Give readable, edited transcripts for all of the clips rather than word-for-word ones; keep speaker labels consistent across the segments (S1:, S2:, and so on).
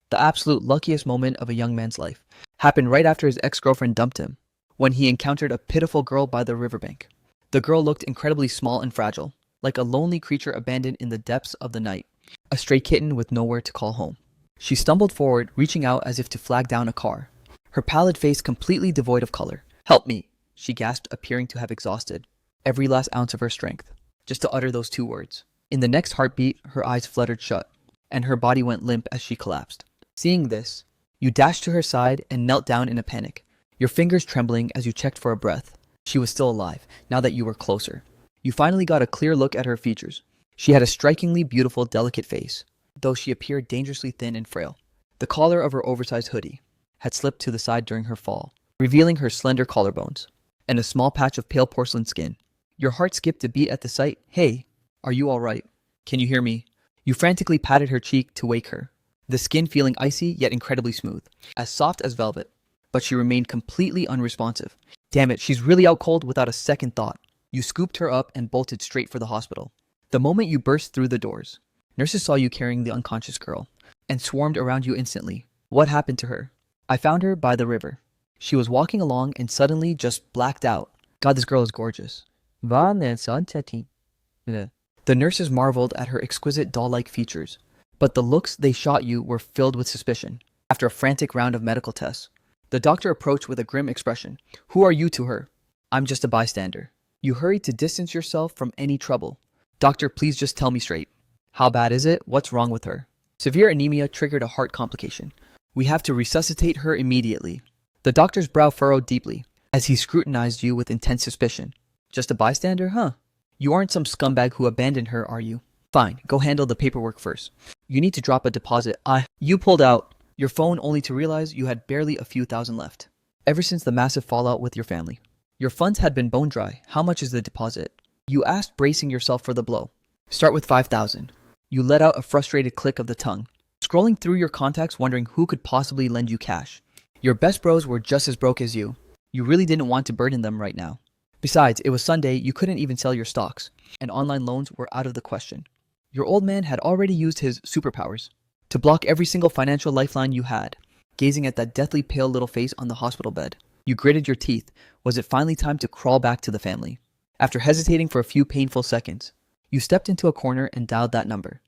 S1: The absolute luckiest moment of a young man's life happened right after his ex-girlfriend dumped him, when he encountered a pitiful girl by the riverbank. The girl looked incredibly small and fragile, like a lonely creature abandoned in the depths of the night, a stray kitten with nowhere to call home. She stumbled forward, reaching out as if to flag down a car, her pallid face completely devoid of color. "Help me," she gasped, appearing to have exhausted every last ounce of her strength, just to utter those two words. In the next heartbeat, her eyes fluttered shut, and her body went limp as she collapsed. Seeing this, you dashed to her side and knelt down in a panic, your fingers trembling as you checked for a breath. She was still alive, now that you were closer. You finally got a clear look at her features. She had a strikingly beautiful, delicate face, though she appeared dangerously thin and frail. The collar of her oversized hoodie had slipped to the side during her fall, revealing her slender collarbones, and a small patch of pale porcelain skin. Your heart skipped a beat at the sight. "Hey, are you all right? Can you hear me?" You frantically patted her cheek to wake her, the skin feeling icy yet incredibly smooth, as soft as velvet, but she remained completely unresponsive. Damn it, she's really out cold. Without a second thought, you scooped her up and bolted straight for the hospital. The moment you burst through the doors, nurses saw you carrying the unconscious girl and swarmed around you instantly. "What happened to her?" "I found her by the river. She was walking along and suddenly just blacked out." "God, this girl is gorgeous." The nurses marveled at her exquisite doll-like features, but the looks they shot you were filled with suspicion. After a frantic round of medical tests, the doctor approached with a grim expression. "Who are you to her?" "I'm just a bystander." You hurried to distance yourself from any trouble. "Doctor, please just tell me straight. How bad is it? What's wrong with her?" "Severe anemia triggered a heart complication. We have to resuscitate her immediately." The doctor's brow furrowed deeply as he scrutinized you with intense suspicion. "Just a bystander, huh? You aren't some scumbag who abandoned her, are you? Fine, go handle the paperwork first. You need to drop a deposit." You pulled out your phone only to realize you had barely a few thousand left. Ever since the massive fallout with your family, your funds had been bone dry. "How much is the deposit?" You asked, bracing yourself for the blow. "Start with 5,000. You let out a frustrated click of the tongue, scrolling through your contacts wondering who could possibly lend you cash. Your best bros were just as broke as you. You really didn't want to burden them right now. Besides, it was Sunday, you couldn't even sell your stocks, and online loans were out of the question. Your old man had already used his superpowers to block every single financial lifeline you had. Gazing at that deathly pale little face on the hospital bed, you gritted your teeth. Was it finally time to crawl back to the family? After hesitating for a few painful seconds, you stepped into a corner and dialed that number.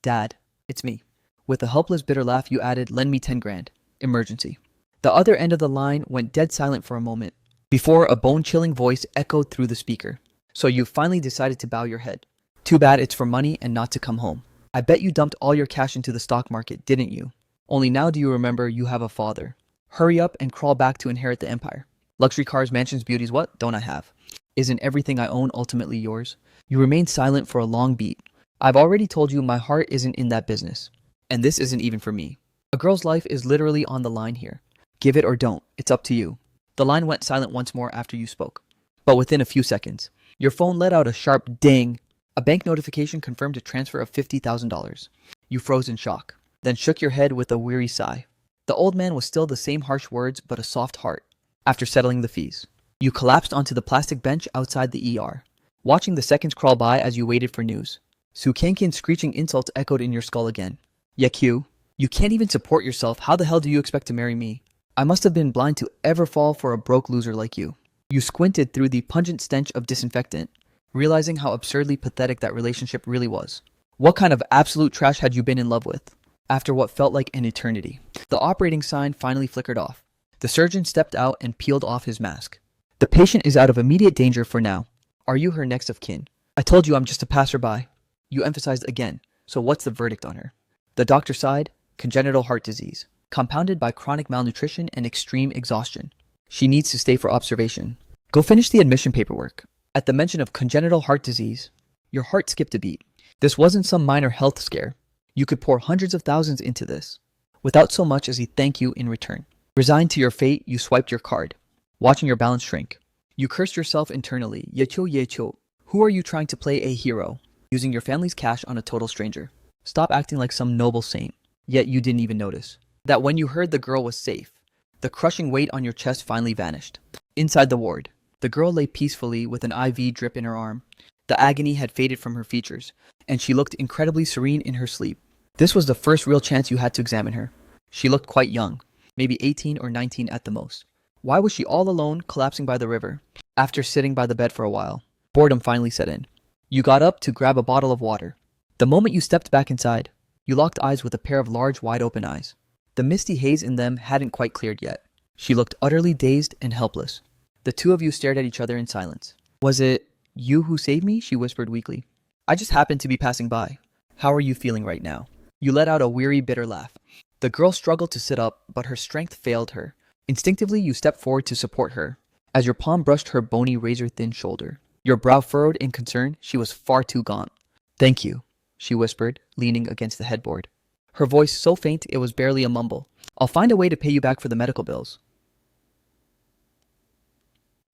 S1: "Dad, it's me." With a helpless, bitter laugh, you added, "Lend me 10 grand. Emergency." The other end of the line went dead silent for a moment, before a bone-chilling voice echoed through the speaker. "So you finally decided to bow your head. Too bad it's for money and not to come home. I bet you dumped all your cash into the stock market, didn't you? Only now do you remember you have a father. Hurry up and crawl back to inherit the empire. Luxury cars, mansions, beauties, what don't I have? Isn't everything I own ultimately yours?" You remained silent for a long beat. "I've already told you my heart isn't in that business. And this isn't even for me. A girl's life is literally on the line here. Give it or don't. It's up to you." The line went silent once more after you spoke. But within a few seconds, your phone let out a sharp ding. A bank notification confirmed a transfer of $50,000. You froze in shock, then shook your head with a weary sigh. The old man was still the same harsh words, but a soft heart. After settling the fees, you collapsed onto the plastic bench outside the ER, watching the seconds crawl by as you waited for news. Sukankin's screeching insults echoed in your skull again. "Yakyu, you can't even support yourself. How the hell do you expect to marry me? I must have been blind to ever fall for a broke loser like you." You squinted through the pungent stench of disinfectant, realizing how absurdly pathetic that relationship really was. What kind of absolute trash had you been in love with? After what felt like an eternity, the operating sign finally flickered off. The surgeon stepped out and peeled off his mask. "The patient is out of immediate danger for now. Are you her next of kin?" "I told you I'm just a passerby." You emphasized again. "So what's the verdict on her?" The doctor sighed. "Congenital heart disease, compounded by chronic malnutrition and extreme exhaustion. She needs to stay for observation. Go finish the admission paperwork." At the mention of congenital heart disease, your heart skipped a beat. This wasn't some minor health scare. You could pour hundreds of thousands into this, without so much as a thank you in return. Resigned to your fate, you swiped your card, watching your balance shrink. You cursed yourself internally. "Yecho yecho. Who are you trying to play a hero, using your family's cash on a total stranger? Stop acting like some noble saint." Yet you didn't even notice that when you heard the girl was safe, the crushing weight on your chest finally vanished. Inside the ward, the girl lay peacefully with an IV drip in her arm. The agony had faded from her features, and she looked incredibly serene in her sleep. This was the first real chance you had to examine her. She looked quite young, maybe 18 or 19 at the most. Why was she all alone, collapsing by the river? After sitting by the bed for a while, boredom finally set in. You got up to grab a bottle of water. The moment you stepped back inside, you locked eyes with a pair of large, wide-open eyes. The misty haze in them hadn't quite cleared yet. She looked utterly dazed and helpless. The two of you stared at each other in silence. Was it you who saved me? She whispered weakly. I just happened to be passing by. How are you feeling right now? You let out a weary, bitter laugh. The girl struggled to sit up, but her strength failed her. Instinctively, you stepped forward to support her, as your palm brushed her bony, razor-thin shoulder. Your brow furrowed in concern. She was far too gaunt. Thank you, she whispered, leaning against the headboard. Her voice so faint it was barely a mumble. I'll find a way to pay you back for the medical bills.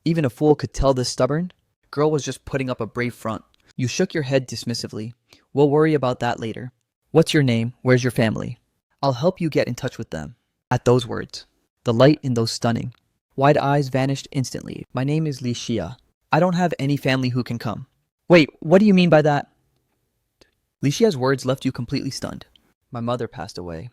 S1: Even a fool could tell this stubborn girl was just putting up a brave front. You shook your head dismissively. We'll worry about that later. What's your name? Where's your family? I'll help you get in touch with them. At those words, the light in those stunning, wide eyes vanished instantly. My name is Li Xia. I don't have any family who can come. Wait, what do you mean by that? Li Xia's words left you completely stunned. My mother passed away.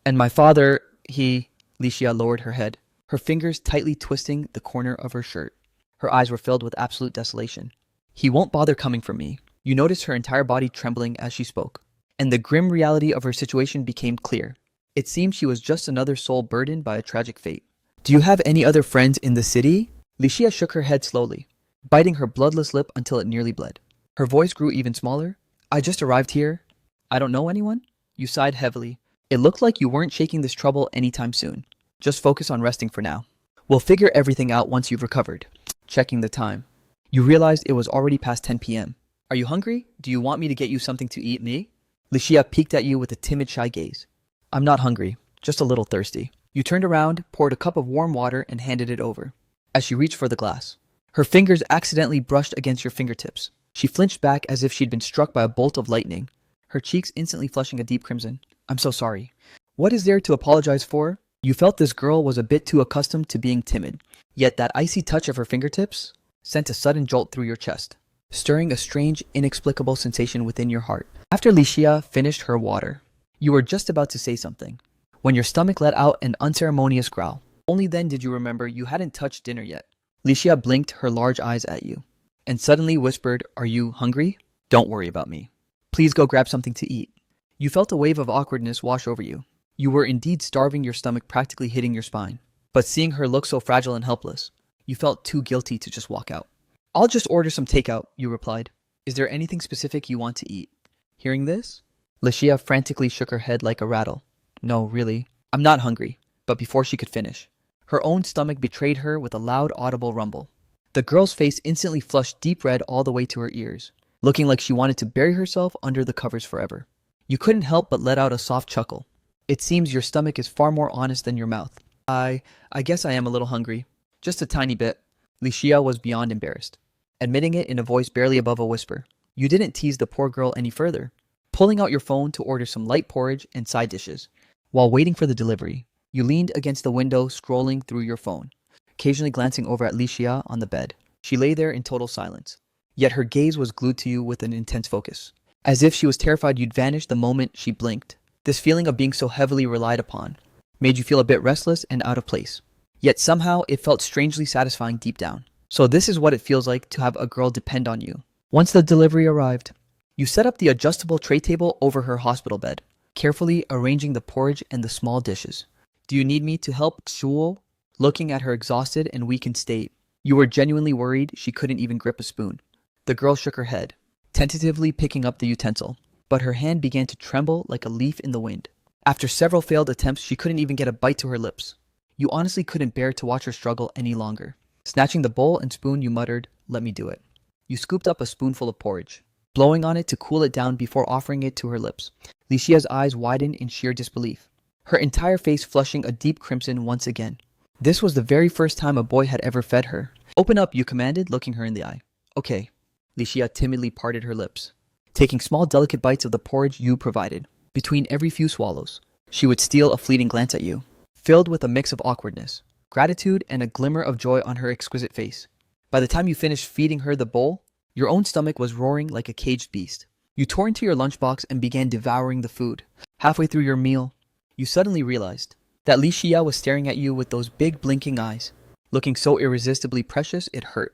S1: And my father, Li Xia lowered her head, her fingers tightly twisting the corner of her shirt. Her eyes were filled with absolute desolation. He won't bother coming for me. You noticed her entire body trembling as she spoke, and the grim reality of her situation became clear. It seemed she was just another soul burdened by a tragic fate. Do you have any other friends in the city? Li Xia shook her head slowly, biting her bloodless lip until it nearly bled. Her voice grew even smaller. I just arrived here. I don't know anyone? You sighed heavily. It looked like you weren't shaking this trouble anytime soon. Just focus on resting for now. We'll figure everything out once you've recovered. Checking the time. You realized it was already past 10 p.m. Are you hungry? Do you want me to get you something to eat, me? Li Xia peeked at you with a timid, shy gaze. I'm not hungry, just a little thirsty. You turned around, poured a cup of warm water, and handed it over. As she reached for the glass, her fingers accidentally brushed against your fingertips. She flinched back as if she'd been struck by a bolt of lightning, her cheeks instantly flushing a deep crimson. I'm so sorry. What is there to apologize for? You felt this girl was a bit too accustomed to being timid, yet that icy touch of her fingertips sent a sudden jolt through your chest, stirring a strange, inexplicable sensation within your heart. After Li Xia finished her water, you were just about to say something, when your stomach let out an unceremonious growl. Only then did you remember you hadn't touched dinner yet. Li Xia blinked her large eyes at you, and suddenly whispered, Are you hungry? Don't worry about me. Please go grab something to eat. You felt a wave of awkwardness wash over you. You were indeed starving, your stomach practically hitting your spine. But seeing her look so fragile and helpless, you felt too guilty to just walk out. I'll just order some takeout, you replied. Is there anything specific you want to eat? Hearing this, Li Xia frantically shook her head like a rattle. No, really, I'm not hungry. But before she could finish, her own stomach betrayed her with a loud, audible rumble. The girl's face instantly flushed deep red all the way to her ears, looking like she wanted to bury herself under the covers forever. You couldn't help but let out a soft chuckle. It seems your stomach is far more honest than your mouth. I guess I am a little hungry. Just a tiny bit. Li Xia was beyond embarrassed, admitting it in a voice barely above a whisper. You didn't tease the poor girl any further, pulling out your phone to order some light porridge and side dishes. While waiting for the delivery, you leaned against the window, scrolling through your phone, occasionally glancing over at Li Xia on the bed. She lay there in total silence, yet her gaze was glued to you with an intense focus, as if she was terrified you'd vanish the moment she blinked. This feeling of being so heavily relied upon made you feel a bit restless and out of place. Yet somehow it felt strangely satisfying deep down. So this is what it feels like to have a girl depend on you. Once the delivery arrived, you set up the adjustable tray table over her hospital bed, carefully arranging the porridge and the small dishes. Do you need me to help, Shuo? Looking at her exhausted and weakened state, you were genuinely worried she couldn't even grip a spoon. The girl shook her head, tentatively picking up the utensil, but her hand began to tremble like a leaf in the wind. After several failed attempts, she couldn't even get a bite to her lips. You honestly couldn't bear to watch her struggle any longer. Snatching the bowl and spoon, you muttered, Let me do it. You scooped up a spoonful of porridge, blowing on it to cool it down before offering it to her lips. Li Xia's eyes widened in sheer disbelief, her entire face flushing a deep crimson once again. This was the very first time a boy had ever fed her. Open up, you commanded, looking her in the eye. Okay. Li Xia timidly parted her lips, taking small delicate bites of the porridge you provided. Between every few swallows, she would steal a fleeting glance at you, filled with a mix of awkwardness, gratitude, and a glimmer of joy on her exquisite face. By the time you finished feeding her the bowl, your own stomach was roaring like a caged beast. You tore into your lunchbox and began devouring the food. Halfway through your meal, You suddenly realized that Li Xia was staring at you with those big blinking eyes, looking so irresistibly precious it hurt.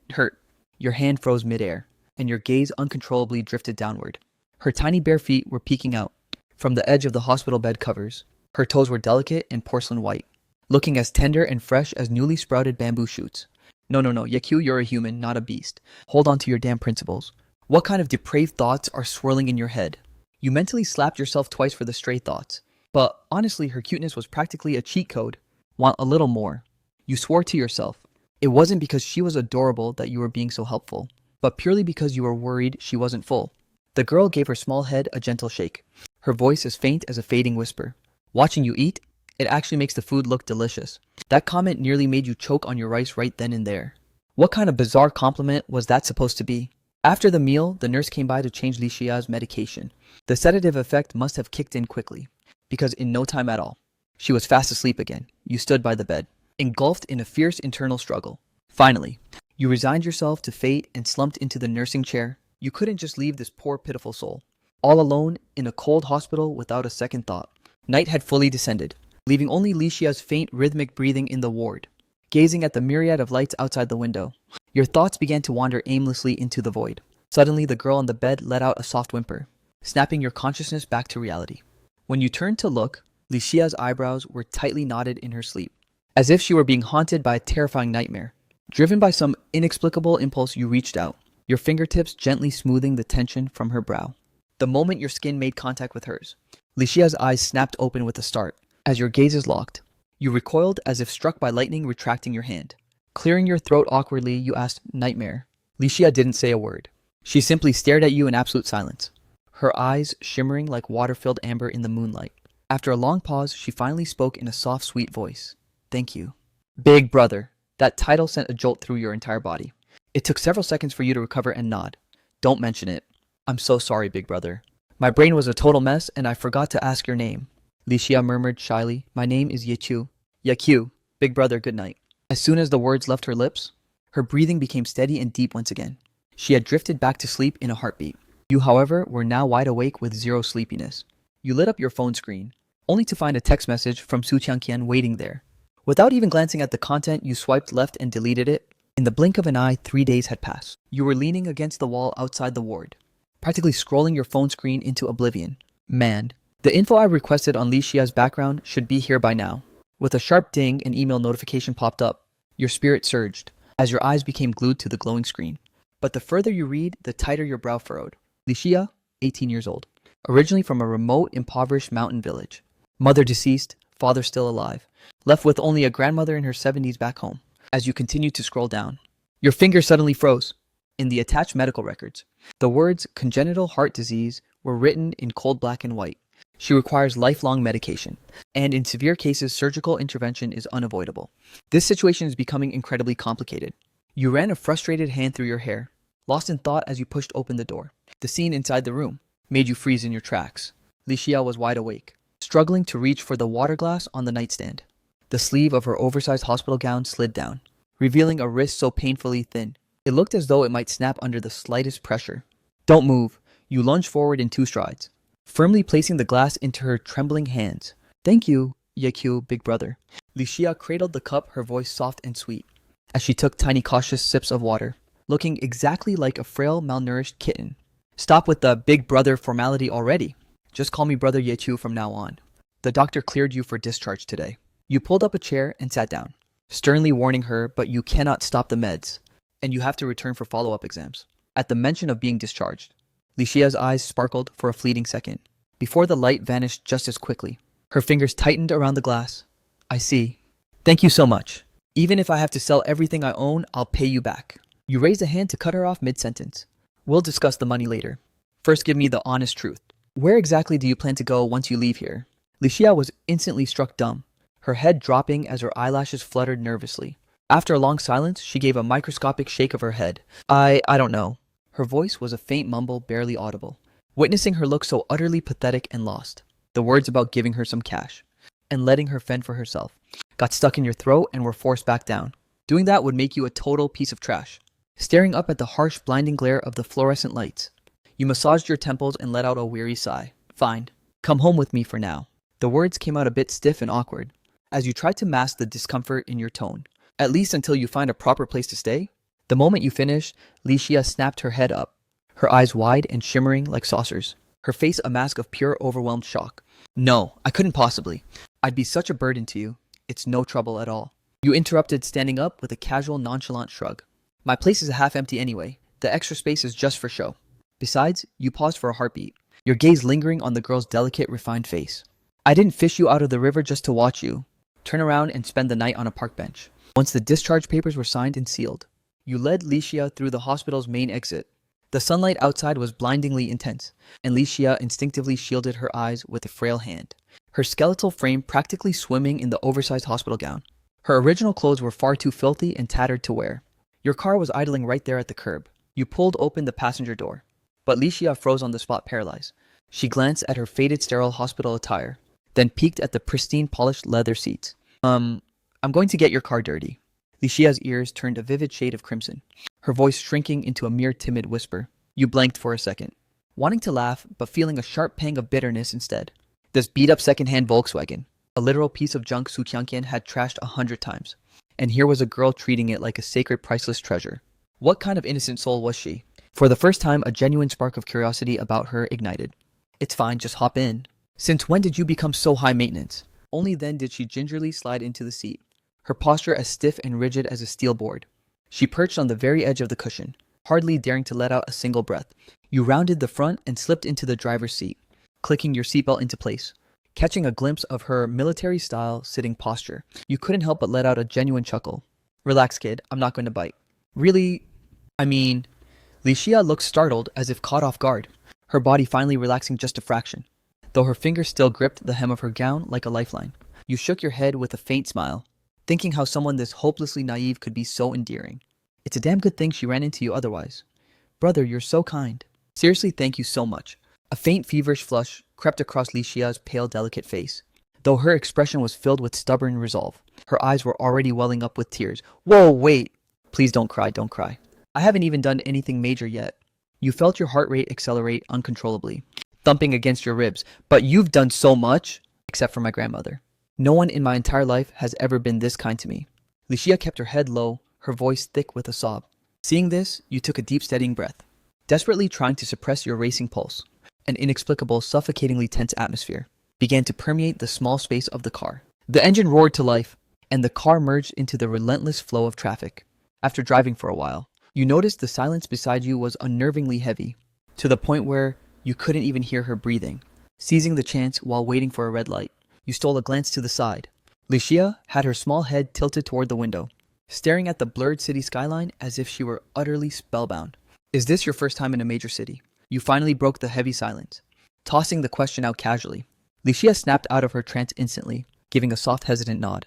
S1: It hurt. Your hand froze midair, and your gaze uncontrollably drifted downward. Her tiny bare feet were peeking out from the edge of the hospital bed covers. Her toes were delicate and porcelain white, looking as tender and fresh as newly sprouted bamboo shoots. No, Yakyu, you're a human, not a beast. Hold on to your damn principles. What kind of depraved thoughts are swirling in your head? You mentally slapped yourself twice for the stray thoughts. But honestly, her cuteness was practically a cheat code. Want a little more. You swore to yourself. It wasn't because she was adorable that you were being so helpful, but purely because you were worried she wasn't full. The girl gave her small head a gentle shake, her voice as faint as a fading whisper. Watching you eat, it actually makes the food look delicious. That comment nearly made you choke on your rice right then and there. What kind of bizarre compliment was that supposed to be? After the meal, the nurse came by to change Li Xia's medication. The sedative effect must have kicked in quickly, because in no time at all, she was fast asleep again. You stood by the bed, engulfed in a fierce internal struggle. Finally, you resigned yourself to fate and slumped into the nursing chair. You couldn't just leave this poor, pitiful soul, all alone in a cold hospital without a second thought. Night had fully descended, leaving only Li Xia's faint, rhythmic breathing in the ward. Gazing at the myriad of lights outside the window, your thoughts began to wander aimlessly into the void. Suddenly, the girl on the bed let out a soft whimper, snapping your consciousness back to reality. When you turned to look, Li Xia's eyebrows were tightly knotted in her sleep, as if she were being haunted by a terrifying nightmare. Driven by some inexplicable impulse, you reached out, your fingertips gently smoothing the tension from her brow. The moment your skin made contact with hers, Li Xia's eyes snapped open with a start. As your gazes locked, you recoiled as if struck by lightning, retracting your hand. Clearing your throat awkwardly, you asked, "Nightmare?" Li Xia didn't say a word. She simply stared at you in absolute silence, her eyes shimmering like water-filled amber in the moonlight. After a long pause, she finally spoke in a soft, sweet voice. "Thank you." Big brother. That title sent a jolt through your entire body. It took several seconds for you to recover and nod. "Don't mention it. I'm so sorry, big brother. My brain was a total mess and I forgot to ask your name." Li Xia murmured shyly, "My name is Yechu." "Yakyu. Big brother, good night." As soon as the words left her lips, her breathing became steady and deep once again. She had drifted back to sleep in a heartbeat. You, however, were now wide awake with zero sleepiness. You lit up your phone screen, only to find a text message from Su Qiangqian waiting there. Without even glancing at the content, you swiped left and deleted it. In the blink of an eye, 3 days had passed. You were leaning against the wall outside the ward, practically scrolling your phone screen into oblivion. Man, the info I requested on Li Xia's background should be here by now. With a sharp ding, an email notification popped up. Your spirit surged, as your eyes became glued to the glowing screen. But the further you read, the tighter your brow furrowed. Li Xia, 18 years old. Originally from a remote, impoverished mountain village. Mother deceased, father still alive. Left with only a grandmother in her 70s back home. As you continued to scroll down, your fingers suddenly froze. In the attached medical records, the words congenital heart disease were written in cold black and white. She requires lifelong medication, and in severe cases, surgical intervention is unavoidable. This situation is becoming incredibly complicated. You ran a frustrated hand through your hair, lost in thought as you pushed open the door. The scene inside the room made you freeze in your tracks. Li Xia was wide awake, struggling to reach for the water glass on the nightstand. The sleeve of her oversized hospital gown slid down, revealing a wrist so painfully thin. It looked as though it might snap under the slightest pressure. "Don't move." You lunged forward in 2 strides, firmly placing the glass into her trembling hands. "Thank you, Yakyu, big brother." Li Xia cradled the cup, her voice soft and sweet, as she took tiny cautious sips of water, looking exactly like a frail, malnourished kitten. "Stop with the big brother formality already. Just call me Brother Yechu from now on. The doctor cleared you for discharge today." You pulled up a chair and sat down, sternly warning her, "But you cannot stop the meds, and you have to return for follow-up exams." At the mention of being discharged, Li Xia's eyes sparkled for a fleeting second, before the light vanished just as quickly. Her fingers tightened around the glass. "I see. Thank you so much. Even if I have to sell everything I own, I'll pay you back." You raised a hand to cut her off mid-sentence. "We'll discuss the money later. First, give me the honest truth. Where exactly do you plan to go once you leave here?" Li Xia was instantly struck dumb, her head dropping as her eyelashes fluttered nervously. After a long silence, she gave a microscopic shake of her head. I don't know." Her voice was a faint mumble, barely audible. Witnessing her look so utterly pathetic and lost, the words about giving her some cash and letting her fend for herself got stuck in your throat and were forced back down. Doing that would make you a total piece of trash. Staring up at the harsh, blinding glare of the fluorescent lights, you massaged your temples and let out a weary sigh. "Fine. Come home with me for now. The words came out a bit stiff and awkward, as you tried to mask the discomfort in your tone. At least until you find a proper place to stay? The moment you finished, Licia snapped her head up, her eyes wide and shimmering like saucers, her face a mask of pure overwhelmed shock. No, I couldn't possibly. I'd be such a burden to you. It's no trouble at all. You interrupted, standing up with a casual, nonchalant shrug. My place is half empty anyway. The extra space is just for show. Besides, you paused for a heartbeat, your gaze lingering on the girl's delicate, refined face. I didn't fish you out of the river just to watch you turn around and spend the night on a park bench. Once the discharge papers were signed and sealed, you led Licia through the hospital's main exit. The sunlight outside was blindingly intense, and Licia instinctively shielded her eyes with a frail hand, her skeletal frame practically swimming in the oversized hospital gown. Her original clothes were far too filthy and tattered to wear. Your car was idling right there at the curb. You pulled open the passenger door, but Licia froze on the spot, paralyzed. She glanced at her faded sterile hospital attire, then peeked at the pristine polished leather seats. I'm going to get your car dirty. Licia's ears turned a vivid shade of crimson, her voice shrinking into a mere timid whisper. You blanked for a second, wanting to laugh, but feeling a sharp pang of bitterness instead. This beat-up second-hand Volkswagen, a literal piece of junk Su Qianqian had trashed 100 times. And here was a girl treating it like a sacred, priceless treasure. What kind of innocent soul was she? For the first time, a genuine spark of curiosity about her ignited. It's fine, just hop in. Since when did you become so high maintenance? Only then did she gingerly slide into the seat, her posture as stiff and rigid as a steel board. She perched on the very edge of the cushion, hardly daring to let out a single breath. You rounded the front and slipped into the driver's seat, clicking your seatbelt into place. Catching a glimpse of her military-style sitting posture, you couldn't help but let out a genuine chuckle. Relax, kid, I'm not going to bite. Really? Licia looked startled, as if caught off guard, her body finally relaxing just a fraction, though her fingers still gripped the hem of her gown like a lifeline. You shook your head with a faint smile, thinking how someone this hopelessly naive could be so endearing. It's a damn good thing she ran into you otherwise. Brother, you're so kind. Seriously, thank you so much. A faint feverish flush crept across Licia's pale, delicate face, though her expression was filled with stubborn resolve. Her eyes were already welling up with tears. Whoa, wait! Please don't cry, don't cry. I haven't even done anything major yet. You felt your heart rate accelerate uncontrollably, thumping against your ribs. But you've done so much, except for my grandmother. No one in my entire life has ever been this kind to me. Licia kept her head low, her voice thick with a sob. Seeing this, you took a deep, steadying breath, desperately trying to suppress your racing pulse. An inexplicable, suffocatingly tense atmosphere began to permeate the small space of the car. The engine roared to life, and the car merged into the relentless flow of traffic. After driving for a while, you noticed the silence beside you was unnervingly heavy, to the point where you couldn't even hear her breathing. Seizing the chance while waiting for a red light, you stole a glance to the side. Licia had her small head tilted toward the window, staring at the blurred city skyline as if she were utterly spellbound. Is this your first time in a major city? You finally broke the heavy silence, tossing the question out casually. Licia snapped out of her trance instantly, giving a soft, hesitant nod.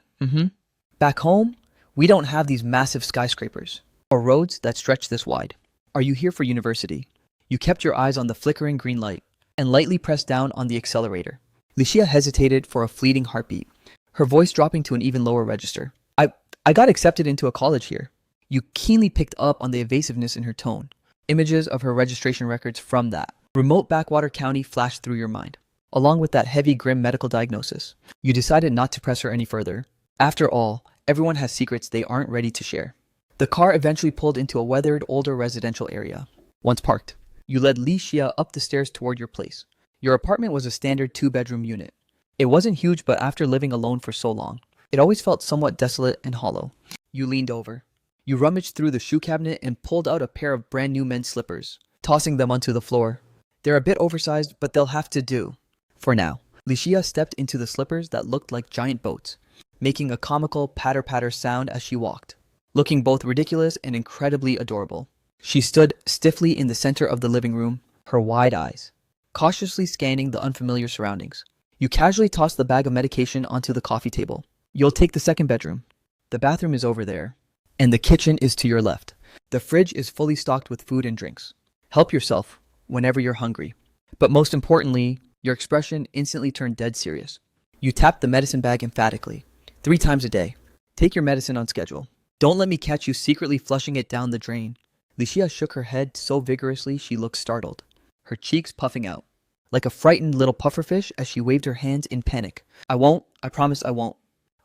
S1: Back home, we don't have these massive skyscrapers, or roads that stretch this wide. Are you here for university? You kept your eyes on the flickering green light, and lightly pressed down on the accelerator. Licia hesitated for a fleeting heartbeat, her voice dropping to an even lower register. I got accepted into a college here. You keenly picked up on the evasiveness in her tone. Images of her registration records from that remote backwater county flashed through your mind, along with that heavy, grim medical diagnosis. You decided not to press her any further. After all, everyone has secrets they aren't ready to share. The car eventually pulled into a weathered, older residential area. Once parked, you led Licia up the stairs toward your place. Your apartment was a standard 2-bedroom unit. It wasn't huge, but after living alone for so long, it always felt somewhat desolate and hollow. You leaned over. You rummaged through the shoe cabinet and pulled out a pair of brand new men's slippers, tossing them onto the floor. They're a bit oversized, but they'll have to do for now. Licia stepped into the slippers that looked like giant boats, making a comical patter-patter sound as she walked, looking both ridiculous and incredibly adorable. She stood stiffly in the center of the living room, her wide eyes cautiously scanning the unfamiliar surroundings. You casually tossed the bag of medication onto the coffee table. You'll take the second bedroom. The bathroom is over there, and the kitchen is to your left. The fridge is fully stocked with food and drinks. Help yourself whenever you're hungry. But most importantly, your expression instantly turned dead serious. You tapped the medicine bag emphatically, 3 times a day. Take your medicine on schedule. Don't let me catch you secretly flushing it down the drain. Licia shook her head so vigorously she looked startled, her cheeks puffing out. like a frightened little pufferfish as she waved her hands in panic. I won't. I promise I won't.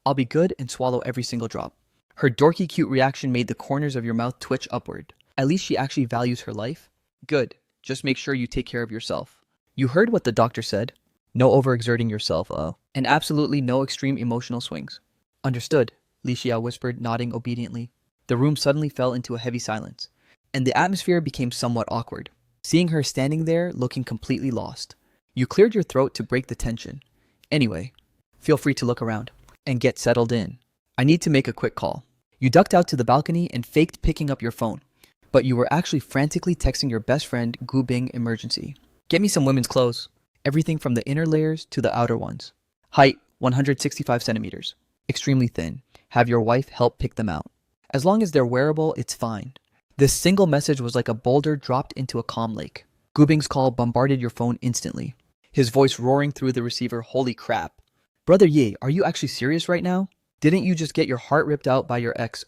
S1: I'll be good and swallow every single drop. Her dorky cute reaction made the corners of your mouth twitch upward. At least she actually values her life. Good. Just make sure you take care of yourself. You heard what the doctor said. No overexerting yourself, and absolutely no extreme emotional swings. Understood, Li Xia whispered, nodding obediently. The room suddenly fell into a heavy silence, and the atmosphere became somewhat awkward. Seeing her standing there, looking completely lost. You cleared your throat to break the tension. Anyway, feel free to look around and get settled in. I need to make a quick call. You ducked out to the balcony and faked picking up your phone, but you were actually frantically texting your best friend Gu Bing emergency. Get me some women's clothes. Everything from the inner layers to the outer ones. Height, 165 centimeters. Extremely thin. Have your wife help pick them out. As long as they're wearable, it's fine. This single message was like a boulder dropped into a calm lake. Gu Bing's call bombarded your phone instantly. His voice roaring through the receiver, holy crap. Brother Ye, are you actually serious right now? Didn't you just get your heart ripped out by your ex?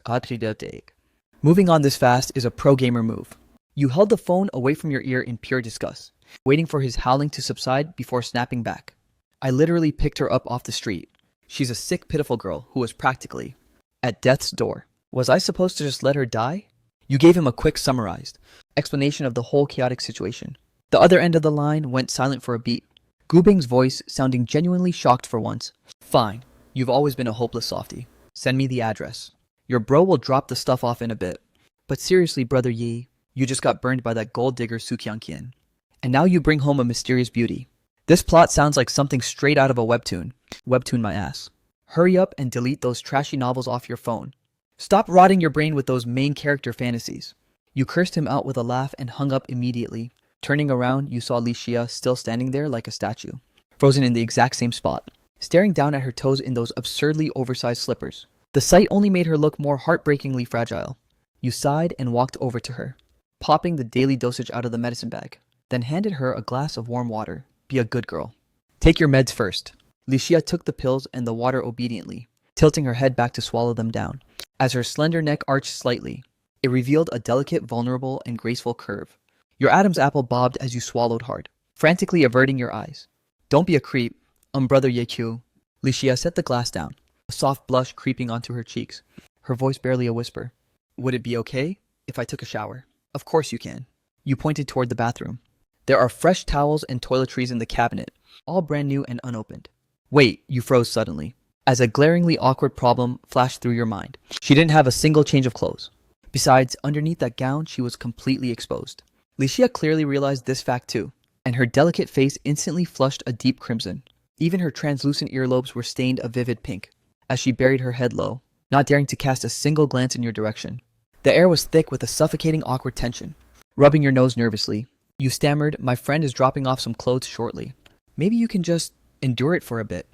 S1: Moving on this fast is a pro gamer move. You held the phone away from your ear in pure disgust, waiting for his howling to subside before snapping back. I literally picked her up off the street. She's a sick, pitiful girl who was practically at death's door. Was I supposed to just let her die? You gave him a quick summarized explanation of the whole chaotic situation. The other end of the line went silent for a beat. Gu Bing's voice sounding genuinely shocked for once. Fine, you've always been a hopeless softie. Send me the address. Your bro will drop the stuff off in a bit. But seriously, Brother Yi, you just got burned by that gold digger Sukyang-kien. And now you bring home a mysterious beauty. This plot sounds like something straight out of a webtoon. Webtoon my ass. Hurry up and delete those trashy novels off your phone. Stop rotting your brain with those main character fantasies. You cursed him out with a laugh and hung up immediately. Turning around, you saw Li Xia still standing there like a statue, frozen in the exact same spot, staring down at her toes in those absurdly oversized slippers. The sight only made her look more heartbreakingly fragile. You sighed and walked over to her, popping the daily dosage out of the medicine bag, then handed her a glass of warm water. Be a good girl. Take your meds first. Li Xia took the pills and the water obediently, tilting her head back to swallow them down. As her slender neck arched slightly, it revealed a delicate, vulnerable, and graceful curve. Your Adam's apple bobbed as you swallowed hard, frantically averting your eyes. Don't be a creep, Brother Yekyu. Li Xia set the glass down, a soft blush creeping onto her cheeks, her voice barely a whisper. Would it be okay if I took a shower? Of course you can. You pointed toward the bathroom. There are fresh towels and toiletries in the cabinet, all brand new and unopened. Wait, you froze suddenly, as a glaringly awkward problem flashed through your mind. She didn't have a single change of clothes. Besides, underneath that gown, she was completely exposed. Li Xia clearly realized this fact too, and her delicate face instantly flushed a deep crimson. Even her translucent earlobes were stained a vivid pink, as she buried her head low, not daring to cast a single glance in your direction. The air was thick with a suffocating awkward tension. Rubbing your nose nervously, you stammered, my friend is dropping off some clothes shortly. Maybe you can just endure it for a bit.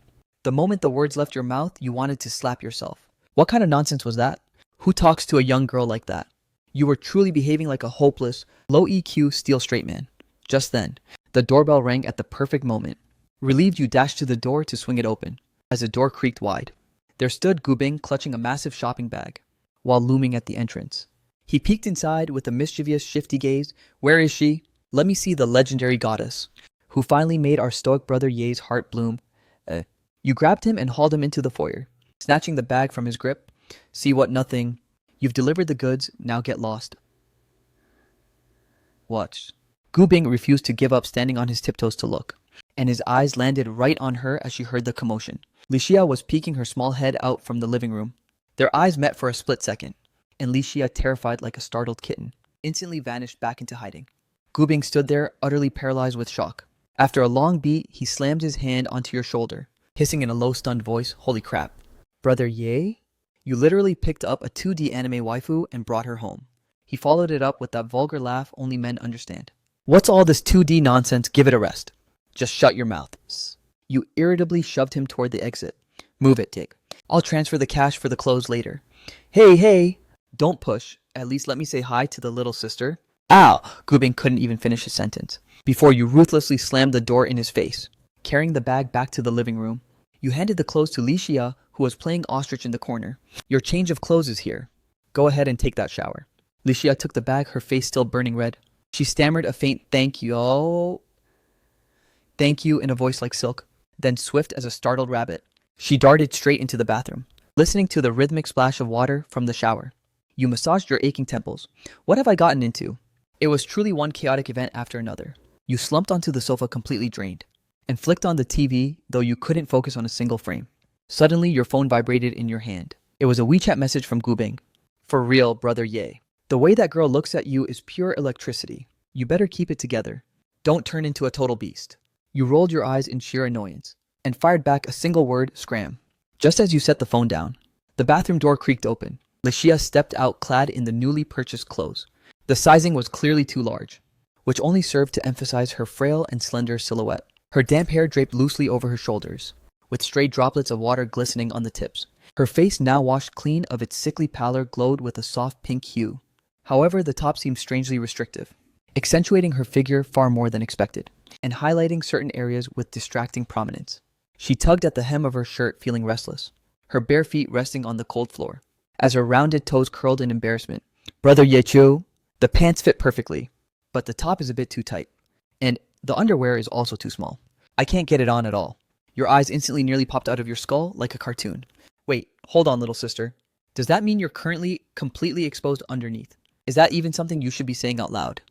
S1: The moment the words left your mouth, you wanted to slap yourself. What kind of nonsense was that? Who talks to a young girl like that? You were truly behaving like a hopeless, low EQ steel straight man. Just then, the doorbell rang at the perfect moment. Relieved, you dashed to the door to swing it open. As the door creaked wide, there stood Gu Bing clutching a massive shopping bag, while looming at the entrance. He peeked inside with a mischievous, shifty gaze. Where is she? Let me see the legendary goddess, who finally made our stoic brother Ye's heart bloom. You grabbed him and hauled him into the foyer, snatching the bag from his grip. See what nothing. You've delivered the goods, now get lost. Watch. Gu Bing refused to give up, standing on his tiptoes to look, and his eyes landed right on her as she heard the commotion. Li Xia was peeking her small head out from the living room. Their eyes met for a split second, and Li Xia, terrified like a startled kitten, instantly vanished back into hiding. Gu Bing stood there, utterly paralyzed with shock. After a long beat, he slammed his hand onto your shoulder, hissing in a low, stunned voice, holy crap. Brother Ye? You literally picked up a 2D anime waifu and brought her home. He followed it up with that vulgar laugh only men understand. What's all this 2D nonsense? Give it a rest. Just shut your mouth. You irritably shoved him toward the exit. Move it, Dick. I'll transfer the cash for the clothes later. Hey! Don't push. At least let me say hi to the little sister. Ow! Gu Bing couldn't even finish his sentence before you ruthlessly slammed the door in his face. Carrying the bag back to the living room, you handed the clothes to Li Xia, who was playing ostrich in the corner. Your change of clothes is here. Go ahead and take that shower. Li Xia took the bag, her face still burning red. She stammered a faint thank you. "Thank you," in a voice like silk. Then, swift as a startled rabbit, she darted straight into the bathroom, listening to the rhythmic splash of water from the shower. You massaged your aching temples. What have I gotten into? It was truly one chaotic event after another. You slumped onto the sofa completely drained, and flicked on the TV, though you couldn't focus on a single frame. Suddenly, your phone vibrated in your hand. It was a WeChat message from Gubing. "For real, brother Ye. The way that girl looks at you is pure electricity. You better keep it together. Don't turn into a total beast." You rolled your eyes in sheer annoyance, and fired back a single word, "Scram." Just as you set the phone down, the bathroom door creaked open. Lishia stepped out clad in the newly purchased clothes. The sizing was clearly too large, which only served to emphasize her frail and slender silhouette. Her damp hair draped loosely over her shoulders, with stray droplets of water glistening on the tips. Her face, now washed clean of its sickly pallor, glowed with a soft pink hue. However, the top seemed strangely restrictive, accentuating her figure far more than expected, and highlighting certain areas with distracting prominence. She tugged at the hem of her shirt, feeling restless, her bare feet resting on the cold floor, as her rounded toes curled in embarrassment. "Brother Yechu, the pants fit perfectly, but the top is a bit too tight, and the underwear is also too small. I can't get it on at all." Your eyes instantly nearly popped out of your skull like a cartoon. "Wait, hold on, little sister. Does that mean you're currently completely exposed underneath? Is that even something you should be saying out loud?"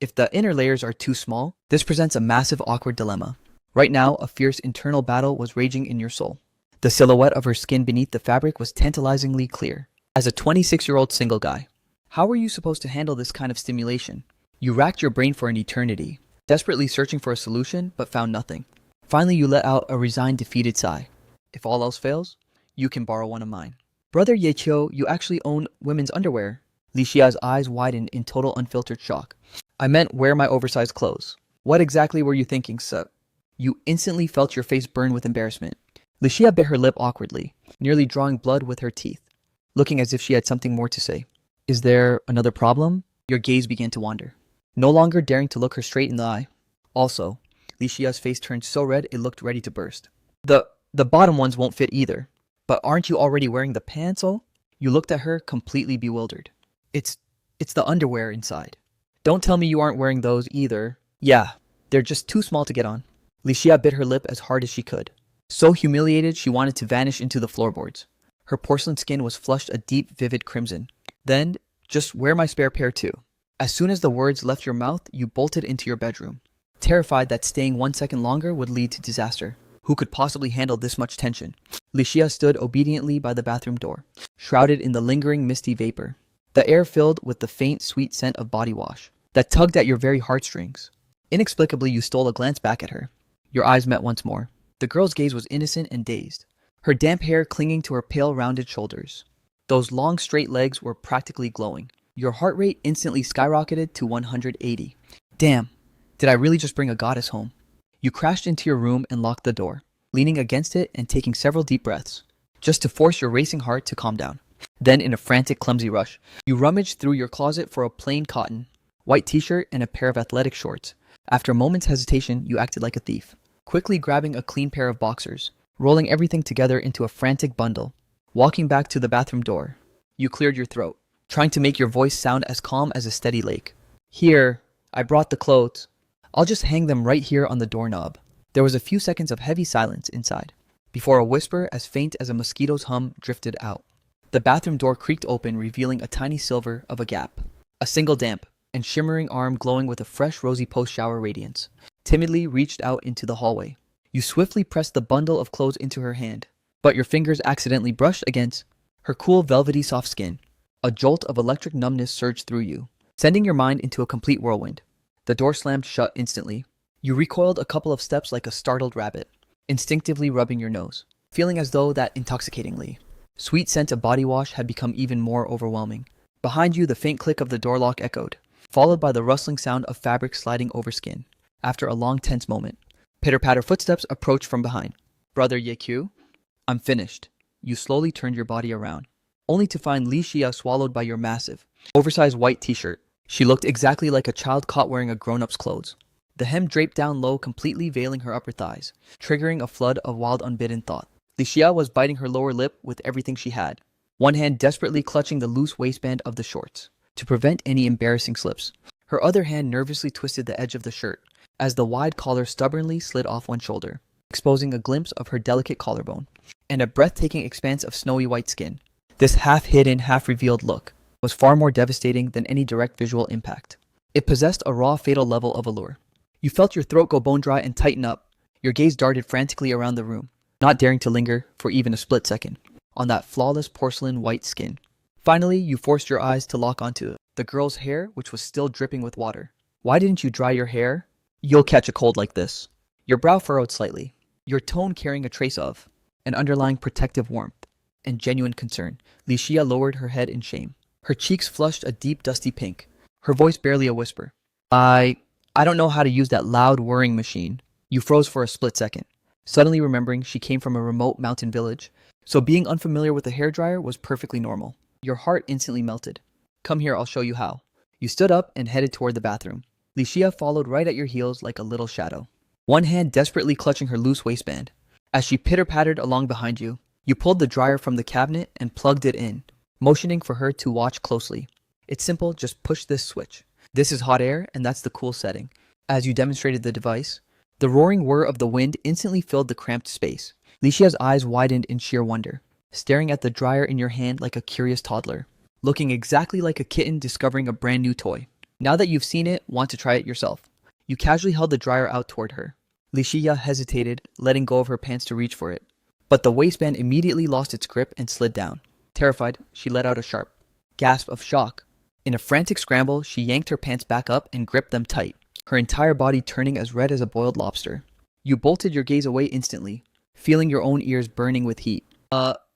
S1: If the inner layers are too small, this presents a massive awkward dilemma. Right now, a fierce internal battle was raging in your soul. The silhouette of her skin beneath the fabric was tantalizingly clear. As a 26-year-old single guy, how were you supposed to handle this kind of stimulation? You racked your brain for an eternity, desperately searching for a solution, but found nothing. Finally, you let out a resigned, defeated sigh. "If all else fails, you can borrow one of mine." "Brother Yechio, you actually own women's underwear?" Lishia's eyes widened in total unfiltered shock. "I meant wear my oversized clothes." "What exactly were you thinking, sir?" You instantly felt your face burn with embarrassment. Lishia bit her lip awkwardly, nearly drawing blood with her teeth, looking as if she had something more to say. "Is there another problem?" Your gaze began to wander, no longer daring to look her straight in the eye. Also, Lishia's face turned so red it looked ready to burst. The bottom ones won't fit either. But aren't you already wearing the pants, oh?" You looked at her, completely bewildered. It's the underwear inside." "Don't tell me you aren't wearing those either." "Yeah, they're just too small to get on." Lishia bit her lip as hard as she could. So humiliated, she wanted to vanish into the floorboards. Her porcelain skin was flushed a deep, vivid crimson. "Then, just wear my spare pair too." As soon as the words left your mouth, you bolted into your bedroom, terrified that staying 1 second longer would lead to disaster. Who could possibly handle this much tension? Lishia stood obediently by the bathroom door, shrouded in the lingering misty vapor, the air filled with the faint, sweet scent of body wash that tugged at your very heartstrings. Inexplicably, you stole a glance back at her. Your eyes met once more. The girl's gaze was innocent and dazed, her damp hair clinging to her pale, rounded shoulders. Those long, straight legs were practically glowing. Your heart rate instantly skyrocketed to 180. "Damn, did I really just bring a goddess home?" You crashed into your room and locked the door, leaning against it and taking several deep breaths, just to force your racing heart to calm down. Then, in a frantic, clumsy rush, you rummaged through your closet for a plain cotton, white t-shirt and a pair of athletic shorts. After a moment's hesitation, you acted like a thief, quickly grabbing a clean pair of boxers, rolling everything together into a frantic bundle. Walking back to the bathroom door, you cleared your throat, trying to make your voice sound as calm as a steady lake. "Here, I brought the clothes. I'll just hang them right here on the doorknob." There was a few seconds of heavy silence inside, before a whisper as faint as a mosquito's hum drifted out. The bathroom door creaked open, revealing a tiny silver of a gap. A single damp and shimmering arm glowing with a fresh, rosy post-shower radiance timidly reached out into the hallway. You swiftly pressed the bundle of clothes into her hand, but your fingers accidentally brushed against her cool, velvety, soft skin. A jolt of electric numbness surged through you, sending your mind into a complete whirlwind. The door slammed shut instantly. You recoiled a couple of steps like a startled rabbit, instinctively rubbing your nose, feeling as though that intoxicatingly sweet scent of body wash had become even more overwhelming. Behind you, the faint click of the door lock echoed, followed by the rustling sound of fabric sliding over skin. After a long, tense moment, pitter-patter footsteps approached from behind. "Brother Yekyu, I'm finished." You slowly turned your body around, only to find Li Xia swallowed by your massive, oversized white t-shirt. She looked exactly like a child caught wearing a grown-up's clothes. The hem draped down low, completely veiling her upper thighs, triggering a flood of wild, unbidden thought. Li Xia was biting her lower lip with everything she had, one hand desperately clutching the loose waistband of the shorts to prevent any embarrassing slips. Her other hand nervously twisted the edge of the shirt, as the wide collar stubbornly slid off one shoulder, exposing a glimpse of her delicate collarbone, and a breathtaking expanse of snowy white skin. This half-hidden, half-revealed look was far more devastating than any direct visual impact. It possessed a raw, fatal level of allure. You felt your throat go bone dry and tighten up. Your gaze darted frantically around the room, not daring to linger for even a split second on that flawless porcelain white skin. Finally, you forced your eyes to lock onto the girl's hair, which was still dripping with water. Why didn't you dry your hair? You'll catch a cold like this. Your brow furrowed slightly, your tone carrying a trace of an underlying protective warmth and genuine concern. Licia lowered her head in shame. Her cheeks flushed a deep, dusty pink, her voice barely a whisper. I don't know how to use that loud whirring machine. You froze for a split second, suddenly remembering she came from a remote mountain village, so being unfamiliar with a hairdryer was perfectly normal. Your heart instantly melted. Come here, I'll show you how. You stood up and headed toward the bathroom. Licia followed right at your heels like a little shadow, one hand desperately clutching her loose waistband. As she pitter-pattered along behind you, you pulled the dryer from the cabinet and plugged it in, motioning for her to watch closely. It's simple, just push this switch. This is hot air, and that's the cool setting. As you demonstrated the device, the roaring whir of the wind instantly filled the cramped space. Licia's eyes widened in sheer wonder, staring at the dryer in your hand like a curious toddler, looking exactly like a kitten discovering a brand new toy. Now that you've seen it, want to try it yourself. You casually held the dryer out toward her. Licia hesitated, letting go of her pants to reach for it. But the waistband immediately lost its grip and slid down. Terrified, she let out a sharp gasp of shock. In a frantic scramble, she yanked her pants back up and gripped them tight, her entire body turning as red as a boiled lobster. You bolted your gaze away instantly, feeling your own ears burning with heat.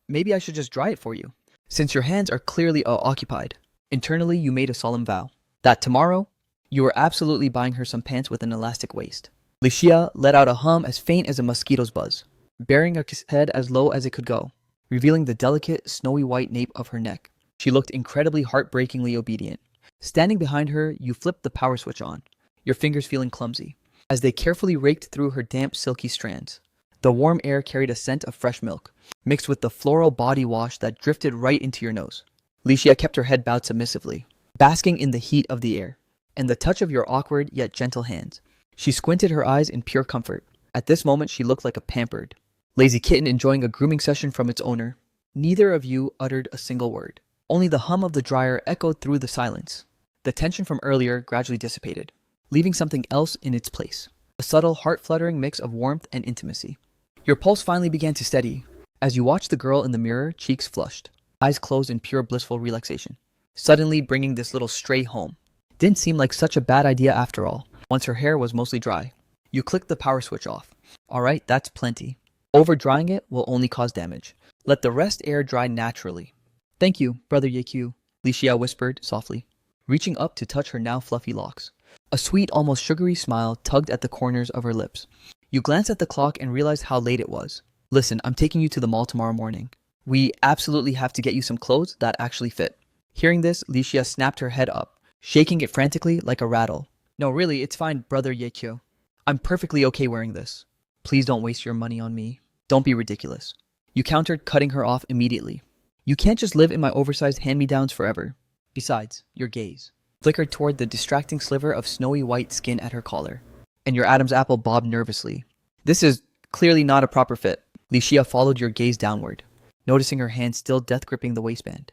S1: Maybe I should just dry it for you, since your hands are clearly occupied. Internally, you made a solemn vow that tomorrow, you were absolutely buying her some pants with an elastic waist. Licia let out a hum as faint as a mosquito's buzz, bearing her head as low as it could go, revealing the delicate, snowy white nape of her neck. She looked incredibly heartbreakingly obedient. Standing behind her, you flipped the power switch on, your fingers feeling clumsy, as they carefully raked through her damp, silky strands. The warm air carried a scent of fresh milk, mixed with the floral body wash that drifted right into your nose. Licia kept her head bowed submissively, basking in the heat of the air, and the touch of your awkward yet gentle hands. She squinted her eyes in pure comfort. At this moment, she looked like a pampered, lazy kitten enjoying a grooming session from its owner. Neither of you uttered a single word. Only the hum of the dryer echoed through the silence. The tension from earlier gradually dissipated, leaving something else in its place. A subtle, heart-fluttering mix of warmth and intimacy. Your pulse finally began to steady as you watched the girl in the mirror, cheeks flushed, eyes closed in pure blissful relaxation. Suddenly bringing this little stray home. Didn't seem like such a bad idea after all, once her hair was mostly dry. You clicked the power switch off. Alright, that's plenty. Over-drying it will only cause damage. Let the rest air dry naturally. Thank you, Brother Yekyu, Licia whispered softly, reaching up to touch her now fluffy locks. A sweet, almost sugary smile tugged at the corners of her lips. You glanced at the clock and realized how late it was. Listen, I'm taking you to the mall tomorrow morning. We absolutely have to get you some clothes that actually fit. Hearing this, Licia snapped her head up, shaking it frantically like a rattle. No, really, it's fine, Brother Yekyu. I'm perfectly okay wearing this. Please don't waste your money on me. Don't be ridiculous. You countered, cutting her off immediately. You can't just live in my oversized hand-me-downs forever. Besides, your gaze flickered toward the distracting sliver of snowy white skin at her collar, and your Adam's apple bobbed nervously. This is clearly not a proper fit. Licia followed your gaze downward, noticing her hand still death-gripping the waistband,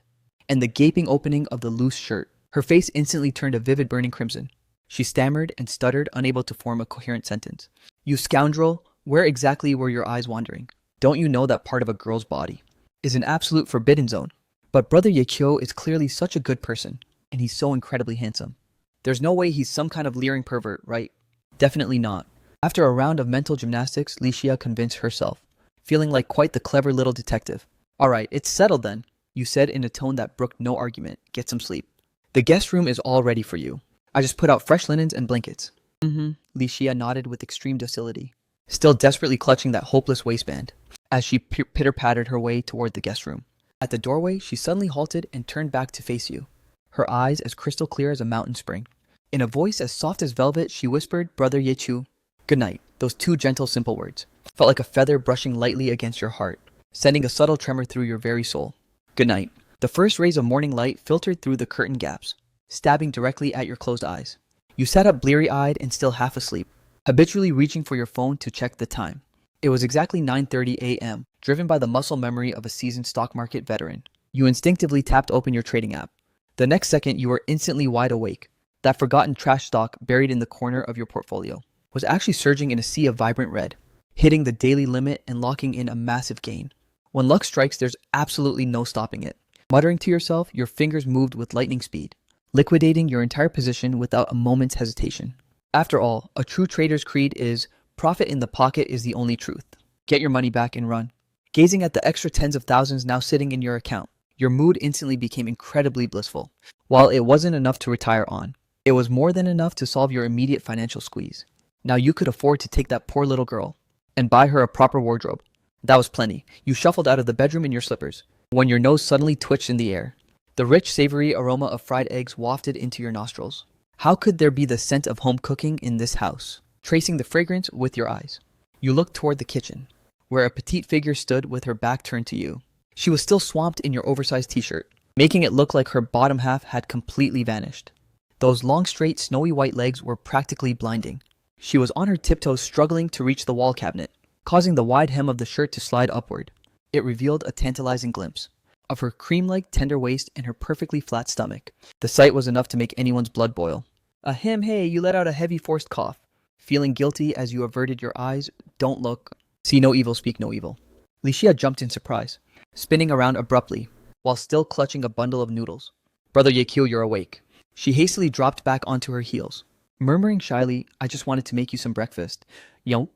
S1: and the gaping opening of the loose shirt. Her face instantly turned a vivid burning crimson. She stammered and stuttered, unable to form a coherent sentence. You scoundrel, where exactly were your eyes wandering? Don't you know that part of a girl's body is an absolute forbidden zone? But Brother Yekyo is clearly such a good person, and he's so incredibly handsome. There's no way he's some kind of leering pervert, right? Definitely not. After a round of mental gymnastics, Licia convinced herself, feeling like quite the clever little detective. Alright, it's settled then, you said in a tone that brooked no argument. Get some sleep. The guest room is all ready for you. I just put out fresh linens and blankets. Licia nodded with extreme docility, still desperately clutching that hopeless waistband, as she pitter-pattered her way toward the guest room. At the doorway, she suddenly halted and turned back to face you, her eyes as crystal clear as a mountain spring. In a voice as soft as velvet, she whispered, Brother Yechu, good night. Those two gentle, simple words felt like a feather brushing lightly against your heart, sending a subtle tremor through your very soul. Good night. The first rays of morning light filtered through the curtain gaps, stabbing directly at your closed eyes. You sat up bleary-eyed and still half asleep, habitually reaching for your phone to check the time. It was exactly 9:30 a.m., driven by the muscle memory of a seasoned stock market veteran. You instinctively tapped open your trading app. The next second, you were instantly wide awake. That forgotten trash stock buried in the corner of your portfolio was actually surging in a sea of vibrant red, hitting the daily limit and locking in a massive gain. When luck strikes, there's absolutely no stopping it. Muttering to yourself, your fingers moved with lightning speed, liquidating your entire position without a moment's hesitation. After all, a true trader's creed is profit in the pocket is the only truth. Get your money back and run. Gazing at the extra tens of thousands now sitting in your account, your mood instantly became incredibly blissful. While it wasn't enough to retire on, it was more than enough to solve your immediate financial squeeze. Now you could afford to take that poor little girl and buy her a proper wardrobe. That was plenty. You shuffled out of the bedroom in your slippers when your nose suddenly twitched in the air. The rich, savory aroma of fried eggs wafted into your nostrils. How could there be the scent of home cooking in this house? Tracing the fragrance with your eyes, you looked toward the kitchen, where a petite figure stood with her back turned to you. She was still swamped in your oversized t-shirt, making it look like her bottom half had completely vanished. Those long, straight, snowy white legs were practically blinding. She was on her tiptoes, struggling to reach the wall cabinet, causing the wide hem of the shirt to slide upward. It revealed a tantalizing glimpse of her cream-like tender waist and her perfectly flat stomach. The sight was enough to make anyone's blood boil. Ahem, hey, you let out a heavy forced cough, feeling guilty as you averted your eyes. Don't look. See no evil, speak no evil. Licia jumped in surprise, spinning around abruptly, while still clutching a bundle of noodles. Brother Yekio, you're awake. She hastily dropped back onto her heels, murmuring shyly, I just wanted to make you some breakfast. Yo.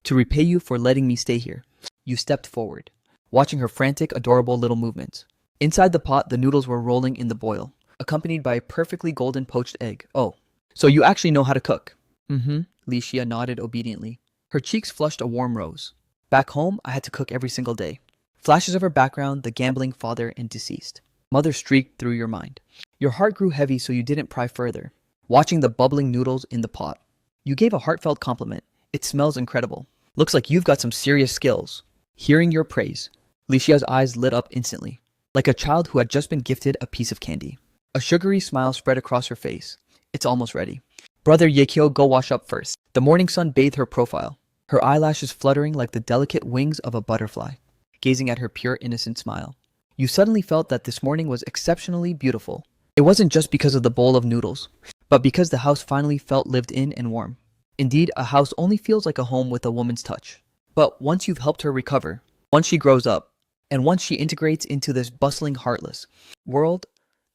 S1: To repay you for letting me stay here. You stepped forward, watching her frantic, adorable little movements. Inside the pot, the noodles were rolling in the boil, accompanied by a perfectly golden poached egg. Oh, so you actually know how to cook? Mm-hmm. Licia nodded obediently. Her cheeks flushed a warm rose. Back home, I had to cook every single day. Flashes of her background, the gambling father and deceased. Mother streaked through your mind. Your heart grew heavy, so you didn't pry further, watching the bubbling noodles in the pot. You gave a heartfelt compliment. It smells incredible. Looks like you've got some serious skills. Hearing your praise, Licia's eyes lit up instantly, like a child who had just been gifted a piece of candy. A sugary smile spread across her face. It's almost ready. Brother Yekio, go wash up first. The morning sun bathed her profile, her eyelashes fluttering like the delicate wings of a butterfly, gazing at her pure, innocent smile. You suddenly felt that this morning was exceptionally beautiful. It wasn't just because of the bowl of noodles, but because the house finally felt lived in and warm. Indeed, a house only feels like a home with a woman's touch. But once you've helped her recover, once she grows up, and once she integrates into this bustling, heartless world,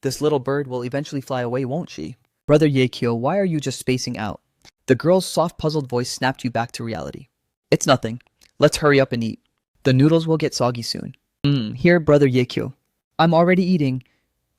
S1: this little bird will eventually fly away, won't she? Brother Yekio, why are you just spacing out? The girl's soft, puzzled voice snapped you back to reality. It's nothing. Let's hurry up and eat. The noodles will get soggy soon. Here, Brother Yekio. I'm already eating.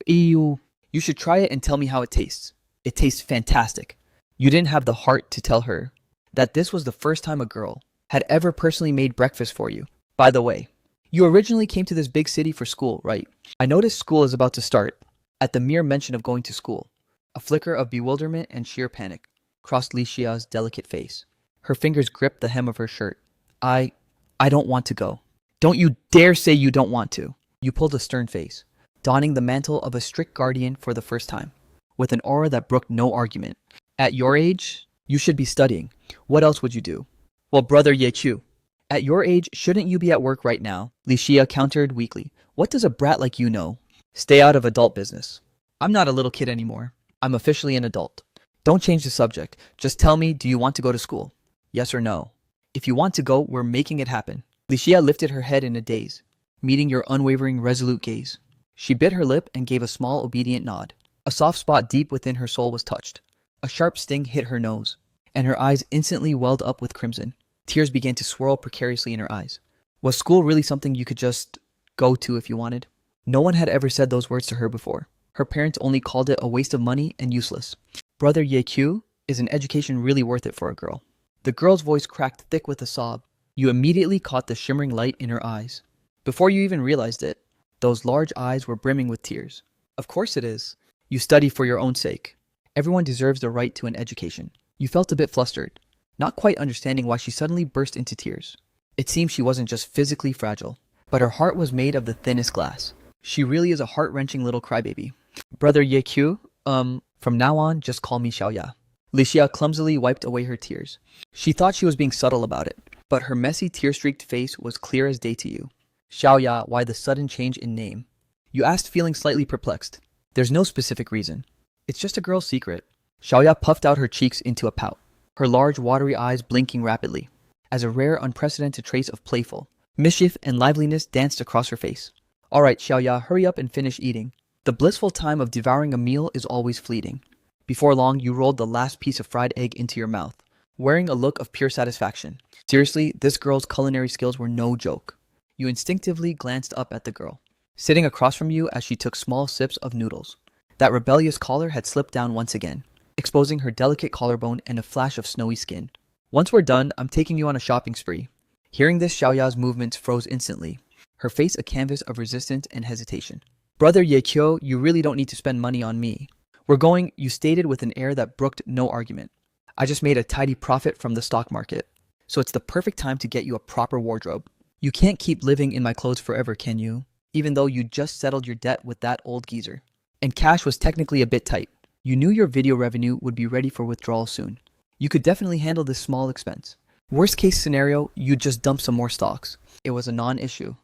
S1: Ew. You should try it and tell me how it tastes. It tastes fantastic. You didn't have the heart to tell her that this was the first time a girl had ever personally made breakfast for you. By the way, you originally came to this big city for school, right? I noticed school is about to start. At the mere mention of going to school, a flicker of bewilderment and sheer panic crossed Licia's delicate face. Her fingers gripped the hem of her shirt. I don't want to go. Don't you dare say you don't want to. You pulled a stern face, donning the mantle of a strict guardian for the first time, with an aura that brooked no argument. At your age, you should be studying. What else would you do? Well, Brother Yechu, at your age, shouldn't you be at work right now? Licia countered weakly. What does a brat like you know? Stay out of adult business. I'm not a little kid anymore. I'm officially an adult. Don't change the subject. Just tell me, do you want to go to school? Yes or no? If you want to go, we're making it happen. Licia lifted her head in a daze, meeting your unwavering, resolute gaze. She bit her lip and gave a small, obedient nod. A soft spot deep within her soul was touched. A sharp sting hit her nose, and her eyes instantly welled up with crimson. Tears began to swirl precariously in her eyes. Was school really something you could just go to if you wanted? No one had ever said those words to her before. Her parents only called it a waste of money and useless. Brother Yeqiu, is an education really worth it for a girl? The girl's voice cracked thick with a sob. You immediately caught the shimmering light in her eyes. Before you even realized it, those large eyes were brimming with tears. Of course it is. You study for your own sake. Everyone deserves the right to an education. You felt a bit flustered, not quite understanding why she suddenly burst into tears. It seemed she wasn't just physically fragile, but her heart was made of the thinnest glass. She really is a heart-wrenching little crybaby. Brother Yeqiu, from now on, just call me Xiaoya. Licia clumsily wiped away her tears. She thought she was being subtle about it, but her messy tear-streaked face was clear as day to you. Xiaoya, why the sudden change in name? You asked, feeling slightly perplexed. There's no specific reason. It's just a girl's secret. Xiaoya puffed out her cheeks into a pout, her large watery eyes blinking rapidly, as a rare unprecedented trace of playful mischief and liveliness danced across her face. All right, Xiaoya, hurry up and finish eating. The blissful time of devouring a meal is always fleeting. Before long, you rolled the last piece of fried egg into your mouth, wearing a look of pure satisfaction. Seriously, this girl's culinary skills were no joke. You instinctively glanced up at the girl, sitting across from you as she took small sips of noodles. That rebellious collar had slipped down once again, exposing her delicate collarbone and a flash of snowy skin. Once we're done, I'm taking you on a shopping spree. Hearing this, Xiaoya's movements froze instantly, her face a canvas of resistance and hesitation. Brother Yekyo, you really don't need to spend money on me. We're going, you stated with an air that brooked no argument. I just made a tidy profit from the stock market, so it's the perfect time to get you a proper wardrobe. You can't keep living in my clothes forever, can you? Even though you just settled your debt with that old geezer. And cash was technically a bit tight. You knew your video revenue would be ready for withdrawal soon. You could definitely handle this small expense. Worst case scenario, you'd just dump some more stocks. It was a non-issue.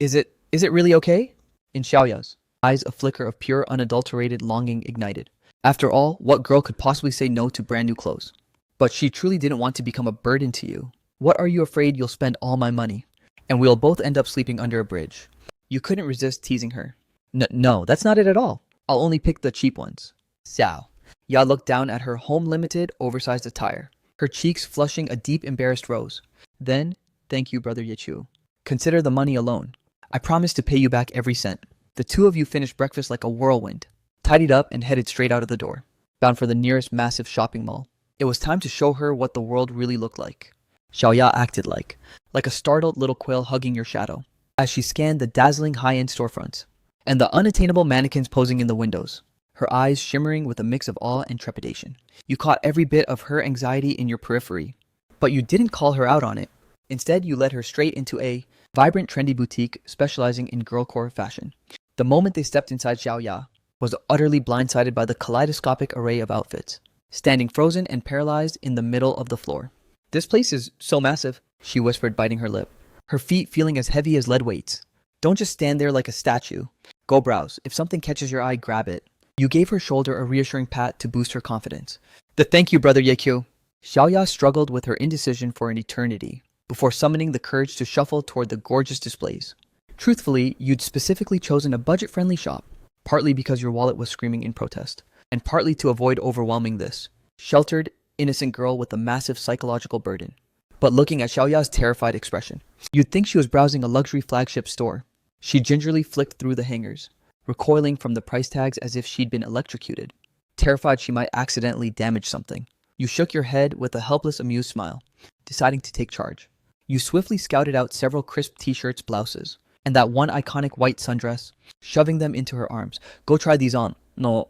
S1: Is it really okay? In Xiaoya's eyes, a flicker of pure, unadulterated longing ignited. After all, what girl could possibly say no to brand new clothes? But she truly didn't want to become a burden to you. What are you afraid you'll spend all my money? And we'll both end up sleeping under a bridge. You couldn't resist teasing her. No, that's not it at all. I'll only pick the cheap ones. Xiao. Ya looked down at her home-limited, oversized attire, her cheeks flushing a deep, embarrassed rose. Then, thank you, Brother Yechu. Consider the money alone. I promise to pay you back every cent. The two of you finished breakfast like a whirlwind, tidied up and headed straight out of the door, bound for the nearest massive shopping mall. It was time to show her what the world really looked like. Xiaoya acted like a startled little quail hugging your shadow, as she scanned the dazzling high-end storefronts, and the unattainable mannequins posing in the windows, her eyes shimmering with a mix of awe and trepidation. You caught every bit of her anxiety in your periphery, but you didn't call her out on it. Instead, you led her straight into a vibrant, trendy boutique specializing in girlcore fashion. The moment they stepped inside, Xiaoya was utterly blindsided by the kaleidoscopic array of outfits, standing frozen and paralyzed in the middle of the floor. This place is so massive, she whispered, biting her lip, her feet feeling as heavy as lead weights. Don't just stand there like a statue. Go browse. If something catches your eye, grab it. You gave her shoulder a reassuring pat to boost her confidence. Thank you, Brother Yekyu. Xiaoya struggled with her indecision for an eternity, before summoning the courage to shuffle toward the gorgeous displays. Truthfully, you'd specifically chosen a budget-friendly shop, partly because your wallet was screaming in protest, and partly to avoid overwhelming this sheltered, innocent girl with a massive psychological burden. But looking at Xiaoya's terrified expression, you'd think she was browsing a luxury flagship store. She gingerly flicked through the hangers, recoiling from the price tags as if she'd been electrocuted, terrified she might accidentally damage something. You shook your head with a helpless, amused smile, deciding to take charge. You swiftly scouted out several crisp t-shirts, blouses, and that one iconic white sundress, shoving them into her arms. Go try these on. No.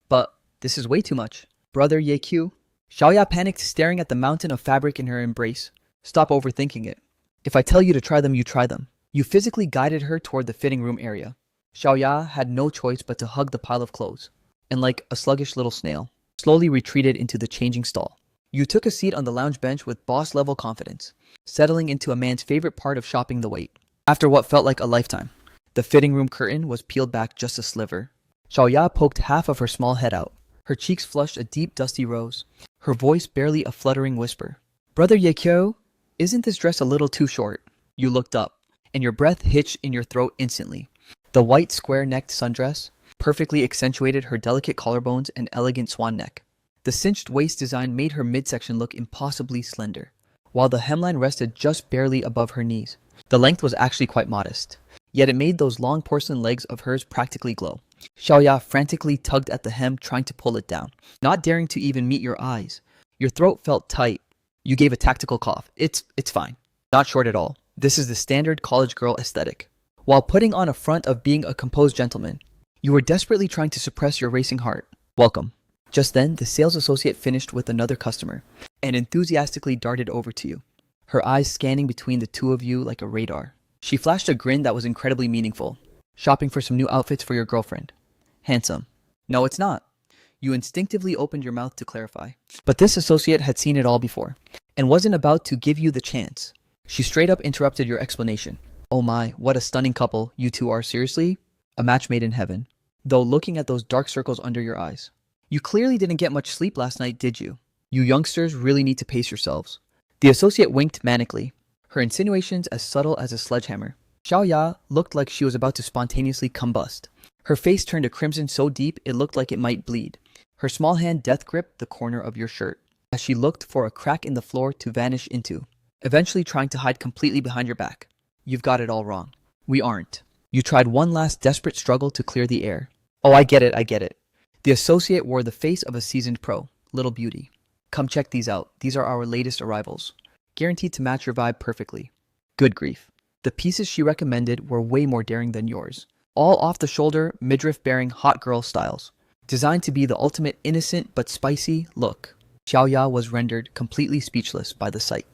S1: But this is way too much. Brother Yekyu. Xiaoya panicked, staring at the mountain of fabric in her embrace. Stop overthinking it. If I tell you to try them, you try them. You physically guided her toward the fitting room area. Xiaoya had no choice but to hug the pile of clothes, and like a sluggish little snail, slowly retreated into the changing stall. You took a seat on the lounge bench with boss-level confidence, settling into a man's favorite part of shopping, the wait. After what felt like a lifetime, the fitting room curtain was peeled back just a sliver. Xiaoya poked half of her small head out. Her cheeks flushed a deep, dusty rose, her voice barely a fluttering whisper. Brother Yekyo, isn't this dress a little too short? You looked up, and your breath hitched in your throat instantly. The white, square-necked sundress perfectly accentuated her delicate collarbones and elegant swan neck. The cinched waist design made her midsection look impossibly slender, while the hemline rested just barely above her knees. The length was actually quite modest, yet it made those long porcelain legs of hers practically glow. Xiaoya frantically tugged at the hem, trying to pull it down, not daring to even meet your eyes. Your throat felt tight. You gave a tactical cough. It's fine. Not short at all. This is the standard college girl aesthetic. While putting on a front of being a composed gentleman, you were desperately trying to suppress your racing heart. Welcome. Just then, the sales associate finished with another customer and enthusiastically darted over to you, her eyes scanning between the two of you like a radar. She flashed a grin that was incredibly meaningful. Shopping for some new outfits for your girlfriend. Handsome. No, it's not. You instinctively opened your mouth to clarify. But this associate had seen it all before, and wasn't about to give you the chance. She straight up interrupted your explanation. Oh my, what a stunning couple you two are, seriously? A match made in heaven. Though looking at those dark circles under your eyes. You clearly didn't get much sleep last night, did you? You youngsters really need to pace yourselves. The associate winked manically, her insinuations as subtle as a sledgehammer. Xiaoya looked like she was about to spontaneously combust. Her face turned a crimson so deep it looked like it might bleed. Her small hand death gripped the corner of your shirt as she looked for a crack in the floor to vanish into, eventually trying to hide completely behind your back. You've got it all wrong. We aren't. You tried one last desperate struggle to clear the air. Oh, I get it. The associate wore the face of a seasoned pro, little beauty. Come check these out. These are our latest arrivals. Guaranteed to match your vibe perfectly. Good grief. The pieces she recommended were way more daring than yours. All off-the-shoulder, midriff-bearing hot girl styles. Designed to be the ultimate innocent but spicy look. Xiaoya was rendered completely speechless by the sight.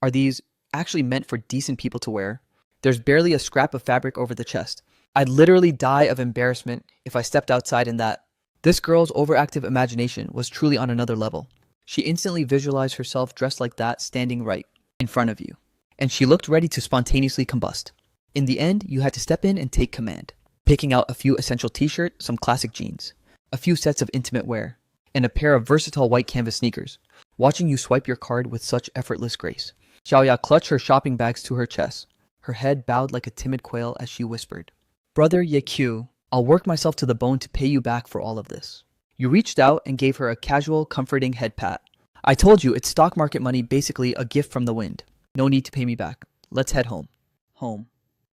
S1: Are these actually meant for decent people to wear? There's barely a scrap of fabric over the chest. I'd literally die of embarrassment if I stepped outside in that. This girl's overactive imagination was truly on another level. She instantly visualized herself dressed like that standing right in front of you. And she looked ready to spontaneously combust. In the end, you had to step in and take command, picking out a few essential t-shirts, some classic jeans, a few sets of intimate wear, and a pair of versatile white canvas sneakers, watching you swipe your card with such effortless grace. Xiaoya clutched her shopping bags to her chest, her head bowed like a timid quail as she whispered, Brother Yeqiu, I'll work myself to the bone to pay you back for all of this. You reached out and gave her a casual, comforting head pat. I told you it's stock market money, basically a gift from the wind. No need to pay me back. Let's head home. Home.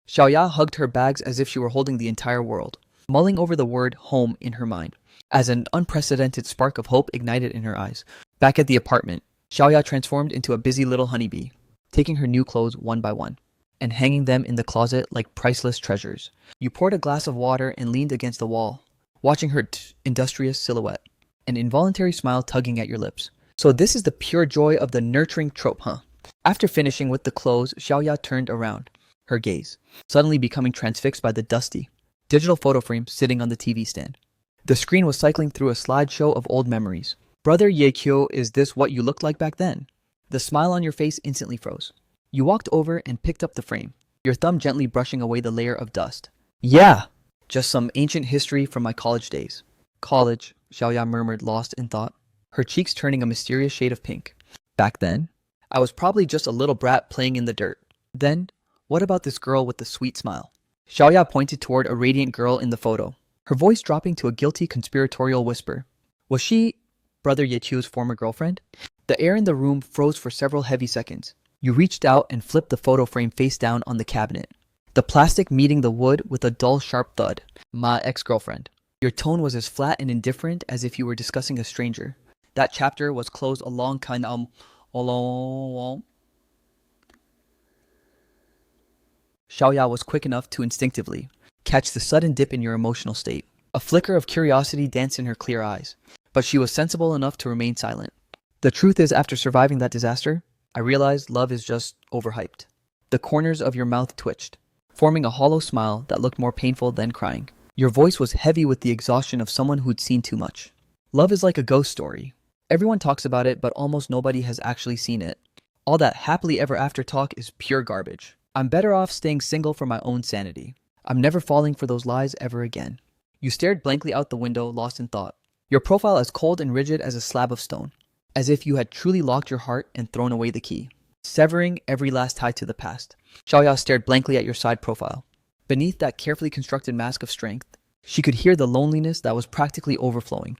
S1: Xiaoya hugged her bags as if she were holding the entire world, mulling over the word home in her mind, as an unprecedented spark of hope ignited in her eyes. Back at the apartment, Xiaoya transformed into a busy little honeybee, taking her new clothes one by one, and hanging them in the closet like priceless treasures. You poured a glass of water and leaned against the wall, watching her industrious silhouette, an involuntary smile tugging at your lips. So this is the pure joy of the nurturing trope, huh? After finishing with the clothes, Xiaoya turned around, her gaze suddenly becoming transfixed by the dusty, digital photo frame sitting on the TV stand. The screen was cycling through a slideshow of old memories. Brother Yeqiu, is this what you looked like back then? The smile on your face instantly froze. You walked over and picked up the frame, your thumb gently brushing away the layer of dust. Yeah, just some ancient history from my college days. College, Xiaoya murmured, lost in thought, her cheeks turning a mysterious shade of pink. Back then, I was probably just a little brat playing in the dirt. Then, what about this girl with the sweet smile? Xiaoya pointed toward a radiant girl in the photo, her voice dropping to a guilty conspiratorial whisper. Was she Brother Yeqiu's former girlfriend? The air in the room froze for several heavy seconds. You reached out and flipped the photo frame face down on the cabinet, the plastic meeting the wood with a dull, sharp thud. My ex-girlfriend. Your tone was as flat and indifferent as if you were discussing a stranger. That chapter was closed a long kind Xiaoya was quick enough to instinctively catch the sudden dip in your emotional state. A flicker of curiosity danced in her clear eyes, but she was sensible enough to remain silent. The truth is, after surviving that disaster, I realized love is just overhyped. The corners of your mouth twitched, forming a hollow smile that looked more painful than crying. Your voice was heavy with the exhaustion of someone who'd seen too much. Love is like a ghost story. Everyone talks about it, but almost nobody has actually seen it. All that happily ever after talk is pure garbage. I'm better off staying single for my own sanity. I'm never falling for those lies ever again. You stared blankly out the window, lost in thought, your profile as cold and rigid as a slab of stone, as if you had truly locked your heart and thrown away the key, severing every last tie to the past. Xiaoya stared blankly at your side profile. Beneath that carefully constructed mask of strength, she could hear the loneliness that was practically overflowing,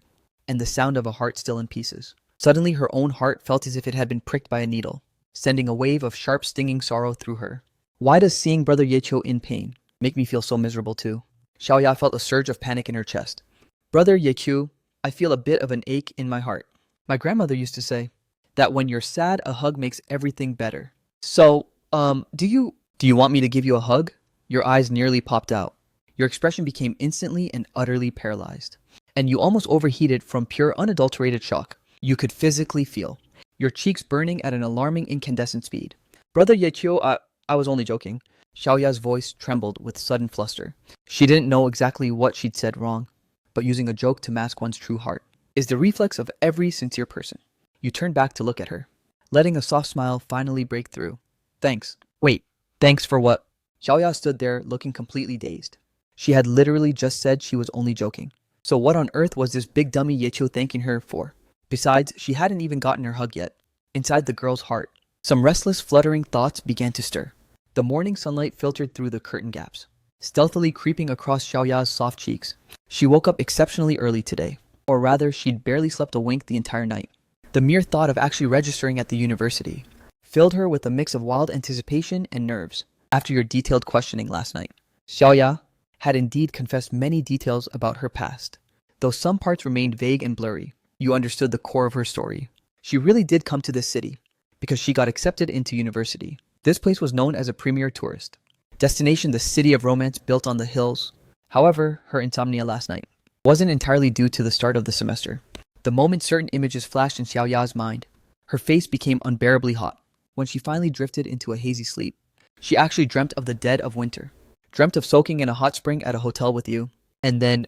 S1: and the sound of a heart still in pieces. Suddenly her own heart felt as if it had been pricked by a needle, sending a wave of sharp stinging sorrow through her. Why does seeing Brother Yeqiu in pain make me feel so miserable too? Xiaoya felt a surge of panic in her chest. Brother Yeqiu, I feel a bit of an ache in my heart. My grandmother used to say that when you're sad, a hug makes everything better. So, do you want me to give you a hug? Your eyes nearly popped out. Your expression became instantly and utterly paralyzed, and you almost overheated from pure unadulterated shock. You could physically feel your cheeks burning at an alarming incandescent speed. Brother Yeqiu, I was only joking. Xiaoya's voice trembled with sudden fluster. She didn't know exactly what she'd said wrong, but using a joke to mask one's true heart is the reflex of every sincere person. You turn back to look at her, letting a soft smile finally break through. Thanks. Wait, thanks for what? Xiaoya stood there looking completely dazed. She had literally just said she was only joking. So what on earth was this big dummy Yeqiu thanking her for? Besides, she hadn't even gotten her hug yet. Inside the girl's heart, some restless, fluttering thoughts began to stir. The morning sunlight filtered through the curtain gaps, stealthily creeping across Xiaoya's soft cheeks. She woke up exceptionally early today, or rather, she'd barely slept a wink the entire night. The mere thought of actually registering at the university filled her with a mix of wild anticipation and nerves. After your detailed questioning last night, Xiaoya had indeed confessed many details about her past. Though some parts remained vague and blurry, you understood the core of her story. She really did come to this city because she got accepted into university. This place was known as a premier tourist destination, the city of romance built on the hills. However, her insomnia last night wasn't entirely due to the start of the semester. The moment certain images flashed in Xiaoya's mind, her face became unbearably hot. When she finally drifted into a hazy sleep, she actually dreamt of the dead of winter, dreamt of soaking in a hot spring at a hotel with you, and then,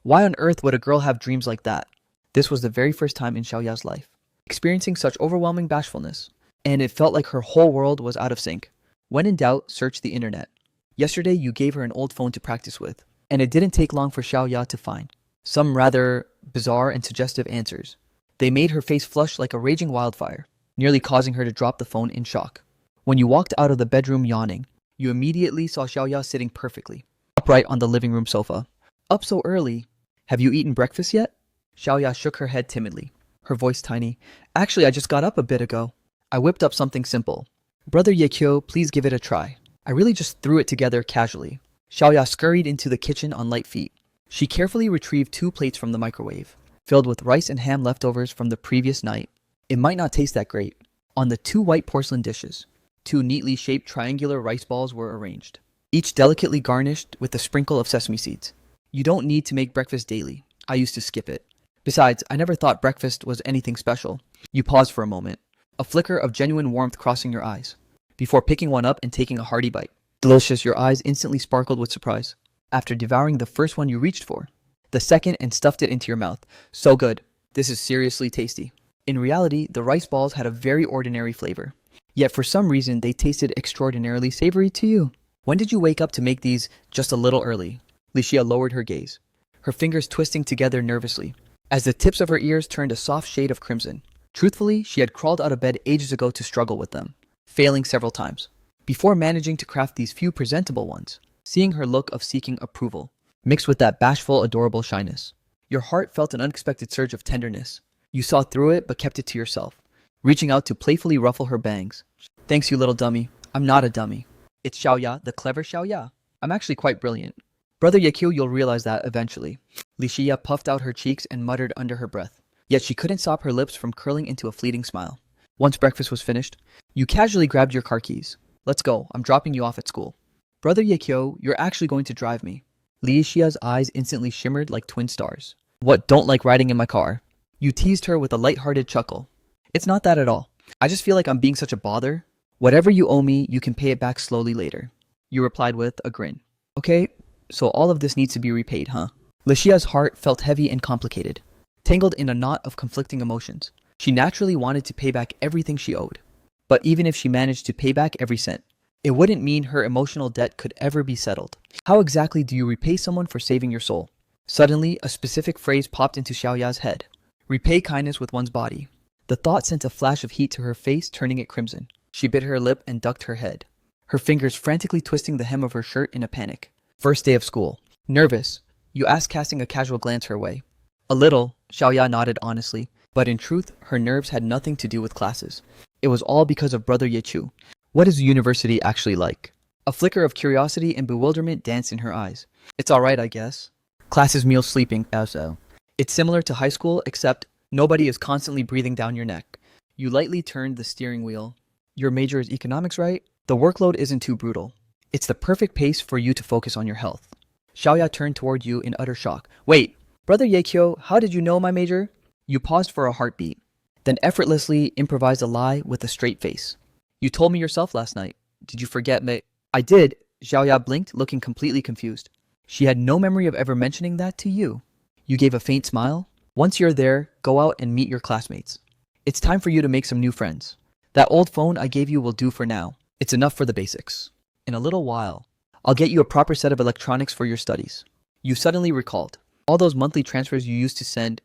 S1: why on earth would a girl have dreams like that? This was the very first time in Xiaoya's life experiencing such overwhelming bashfulness, and it felt like her whole world was out of sync. When in doubt, search the internet. Yesterday, you gave her an old phone to practice with, and it didn't take long for Xiaoya to find some rather bizarre and suggestive answers. They made her face flush like a raging wildfire, nearly causing her to drop the phone in shock. When you walked out of the bedroom yawning, you immediately saw Xiaoya sitting perfectly, upright on the living room sofa. Up so early? Have you eaten breakfast yet? Xiaoya shook her head timidly, her voice tiny. Actually, I just got up a bit ago. I whipped up something simple. Brother Yeqiu, please give it a try. I really just threw it together casually. Xiaoya scurried into the kitchen on light feet. She carefully retrieved 2 plates from the microwave, filled with rice and ham leftovers from the previous night. It might not taste that great. On the 2 white porcelain dishes, 2 neatly shaped triangular rice balls were arranged, each delicately garnished with a sprinkle of sesame seeds. You don't need to make breakfast daily. I used to skip it. Besides, I never thought breakfast was anything special. You paused for a moment, a flicker of genuine warmth crossing your eyes, before picking one up and taking a hearty bite. Delicious, your eyes instantly sparkled with surprise. After devouring the first one, you reached for the second and stuffed it into your mouth. So good. This is seriously tasty. In reality, the rice balls had a very ordinary flavor. Yet for some reason, they tasted extraordinarily savory to you. When did you wake up to make these just a little early? Licia lowered her gaze, her fingers twisting together nervously, as the tips of her ears turned a soft shade of crimson. Truthfully, she had crawled out of bed ages ago to struggle with them, failing several times, before managing to craft these few presentable ones. Seeing her look of seeking approval, mixed with that bashful, adorable shyness, your heart felt an unexpected surge of tenderness. You saw through it, but kept it to yourself, reaching out to playfully ruffle her bangs. Thanks, you little dummy. I'm not a dummy. It's Xiaoya, the clever Xiaoya. I'm actually quite brilliant. Brother Yeqiu, you'll realize that eventually. Licia puffed out her cheeks and muttered under her breath. Yet she couldn't stop her lips from curling into a fleeting smile. Once breakfast was finished, you casually grabbed your car keys. Let's go. I'm dropping you off at school. Brother Yeqiu, you're actually going to drive me. Licia's eyes instantly shimmered like twin stars. What, don't like riding in my car? You teased her with a light-hearted chuckle. It's not that at all. I just feel like I'm being such a bother. Whatever you owe me, you can pay it back slowly later. You replied with a grin. Okay, so all of this needs to be repaid, huh? Licia's heart felt heavy and complicated, tangled in a knot of conflicting emotions. She naturally wanted to pay back everything she owed. But even if she managed to pay back every cent, it wouldn't mean her emotional debt could ever be settled. How exactly do you repay someone for saving your soul? Suddenly, a specific phrase popped into Xiaoya's head. Repay kindness with one's body. The thought sent a flash of heat to her face, turning it crimson. She bit her lip and ducked her head, her fingers frantically twisting the hem of her shirt in a panic. First day of school. Nervous, you asked, casting a casual glance her way. A little, Xiaoya nodded honestly, but in truth, her nerves had nothing to do with classes. It was all because of Brother Yeqiu. What is university actually like? A flicker of curiosity and bewilderment danced in her eyes. It's alright, I guess. Classes, meals, sleeping, also. It's similar to high school, except nobody is constantly breathing down your neck. You lightly turned the steering wheel. Your major is economics, right? The workload isn't too brutal. It's the perfect pace for you to focus on your health. Xiaoya turned toward you in utter shock. Wait, Brother Yeqiu, how did you know my major? You paused for a heartbeat, then effortlessly improvised a lie with a straight face. You told me yourself last night. Did you forget me? I did. Xiaoya blinked, looking completely confused. She had no memory of ever mentioning that to you. You gave a faint smile, Once you're there, go out and meet your classmates. It's time for you to make some new friends. That old phone I gave you will do for now. It's enough for the basics. In a little while, I'll get you a proper set of electronics for your studies. You suddenly recalled all those monthly transfers you used to send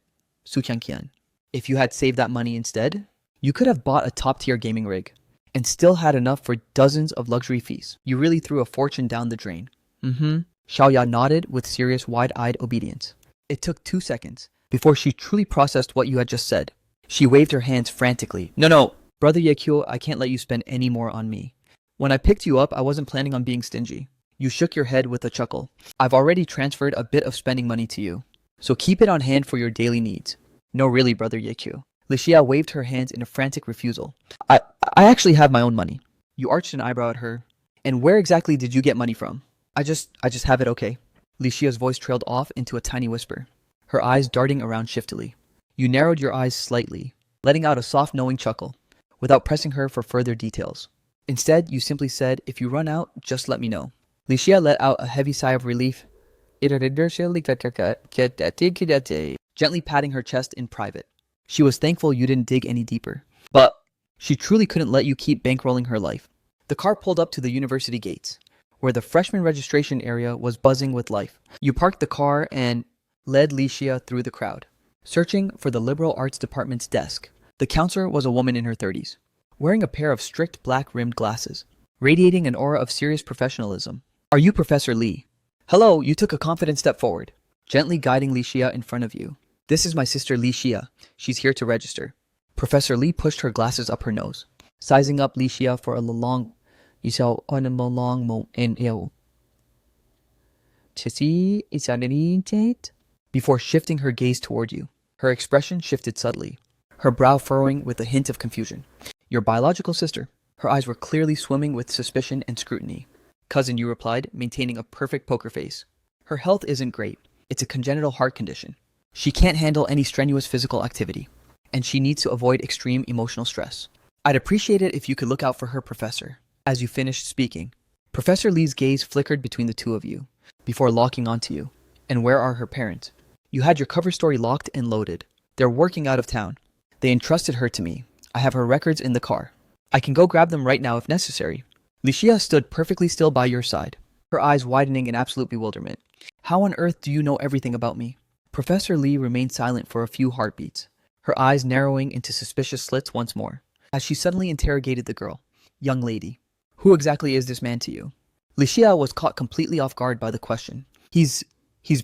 S1: Sukyangkian. If you had saved that money instead, you could have bought a top-tier gaming rig and still had enough for dozens of luxury feasts. You really threw a fortune down the drain. Xiaoya nodded with serious wide-eyed obedience. It took 2 seconds before she truly processed what you had just said. She waved her hands frantically. No, Brother Yekyo, I can't let you spend any more on me. When I picked you up, I wasn't planning on being stingy. You shook your head with a chuckle. I've already transferred a bit of spending money to you, so keep it on hand for your daily needs. No, really, Brother Yekyo. Lixia waved her hands in a frantic refusal. I actually have my own money. You arched an eyebrow at her. And where exactly did you get money from? I just have it, okay. Lixia's voice trailed off into a tiny whisper, her eyes darting around shiftily. You narrowed your eyes slightly, letting out a soft knowing chuckle, without pressing her for further details. Instead, you simply said, if you run out, just let me know. Lixia let out a heavy sigh of relief, gently patting her chest in private. She was thankful you didn't dig any deeper. But she truly couldn't let you keep bankrolling her life. The car pulled up to the university gates, where the freshman registration area was buzzing with life. You parked the car and led Lixia through the crowd, searching for the liberal arts department's desk. The counselor was a woman in her 30s, wearing a pair of strict black-rimmed glasses, radiating an aura of serious professionalism. Are you Professor Lee? Hello, you took a confident step forward, gently guiding Lixia in front of you. This is my sister Lixia. She's here to register. Professor Lee pushed her glasses up her nose, sizing up Lixia for a long before shifting her gaze toward you. Her expression shifted subtly, her brow furrowing with a hint of confusion. Your biological sister. Her eyes were clearly swimming with suspicion and scrutiny. Cousin, you replied, maintaining a perfect poker face. Her health isn't great. It's a congenital heart condition. She can't handle any strenuous physical activity, and she needs to avoid extreme emotional stress. I'd appreciate it if you could look out for her, Professor. As you finished speaking, Professor Lee's gaze flickered between the two of you, before locking onto you. And where are her parents? You had your cover story locked and loaded. They're working out of town. They entrusted her to me. I have her records in the car. I can go grab them right now if necessary. Lixia stood perfectly still by your side, her eyes widening in absolute bewilderment. How on earth do you know everything about me? Professor Lee remained silent for a few heartbeats, her eyes narrowing into suspicious slits once more, as she suddenly interrogated the girl. Young lady, who exactly is this man to you? Lixia was caught completely off guard by the question. He's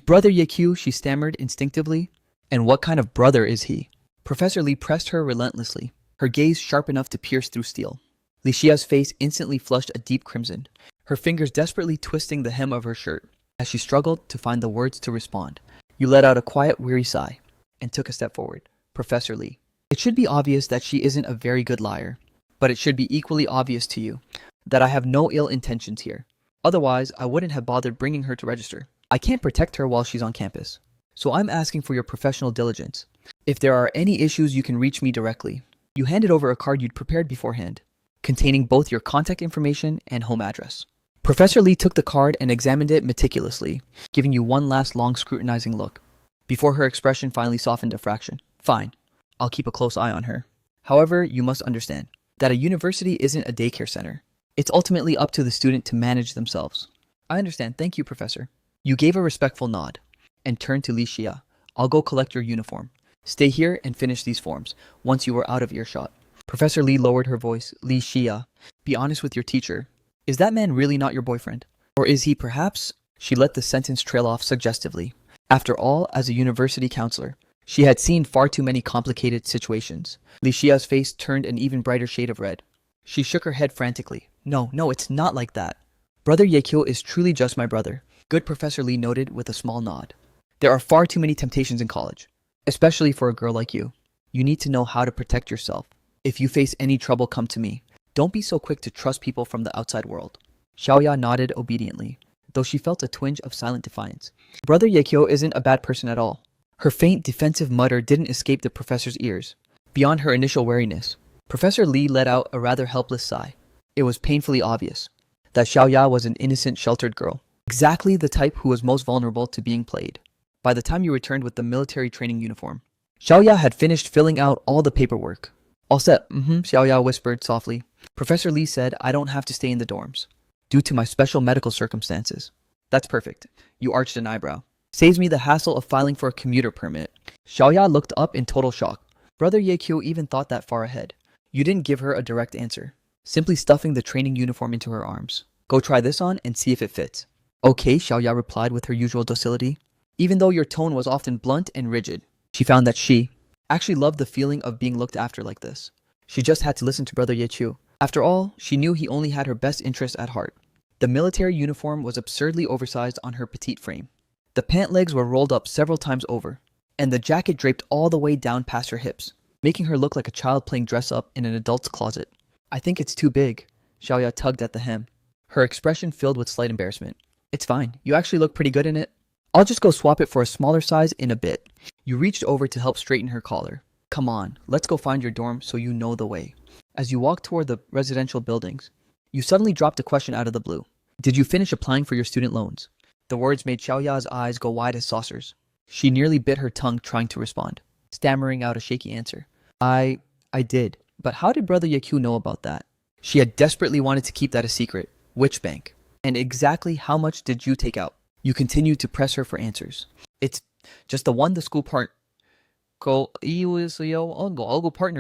S1: Brother Yekyu, she stammered instinctively. And what kind of brother is he? Professor Lee pressed her relentlessly, her gaze sharp enough to pierce through steel. Lixia's face instantly flushed a deep crimson, her fingers desperately twisting the hem of her shirt, as she struggled to find the words to respond. You let out a quiet, weary sigh, and took a step forward. Professor Lee, it should be obvious that she isn't a very good liar, but it should be equally obvious to you that I have no ill intentions here. Otherwise, I wouldn't have bothered bringing her to register. I can't protect her while she's on campus, so I'm asking for your professional diligence. If there are any issues, you can reach me directly. You handed over a card you'd prepared beforehand, containing both your contact information and home address. Professor Lee took the card and examined it meticulously, giving you one last long scrutinizing look, before her expression finally softened a fraction. Fine, I'll keep a close eye on her. However, you must understand that a university isn't a daycare center. It's ultimately up to the student to manage themselves. I understand. Thank you, Professor. You gave a respectful nod and turned to Lixia. I'll go collect your uniform. Stay here and finish these forms once you are out of earshot. Professor Lee lowered her voice. Lixia, be honest with your teacher. Is that man really not your boyfriend? Or is he perhaps? She let the sentence trail off suggestively. After all, as a university counselor, she had seen far too many complicated situations. Lixia's face turned an even brighter shade of red. She shook her head frantically. No, it's not like that. Brother Yekyo is truly just my brother. Good, Professor Lee noted with a small nod. There are far too many temptations in college, especially for a girl like you. You need to know how to protect yourself. If you face any trouble, come to me. Don't be so quick to trust people from the outside world. Xiaoya nodded obediently, though she felt a twinge of silent defiance. Brother Yekyo isn't a bad person at all. Her faint, defensive mutter didn't escape the professor's ears. Beyond her initial wariness, Professor Lee let out a rather helpless sigh. It was painfully obvious that Xiaoya was an innocent, sheltered girl, exactly the type who was most vulnerable to being played. By the time you returned with the military training uniform, Xiaoya had finished filling out all the paperwork. All set, Xiaoya whispered softly. Professor Lee said I don't have to stay in the dorms, due to my special medical circumstances. That's perfect. You arched an eyebrow. Saves me the hassle of filing for a commuter permit. Xiaoya looked up in total shock. Brother Yekyo even thought that far ahead. You didn't give her a direct answer, simply stuffing the training uniform into her arms. Go try this on and see if it fits. Okay, Xiaoya replied with her usual docility. Even though your tone was often blunt and rigid, she found that she actually loved the feeling of being looked after like this. She just had to listen to Brother Yechu. After all, she knew he only had her best interests at heart. The military uniform was absurdly oversized on her petite frame. The pant legs were rolled up several times over, and the jacket draped all the way down past her hips, making her look like a child playing dress-up in an adult's closet. I think it's too big. Xiaoya tugged at the hem, her expression filled with slight embarrassment. It's fine. You actually look pretty good in it. I'll just go swap it for a smaller size in a bit. You reached over to help straighten her collar. Come on, let's go find your dorm so you know the way. As you walked toward the residential buildings, you suddenly dropped a question out of the blue. Did you finish applying for your student loans? The words made Xiaoya's eyes go wide as saucers. She nearly bit her tongue trying to respond, stammering out a shaky answer. I did. But how did Brother Yakyu know about that? She had desperately wanted to keep that a secret. Which bank? And exactly how much did you take out? You continued to press her for answers. It's just the one the school partnered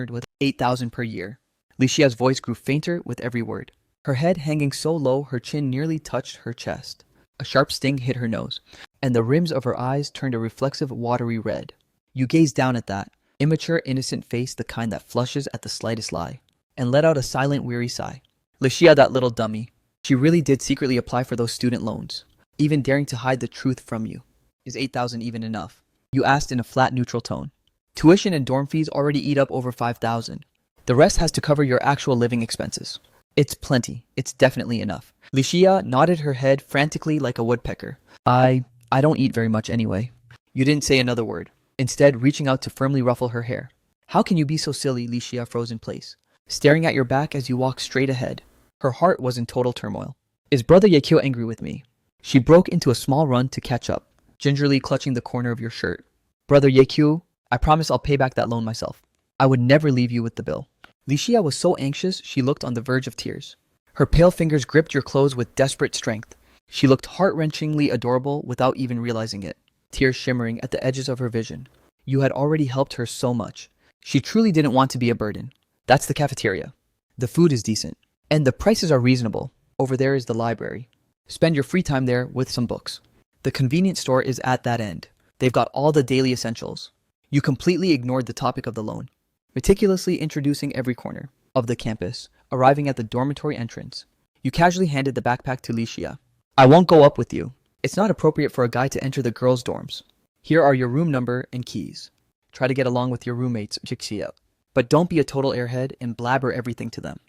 S1: with 8,000 per year. Lixia's voice grew fainter with every word. Her head hanging so low her chin nearly touched her chest. A sharp sting hit her nose, and the rims of her eyes turned a reflexive watery red. You gazed down at that immature, innocent face, the kind that flushes at the slightest lie, and let out a silent, weary sigh. Lixia, that little dummy. She really did secretly apply for those student loans, even daring to hide the truth from you. Is 8,000 even enough? You asked in a flat, neutral tone. Tuition and dorm fees already eat up over 5,000. The rest has to cover your actual living expenses. It's plenty. It's definitely enough. Lixia nodded her head frantically like a woodpecker. I don't eat very much anyway. You didn't say another word, instead reaching out to firmly ruffle her hair. How can you be so silly? Lixia froze in place, staring at your back as you walked straight ahead. Her heart was in total turmoil. Is Brother Yakyo angry with me? She broke into a small run to catch up, gingerly clutching the corner of your shirt. Brother Yakyo, I promise I'll pay back that loan myself. I would never leave you with the bill. Lixia was so anxious she looked on the verge of tears. Her pale fingers gripped your clothes with desperate strength. She looked heart-wrenchingly adorable without even realizing it, tears shimmering at the edges of her vision. You had already helped her so much. She truly didn't want to be a burden. That's the cafeteria. The food is decent, and the prices are reasonable. Over there is the library. Spend your free time there with some books. The convenience store is at that end. They've got all the daily essentials. You completely ignored the topic of the loan, meticulously introducing every corner of the campus, arriving at the dormitory entrance. You casually handed the backpack to Lixia. I won't go up with you. It's not appropriate for a guy to enter the girls' dorms. Here are your room number and keys. Try to get along with your roommates, Lixia. But don't be a total airhead and blabber everything to them.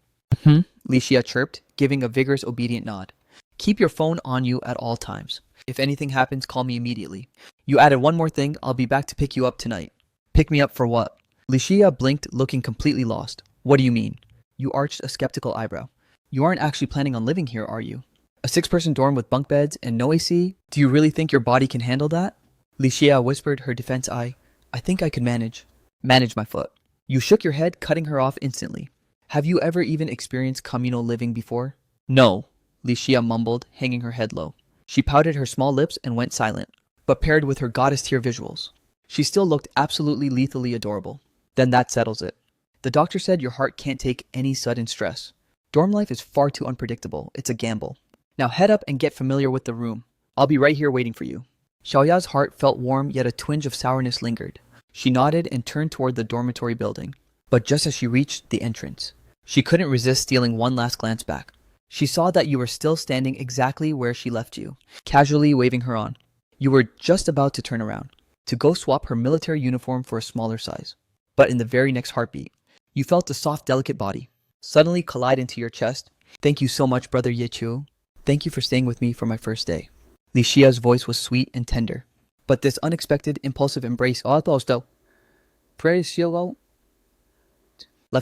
S1: Lixia chirped, giving a vigorous, obedient nod. Keep your phone on you at all times. If anything happens, call me immediately. You added one more thing. I'll be back to pick you up tonight. Pick me up for what? Lixia blinked, looking completely lost. What do you mean? You arched a skeptical eyebrow. You aren't actually planning on living here, are you? A 6-person dorm with bunk beds and no AC? Do you really think your body can handle that? Lixia whispered, her defense eye. I think I could manage. Manage my foot. You shook your head, cutting her off instantly. Have you ever even experienced communal living before? No, Lixia mumbled, hanging her head low. She pouted her small lips and went silent, but paired with her goddess tier visuals, she still looked absolutely lethally adorable. Then that settles it. The doctor said your heart can't take any sudden stress. Dorm life is far too unpredictable. It's a gamble. Now head up and get familiar with the room. I'll be right here waiting for you. Xiaoya's heart felt warm, yet a twinge of sourness lingered. She nodded and turned toward the dormitory building. But just as she reached the entrance, she couldn't resist stealing one last glance back. She saw that you were still standing exactly where she left you, casually waving her on. You were just about to turn around, to go swap her military uniform for a smaller size. But in the very next heartbeat, you felt a soft, delicate body suddenly collide into your chest. Thank you so much, Brother Yechu. Thank you for staying with me for my first day. Lixia's voice was sweet and tender, but this unexpected, impulsive embrace left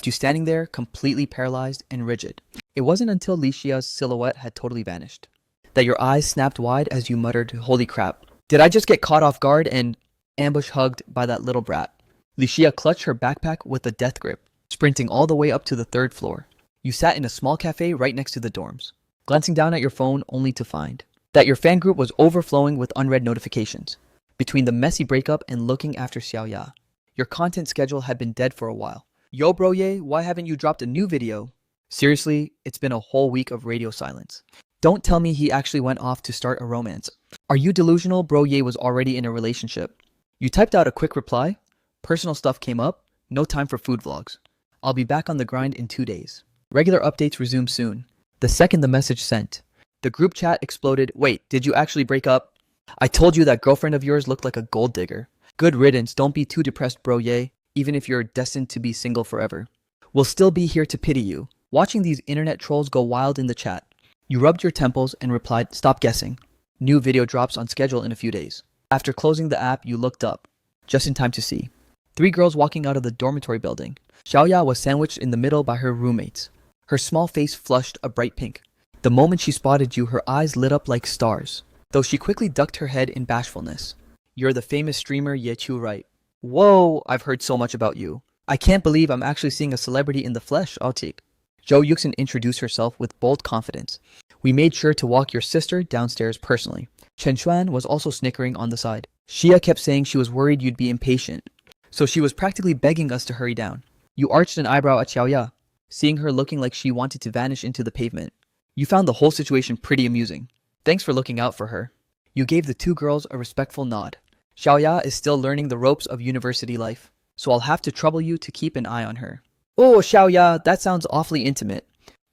S1: you standing there, completely paralyzed and rigid. It wasn't until Lixia's silhouette had totally vanished that your eyes snapped wide as you muttered, holy crap. Did I just get caught off guard and ambush hugged by that little brat? Li Xia clutched her backpack with a death grip, sprinting all the way up to the third floor. You sat in a small cafe right next to the dorms, glancing down at your phone only to find that your fan group was overflowing with unread notifications. Between the messy breakup and looking after Xiaoya, your content schedule had been dead for a while. Yo bro ye, why haven't you dropped a new video? Seriously, it's been a whole week of radio silence. Don't tell me he actually went off to start a romance. Are you delusional? Bro ye was already in a relationship. You typed out a quick reply. Personal stuff came up. No time for food vlogs. I'll be back on the grind in 2 days. Regular updates resume soon. The second the message sent, the group chat exploded. Wait, did you actually break up? I told you that girlfriend of yours looked like a gold digger. Good riddance, don't be too depressed, bro ye, even if you're destined to be single forever. We'll still be here to pity you. Watching these internet trolls go wild in the chat. You rubbed your temples and replied, stop guessing. New video drops on schedule in a few days. After closing the app, you looked up, just in time to see 3 girls walking out of the dormitory building. Xiaoya was sandwiched in the middle by her roommates. Her small face flushed a bright pink. The moment she spotted you, her eyes lit up like stars, though she quickly ducked her head in bashfulness. You're the famous streamer Ye Chu, right? Whoa, I've heard so much about you. I can't believe I'm actually seeing a celebrity in the flesh, Altik. Zhou Yuxin introduced herself with bold confidence. We made sure to walk your sister downstairs personally. Chen Xuan was also snickering on the side. Xia kept saying she was worried you'd be impatient, so she was practically begging us to hurry down. You arched an eyebrow at Xiaoya, seeing her looking like she wanted to vanish into the pavement. You found the whole situation pretty amusing. Thanks for looking out for her. You gave the 2 girls a respectful nod. Xiaoya is still learning the ropes of university life, so I'll have to trouble you to keep an eye on her. Oh, Xiaoya, that sounds awfully intimate.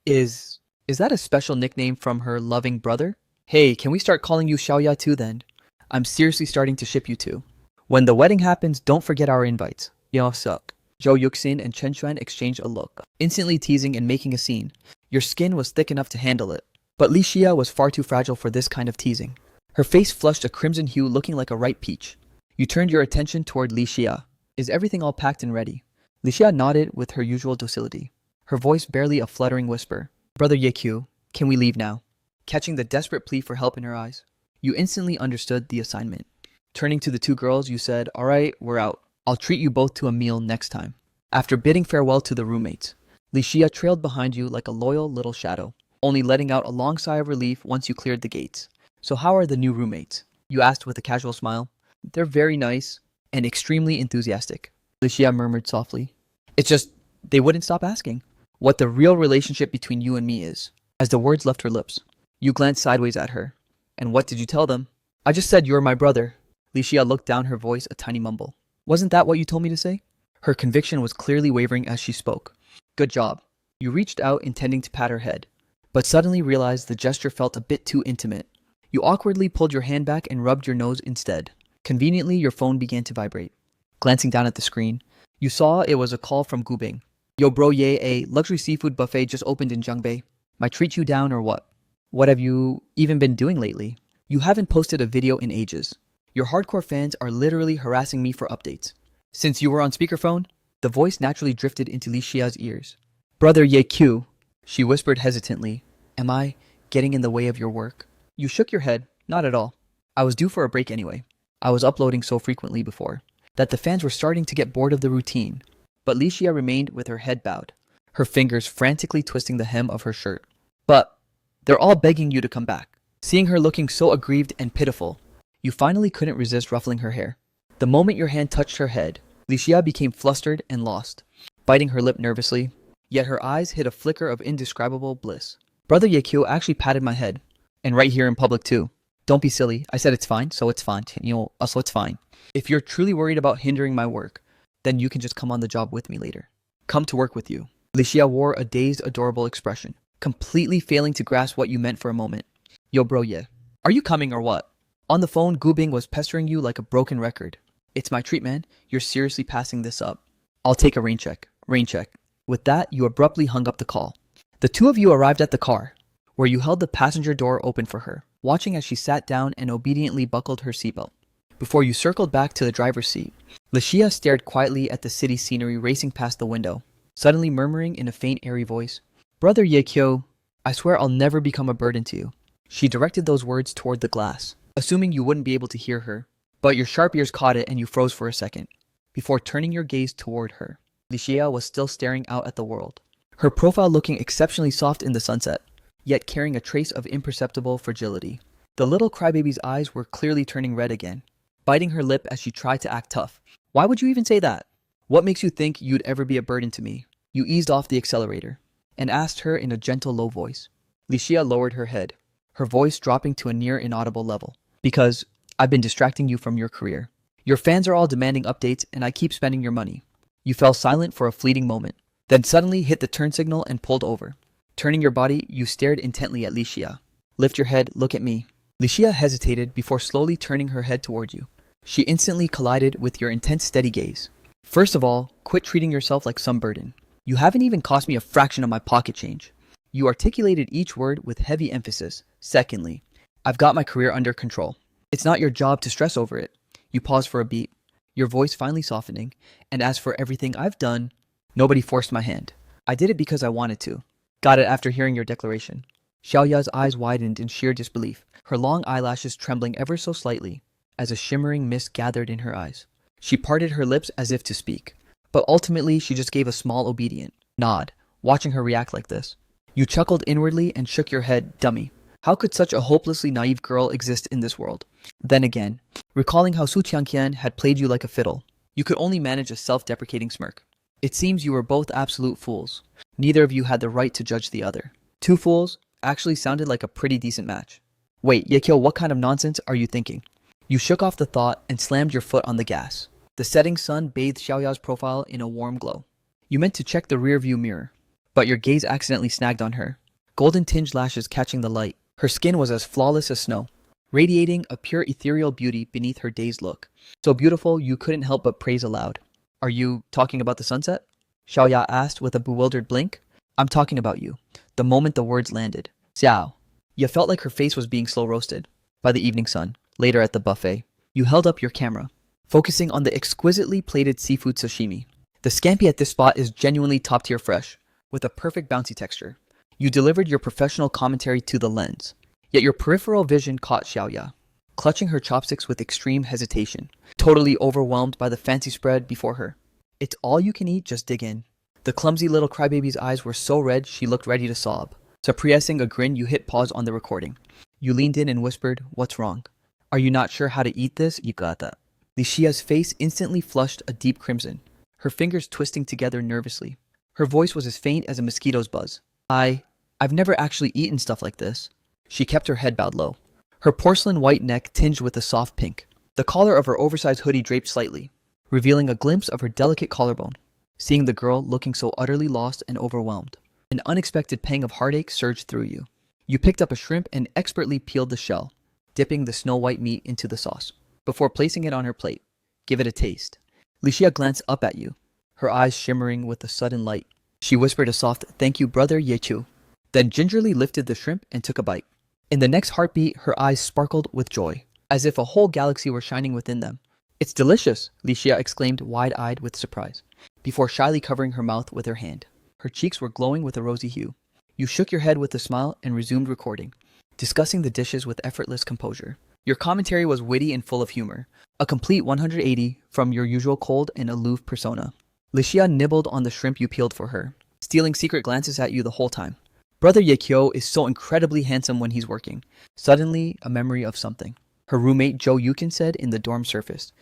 S1: Is that a special nickname from her loving brother? Hey, can we start calling you Xiaoya too then? I'm seriously starting to ship you two. When the wedding happens, don't forget our invites. Y'all suck. Zhou Yuxin and Chen Xuan exchanged a look, instantly teasing and making a scene. Your skin was thick enough to handle it, but Li Xia was far too fragile for this kind of teasing. Her face flushed a crimson hue looking like a ripe peach. You turned your attention toward Li Xia. Is everything all packed and ready? Li Xia nodded with her usual docility, her voice barely a fluttering whisper. Brother Yeqiu, can we leave now? Catching the desperate plea for help in her eyes, you instantly understood the assignment. Turning to the 2 girls, you said, all right, we're out. I'll treat you both to a meal next time. After bidding farewell to the roommates, Li Xia trailed behind you like a loyal little shadow, only letting out a long sigh of relief once you cleared the gates. So how are the new roommates? You asked with a casual smile. They're very nice and extremely enthusiastic, Li Xia murmured softly. It's just, they wouldn't stop asking what the real relationship between you and me is. As the words left her lips, you glanced sideways at her. And what did you tell them? I just said you're my brother. Li Xia looked down, her voice a tiny mumble. Wasn't that what you told me to say? Her conviction was clearly wavering as she spoke. Good job. You reached out intending to pat her head, but suddenly realized the gesture felt a bit too intimate. You awkwardly pulled your hand back and rubbed your nose instead. Conveniently, your phone began to vibrate. Glancing down at the screen, you saw it was a call from Gubing. Yo bro ye, a luxury seafood buffet just opened in Zhangbei. Might treat you down or what? What have you even been doing lately? You haven't posted a video in ages. Your hardcore fans are literally harassing me for updates. Since you were on speakerphone, the voice naturally drifted into Li Xia's ears. Brother Yeqiu, she whispered hesitantly. Am I getting in the way of your work? You shook your head. Not at all. I was due for a break anyway. I was uploading so frequently before that the fans were starting to get bored of the routine. But Li Xia remained with her head bowed, her fingers frantically twisting the hem of her shirt. But they're all begging you to come back. Seeing her looking so aggrieved and pitiful, you finally couldn't resist ruffling her hair. The moment your hand touched her head, Li Xia became flustered and lost, biting her lip nervously, yet her eyes hid a flicker of indescribable bliss. Brother Yeqiu actually patted my head, and right here in public too. Don't be silly. I said it's fine, so it's fine. So it's fine. If you're truly worried about hindering my work, then you can just come on the job with me later. Come to work with you. Li Xia wore a dazed, adorable expression, completely failing to grasp what you meant for a moment. Yo bro ye, are you coming or what? On the phone, Gubing was pestering you like a broken record. It's my treat, man. You're seriously passing this up. I'll take a rain check. Rain check. With that, you abruptly hung up the call. The 2 of you arrived at the car, where you held the passenger door open for her, watching as she sat down and obediently buckled her seatbelt. Before you circled back to the driver's seat, Li Xia stared quietly at the city scenery racing past the window, suddenly murmuring in a faint, airy voice, Brother Yeqiu, I swear I'll never become a burden to you. She directed those words toward the glass, assuming you wouldn't be able to hear her, but your sharp ears caught it and you froze for a second. before turning your gaze toward her. Licia was still staring out at the world, her profile looking exceptionally soft in the sunset, yet carrying a trace of imperceptible fragility. The little crybaby's eyes were clearly turning red again, biting her lip as she tried to act tough. Why would you even say that? What makes you think you'd ever be a burden to me? You eased off the accelerator and asked her in a gentle, low voice. Licia lowered her head, her voice dropping to a near inaudible level. Because I've been distracting you from your career. Your fans are all demanding updates and I keep spending your money. You fell silent for a fleeting moment, then suddenly hit the turn signal and pulled over. Turning your body, you stared intently at Licia. Lift your head, look at me. Licia hesitated before slowly turning her head toward you. She instantly collided with your intense, steady gaze. First of all, quit treating yourself like some burden. You haven't even cost me a fraction of my pocket change. You articulated each word with heavy emphasis. Secondly, I've got my career under control. It's not your job to stress over it. You paused for a beat, your voice finally softening, and as for everything I've done, nobody forced my hand. I did it because I wanted to. Got it after hearing your declaration. Xiaoya's eyes widened in sheer disbelief, her long eyelashes trembling ever so slightly as a shimmering mist gathered in her eyes. She parted her lips as if to speak, but ultimately she just gave a small obedient nod, watching her react like this. You chuckled inwardly and shook your head, dummy. How could such a hopelessly naive girl exist in this world? Then again, recalling how Su Qianqian had played you like a fiddle, you could only manage a self-deprecating smirk. It seems you were both absolute fools. Neither of you had the right to judge the other. Two fools actually sounded like a pretty decent match. Wait, Yekyo, what kind of nonsense are you thinking? You shook off the thought and slammed your foot on the gas. The setting sun bathed Xiaoya's profile in a warm glow. You meant to check the rearview mirror, but your gaze accidentally snagged on her, golden-tinged lashes catching the light. Her skin was as flawless as snow, radiating a pure ethereal beauty beneath her dazed look. So beautiful you couldn't help but praise aloud. Are you talking about the sunset? Xiaoya asked with a bewildered blink. I'm talking about you. The moment the words landed. Xiao. You felt like her face was being slow roasted by the evening sun. Later at the buffet, you held up your camera, focusing on the exquisitely plated seafood sashimi. The scampi at this spot is genuinely top-tier fresh, with a perfect bouncy texture. You delivered your professional commentary to the lens, yet your peripheral vision caught Xiaoya, clutching her chopsticks with extreme hesitation, totally overwhelmed by the fancy spread before her. It's all you can eat, just dig in. The clumsy little crybaby's eyes were so red she looked ready to sob. Suppressing a grin, you hit pause on the recording. You leaned in and whispered, "What's wrong? Are you not sure how to eat this? You got that." Licia's face instantly flushed a deep crimson, her fingers twisting together nervously. Her voice was as faint as a mosquito's buzz. I've never actually eaten stuff like this. She kept her head bowed low, her porcelain white neck tinged with a soft pink. The collar of her oversized hoodie draped slightly, revealing a glimpse of her delicate collarbone. Seeing the girl looking so utterly lost and overwhelmed, an unexpected pang of heartache surged through you. You picked up a shrimp and expertly peeled the shell, dipping the snow-white meat into the sauce, before placing it on her plate. Give it a taste. Licia glanced up at you, her eyes shimmering with a sudden light. She whispered a soft, "Thank you, brother Yechu," then gingerly lifted the shrimp and took a bite. In the next heartbeat, her eyes sparkled with joy, as if a whole galaxy were shining within them. "It's delicious," Licia exclaimed wide-eyed with surprise, before shyly covering her mouth with her hand. Her cheeks were glowing with a rosy hue. You shook your head with a smile and resumed recording, discussing the dishes with effortless composure. Your commentary was witty and full of humor, a complete 180 from your usual cold and aloof persona. Licia nibbled on the shrimp you peeled for her, stealing secret glances at you the whole time. Brother Yekyo is so incredibly handsome when he's working. Suddenly, a memory of something her roommate Joe Yukin said in the dorm surfaced.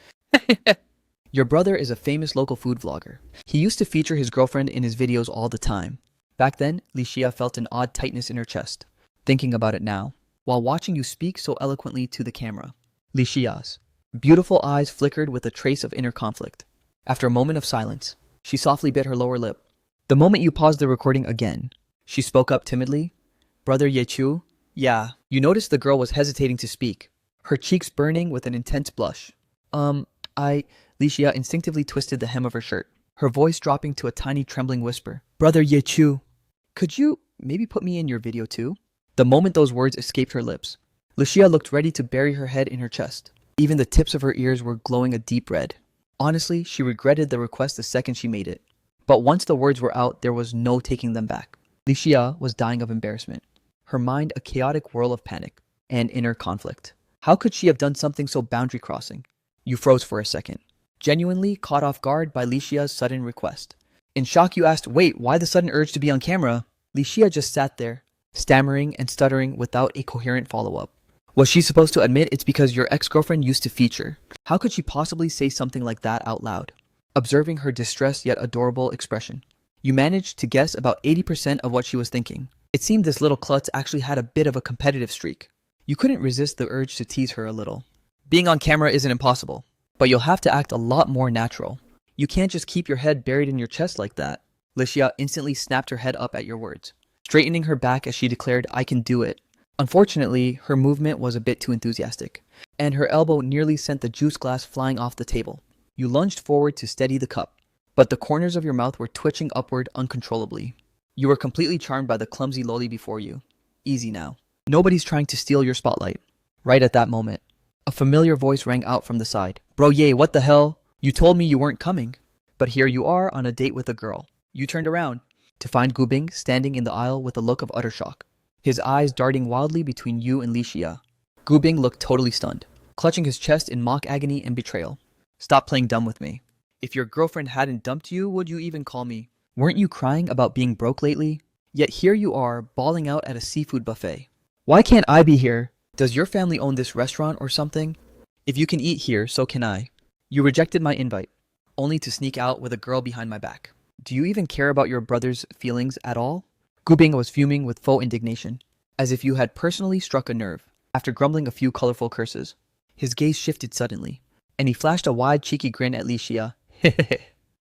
S1: Your brother is a famous local food vlogger. He used to feature his girlfriend in his videos all the time. Back then, Licia felt an odd tightness in her chest, thinking about it now, while watching you speak so eloquently to the camera. Licia's beautiful eyes flickered with a trace of inner conflict. After a moment of silence, she softly bit her lower lip. The moment you paused the recording again, she spoke up timidly. Brother Yechu? Yeah. You noticed the girl was hesitating to speak, her cheeks burning with an intense blush. Licia instinctively twisted the hem of her shirt, her voice dropping to a tiny trembling whisper. Brother Yechu, could you maybe put me in your video too? The moment those words escaped her lips, Licia looked ready to bury her head in her chest. Even the tips of her ears were glowing a deep red. Honestly, she regretted the request the second she made it. But once the words were out, there was no taking them back. Licia was dying of embarrassment, her mind a chaotic whirl of panic and inner conflict. How could she have done something so boundary-crossing? You froze for a second, genuinely caught off guard by Lixia's sudden request. In shock, you asked, "Wait, why the sudden urge to be on camera?" Lixia just sat there, stammering and stuttering without a coherent follow-up. Was she supposed to admit it's because your ex-girlfriend used to feature? How could she possibly say something like that out loud? Observing her distressed yet adorable expression, you managed to guess about 80% of what she was thinking. It seemed this little klutz actually had a bit of a competitive streak. You couldn't resist the urge to tease her a little. Being on camera isn't impossible, but you'll have to act a lot more natural. You can't just keep your head buried in your chest like that. Lixia instantly snapped her head up at your words, straightening her back as she declared, "I can do it." Unfortunately, her movement was a bit too enthusiastic, and her elbow nearly sent the juice glass flying off the table. You lunged forward to steady the cup, but the corners of your mouth were twitching upward uncontrollably. You were completely charmed by the clumsy loli before you. Easy now. Nobody's trying to steal your spotlight. Right at that moment, a familiar voice rang out from the side. "Bro, yay, what the hell? You told me you weren't coming, but here you are on a date with a girl." You turned around to find Gubing standing in the aisle with a look of utter shock, his eyes darting wildly between you and Lixia. Gubing looked totally stunned, clutching his chest in mock agony and betrayal. "Stop playing dumb with me. If your girlfriend hadn't dumped you, would you even call me? Weren't you crying about being broke lately? Yet here you are, bawling out at a seafood buffet. Why can't I be here? Does your family own this restaurant or something? If you can eat here, so can I. You rejected my invite, only to sneak out with a girl behind my back. Do you even care about your brother's feelings at all?" Gubing was fuming with faux indignation, as if you had personally struck a nerve. After grumbling a few colorful curses, his gaze shifted suddenly, and he flashed a wide, cheeky grin at Lixia.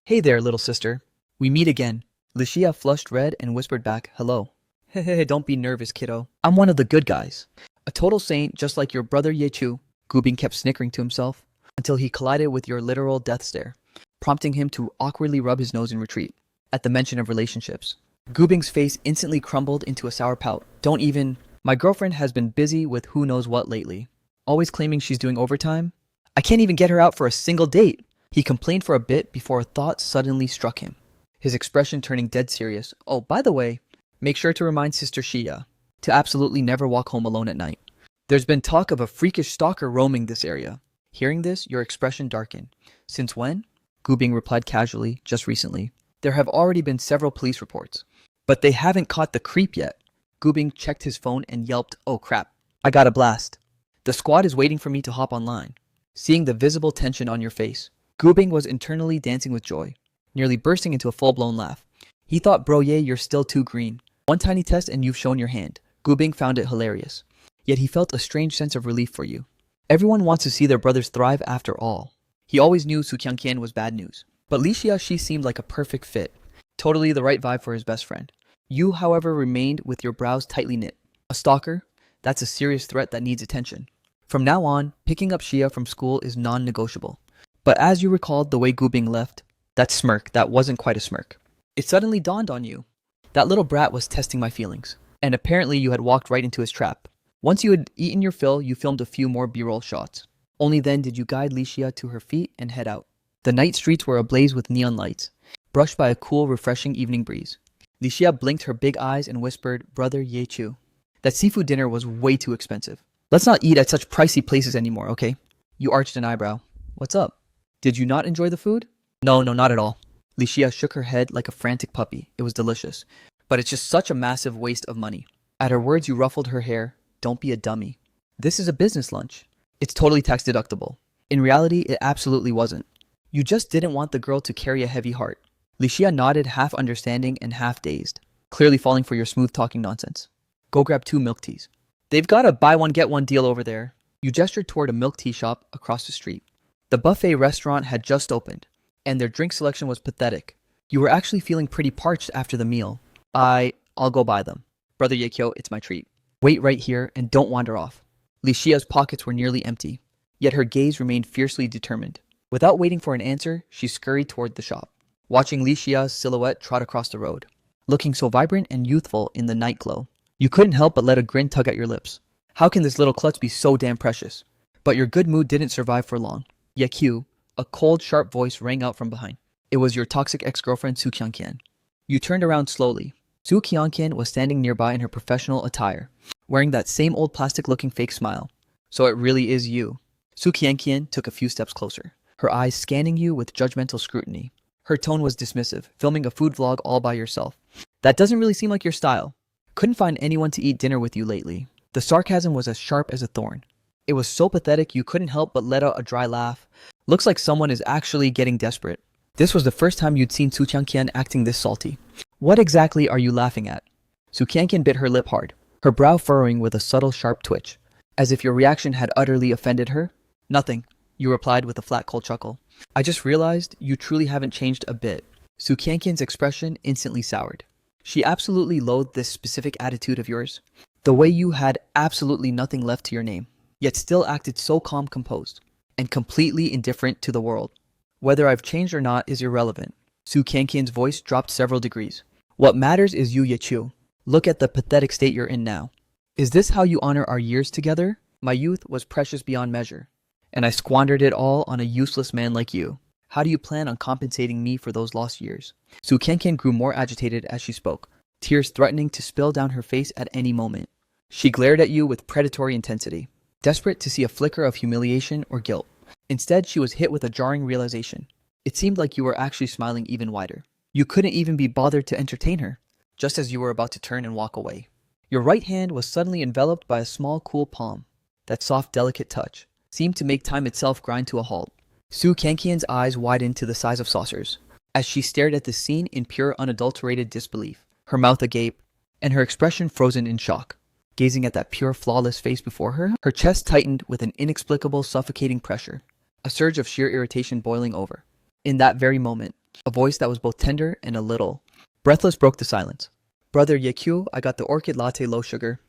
S1: "Hey there, little sister. We meet again." Lixia flushed red and whispered back, "Hello." "Don't be nervous, kiddo. I'm one of the good guys. A total saint just like your brother Yechu." Gubing kept snickering to himself until he collided with your literal death stare, prompting him to awkwardly rub his nose in retreat. At the mention of relationships, Gubing's face instantly crumbled into a sour pout. "Don't even... My girlfriend has been busy with who knows what lately. Always claiming she's doing overtime. I can't even get her out for a single date." He complained for a bit before a thought suddenly struck him, his expression turning dead serious. "Oh, by the way, make sure to remind Sister Shia to absolutely never walk home alone at night. There's been talk of a freakish stalker roaming this area." Hearing this, your expression darkened. "Since when?" Gubing replied casually, "Just recently. There have already been several police reports, but they haven't caught the creep yet." Gubing checked his phone and yelped, "Oh crap, I got a blast. The squad is waiting for me to hop online." Seeing the visible tension on your face, Gubing was internally dancing with joy, nearly bursting into a full-blown laugh. He thought, "Bro, yay, you're still too green. One tiny test and you've shown your hand." Gubing found it hilarious, yet he felt a strange sense of relief for you. Everyone wants to see their brothers thrive after all. He always knew Su Kyung was bad news, but Lixia, she seemed like a perfect fit. Totally the right vibe for his best friend. You, however, remained with your brows tightly knit. A stalker? That's a serious threat that needs attention. From now on, picking up Shia from school is non-negotiable. But as you recalled the way Gubing left, that smirk, that wasn't quite a smirk. It suddenly dawned on you. That little brat was testing my feelings, and apparently you had walked right into his trap. Once you had eaten your fill, you filmed a few more B-roll shots. Only then did you guide Lixia to her feet and head out. The night streets were ablaze with neon lights, brushed by a cool, refreshing evening breeze. Lixia blinked her big eyes and whispered, "Brother Yechu, that seafood dinner was way too expensive. Let's not eat at such pricey places anymore, okay?" You arched an eyebrow. "What's up? Did you not enjoy the food?" No, not at all." Lixia shook her head like a frantic puppy. "It was delicious, but it's just such a massive waste of money." At her words, you ruffled her hair. "Don't be a dummy. This is a business lunch. It's totally tax deductible." In reality, it absolutely wasn't. You just didn't want the girl to carry a heavy heart. Lixia nodded, half understanding and half dazed, clearly falling for your smooth-talking nonsense. "Go grab 2 milk teas. They've got a buy-one-get-one deal over there." You gestured toward a milk tea shop across the street. The buffet restaurant had just opened, and their drink selection was pathetic. You were actually feeling pretty parched after the meal. I'll go buy them. Brother Yekyo, it's my treat. Wait right here and don't wander off." Lixia's pockets were nearly empty, yet her gaze remained fiercely determined. Without waiting for an answer, she scurried toward the shop, watching Lixia's silhouette trot across the road. Looking so vibrant and youthful in the night glow, you couldn't help but let a grin tug at your lips. How can this little klutz be so damn precious? But your good mood didn't survive for long. Yekyu, a cold, sharp voice rang out from behind. It was your toxic ex-girlfriend Su Kyung. You turned around slowly. Su Kyung was standing nearby in her professional attire, wearing that same old plastic-looking fake smile. "So it really is you." Su Kyung took a few steps closer, her eyes scanning you with judgmental scrutiny. Her tone was dismissive, filming a food vlog all by yourself. That doesn't really seem like your style. Couldn't find anyone to eat dinner with you lately. The sarcasm was as sharp as a thorn. It was so pathetic you couldn't help but let out a dry laugh. Looks like someone is actually getting desperate. This was the first time you'd seen Su Qianqian acting this salty. What exactly are you laughing at? Su Qianqian bit her lip hard, her brow furrowing with a subtle sharp twitch, as if your reaction had utterly offended her. Nothing, you replied with a flat cold chuckle. I just realized you truly haven't changed a bit. Su Qianqian's expression instantly soured. She absolutely loathed this specific attitude of yours. The way you had absolutely nothing left to your name, yet still acted so calm, composed, and completely indifferent to the world. Whether I've changed or not is irrelevant. Su Qianqian's voice dropped several degrees. What matters is you, Yechu. Look at the pathetic state you're in now. Is this how you honor our years together? My youth was precious beyond measure, and I squandered it all on a useless man like you. How do you plan on compensating me for those lost years? Su Qianqian grew more agitated as she spoke, tears threatening to spill down her face at any moment. She glared at you with predatory intensity, desperate to see a flicker of humiliation or guilt. Instead, she was hit with a jarring realization. It seemed like you were actually smiling even wider. You couldn't even be bothered to entertain her, just as you were about to turn and walk away. Your right hand was suddenly enveloped by a small, cool palm. That soft, delicate touch seemed to make time itself grind to a halt. Su Qianqian's eyes widened to the size of saucers as she stared at the scene in pure, unadulterated disbelief, her mouth agape, and her expression frozen in shock. Gazing at that pure, flawless face before her, her chest tightened with an inexplicable, suffocating pressure, a surge of sheer irritation boiling over. In that very moment, a voice that was both tender and a little breathless broke the silence. Brother Yekyu, I got the orchid latte low sugar.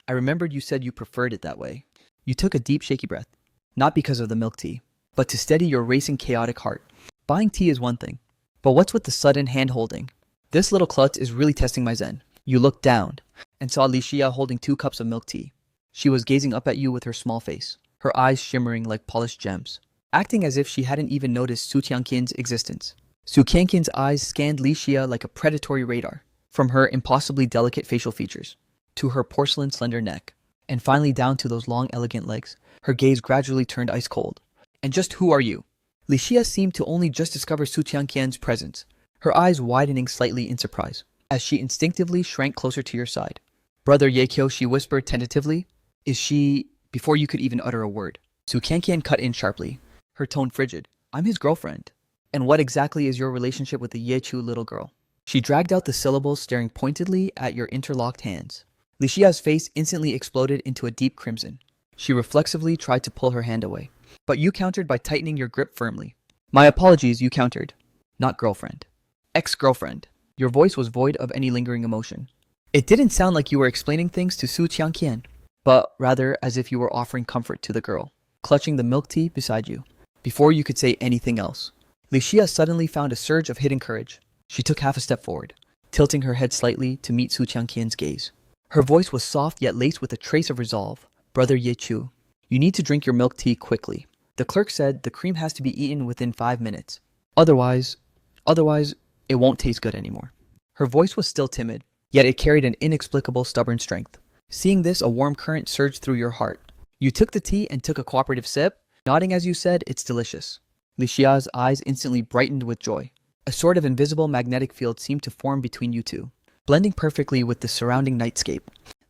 S1: I remembered you said you preferred it that way. You took a deep, shaky breath, not because of the milk tea, but to steady your racing, chaotic heart. Buying tea is one thing, but what's with the sudden hand-holding? This little klutz is really testing my zen. You looked down and saw Li Xia holding 2 cups of milk tea. She was gazing up at you with her small face, her eyes shimmering like polished gems, acting as if she hadn't even noticed Su Qianqian's existence. Su Qianqian's eyes scanned Li Xia like a predatory radar, from her impossibly delicate facial features, to her porcelain slender neck, and finally down to those long elegant legs. Her gaze gradually turned ice cold. And just who are you? Li Xia seemed to only just discover Su Qianqian's presence, her eyes widening slightly in surprise, as she instinctively shrank closer to your side. Brother Yekyo, she whispered tentatively. Is she... Before you could even utter a word, Su Qianqian cut in sharply, her tone frigid. I'm his girlfriend. And what exactly is your relationship with the Yechu little girl? She dragged out the syllables, staring pointedly at your interlocked hands. Li Xia's face instantly exploded into a deep crimson. She reflexively tried to pull her hand away, but you countered by tightening your grip firmly. My apologies, you countered. Not girlfriend. Ex-girlfriend. Your voice was void of any lingering emotion. It didn't sound like you were explaining things to Su Qianqian, but rather as if you were offering comfort to the girl, clutching the milk tea beside you. Before you could say anything else, Li Xia suddenly found a surge of hidden courage. She took half a step forward, tilting her head slightly to meet Su Qianqian's gaze. Her voice was soft yet laced with a trace of resolve. Brother Yechu, you need to drink your milk tea quickly. The clerk said the cream has to be eaten within 5 minutes. Otherwise, it won't taste good anymore. Her voice was still timid, yet it carried an inexplicable stubborn strength. Seeing this, a warm current surged through your heart. You took the tea and took a cooperative sip, nodding as you said, it's delicious. Li Xia's eyes instantly brightened with joy. A sort of invisible magnetic field seemed to form between you two, blending perfectly with the surrounding nightscape.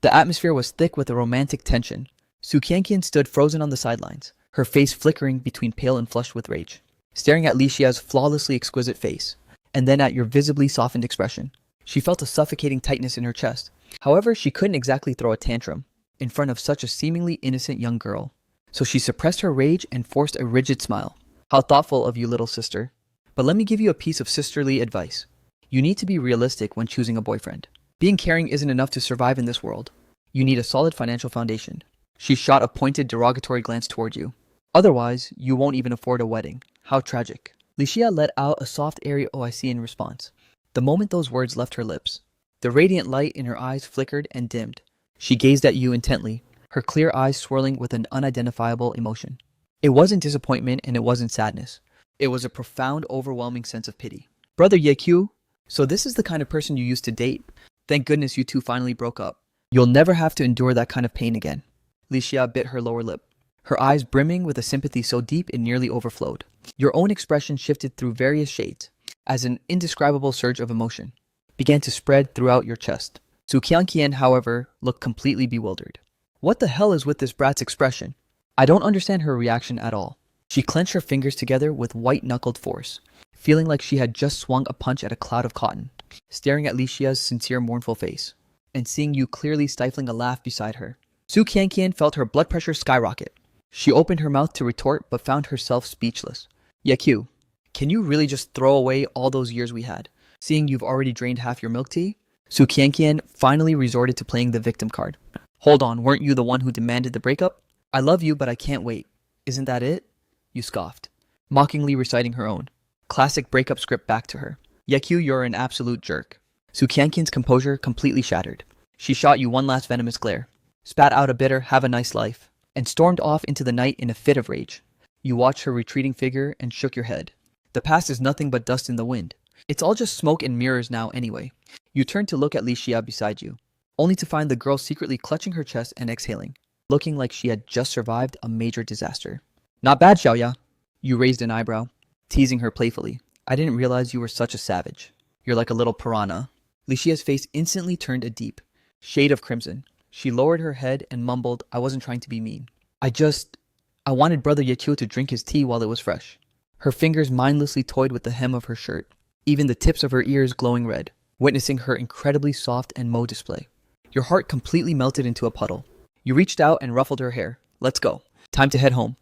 S1: The atmosphere was thick with a romantic tension. Su Qianqian stood frozen on the sidelines, her face flickering between pale and flushed with rage, staring at Li Xia's flawlessly exquisite face, and then at your visibly softened expression. She felt a suffocating tightness in her chest. However, she couldn't exactly throw a tantrum in front of such a seemingly innocent young girl. So she suppressed her rage and forced a rigid smile. How thoughtful of you, little sister. But let me give you a piece of sisterly advice. You need to be realistic when choosing a boyfriend. Being caring isn't enough to survive in this world. You need a solid financial foundation. She shot a pointed, derogatory glance toward you. Otherwise, you won't even afford a wedding. How tragic. Li Xia let out a soft, airy OIC in response. The moment those words left her lips, the radiant light in her eyes flickered and dimmed. She gazed at you intently, her clear eyes swirling with an unidentifiable emotion. It wasn't disappointment and it wasn't sadness. It was a profound, overwhelming sense of pity. Brother Yekyu, so this is the kind of person you used to date? Thank goodness you two finally broke up. You'll never have to endure that kind of pain again. Li Xia bit her lower lip, her eyes brimming with a sympathy so deep it nearly overflowed. Your own expression shifted through various shades, as an indescribable surge of emotion began to spread throughout your chest. Su Qianqian, however, looked completely bewildered. What the hell is with this brat's expression? I don't understand her reaction at all. She clenched her fingers together with white-knuckled force, feeling like she had just swung a punch at a cloud of cotton, staring at Li Xia's sincere, mournful face, and seeing you clearly stifling a laugh beside her. Su Qianqian felt her blood pressure skyrocket. She opened her mouth to retort but found herself speechless. Yaku, can you really just throw away all those years we had, seeing you've already drained half your milk tea? Su Qianqian finally resorted to playing the victim card. Hold on, weren't you the one who demanded the breakup? I love you, but I can't wait. Isn't that it? You scoffed, mockingly reciting her own classic breakup script back to her. Yaku, you're an absolute jerk. Su Qianqian's composure completely shattered. She shot you one last venomous glare, spat out a bitter "have a nice life," and stormed off into the night in a fit of rage. You watched her retreating figure and shook your head. The past is nothing but dust in the wind. It's all just smoke and mirrors now anyway. You turned to look at Li Xia beside you, only to find the girl secretly clutching her chest and exhaling, looking like she had just survived a major disaster. Not bad, Xiaoya. You raised an eyebrow, teasing her playfully. I didn't realize you were such a savage. You're like a little piranha. Li Xia's face instantly turned a deep shade of crimson. She lowered her head and mumbled, I wasn't trying to be mean. I wanted Brother Yaqiu to drink his tea while it was fresh. Her fingers mindlessly toyed with the hem of her shirt, even the tips of her ears glowing red, witnessing her incredibly soft and mauve display. Your heart completely melted into a puddle. You reached out and ruffled her hair. Let's go. Time to head home.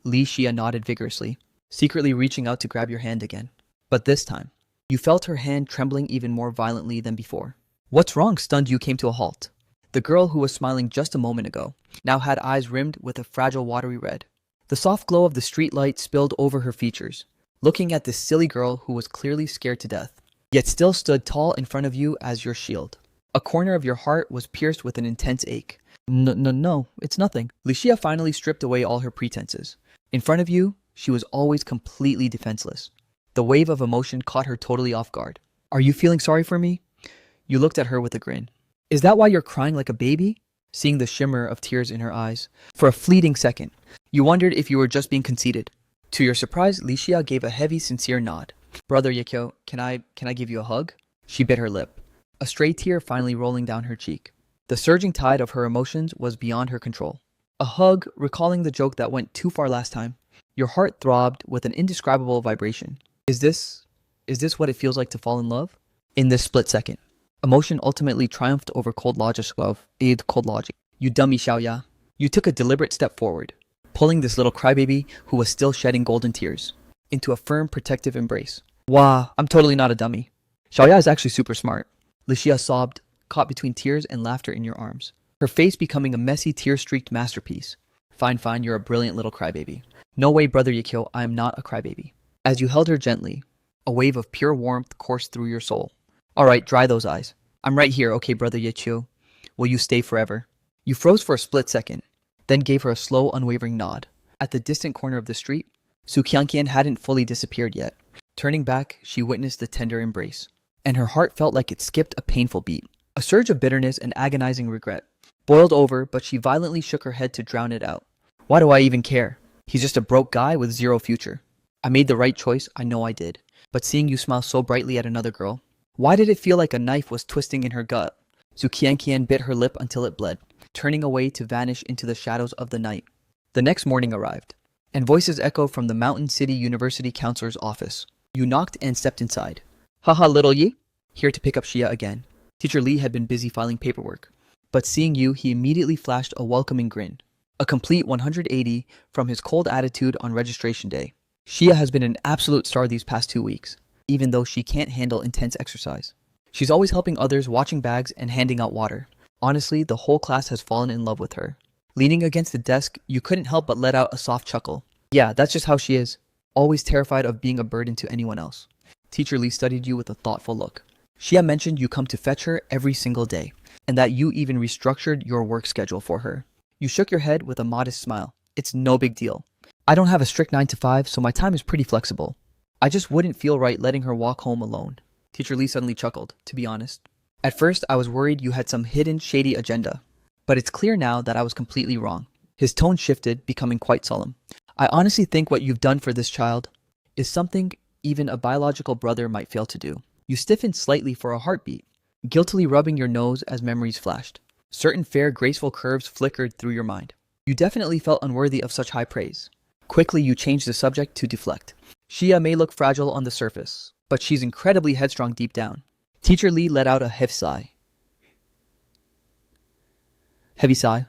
S1: Li Xia nodded vigorously, secretly reaching out to grab your hand again. But this time, you felt her hand trembling even more violently than before. What's wrong? Stunned, you came to a halt. The girl who was smiling just a moment ago now had eyes rimmed with a fragile watery red. The soft glow of the street light spilled over her features, looking at this silly girl who was clearly scared to death, yet still stood tall in front of you as your shield. A corner of your heart was pierced with an intense ache. No, it's nothing. Li Xia finally stripped away all her pretenses. In front of you, she was always completely defenseless. The wave of emotion caught her totally off guard. Are you feeling sorry for me? You looked at her with a grin. Is that why you're crying like a baby? Seeing the shimmer of tears in her eyes, for a fleeting second, you wondered if you were just being conceited. To your surprise, Li Xia gave a heavy, sincere nod. Brother Yaqiu, can I give you a hug? She bit her lip, a stray tear finally rolling down her cheek. The surging tide of her emotions was beyond her control. A hug, recalling the joke that went too far last time. Your heart throbbed with an indescribable vibration. Is this what it feels like to fall in love? In this split second, emotion ultimately triumphed over cold logic. You dummy, Xiaoya. You took a deliberate step forward, pulling this little crybaby who was still shedding golden tears into a firm, protective embrace. Wow, I'm totally not a dummy. Xiaoya is actually super smart. Li Xia sobbed, caught between tears and laughter in your arms, her face becoming a messy, tear-streaked masterpiece. Fine, you're a brilliant little crybaby. No way, Brother Yaqiu, I am not a crybaby. As you held her gently, a wave of pure warmth coursed through your soul. All right, dry those eyes. I'm right here, okay, Brother Yaqiu? Will you stay forever? You froze for a split second, then gave her a slow, unwavering nod. At the distant corner of the street, Su Qianqian hadn't fully disappeared yet. Turning back, she witnessed the tender embrace, and her heart felt like it skipped a painful beat. A surge of bitterness and agonizing regret boiled over, but she violently shook her head to drown it out. Why do I even care? He's just a broke guy with zero future. I made the right choice, I know I did. But seeing you smile so brightly at another girl, why did it feel like a knife was twisting in her gut? Su Qianqian bit her lip until it bled, turning away to vanish into the shadows of the night. The next morning arrived, and voices echoed from the Mountain City University counselor's office. You knocked and stepped inside. Haha, little Yi? Here to pick up Xia again. Teacher Li had been busy filing paperwork, but seeing you, he immediately flashed a welcoming grin. A complete 180 from his cold attitude on registration day. Xia has been an absolute star these past 2 weeks, even though she can't handle intense exercise. She's always helping others, watching bags, and handing out water. Honestly, the whole class has fallen in love with her. Leaning against the desk, you couldn't help but let out a soft chuckle. Yeah, that's just how she is. Always terrified of being a burden to anyone else. Teacher Li studied you with a thoughtful look. Xia mentioned you come to fetch her every single day, and that you even restructured your work schedule for her. You shook your head with a modest smile. It's no big deal. I don't have a strict 9 to 5, so my time is pretty flexible. I just wouldn't feel right letting her walk home alone. Teacher Li suddenly chuckled, to be honest. At first, I was worried you had some hidden, shady agenda, but it's clear now that I was completely wrong. His tone shifted, becoming quite solemn. I honestly think what you've done for this child is something even a biological brother might fail to do. You stiffened slightly for a heartbeat, guiltily rubbing your nose as memories flashed. Certain fair, graceful curves flickered through your mind. You definitely felt unworthy of such high praise. Quickly, you changed the subject to deflect. Shia may look fragile on the surface, but she's incredibly headstrong deep down. Teacher Lee let out a heavy sigh. Heavy sigh.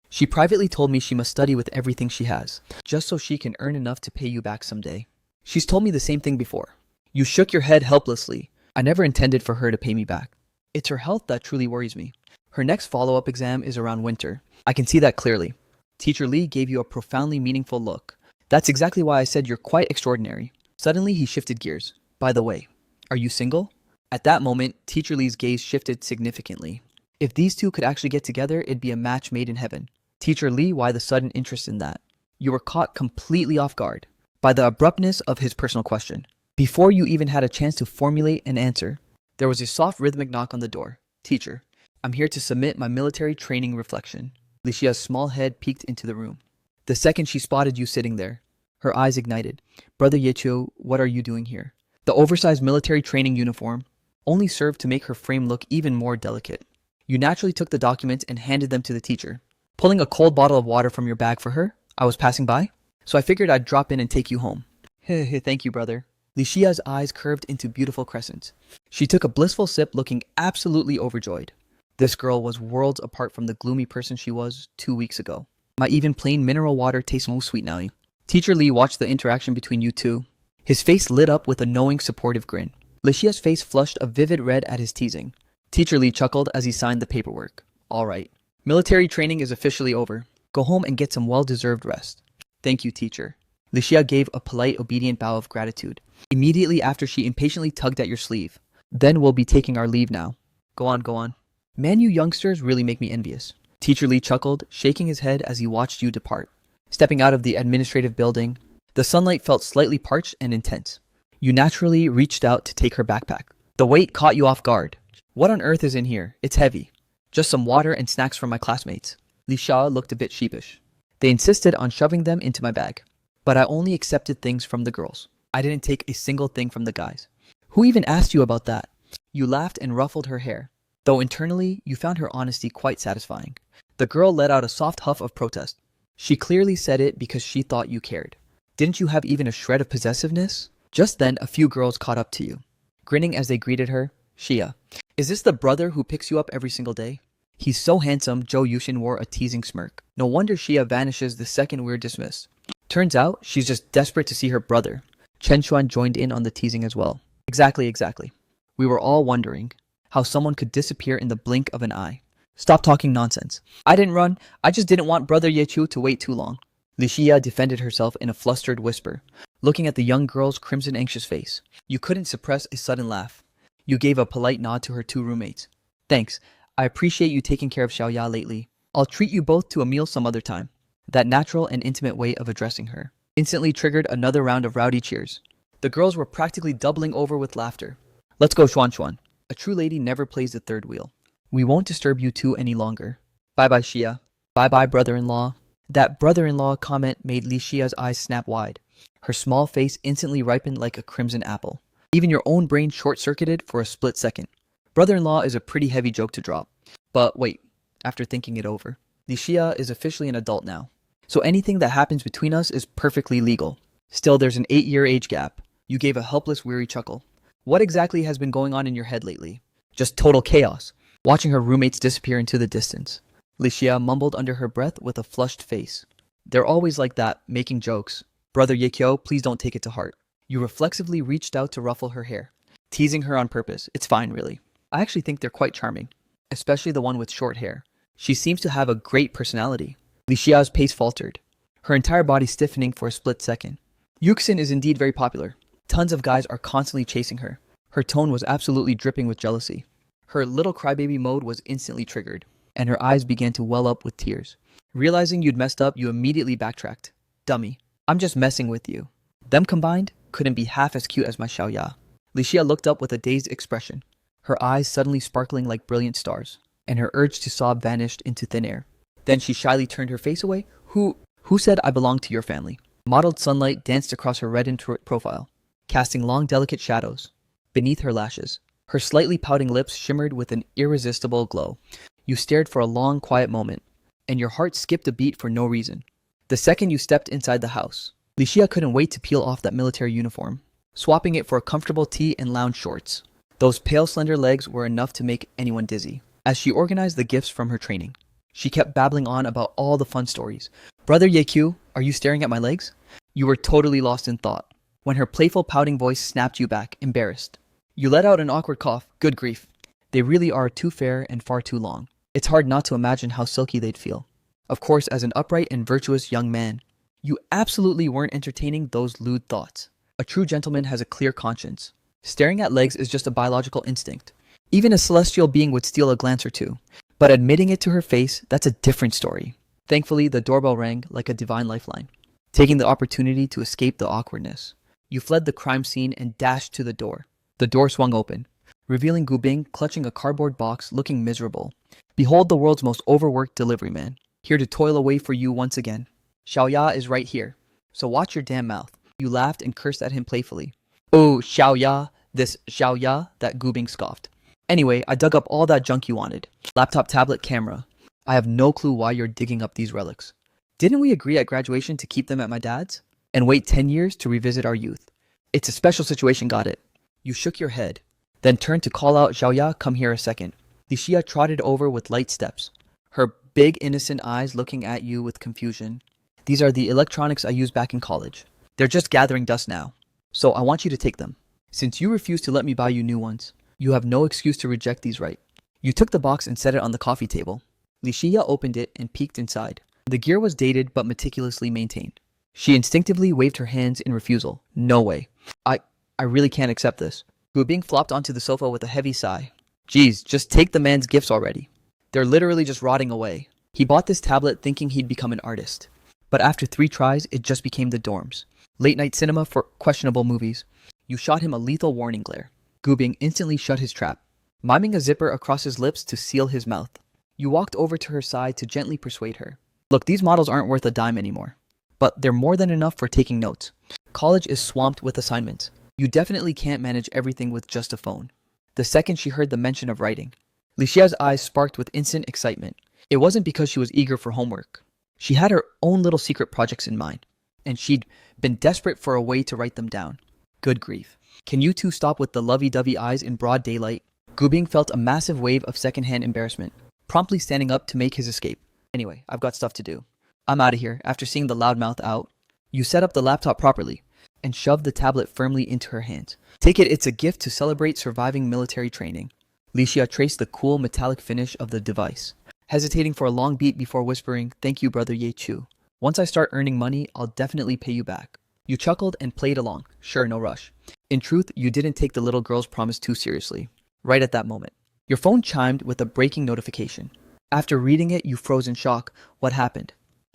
S1: She privately told me she must study with everything she has, just so she can earn enough to pay you back someday. She's told me the same thing before. You shook your head helplessly. I never intended for her to pay me back. It's her health that truly worries me. Her next follow-up exam is around winter. I can see that clearly. Teacher Lee gave you a profoundly meaningful look. That's exactly why I said you're quite extraordinary. Suddenly, he shifted gears. By the way, are you single? At that moment, Teacher Lee's gaze shifted significantly. If these two could actually get together, it'd be a match made in heaven. Teacher Lee, why the sudden interest in that? You were caught completely off guard by the abruptness of his personal question. Before you even had a chance to formulate an answer, there was a soft rhythmic knock on the door. Teacher, I'm here to submit my military training reflection. Lishia's small head peeked into the room. The second she spotted you sitting there, her eyes ignited. Brother Yechio, what are you doing here? The oversized military training uniform only served to make her frame look even more delicate. You naturally took the documents and handed them to the teacher. Pulling a cold bottle of water from your bag for her, I was passing by, so I figured I'd drop in and take you home. Thank you, brother. Lishia's eyes curved into beautiful crescents. She took a blissful sip, looking absolutely overjoyed. This girl was worlds apart from the gloomy person she was 2 weeks ago. My even plain mineral water tastes more sweet now. Teacher Lee watched the interaction between you two. His face lit up with a knowing, supportive grin. Lishia's face flushed a vivid red at his teasing. Teacher Lee chuckled as he signed the paperwork. All right. Military training is officially over. Go home and get some well-deserved rest. Thank you, teacher. Lishia gave a polite, obedient bow of gratitude. Immediately after, she impatiently tugged at your sleeve. Then we'll be taking our leave now. Go on, go on. Man, you youngsters really make me envious. Teacher Lee chuckled, shaking his head as he watched you depart. Stepping out of the administrative building, the sunlight felt slightly parched and intense. You naturally reached out to take her backpack. The weight caught you off guard. What on earth is in here? It's heavy. Just some water and snacks from my classmates. Li Xia looked a bit sheepish. They insisted on shoving them into my bag, but I only accepted things from the girls. I didn't take a single thing from the guys. Who even asked you about that? You laughed and ruffled her hair, though internally you found her honesty quite satisfying. The girl let out a soft huff of protest. She clearly said it because she thought you cared. Didn't you have even a shred of possessiveness? Just then, a few girls caught up to you. Grinning as they greeted her, Shia. Is this the brother who picks you up every single day? He's so handsome, Zhou Yushin wore a teasing smirk. No wonder Shia vanishes the second we're dismissed. Turns out, she's just desperate to see her brother. Chen Xuan joined in on the teasing as well. Exactly. We were all wondering how someone could disappear in the blink of an eye. Stop talking nonsense. I didn't run, I just didn't want Brother Yechu to wait too long. Li Xia defended herself in a flustered whisper, looking at the young girl's crimson anxious face. You couldn't suppress a sudden laugh. You gave a polite nod to her two roommates. Thanks. I appreciate you taking care of Xiaoya lately. I'll treat you both to a meal some other time. That natural and intimate way of addressing her instantly triggered another round of rowdy cheers. The girls were practically doubling over with laughter. Let's go, Xuan Xuan. A true lady never plays the third wheel. We won't disturb you two any longer. Bye-bye, Xia. Bye-bye, brother-in-law. That brother-in-law comment made Li Xia's eyes snap wide. Her small face instantly ripened like a crimson apple. Even your own brain short-circuited for a split second. Brother-in-law is a pretty heavy joke to drop. But wait, after thinking it over, Li Xia is officially an adult now. So anything that happens between us is perfectly legal. Still, there's an 8-year age gap. You gave a helpless, weary chuckle. What exactly has been going on in your head lately? Just total chaos. Watching her roommates disappear into the distance. Li Xia mumbled under her breath with a flushed face. They're always like that, making jokes. Brother Yekyo, please don't take it to heart. You reflexively reached out to ruffle her hair, teasing her on purpose. It's fine, really. I actually think they're quite charming, especially the one with short hair. She seems to have a great personality. Li Xia's pace faltered, her entire body stiffening for a split second. Yuxin is indeed very popular. Tons of guys are constantly chasing her. Her tone was absolutely dripping with jealousy. Her little crybaby mode was instantly triggered, and her eyes began to well up with tears. Realizing you'd messed up, you immediately backtracked. Dummy. I'm just messing with you. Them combined couldn't be half as cute as my Xiaoya. Li Xia looked up with a dazed expression, her eyes suddenly sparkling like brilliant stars, and her urge to sob vanished into thin air. Then she shyly turned her face away. Who said I belong to your family? Mottled sunlight danced across her reddened profile, casting long delicate shadows beneath her lashes. Her slightly pouting lips shimmered with an irresistible glow. You stared for a long, quiet moment, and your heart skipped a beat for no reason. The second you stepped inside the house, Licia couldn't wait to peel off that military uniform, swapping it for a comfortable tee and lounge shorts. Those pale, slender legs were enough to make anyone dizzy. As she organized the gifts from her training, she kept babbling on about all the fun stories. Brother Yekyu, are you staring at my legs? You were totally lost in thought when her playful pouting voice snapped you back, embarrassed. You let out an awkward cough. Good grief. They really are too fair and far too long. It's hard not to imagine how silky they'd feel. Of course, as an upright and virtuous young man, you absolutely weren't entertaining those lewd thoughts. A true gentleman has a clear conscience. Staring at legs is just a biological instinct. Even a celestial being would steal a glance or two. But admitting it to her face, that's a different story. Thankfully, the doorbell rang like a divine lifeline. Taking the opportunity to escape the awkwardness, you fled the crime scene and dashed to the door. The door swung open, revealing Gubing clutching a cardboard box looking miserable. Behold the world's most overworked delivery man, here to toil away for you once again. Xiaoya is right here, so watch your damn mouth. You laughed and cursed at him playfully. Oh, Xiaoya, this Xiaoya, that Gubing scoffed. Anyway, I dug up all that junk you wanted. Laptop, tablet, camera. I have no clue why you're digging up these relics. Didn't we agree at graduation to keep them at my dad's? And wait 10 years to revisit our youth? It's a special situation, got it. You shook your head, then turned to call out, Xiaoya, come here a second. Licia trotted over with light steps, her big innocent eyes looking at you with confusion. These are the electronics I used back in college. They're just gathering dust now, so I want you to take them. Since you refused to let me buy you new ones, you have no excuse to reject these, right? You took the box and set it on the coffee table. Licia opened it and peeked inside. The gear was dated but meticulously maintained. She instinctively waved her hands in refusal. No way. I really can't accept this. Gubing flopped onto the sofa with a heavy sigh. Geez, just take the man's gifts already. They're literally just rotting away. He bought this tablet thinking he'd become an artist. But after 3 tries, it just became the dorms. Late night cinema for questionable movies. You shot him a lethal warning glare. Gubing instantly shut his trap, miming a zipper across his lips to seal his mouth. You walked over to her side to gently persuade her. Look, these models aren't worth a dime anymore. But they're more than enough for taking notes. College is swamped with assignments. You definitely can't manage everything with just a phone. The second she heard the mention of writing, Licia's eyes sparked with instant excitement. It wasn't because she was eager for homework. She had her own little secret projects in mind, and she'd been desperate for a way to write them down. Good grief. Can you two stop with the lovey-dovey eyes in broad daylight? Gubing felt a massive wave of secondhand embarrassment, promptly standing up to make his escape. Anyway, I've got stuff to do. I'm out of here. After seeing the loudmouth out, you set up the laptop properly and shoved the tablet firmly into her hands. Take it, it's a gift to celebrate surviving military training. Licia traced the cool metallic finish of the device, hesitating for a long beat before whispering, thank you, brother Ye Chu. Once I start earning money, I'll definitely pay you back. You chuckled and played along. Sure, no rush. In truth, you didn't take the little girl's promise too seriously. Right at that moment, your phone chimed with a breaking notification. After reading it, you froze in shock. What happened?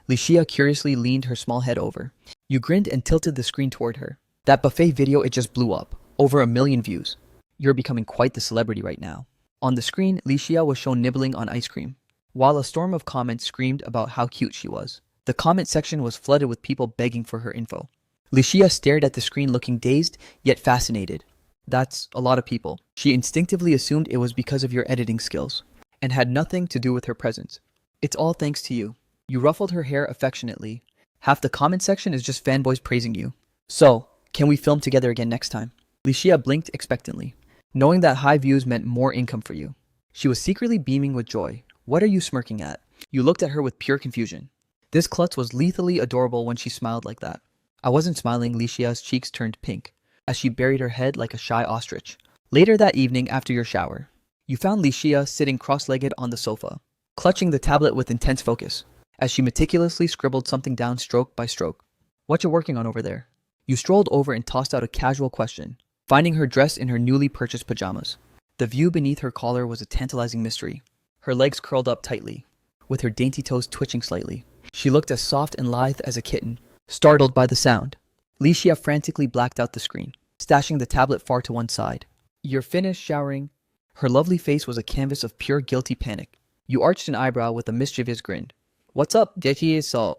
S1: Licia curiously leaned her small head over. You grinned and tilted the screen toward her. That buffet video, it just blew up. Over 1 million views. You're becoming quite the celebrity right now. On the screen, Licia was shown nibbling on ice cream, while a storm of comments screamed about how cute she was. The comment section was flooded with people begging for her info. Licia stared at the screen looking dazed, yet fascinated. That's a lot of people. She instinctively assumed it was because of your editing skills, and had nothing to do with her presence. It's all thanks to you. You ruffled her hair affectionately. Half the comment section is just fanboys praising you. So, can we film together again next time? Licia blinked expectantly, knowing that high views meant more income for you. She was secretly beaming with joy. What are you smirking at? You looked at her with pure confusion. This klutz was lethally adorable when she smiled like that. I wasn't smiling. Licia's cheeks turned pink as she buried her head like a shy ostrich. Later that evening, after your shower, you found Licia sitting cross-legged on the sofa, clutching the tablet with intense focus, as she meticulously scribbled something down stroke by stroke. What you working on over there? You strolled over and tossed out a casual question, finding her dressed in her newly purchased pajamas. The view beneath her collar was a tantalizing mystery. Her legs curled up tightly, with her dainty toes twitching slightly. She looked as soft and lithe as a kitten, startled by the sound. Licia frantically blacked out the screen, stashing the tablet far to one side. You're finished showering? Her lovely face was a canvas of pure guilty panic. You arched an eyebrow with a mischievous grin. What's up, Dechi? So,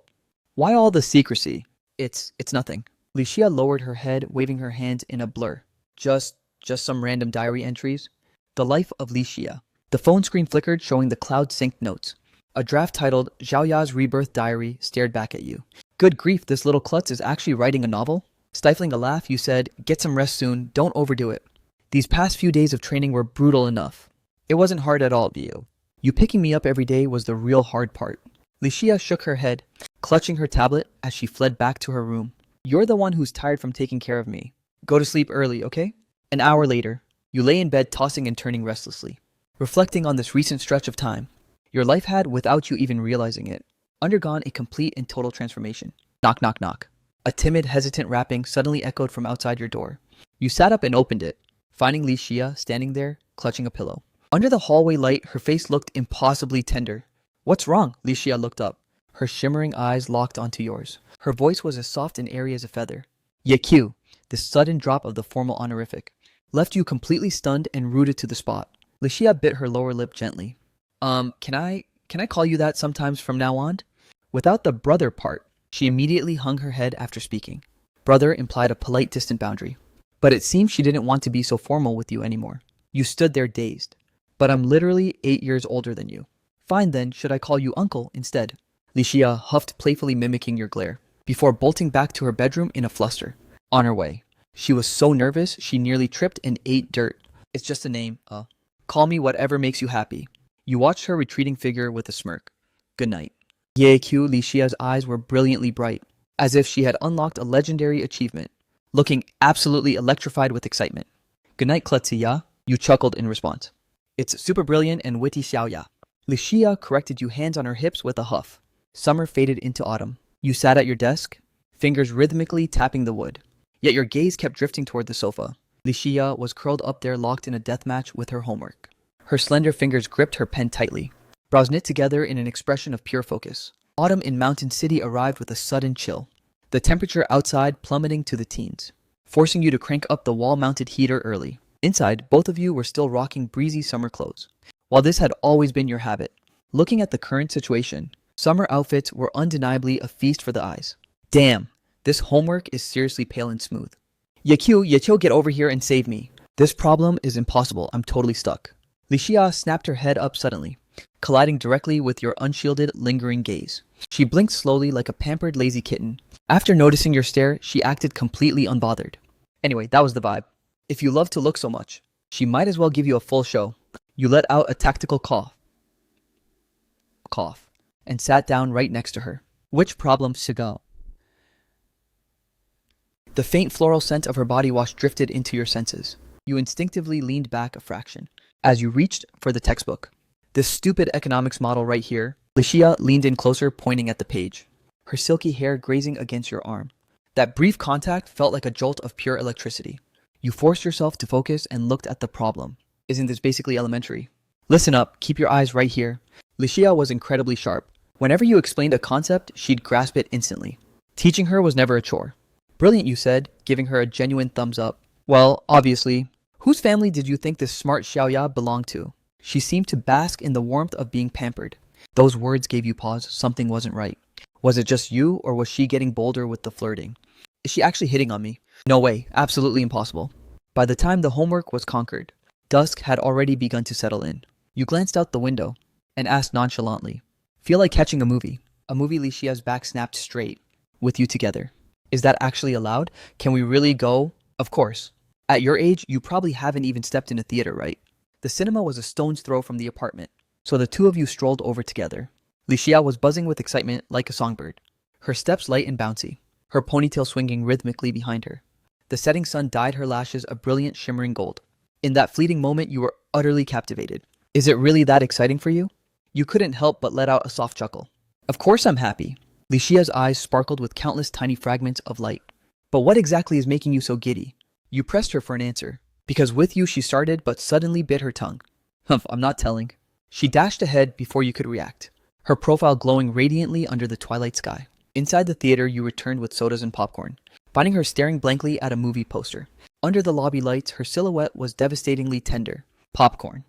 S1: Why all the secrecy? It's nothing. Licia lowered her head, waving her hands in a blur. Just some random diary entries. The life of Licia. The phone screen flickered, showing the cloud-synced notes. A draft titled Xiaoya's Rebirth Diary stared back at you. Good grief, this little klutz is actually writing a novel? Stifling a laugh, you said, get some rest soon, don't overdo it. These past few days of training were brutal enough. It wasn't hard at all, Vio. You picking me up every day was the real hard part. Licia shook her head, clutching her tablet as she fled back to her room. You're the one who's tired from taking care of me. Go to sleep early, okay? An hour later, you lay in bed tossing and turning restlessly, reflecting on this recent stretch of time. Your life had, without you even realizing it, undergone a complete and total transformation. Knock, knock, knock. A timid, hesitant rapping suddenly echoed from outside your door. You sat up and opened it, finding Licia standing there, clutching a pillow. Under the hallway light, her face looked impossibly tender. What's wrong? Licia looked up, her shimmering eyes locked onto yours. Her voice was as soft and airy as a feather. YQ, this sudden drop of the formal honorific, left you completely stunned and rooted to the spot. Licia bit her lower lip gently. Can I call you that sometimes from now on? Without the brother part, she immediately hung her head after speaking. Brother implied a polite, distant boundary. But it seemed she didn't want to be so formal with you anymore. You stood there dazed. But I'm literally 8 years older than you. Fine then, should I call you uncle instead? Licia huffed, playfully mimicking your glare, before bolting back to her bedroom in a fluster. On her way, she was so nervous she nearly tripped and ate dirt. It's just a name, Call me whatever makes you happy. You watched her retreating figure with a smirk. Good night. Yeq, Licia's eyes were brilliantly bright, as if she had unlocked a legendary achievement, looking absolutely electrified with excitement. Good night, Kletsiya, you chuckled in response. It's super brilliant and witty Xiaoya. Licia corrected you, hands on her hips with a huff. Summer faded into autumn. You sat at your desk, fingers rhythmically tapping the wood. Yet your gaze kept drifting toward the sofa. Licia was curled up there, locked in a deathmatch with her homework. Her slender fingers gripped her pen tightly, brows knit together in an expression of pure focus. Autumn in Mountain City arrived with a sudden chill, the temperature outside plummeting to the teens, forcing you to crank up the wall-mounted heater early. Inside, both of you were still rocking breezy summer clothes. While this had always been your habit, looking at the current situation, summer outfits were undeniably a feast for the eyes. Damn, this homework is seriously pale and smooth. Yeqiu, get over here and save me. This problem is impossible, I'm totally stuck. Licia snapped her head up suddenly, colliding directly with your unshielded, lingering gaze. She blinked slowly like a pampered, lazy kitten. After noticing your stare, she acted completely unbothered. Anyway, that was the vibe. If you love to look so much, she might as well give you a full show. You let out a tactical cough, and sat down right next to her. Which problem, Sigal? The faint floral scent of her body wash drifted into your senses. You instinctively leaned back a fraction as you reached for the textbook. This stupid economics model right here. Licia leaned in closer, pointing at the page, her silky hair grazing against your arm. That brief contact felt like a jolt of pure electricity. You forced yourself to focus and looked at the problem. Isn't this basically elementary? Listen up, keep your eyes right here. Licia was incredibly sharp. Whenever you explained a concept, she'd grasp it instantly. Teaching her was never a chore. Brilliant, you said, giving her a genuine thumbs up. Well, obviously. Whose family did you think this smart Xiaoya belonged to? She seemed to bask in the warmth of being pampered. Those words gave you pause. Something wasn't right. Was it just you, or was she getting bolder with the flirting? Is she actually hitting on me? No way. Absolutely impossible. By the time the homework was conquered, dusk had already begun to settle in. You glanced out the window and asked nonchalantly, feel like catching a movie? A movie Licia's back snapped straight, with you together. Is that actually allowed? Can we really go? Of course. At your age, you probably haven't even stepped in a theater, right? The cinema was a stone's throw from the apartment, so the two of you strolled over together. Licia was buzzing with excitement like a songbird, her steps light and bouncy, her ponytail swinging rhythmically behind her. The setting sun dyed her lashes a brilliant shimmering gold. In that fleeting moment, you were utterly captivated. Is it really that exciting for you? You couldn't help but let out a soft chuckle. Of course I'm happy. Licia's eyes sparkled with countless tiny fragments of light. But what exactly is making you so giddy? You pressed her for an answer, because with you she started but suddenly bit her tongue. Humph, I'm not telling. She dashed ahead before you could react, her profile glowing radiantly under the twilight sky. Inside the theater, you returned with sodas and popcorn, finding her staring blankly at a movie poster. Under the lobby lights, her silhouette was devastatingly tender. Popcorn,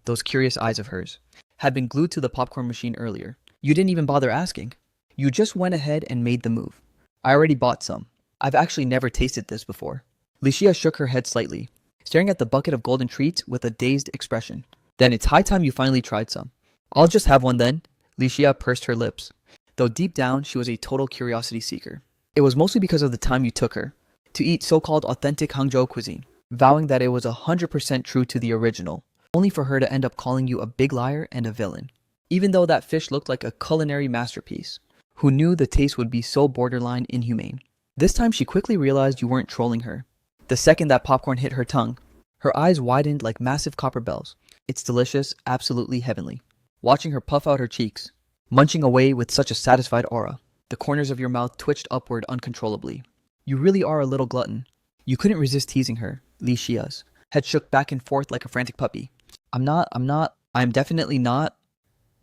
S1: those curious eyes of hers, had been glued to the popcorn machine earlier. You didn't even bother asking. You just went ahead and made the move. I already bought some. I've actually never tasted this before. Licia shook her head slightly, staring at the bucket of golden treats with a dazed expression. Then it's high time you finally tried some. I'll just have one then. Licia pursed her lips, though deep down she was a total curiosity seeker. It was mostly because of the time you took her to eat so-called authentic Hangzhou cuisine, vowing that it was 100% true to the original, only for her to end up calling you a big liar and a villain. Even though that fish looked like a culinary masterpiece, who knew the taste would be so borderline inhumane? This time she quickly realized you weren't trolling her. The second that popcorn hit her tongue, her eyes widened like massive copper bells. It's delicious, absolutely heavenly. Watching her puff out her cheeks, munching away with such a satisfied aura, the corners of your mouth twitched upward uncontrollably. You really are a little glutton. You couldn't resist teasing her. Licia's head shook back and forth like a frantic puppy. I'm definitely not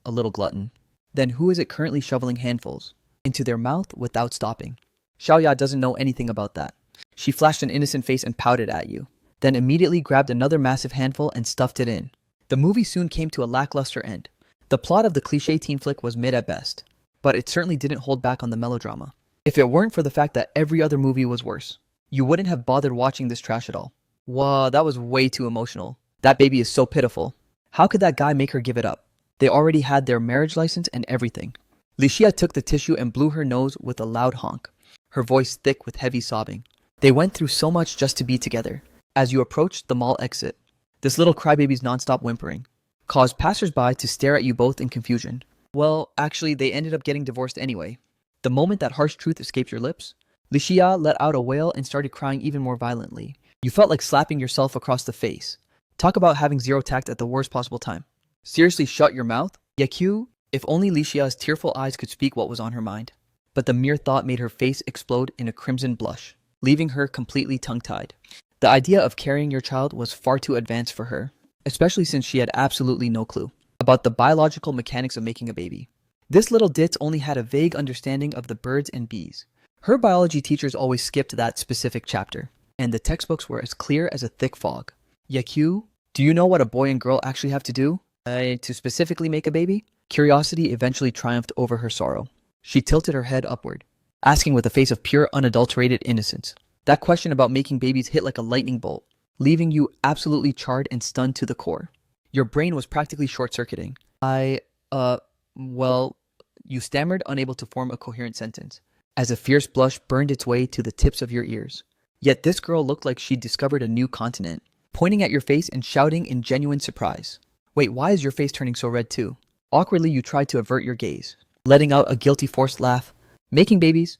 S1: a little glutton. Then who is it currently shoveling handfuls into their mouth without stopping? Xiaoya doesn't know anything about that. She flashed an innocent face and pouted at you, then immediately grabbed another massive handful and stuffed it in. The movie soon came to a lackluster end. The plot of the cliché teen flick was mid at best, but it certainly didn't hold back on the melodrama. If it weren't for the fact that every other movie was worse, you wouldn't have bothered watching this trash at all. Wow, that was way too emotional. That baby is so pitiful. How could that guy make her give it up? They already had their marriage license and everything. Licia took the tissue and blew her nose with a loud honk, her voice thick with heavy sobbing. They went through so much just to be together. As you approached the mall exit, this little crybaby's nonstop whimpering caused passersby to stare at you both in confusion. Well, actually, they ended up getting divorced anyway. The moment that harsh truth escaped your lips, Licia let out a wail and started crying even more violently. You felt like slapping yourself across the face. Talk about having zero tact at the worst possible time. Seriously, shut your mouth? Yakyu? If only Licia's tearful eyes could speak what was on her mind. But the mere thought made her face explode in a crimson blush, leaving her completely tongue-tied. The idea of carrying your child was far too advanced for her, especially since she had absolutely no clue about the biological mechanics of making a baby. This little ditz only had a vague understanding of the birds and bees. Her biology teachers always skipped that specific chapter, and the textbooks were as clear as a thick fog. Yakyu, do you know what a boy and girl actually have to do to specifically make a baby? Curiosity eventually triumphed over her sorrow. She tilted her head upward, asking with a face of pure unadulterated innocence. That question about making babies hit like a lightning bolt, leaving you absolutely charred and stunned to the core. Your brain was practically short-circuiting. Well, you stammered, unable to form a coherent sentence, as a fierce blush burned its way to the tips of your ears. Yet this girl looked like she'd discovered a new continent, pointing at your face and shouting in genuine surprise. Wait, why is your face turning so red too? Awkwardly, you tried to avert your gaze, letting out a guilty forced laugh. Making babies?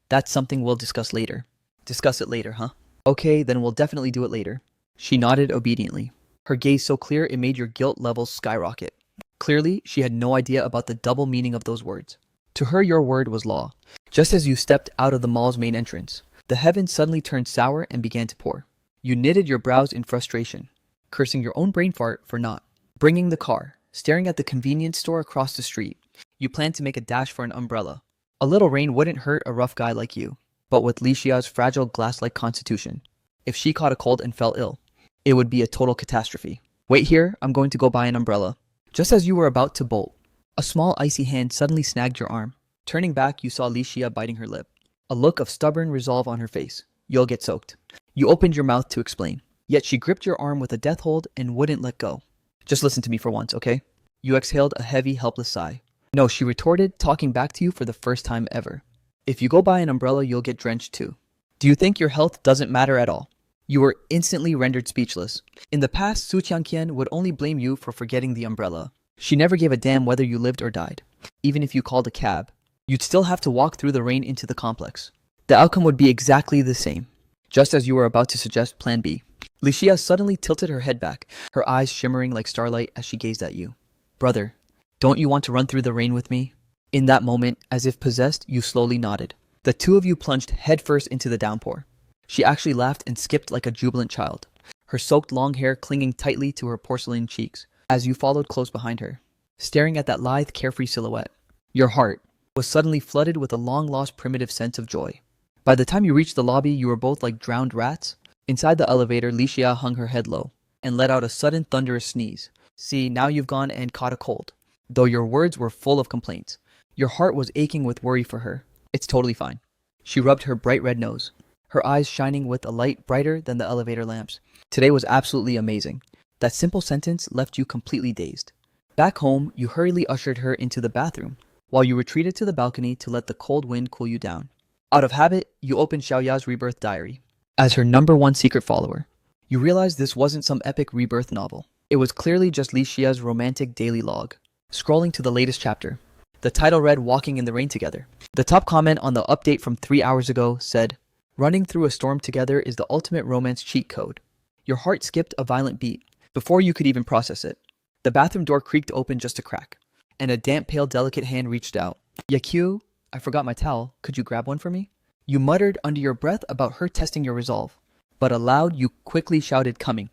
S1: That's something we'll discuss later. Discuss it later, huh? Okay, then we'll definitely do it later. She nodded obediently, her gaze so clear it made your guilt levels skyrocket. Clearly, she had no idea about the double meaning of those words. To her, your word was law. Just as you stepped out of the mall's main entrance, the heavens suddenly turned sour and began to pour. You knitted your brows in frustration, cursing your own brain fart for not bringing the car. Staring at the convenience store across the street, you planned to make a dash for an umbrella. A little rain wouldn't hurt a rough guy like you, but with Licia's fragile glass-like constitution, if she caught a cold and fell ill, it would be a total catastrophe. Wait here, I'm going to go buy an umbrella. Just as you were about to bolt, a small icy hand suddenly snagged your arm. Turning back, you saw Licia biting her lip, a look of stubborn resolve on her face. You'll get soaked. You opened your mouth to explain, yet she gripped your arm with a death hold and wouldn't let go. Just listen to me for once, okay? You exhaled a heavy, helpless sigh. No, she retorted, talking back to you for the first time ever. If you go buy an umbrella, you'll get drenched too. Do you think your health doesn't matter at all? You were instantly rendered speechless. In the past, Su Qianqian would only blame you for forgetting the umbrella. She never gave a damn whether you lived or died. Even if you called a cab, you'd still have to walk through the rain into the complex. The outcome would be exactly the same. Just as you were about to suggest Plan B, Licia suddenly tilted her head back, her eyes shimmering like starlight as she gazed at you. Brother, don't you want to run through the rain with me? In that moment, as if possessed, you slowly nodded. The two of you plunged headfirst into the downpour. She actually laughed and skipped like a jubilant child, her soaked long hair clinging tightly to her porcelain cheeks, as you followed close behind her, staring at that lithe, carefree silhouette. Your heart was suddenly flooded with a long-lost primitive sense of joy. By the time you reached the lobby, you were both like drowned rats. Inside the elevator, Licia hung her head low and let out a sudden thunderous sneeze. See, now you've gone and caught a cold. Though your words were full of complaints, Your heart was aching with worry for her. It's totally fine. She rubbed her bright red nose, her eyes shining with a light brighter than the elevator lamps. Today was absolutely amazing. That simple sentence left you completely dazed. Back home, you hurriedly ushered her into the bathroom, while you retreated to the balcony to let the cold wind cool you down. Out of habit, you opened Xiaoya's rebirth diary. As her #1 secret follower, you realized this wasn't some epic rebirth novel. It was clearly just Li Xia's romantic daily log. Scrolling to the latest chapter, the title read Walking in the Rain Together. The top comment on the update from 3 hours ago said, "Running through a storm together is the ultimate romance cheat code." Your heart skipped a violent beat before you could even process it. The bathroom door creaked open just a crack, and a damp, pale, delicate hand reached out. "Yakyu, I forgot my towel. Could you grab one for me?" You muttered under your breath about her testing your resolve, but aloud you quickly shouted, "Coming."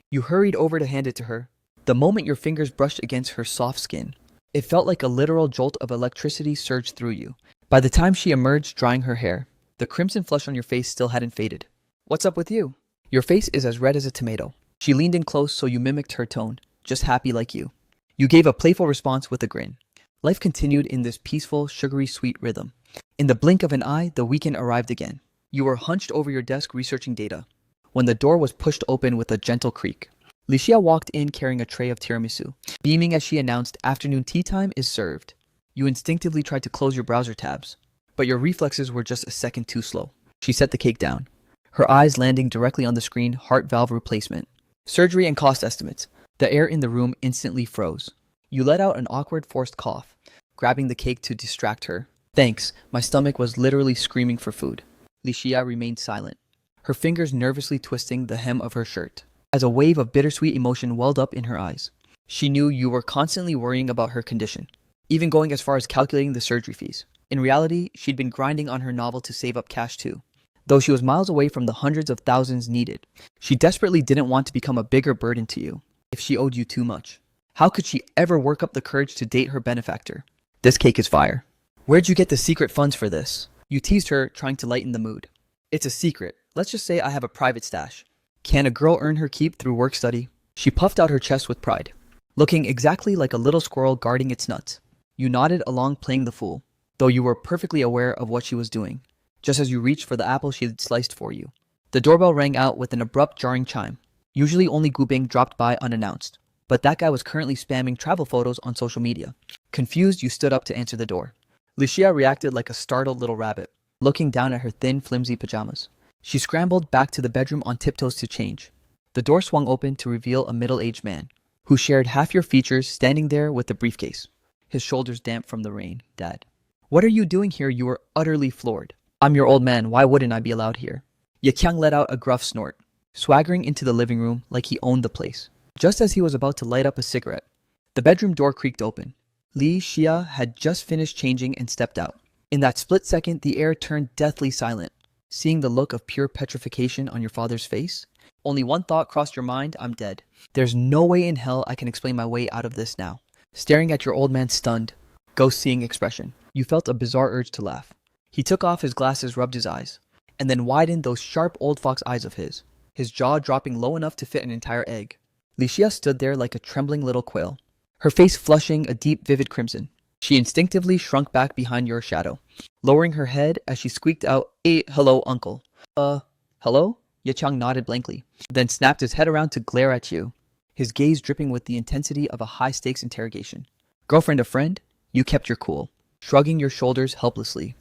S1: You hurried over to hand it to her. The moment your fingers brushed against her soft skin, it felt like a literal jolt of electricity surged through you. By the time she emerged drying her hair, the crimson flush on your face still hadn't faded. "What's up with you? Your face is as red as a tomato." She leaned in close so you mimicked her tone, just happy like you. You gave a playful response with a grin. Life continued in this peaceful, sugary sweet rhythm. In the blink of an eye, the weekend arrived again. You were hunched over your desk researching data, when the door was pushed open with a gentle creak. Li Xia walked in carrying a tray of tiramisu, beaming as she announced, "Afternoon tea time is served." You instinctively tried to close your browser tabs, but your reflexes were just a second too slow. She set the cake down, her eyes landing directly on the screen, heart valve replacement. Surgery and cost estimates. The air in the room instantly froze. You let out an awkward forced cough, grabbing the cake to distract her. "Thanks, my stomach was literally screaming for food." Li Xia remained silent, her fingers nervously twisting the hem of her shirt, as a wave of bittersweet emotion welled up in her eyes. She knew you were constantly worrying about her condition, even going as far as calculating the surgery fees. In reality, she'd been grinding on her novel to save up cash too. Though she was miles away from the hundreds of thousands needed, she desperately didn't want to become a bigger burden to you if she owed you too much. How could she ever work up the courage to date her benefactor? "This cake is fire. Where'd you get the secret funds for this?" You teased her, trying to lighten the mood. "It's a secret. Let's just say I have a private stash." Can a girl earn her keep through work study? She puffed out her chest with pride, looking exactly like a little squirrel guarding its nuts. You nodded along, playing the fool, though you were perfectly aware of what she was doing, just as you reached for the apple she had sliced for you. The doorbell rang out with an abrupt, jarring chime. Usually only Gu Bing dropped by unannounced, but that guy was currently spamming travel photos on social media. Confused, you stood up to answer the door. Li Xia reacted like a startled little rabbit, looking down at her thin, flimsy pajamas. She scrambled back to the bedroom on tiptoes to change. The door swung open to reveal a middle-aged man, who shared half your features, standing there with the briefcase, his shoulders damp from the rain. "Dad, what are you doing here?" You were utterly floored. "I'm your old man. Why wouldn't I be allowed here?" Ye Qiang let out a gruff snort, swaggering into the living room like he owned the place. Just as he was about to light up a cigarette, the bedroom door creaked open. Li Xia had just finished changing and stepped out. In that split second, the air turned deathly silent. Seeing the look of pure petrification on your father's face, only one thought crossed your mind: "I'm dead. There's no way in hell I can explain my way out of this now." Staring at your old man's stunned, ghost-seeing expression, you felt a bizarre urge to laugh. He took off his glasses, rubbed his eyes, and then widened those sharp old fox eyes of his jaw dropping low enough to fit an entire egg. Li Xia stood there like a trembling little quail, her face flushing a deep, vivid crimson. She instinctively shrunk back behind your shadow, lowering her head as she squeaked out, hello, uncle." Hello?" Ye Qiang nodded blankly, then snapped his head around to glare at you, his gaze dripping with the intensity of a high-stakes interrogation. "Girlfriend, a friend?" You kept your cool, shrugging your shoulders helplessly.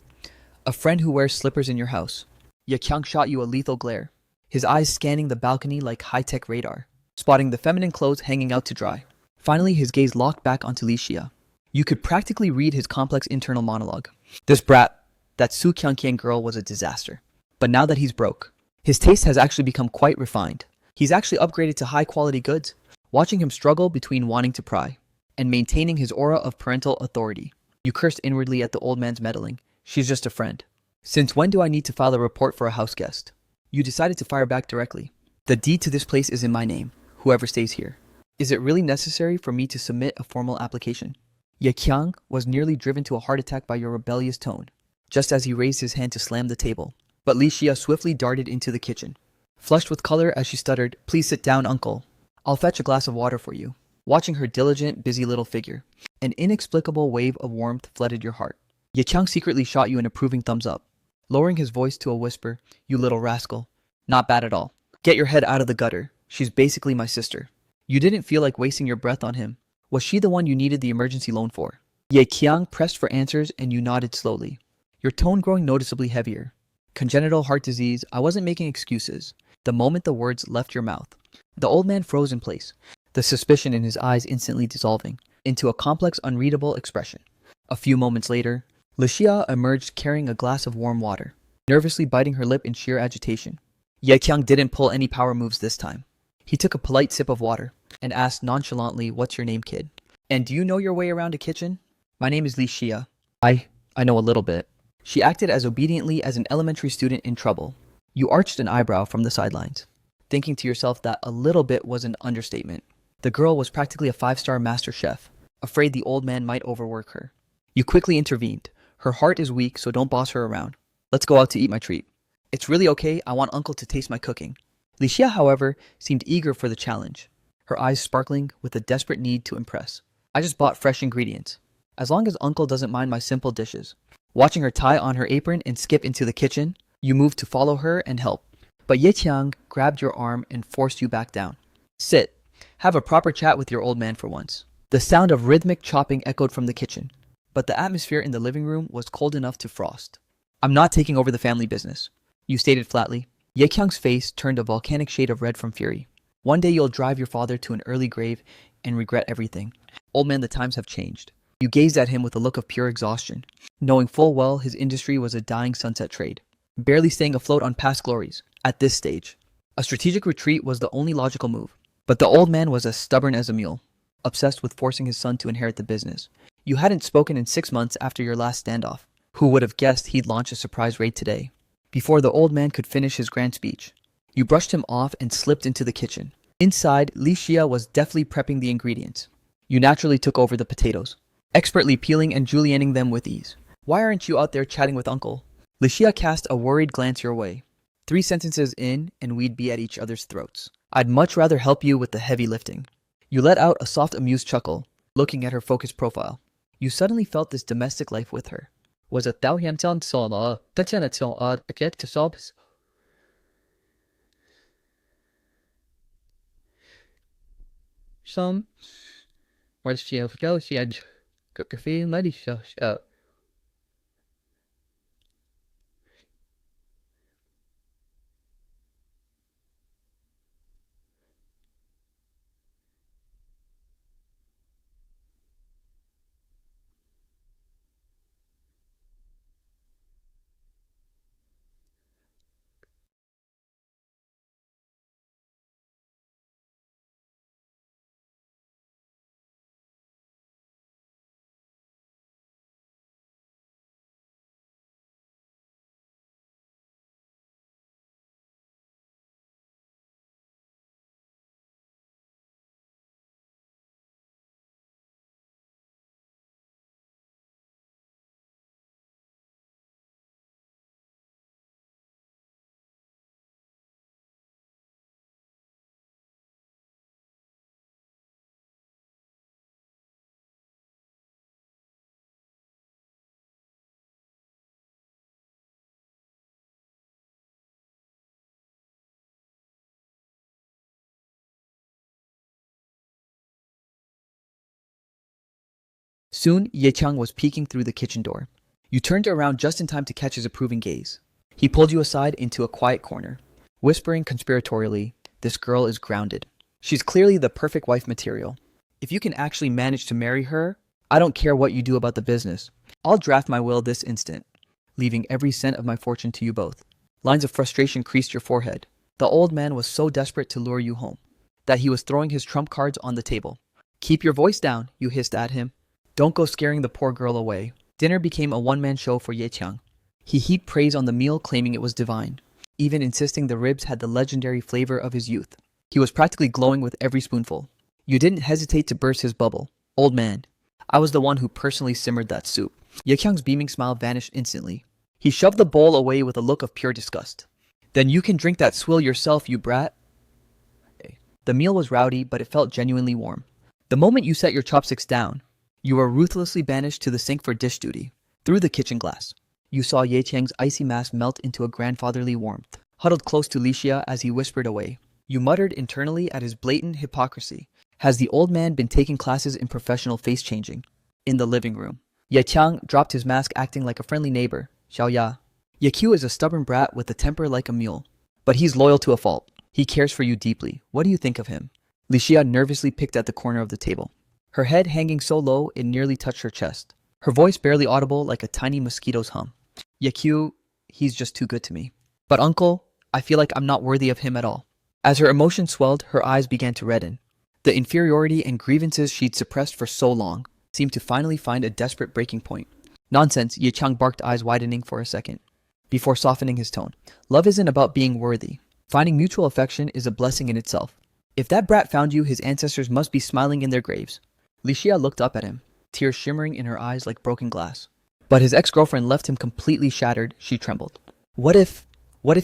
S1: "A friend who wears slippers in your house." Ye Qiang shot you a lethal glare, his eyes scanning the balcony like high-tech radar, spotting the feminine clothes hanging out to dry. Finally, his gaze locked back onto Li Xia. You could practically read his complex internal monologue. This brat, that Su Qiangqian girl, was a disaster. But now that he's broke, his taste has actually become quite refined. He's actually upgraded to high-quality goods. Watching him struggle between wanting to pry and maintaining his aura of parental authority, you cursed inwardly at the old man's meddling. "She's just a friend. Since when do I need to file a report for a house guest?" You decided to fire back directly. "The deed to this place is in my name, whoever stays here. Is it really necessary for me to submit a formal application?" Ye Qiang was nearly driven to a heart attack by your rebellious tone, just as he raised his hand to slam the table. But Li Xia swiftly darted into the kitchen, flushed with color as she stuttered, "Please sit down, uncle. I'll fetch a glass of water for you." watching her diligent, busy little figure. An inexplicable wave of warmth flooded your heart. Ye Qiang secretly shot you an approving thumbs up. Lowering his voice to a whisper, "You little rascal. Not bad at all. Get your head out of the gutter. She's basically my sister." You didn't feel like wasting your breath on him. Was she the one you needed the emergency loan for? Ye Qiang pressed for answers and you nodded slowly, your tone growing noticeably heavier. Congenital heart disease, I wasn't making excuses. The moment the words left your mouth, the old man froze in place, the suspicion in his eyes instantly dissolving into a complex, unreadable expression. A few moments later, Lucia emerged carrying a glass of warm water, nervously biting her lip in sheer agitation. Ye Qiang didn't pull any power moves this time. He took a polite sip of water and asked nonchalantly, "What's your name, kid? And do you know your way around a kitchen?" "My name is Lucia. I know a little bit." She acted as obediently as an elementary student in trouble. You arched an eyebrow from the sidelines, thinking to yourself that a little bit was an understatement. The girl was practically a 5-star master chef, afraid the old man might overwork her. You quickly intervened. "Her heart is weak, so don't boss her around. Let's go out to eat my treat." "It's really okay, I want Uncle to taste my cooking." Licia, however, seemed eager for the challenge, her eyes sparkling with a desperate need to impress. "I just bought fresh ingredients. As long as Uncle doesn't mind my simple dishes." Watching her tie on her apron and skip into the kitchen, you moved to follow her and help. But Ye Qiang grabbed your arm and forced you back down. "Sit. Have a proper chat with your old man for once." The sound of rhythmic chopping echoed from the kitchen, but the atmosphere in the living room was cold enough to frost. "I'm not taking over the family business," you stated flatly. Ye Qiang's face turned a volcanic shade of red from fury. "One day you'll drive your father to an early grave and regret everything. Old man, the times have changed." You gazed at him with a look of pure exhaustion, knowing full well his industry was a dying sunset trade, barely staying afloat on past glories. At this stage, a strategic retreat was the only logical move. But the old man was as stubborn as a mule, obsessed with forcing his son to inherit the business. You hadn't spoken in 6 months after your last standoff. Who would have guessed he'd launch a surprise raid today? Before the old man could finish his grand speech, you brushed him off and slipped into the kitchen. Inside, Li Xia was deftly prepping the ingredients. You naturally took over the potatoes, expertly peeling and julienning them with ease. "Why aren't you out there chatting with Uncle?" Li Xia cast a worried glance your way. 3 sentences in, and we'd be at each other's throats. "I'd much rather help you with the heavy lifting." You let out a soft, amused chuckle, looking at her focused profile. You suddenly felt this domestic life with her was a some where's she go? She had coffee and lady show. Soon, Ye Qiang was peeking through the kitchen door. You turned around just in time to catch his approving gaze. He pulled you aside into a quiet corner, whispering conspiratorially, "This girl is grounded. She's clearly the perfect wife material. If you can actually manage to marry her, I don't care what you do about the business. I'll draft my will this instant, leaving every cent of my fortune to you both." Lines of frustration creased your forehead. The old man was so desperate to lure you home that he was throwing his trump cards on the table. "Keep your voice down," you hissed at him. "Don't go scaring the poor girl away." Dinner became a one-man show for Ye Qiang. He heaped praise on the meal, claiming it was divine, even insisting the ribs had the legendary flavor of his youth. He was practically glowing with every spoonful. You didn't hesitate to burst his bubble. "Old man, I was the one who personally simmered that soup." Ye Qiang's beaming smile vanished instantly. He shoved the bowl away with a look of pure disgust. "Then you can drink that swill yourself, you brat." The meal was rowdy, but it felt genuinely warm. The moment you set your chopsticks down, you were ruthlessly banished to the sink for dish duty. Through the kitchen glass, you saw Ye Qiang's icy mask melt into a grandfatherly warmth. Huddled close to Licia as he whispered away, you muttered internally at his blatant hypocrisy. Has the old man been taking classes in professional face changing? In the living room, Ye Qiang dropped his mask, acting like a friendly neighbor. Xiao Ya. Ye Qiu is a stubborn brat with a temper like a mule, but he's loyal to a fault. He cares for you deeply. What do you think of him? Licia nervously picked at the corner of the table, her head hanging so low it nearly touched her chest, her voice barely audible like a tiny mosquito's hum. Ye Qiu, he's just too good to me. But uncle, I feel like I'm not worthy of him at all. As her emotions swelled, her eyes began to redden. The inferiority and grievances she'd suppressed for so long seemed to finally find a desperate breaking point. Nonsense, Ye Qiang barked, eyes widening for a second, before softening his tone. Love isn't about being worthy. Finding mutual affection is a blessing in itself. If that brat found you, his ancestors must be smiling in their graves. Licia looked up at him, tears shimmering in her eyes like broken glass. But his ex-girlfriend left him completely shattered. She trembled. What if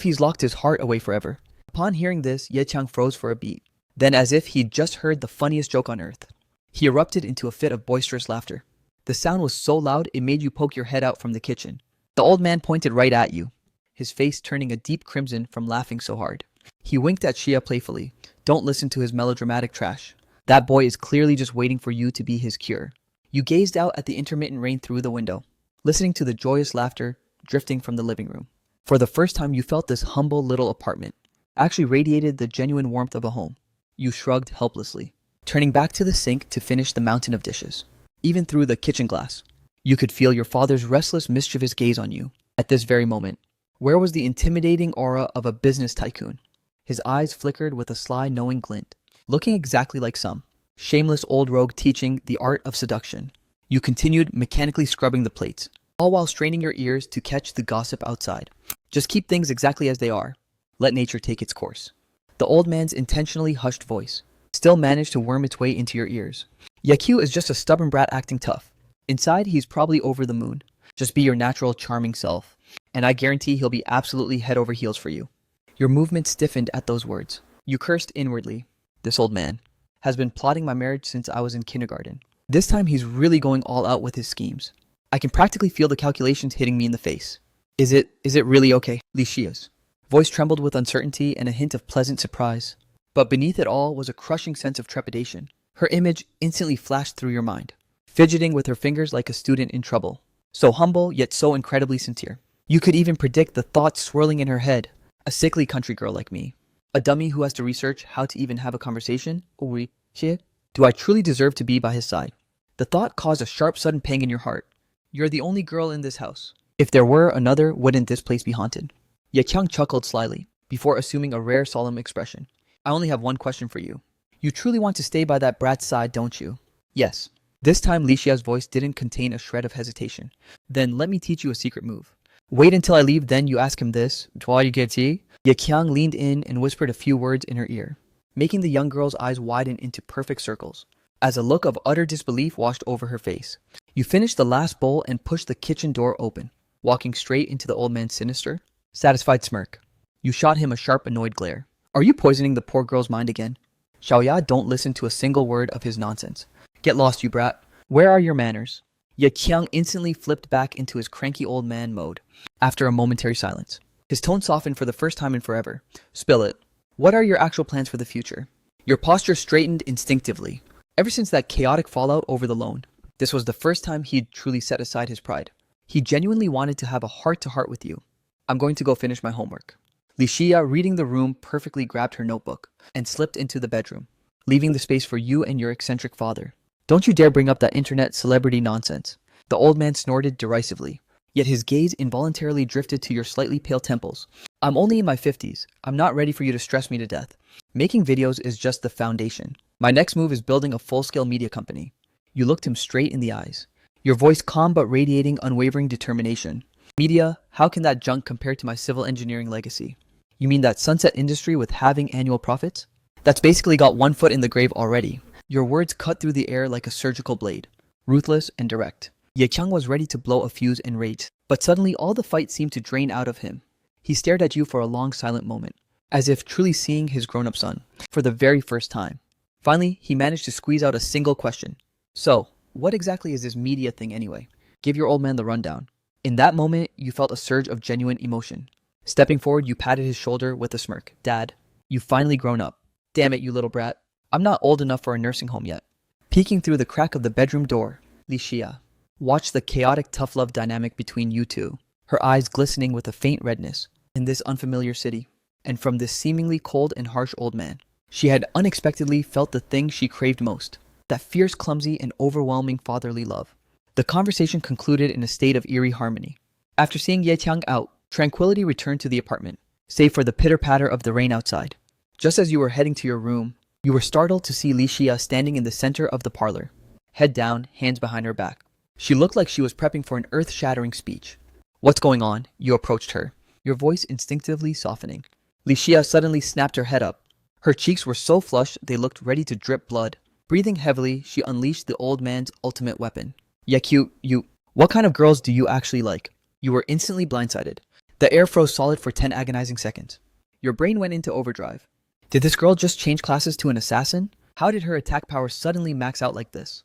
S1: he's locked his heart away forever? Upon hearing this, Ye Qiang froze for a beat. Then, as if he'd just heard the funniest joke on earth, he erupted into a fit of boisterous laughter. The sound was so loud it made you poke your head out from the kitchen. The old man pointed right at you, his face turning a deep crimson from laughing so hard. He winked at Xia playfully. Don't listen to his melodramatic trash. That boy is clearly just waiting for you to be his cure. You gazed out at the intermittent rain through the window, listening to the joyous laughter drifting from the living room. For the first time, you felt this humble little apartment actually radiated the genuine warmth of a home. You shrugged helplessly, turning back to the sink to finish the mountain of dishes. Even through the kitchen glass, you could feel your father's restless, mischievous gaze on you. At this very moment, where was the intimidating aura of a business tycoon? His eyes flickered with a sly, knowing glint. Looking exactly like some shameless old rogue teaching the art of seduction, you continued mechanically scrubbing the plates, all while straining your ears to catch the gossip outside. Just keep things exactly as they are. Let nature take its course. The old man's intentionally hushed voice still managed to worm its way into your ears. Ye Qiu is just a stubborn brat acting tough. Inside, he's probably over the moon. Just be your natural, charming self, and I guarantee he'll be absolutely head over heels for you. Your movement stiffened at those words. You cursed inwardly. This old man has been plotting my marriage since I was in kindergarten. This time he's really going all out with his schemes. I can practically feel the calculations hitting me in the face. Is it really okay? Licia's voice trembled with uncertainty and a hint of pleasant surprise. But beneath it all was a crushing sense of trepidation. Her image instantly flashed through your mind, fidgeting with her fingers like a student in trouble. So humble, yet so incredibly sincere. You could even predict the thoughts swirling in her head. A sickly country girl like me. A dummy who has to research how to even have a conversation? Do I truly deserve to be by his side? The thought caused a sharp, sudden pang in your heart. You're the only girl in this house. If there were another, wouldn't this place be haunted? Ye Qiang chuckled slyly, before assuming a rare, solemn expression. I only have one question for you. You truly want to stay by that brat's side, don't you? Yes. This time, Licia's voice didn't contain a shred of hesitation. Then let me teach you a secret move. Wait until I leave, then you ask him this. Ye Qiang leaned in and whispered a few words in her ear, making the young girl's eyes widen into perfect circles, as a look of utter disbelief washed over her face. You finished the last bowl and pushed the kitchen door open, walking straight into the old man's sinister, satisfied smirk. You shot him a sharp, annoyed glare. Are you poisoning the poor girl's mind again? Xiaoya, don't listen to a single word of his nonsense. Get lost, you brat. Where are your manners? Ye Qiang instantly flipped back into his cranky old man mode, after a momentary silence. His tone softened for the first time in forever. Spill it. What are your actual plans for the future? Your posture straightened instinctively. Ever since that chaotic fallout over the loan, this was the first time he'd truly set aside his pride. He genuinely wanted to have a heart-to-heart with you. I'm going to go finish my homework. Licia, reading the room, perfectly grabbed her notebook and slipped into the bedroom, leaving the space for you and your eccentric father. Don't you dare bring up that internet celebrity nonsense. The old man snorted derisively, yet his gaze involuntarily drifted to your slightly pale temples. I'm only in my 50s. I'm not ready for you to stress me to death. Making videos is just the foundation. My next move is building a full-scale media company. You looked him straight in the eyes, your voice calm but radiating unwavering determination. Media, how can that junk compare to my civil engineering legacy? You mean that sunset industry with halving annual profits? That's basically got one foot in the grave already. Your words cut through the air like a surgical blade, ruthless and direct. Ye Qiang was ready to blow a fuse in rage, but suddenly all the fight seemed to drain out of him. He stared at you for a long silent moment, as if truly seeing his grown-up son, for the very first time. Finally, he managed to squeeze out a single question. So, what exactly is this media thing anyway? Give your old man the rundown. In that moment, you felt a surge of genuine emotion. Stepping forward, you patted his shoulder with a smirk. Dad, you've finally grown up. Damn it, you little brat. I'm not old enough for a nursing home yet. Peeking through the crack of the bedroom door, Li Xia watched the chaotic tough love dynamic between you two, her eyes glistening with a faint redness in this unfamiliar city, and from this seemingly cold and harsh old man. She had unexpectedly felt the thing she craved most, that fierce, clumsy, and overwhelming fatherly love. The conversation concluded in a state of eerie harmony. After seeing Ye Tiang out, tranquility returned to the apartment, save for the pitter-patter of the rain outside. Just as you were heading to your room, you were startled to see Li Xia standing in the center of the parlor, head down, hands behind her back. She looked like she was prepping for an earth-shattering speech. What's going on? You approached her, your voice instinctively softening. Li Xia suddenly snapped her head up. Her cheeks were so flushed they looked ready to drip blood. Breathing heavily, she unleashed the old man's ultimate weapon. Yeah, cute, what kind of girls do you actually like? You were instantly blindsided. The air froze solid for 10 agonizing seconds. Your brain went into overdrive. Did this girl just change classes to an assassin? How did her attack power suddenly max out like this?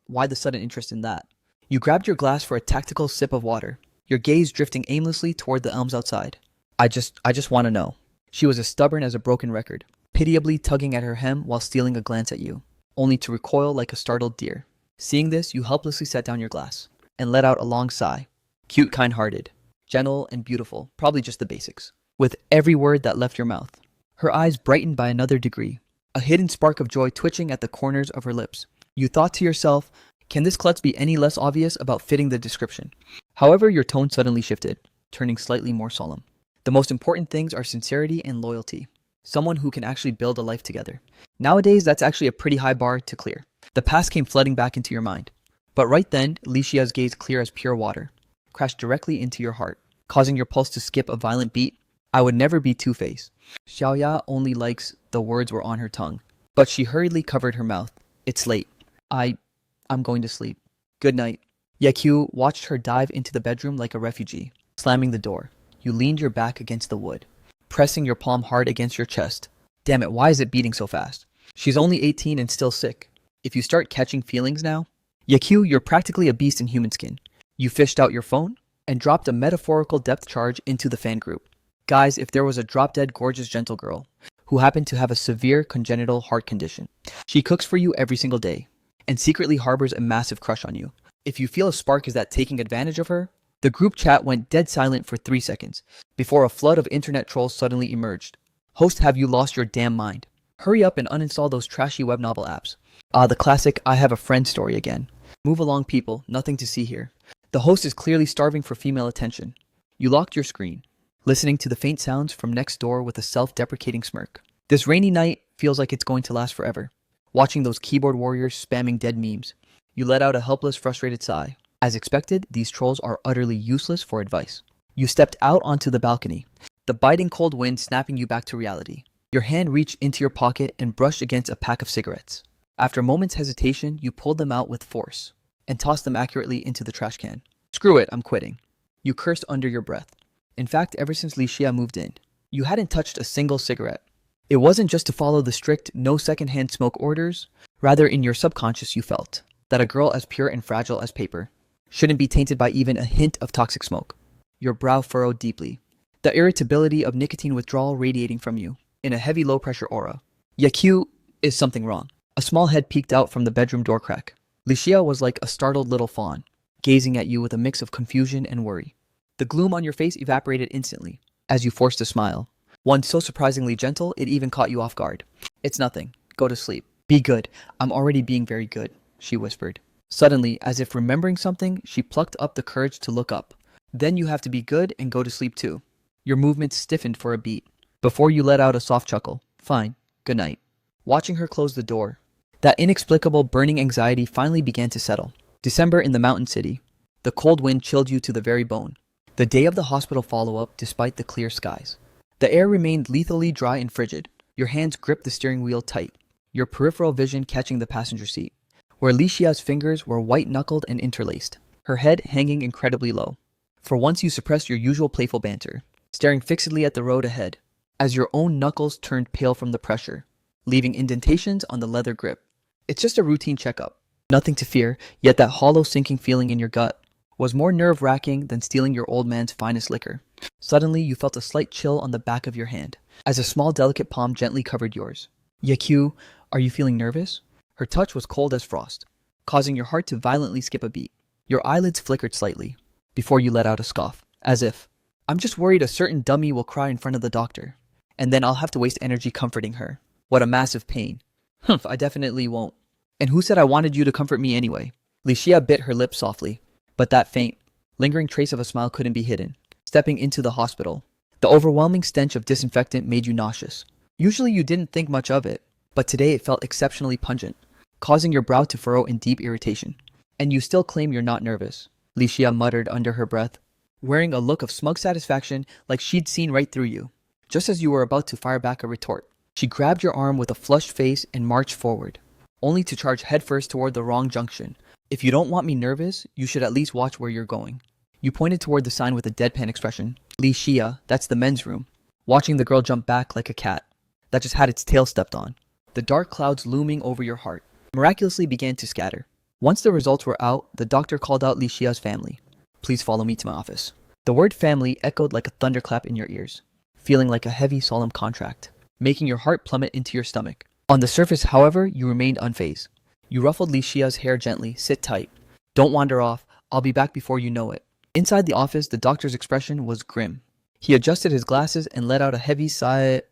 S1: Why the sudden interest in that? You grabbed your glass for a tactical sip of water, your gaze drifting aimlessly toward the elms outside. I just want to know. She was as stubborn as a broken record, pitiably tugging at her hem while stealing a glance at you, only to recoil like a startled deer. Seeing this, you helplessly set down your glass and let out a long sigh. Cute, kind-hearted, gentle, and beautiful, probably just the basics. With every word that left your mouth, her eyes brightened by another degree, a hidden spark of joy twitching at the corners of her lips. You thought to yourself, can this klutz be any less obvious about fitting the description? However, your tone suddenly shifted, turning slightly more solemn. The most important things are sincerity and loyalty. Someone who can actually build a life together. Nowadays, that's actually a pretty high bar to clear. The past came flooding back into your mind. But right then, Li Xia's gaze, clear as pure water, crashed directly into your heart, causing your pulse to skip a violent beat. I would never be two-faced. Xiaoya only likes, the words were on her tongue. But she hurriedly covered her mouth. It's late. I'm going to sleep. Good night. Yeqiu watched her dive into the bedroom like a refugee, slamming the door. You leaned your back against the wood, pressing your palm hard against your chest. Damn it, why is it beating so fast? She's only 18 and still sick. If you start catching feelings now... Yeqiu, you're practically a beast in human skin. You fished out your phone and dropped a metaphorical depth charge into the fan group. Guys, if there was a drop-dead gorgeous gentle girl who happened to have a severe congenital heart condition, she cooks for you every single day and secretly harbors a massive crush on you. If you feel a spark is that taking advantage of her... The group chat went dead silent for 3 seconds before a flood of internet trolls suddenly emerged. Host, have you lost your damn mind? Hurry up and uninstall those trashy web novel apps. The classic I have a friend story again. Move along, people, nothing to see here. The host is clearly starving for female attention. You locked your screen, listening to the faint sounds from next door with a self-deprecating smirk. This rainy night feels like it's going to last forever. Watching those keyboard warriors spamming dead memes, you let out a helpless, frustrated sigh. As expected, these trolls are utterly useless for advice. You stepped out onto the balcony, the biting cold wind snapping you back to reality. Your hand reached into your pocket and brushed against a pack of cigarettes. After a moment's hesitation, you pulled them out with force and tossed them accurately into the trash can. Screw it, I'm quitting. You cursed under your breath. In fact, ever since Li Xia moved in, you hadn't touched a single cigarette. It wasn't just to follow the strict no secondhand smoke orders. Rather, in your subconscious, you felt that a girl as pure and fragile as paper shouldn't be tainted by even a hint of toxic smoke. Your brow furrowed deeply, the irritability of nicotine withdrawal radiating from you in a heavy low-pressure aura. Yeqiu, is something wrong? A small head peeked out from the bedroom door crack. Li Xia was like a startled little fawn, gazing at you with a mix of confusion and worry. The gloom on your face evaporated instantly as you forced a smile, one so surprisingly gentle it even caught you off guard. It's nothing. Go to sleep. Be good. I'm already being very good, she whispered. Suddenly, as if remembering something, she plucked up the courage to look up. Then you have to be good and go to sleep too. Your movements stiffened for a beat, before you let out a soft chuckle. Fine. Good night. Watching her close the door, that inexplicable burning anxiety finally began to settle. December in the mountain city. The cold wind chilled you to the very bone. The day of the hospital follow-up despite the clear skies. The air remained lethally dry and frigid. Your hands gripped the steering wheel tight, your peripheral vision catching the passenger seat, where Li Xia's fingers were white-knuckled and interlaced, her head hanging incredibly low. For once you suppressed your usual playful banter, staring fixedly at the road ahead, as your own knuckles turned pale from the pressure. leaving indentations on the leather grip. It's just a routine checkup. Nothing to fear, yet that hollow sinking feeling in your gut was more nerve-wracking than stealing your old man's finest liquor. Suddenly, you felt a slight chill on the back of your hand, as a small delicate palm gently covered yours. Yakyu, are you feeling nervous? Her touch was cold as frost, causing your heart to violently skip a beat. Your eyelids flickered slightly, before you let out a scoff, as if, I'm just worried a certain dummy will cry in front of the doctor, and then I'll have to waste energy comforting her. What a massive pain. Humph, I definitely won't. And who said I wanted you to comfort me anyway? Licia bit her lip softly, but that faint, lingering trace of a smile couldn't be hidden. Stepping into the hospital, the overwhelming stench of disinfectant made you nauseous. Usually you didn't think much of it, but today it felt exceptionally pungent, causing your brow to furrow in deep irritation. And you still claim you're not nervous, Licia muttered under her breath, wearing a look of smug satisfaction like she'd seen right through you. Just as you were about to fire back a retort, she grabbed your arm with a flushed face and marched forward, only to charge headfirst toward the wrong junction. If you don't want me nervous, you should at least watch where you're going. You pointed toward the sign with a deadpan expression. Licia, that's the men's room. Watching the girl jump back like a cat that just had its tail stepped on. The dark clouds looming over your heart miraculously began to scatter. Once the results were out, the doctor called out Licia's family. Please follow me to my office. The word family echoed like a thunderclap in your ears, feeling like a heavy, solemn contract, making your heart plummet into your stomach. On the surface, however, you remained unfazed. You ruffled Licia's hair gently. Sit tight. Don't wander off. I'll be back before you know it. Inside the office, the doctor's expression was grim. He adjusted his glasses and let out a heavy sigh.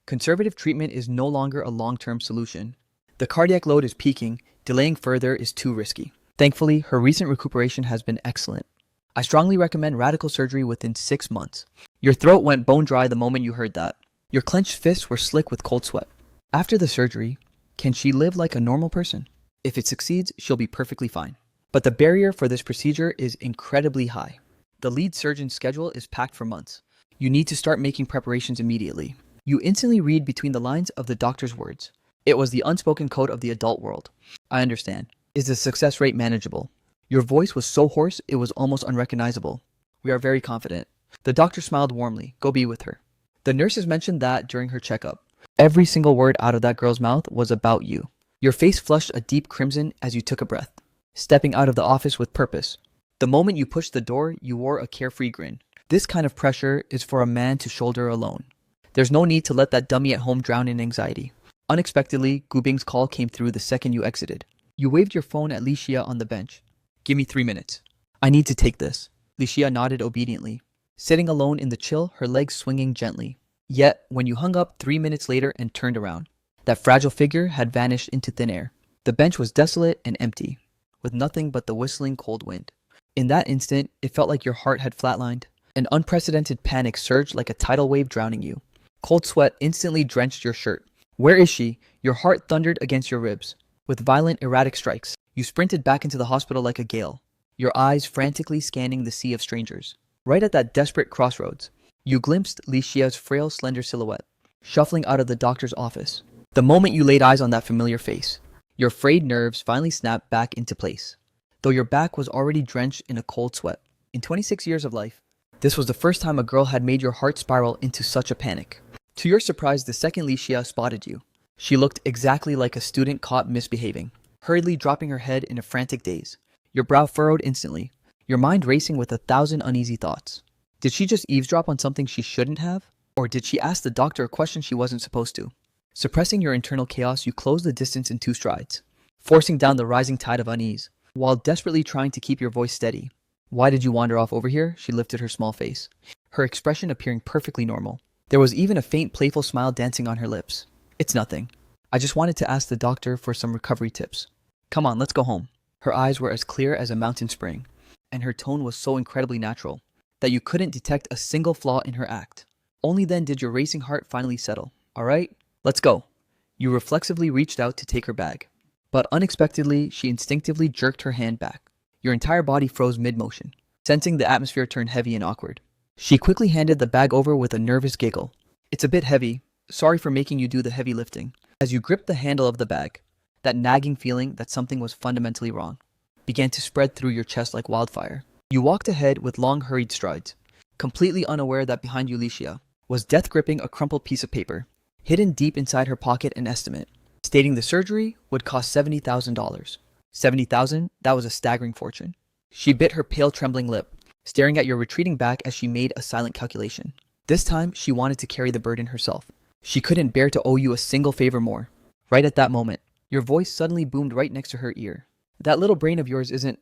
S1: Conservative treatment is no longer a long-term solution. The cardiac load is peaking. Delaying further is too risky. Thankfully, her recent recuperation has been excellent. I strongly recommend radical surgery within 6 months. Your throat went bone dry the moment you heard that. Your clenched fists were slick with cold sweat. After the surgery, can she live like a normal person? If it succeeds, she'll be perfectly fine. But the barrier for this procedure is incredibly high. The lead surgeon's schedule is packed for months. You need to start making preparations immediately. You instantly read between the lines of the doctor's words. It was the unspoken code of the adult world. I understand. Is the success rate manageable? Your voice was so hoarse it was almost unrecognizable. We are very confident. The doctor smiled warmly. Go be with her. The nurses mentioned that during her checkup. Every single word out of that girl's mouth was about you. Your face flushed a deep crimson as you took a breath, stepping out of the office with purpose. The moment you pushed the door, you wore a carefree grin. This kind of pressure is for a man to shoulder alone. There's no need to let that dummy at home drown in anxiety. Unexpectedly, Gubing's call came through the second you exited. You waved your phone at Licia on the bench. Give me 3 minutes. I need to take this. Licia nodded obediently, sitting alone in the chill, her legs swinging gently. Yet, when you hung up 3 minutes later and turned around, that fragile figure had vanished into thin air. The bench was desolate and empty, with nothing but the whistling cold wind. In that instant, it felt like your heart had flatlined. An unprecedented panic surged like a tidal wave drowning you. Cold sweat instantly drenched your shirt. Where is she? Your heart thundered against your ribs. With violent, erratic strikes, you sprinted back into the hospital like a gale, your eyes frantically scanning the sea of strangers. Right at that desperate crossroads, you glimpsed Licia's frail, slender silhouette, shuffling out of the doctor's office. The moment you laid eyes on that familiar face, your frayed nerves finally snapped back into place, though your back was already drenched in a cold sweat. In 26 years of life, this was the first time a girl had made your heart spiral into such a panic. To your surprise, the second Licia spotted you. She looked exactly like a student caught misbehaving, hurriedly dropping her head in a frantic daze. Your brow furrowed instantly, your mind racing with 1,000 uneasy thoughts. Did she just eavesdrop on something she shouldn't have? Or did she ask the doctor a question she wasn't supposed to? Suppressing your internal chaos, you closed the distance in 2 strides, forcing down the rising tide of unease, while desperately trying to keep your voice steady. Why did you wander off over here? She lifted her small face, her expression appearing perfectly normal. There was even a faint, playful smile dancing on her lips. It's nothing. I just wanted to ask the doctor for some recovery tips. Come on, let's go home. Her eyes were as clear as a mountain spring, and her tone was so incredibly natural that you couldn't detect a single flaw in her act. Only then did your racing heart finally settle. All right, let's go. You reflexively reached out to take her bag, but unexpectedly, she instinctively jerked her hand back. Your entire body froze mid-motion, sensing the atmosphere turn heavy and awkward. She quickly handed the bag over with a nervous giggle. It's a bit heavy. Sorry for making you do the heavy lifting. As you gripped the handle of the bag, that nagging feeling that something was fundamentally wrong began to spread through your chest like wildfire. You walked ahead with long, hurried strides, completely unaware that behind you Licia was death gripping a crumpled piece of paper. Hidden deep inside her pocket an estimate, stating the surgery would cost $70,000. 70,000? That was a staggering fortune. She bit her pale trembling lip, staring at your retreating back as she made a silent calculation. This time, she wanted to carry the burden herself. She couldn't bear to owe you a single favor more. Right at that moment, your voice suddenly boomed right next to her ear. That little brain of yours isn't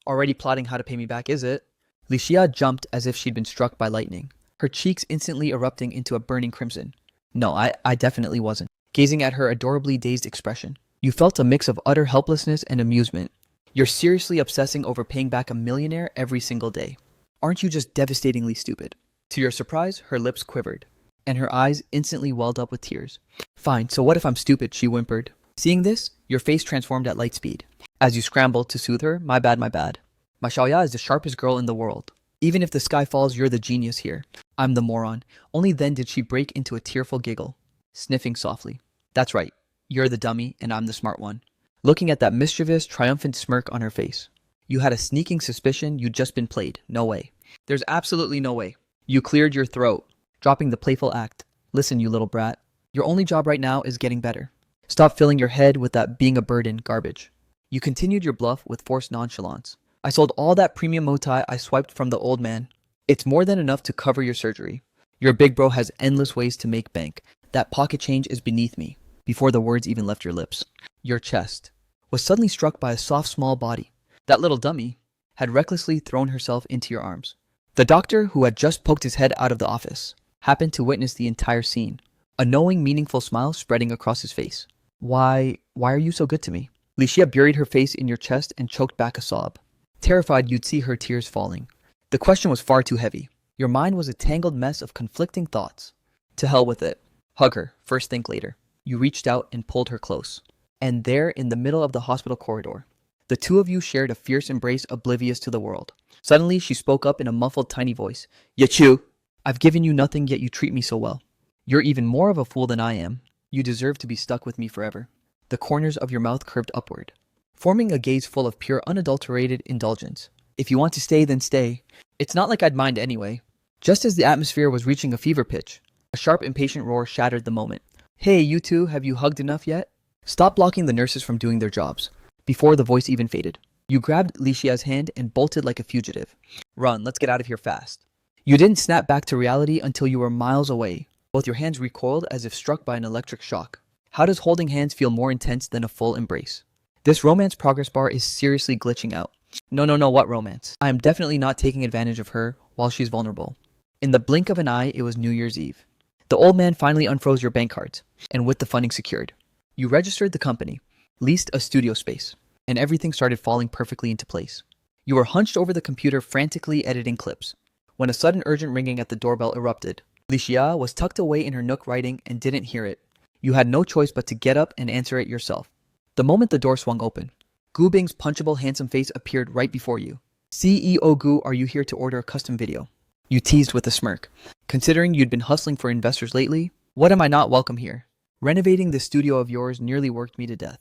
S1: already plotting how to pay me back, is it? Licia jumped as if she'd been struck by lightning, her cheeks instantly erupting into a burning crimson. No, I definitely wasn't. Gazing at her adorably dazed expression, you felt a mix of utter helplessness and amusement. You're seriously obsessing over paying back a millionaire every single day. Aren't you just devastatingly stupid? To your surprise, her lips quivered, and her eyes instantly welled up with tears. Fine, so what if I'm stupid, she whimpered. Seeing this, your face transformed at light speed. As you scrambled to soothe her, my bad. My Xiaoya is the sharpest girl in the world. Even if the sky falls, you're the genius here. I'm the moron. Only then did she break into a tearful giggle, sniffing softly. That's right. You're the dummy, and I'm the smart one. Looking at that mischievous, triumphant smirk on her face. You had a sneaking suspicion you'd just been played. No way. There's absolutely no way. You cleared your throat, dropping the playful act. Listen, you little brat. Your only job right now is getting better. Stop filling your head with that being a burden garbage. You continued your bluff with forced nonchalance. I sold all that premium motai I swiped from the old man. It's more than enough to cover your surgery. Your big bro has endless ways to make bank. That pocket change is beneath me. Before the words even left your lips, your chest was suddenly struck by a soft, small body. That little dummy had recklessly thrown herself into your arms. The doctor, who had just poked his head out of the office, happened to witness the entire scene, a knowing, meaningful smile spreading across his face. Why are you so good to me? Licia buried her face in your chest and choked back a sob, terrified you'd see her tears falling. The question was far too heavy. Your mind was a tangled mess of conflicting thoughts. To hell with it. Hug her, first think later. You reached out and pulled her close. And there, in the middle of the hospital corridor, the two of you shared a fierce embrace oblivious to the world. Suddenly, she spoke up in a muffled, tiny voice. Yachu, I've given you nothing, yet you treat me so well. You're even more of a fool than I am. You deserve to be stuck with me forever. The corners of your mouth curved upward, forming a gaze full of pure, unadulterated indulgence. If you want to stay, then stay. It's not like I'd mind anyway. Just as the atmosphere was reaching a fever pitch, a sharp, impatient roar shattered the moment. Hey, you two, have you hugged enough yet? Stop blocking the nurses from doing their jobs. Before the voice even faded, you grabbed Licia's hand and bolted like a fugitive. Run, let's get out of here fast. You didn't snap back to reality until you were miles away. Both your hands recoiled as if struck by an electric shock. How does holding hands feel more intense than a full embrace? This romance progress bar is seriously glitching out. No, what romance? I am definitely not taking advantage of her while she's vulnerable. In the blink of an eye, it was New Year's Eve. The old man finally unfroze your bank cards, and with the funding secured, you registered the company, leased a studio space, and everything started falling perfectly into place. You were hunched over the computer frantically editing clips, when a sudden urgent ringing at the doorbell erupted. Licia was tucked away in her nook writing and didn't hear it. You had no choice but to get up and answer it yourself. The moment the door swung open, Gu Bing's punchable handsome face appeared right before you. CEO Gu, are you here to order a custom video? You teased with a smirk. Considering you'd been hustling for investors lately, what am I not welcome here? Renovating this studio of yours nearly worked me to death.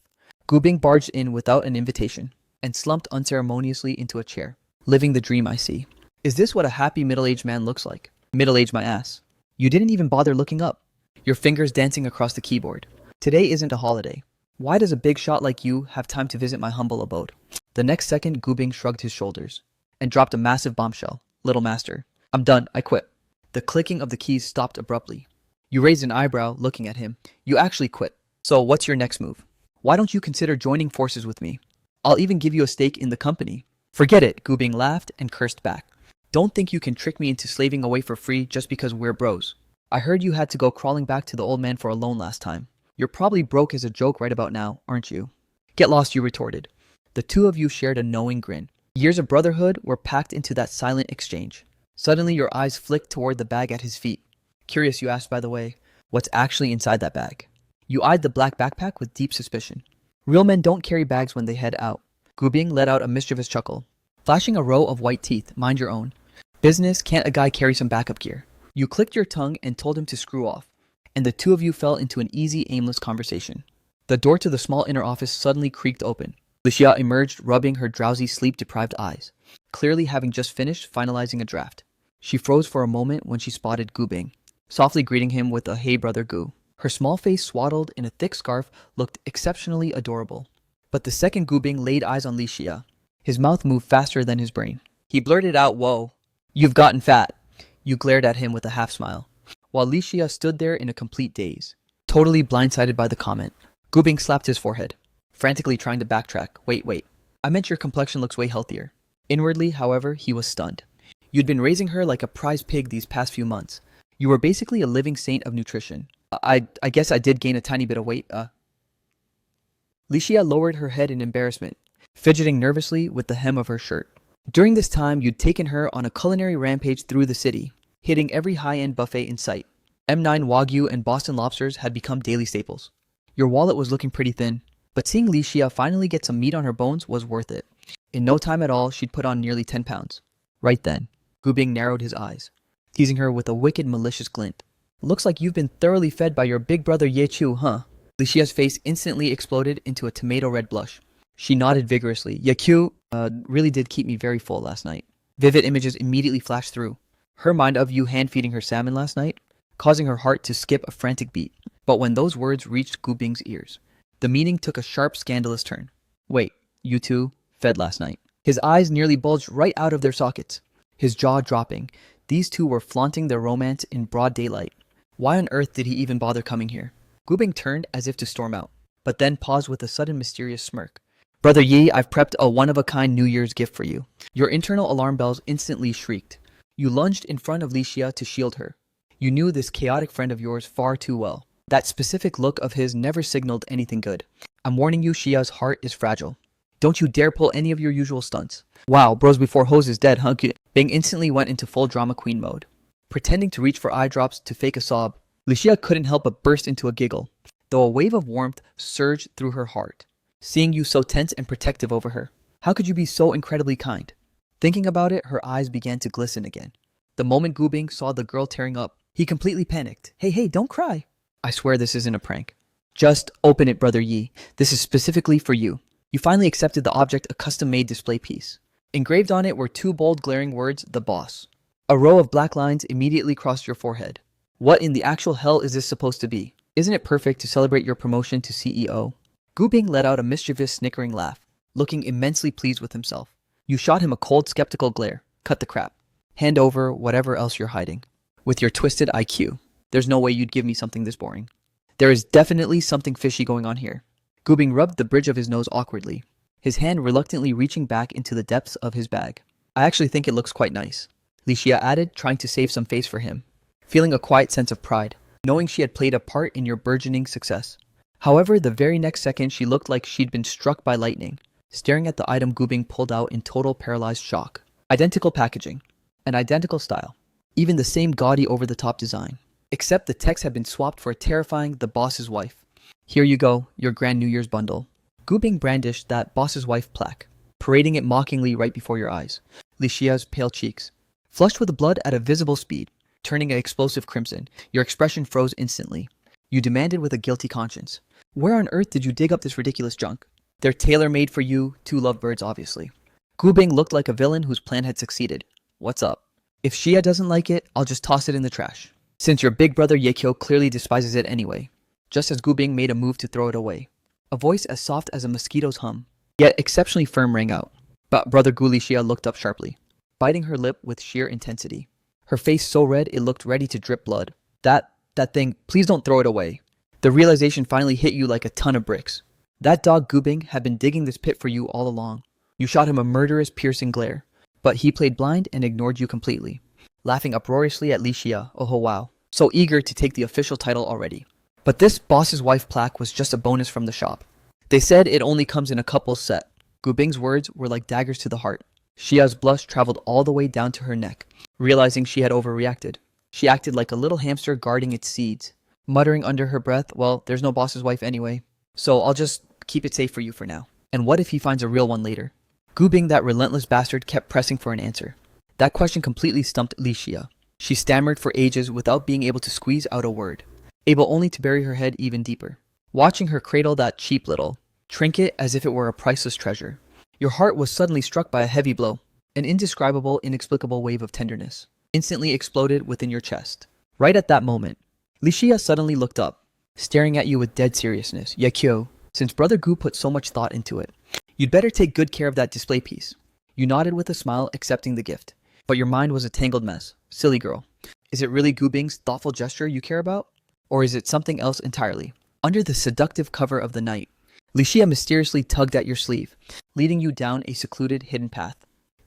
S1: Gu Bing barged in without an invitation and slumped unceremoniously into a chair. Living the dream, I see. Is this what a happy middle-aged man looks like? Middle-aged my ass. You didn't even bother looking up, your fingers dancing across the keyboard. Today isn't a holiday. Why does a big shot like you have time to visit my humble abode? The next second, Gu Bing shrugged his shoulders and dropped a massive bombshell. Little master, I'm done, I quit. The clicking of the keys stopped abruptly. You raised an eyebrow, looking at him. You actually quit. So what's your next move? Why don't you consider joining forces with me? I'll even give you a stake in the company. Forget it, Gu Bing laughed and cursed back. Don't think you can trick me into slaving away for free just because we're bros. I heard you had to go crawling back to the old man for a loan last time. You're probably broke as a joke right about now, aren't you? Get lost, you retorted. The two of you shared a knowing grin. Years of brotherhood were packed into that silent exchange. Suddenly, your eyes flicked toward the bag at his feet. Curious, you asked, by the way, what's actually inside that bag? You eyed the black backpack with deep suspicion. Real men don't carry bags when they head out. Gu Bing let out a mischievous chuckle, flashing a row of white teeth. Mind your own business, can't a guy carry some backup gear? You clicked your tongue and told him to screw off, and the two of you fell into an easy, aimless conversation. The door to the small inner office suddenly creaked open. Licia emerged, rubbing her drowsy, sleep-deprived eyes, clearly having just finished finalizing a draft. She froze for a moment when she spotted Gu Bing, softly greeting him with a "Hey brother Gu." Her small face swaddled in a thick scarf looked exceptionally adorable. But the second Gubing laid eyes on Li Xia. His mouth moved faster than his brain. He blurted out, "Whoa, you've gotten fat." You glared at him with a half smile, while Li Xia stood there in a complete daze, totally blindsided by the comment. Gubing slapped his forehead, frantically trying to backtrack. Wait. I meant your complexion looks way healthier. Inwardly, however, he was stunned. You'd been raising her like a prize pig these past few months. You were basically a living saint of nutrition. I guess I did gain a tiny bit of weight, Li Xia lowered her head in embarrassment, fidgeting nervously with the hem of her shirt. During this time, you'd taken her on a culinary rampage through the city, hitting every high-end buffet in sight. M9 Wagyu and Boston lobsters had become daily staples. Your wallet was looking pretty thin, but seeing Li Xia finally get some meat on her bones was worth it. In no time at all, she'd put on nearly 10 pounds. Right then, Gubing narrowed his eyes, teasing her with a wicked, malicious glint. "Looks like you've been thoroughly fed by your big brother Ye Chu, huh?" Li Xia's face instantly exploded into a tomato-red blush. She nodded vigorously. "Ye Chu really did keep me very full last night." Vivid images immediately flashed through. Her mind of you hand-feeding her salmon last night, causing her heart to skip a frantic beat. But when those words reached Gubing's ears, the meaning took a sharp, scandalous turn. "Wait, you two fed last night?" His eyes nearly bulged right out of their sockets, his jaw dropping. These two were flaunting their romance in broad daylight. Why on earth did he even bother coming here? Gubing turned as if to storm out, but then paused with a sudden mysterious smirk. "Brother Yi, I've prepped a one-of-a-kind New Year's gift for you." Your internal alarm bells instantly shrieked. You lunged in front of Li Xia to shield her. You knew this chaotic friend of yours far too well. That specific look of his never signaled anything good. "I'm warning you, Xia's heart is fragile. Don't you dare pull any of your usual stunts." "Wow, bros before hoes is dead, huh?" Bing instantly went into full drama queen mode. Pretending to reach for eye drops to fake a sob, Li Xia couldn't help but burst into a giggle, though a wave of warmth surged through her heart, seeing you so tense and protective over her. How could you be so incredibly kind? Thinking about it, her eyes began to glisten again. The moment Gubing saw the girl tearing up, he completely panicked. Hey, don't cry." "I swear this isn't a prank." "Just open it, Brother Yi. This is specifically for you." You finally accepted the object, a custom-made display piece. Engraved on it were two bold, glaring words, "The Boss." A row of black lines immediately crossed your forehead. What in the actual hell is this supposed to be? Isn't it perfect to celebrate your promotion to CEO? Gubing let out a mischievous, snickering laugh, looking immensely pleased with himself. You shot him a cold, skeptical glare. "Cut the crap. Hand over whatever else you're hiding. With your twisted IQ, there's no way you'd give me something this boring. There is definitely something fishy going on here." Gubing rubbed the bridge of his nose awkwardly, his hand reluctantly reaching back into the depths of his bag. "I actually think it looks quite nice," Li Xia added, trying to save some face for him, feeling a quiet sense of pride, knowing she had played a part in your burgeoning success. However, the very next second she looked like she'd been struck by lightning, staring at the item Gubing pulled out in total paralyzed shock. Identical packaging, an identical style, even the same gaudy over-the-top design, except the text had been swapped for a terrifying "The Boss's Wife." "Here you go, your grand New Year's bundle." Gubing brandished that "Boss's Wife" plaque, parading it mockingly right before your eyes. Li Xia's pale cheeks flushed with blood at a visible speed, turning an explosive crimson. Your expression froze instantly. You demanded with a guilty conscience, "Where on earth did you dig up this ridiculous junk?" "They're tailor-made for you, two lovebirds, obviously." Gubing looked like a villain whose plan had succeeded. "What's up? If Xia doesn't like it, I'll just toss it in the trash, since your big brother Yekyo clearly despises it anyway." Just as Gubing made a move to throw it away, a voice as soft as a mosquito's hum, yet exceptionally firm, rang out. But Brother Gu Li Xia looked up sharply, biting her lip with sheer intensity. Her face so red it looked ready to drip blood. That thing, please don't throw it away." The realization finally hit you like a ton of bricks. That dog Gubing had been digging this pit for you all along. You shot him a murderous, piercing glare, but he played blind and ignored you completely, laughing uproariously at Li Xia. Oh wow, so eager to take the official title already. But this Boss's Wife plaque was just a bonus from the shop. They said it only comes in a couple's set. Gubing's words were like daggers to the heart. Xia's blush traveled all the way down to her neck, realizing she had overreacted. She acted like a little hamster guarding its seeds, muttering under her breath, "Well, there's no Boss's Wife anyway, so I'll just keep it safe for you for now. And what if he finds a real one later?" Gubing, that relentless bastard, kept pressing for an answer. That question completely stumped Li Xia. She stammered for ages without being able to squeeze out a word, able only to bury her head even deeper, watching her cradle that cheap little trinket as if it were a priceless treasure. Your heart was suddenly struck by a heavy blow. An indescribable, inexplicable wave of tenderness instantly exploded within your chest. Right at that moment, Li Xia suddenly looked up, staring at you with dead seriousness. Yakyo, since Brother Gu put so much thought into it, you'd better take good care of that display piece. You nodded with a smile, accepting the gift. But your mind was a tangled mess. Silly girl. Is it really Gu Bing's thoughtful gesture you care about? Or is it something else entirely? Under the seductive cover of the night, Licia mysteriously tugged at your sleeve, leading you down a secluded hidden path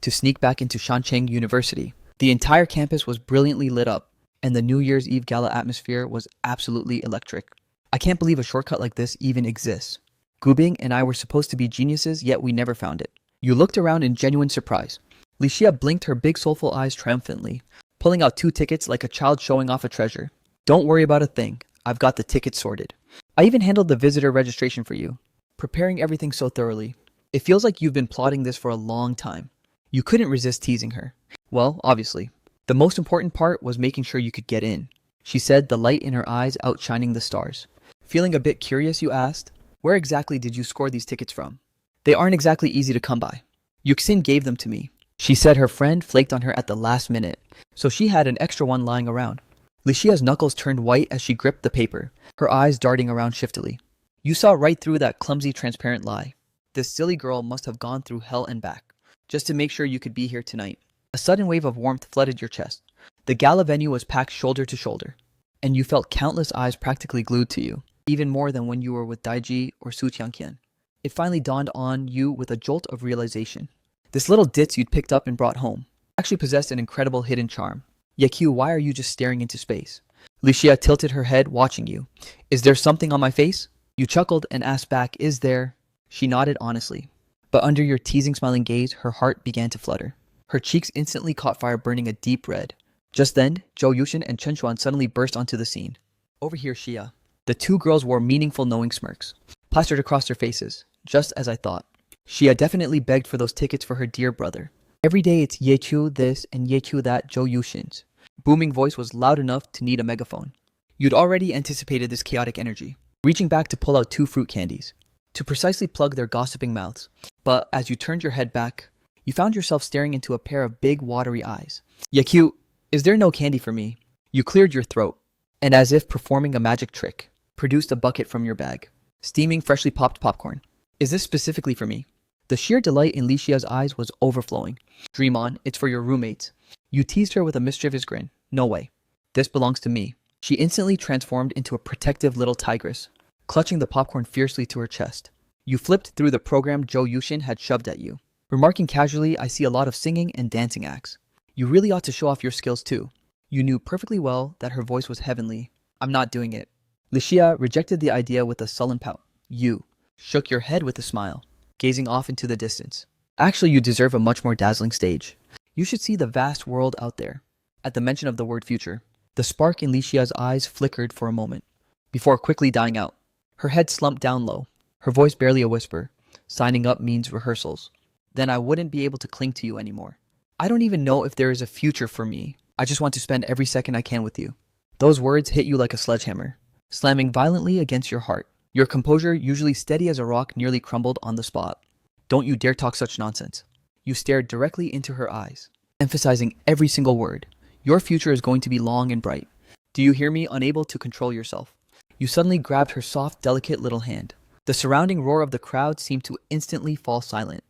S1: to sneak back into Shancheng University. The entire campus was brilliantly lit up, and the New Year's Eve gala atmosphere was absolutely electric. I can't believe a shortcut like this even exists. Gu Bing and I were supposed to be geniuses, yet we never found it. You looked around in genuine surprise. Licia blinked her big soulful eyes triumphantly, pulling out 2 tickets like a child showing off a treasure. Don't worry about a thing. I've got the tickets sorted. I even handled the visitor registration for you, preparing everything so thoroughly. It feels like you've been plotting this for a long time. You couldn't resist teasing her. Well, obviously. The most important part was making sure you could get in, she said, the light in her eyes outshining the stars. Feeling a bit curious, you asked, where exactly did you score these tickets from? They aren't exactly easy to come by. Yuxin gave them to me. She said her friend flaked on her at the last minute, so she had an extra one lying around. Licia's knuckles turned white as she gripped the paper, her eyes darting around shiftily. You saw right through that clumsy, transparent lie. This silly girl must have gone through hell and back, just to make sure you could be here tonight. A sudden wave of warmth flooded your chest. The gala venue was packed shoulder to shoulder, and you felt countless eyes practically glued to you, even more than when you were with Daiji or Su Tianqian. It finally dawned on you with a jolt of realization. This little ditz you'd picked up and brought home actually possessed an incredible hidden charm. Yakyu, why are you just staring into space? Licia tilted her head, watching you. Is there something on my face? You chuckled and asked back, is there? She nodded honestly. But under your teasing, smiling gaze, her heart began to flutter. Her cheeks instantly caught fire, burning a deep red. Just then, Zhou Yushin and Chen Xuan suddenly burst onto the scene. Over here, Xia. The 2 girls wore meaningful, knowing smirks, plastered across their faces, just as I thought. Xia definitely begged for those tickets for her dear brother. Every day it's Yeqiu this and Yeqiu that, Zhou Yushin's booming voice was loud enough to need a megaphone. You'd already anticipated this chaotic energy, reaching back to pull out 2 fruit candies, to precisely plug their gossiping mouths. But as you turned your head back, you found yourself staring into a pair of big, watery eyes. Yeqiu, is there no candy for me? You cleared your throat, and as if performing a magic trick, produced a bucket from your bag, steaming freshly popped popcorn. Is this specifically for me? The sheer delight in Licia's eyes was overflowing. Dream on, it's for your roommates. You teased her with a mischievous grin. No way. This belongs to me. She instantly transformed into a protective little tigress, clutching the popcorn fiercely to her chest. You flipped through the program Zhou Yushin had shoved at you, remarking casually, I see a lot of singing and dancing acts. You really ought to show off your skills too. You knew perfectly well that her voice was heavenly. I'm not doing it. Licia rejected the idea with a sullen pout. You shook your head with a smile, gazing off into the distance. Actually, you deserve a much more dazzling stage. You should see the vast world out there. At the mention of the word future, the spark in Licia's eyes flickered for a moment, before quickly dying out. Her head slumped down low, her voice barely a whisper. Signing up means rehearsals. Then I wouldn't be able to cling to you anymore. I don't even know if there is a future for me. I just want to spend every second I can with you. Those words hit you like a sledgehammer, slamming violently against your heart. Your composure, usually steady as a rock, nearly crumbled on the spot. Don't you dare talk such nonsense. You stared directly into her eyes, emphasizing every single word. Your future is going to be long and bright. Do you hear me? Unable to control yourself, you suddenly grabbed her soft, delicate little hand. The surrounding roar of the crowd seemed to instantly fall silent.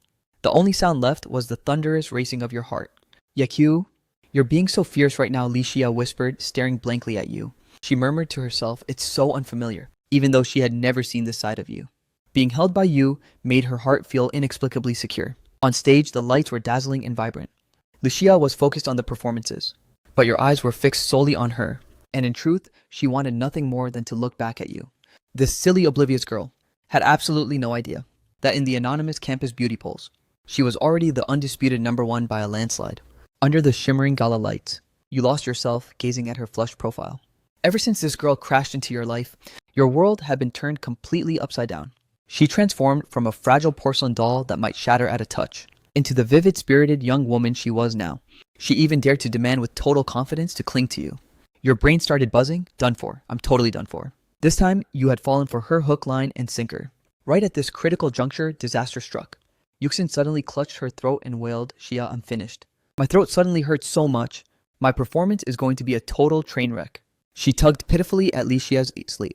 S1: The only sound left was the thunderous racing of your heart. Yakyu, you're being so fierce right now, Licia whispered, staring blankly at you. She murmured to herself, it's so unfamiliar, even though she had never seen this side of you. Being held by you made her heart feel inexplicably secure. On stage, the lights were dazzling and vibrant. Licia was focused on the performances, but your eyes were fixed solely on her, and in truth, she wanted nothing more than to look back at you. This silly, oblivious girl had absolutely no idea that in the anonymous campus beauty polls, she was already the undisputed #1 by a landslide. Under the shimmering gala lights, you lost yourself gazing at her flushed profile. Ever since this girl crashed into your life, your world had been turned completely upside down. She transformed from a fragile porcelain doll that might shatter at a touch into the vivid, spirited young woman she was now. She even dared to demand with total confidence to cling to you. Your brain started buzzing. Done for. I'm totally done for. This time, you had fallen for her hook, line, and sinker. Right at this critical juncture, disaster struck. Yuxin suddenly clutched her throat and wailed, Xia, I'm finished. My throat suddenly hurts so much. My performance is going to be a total train wreck. She tugged pitifully at Licia's sleeve.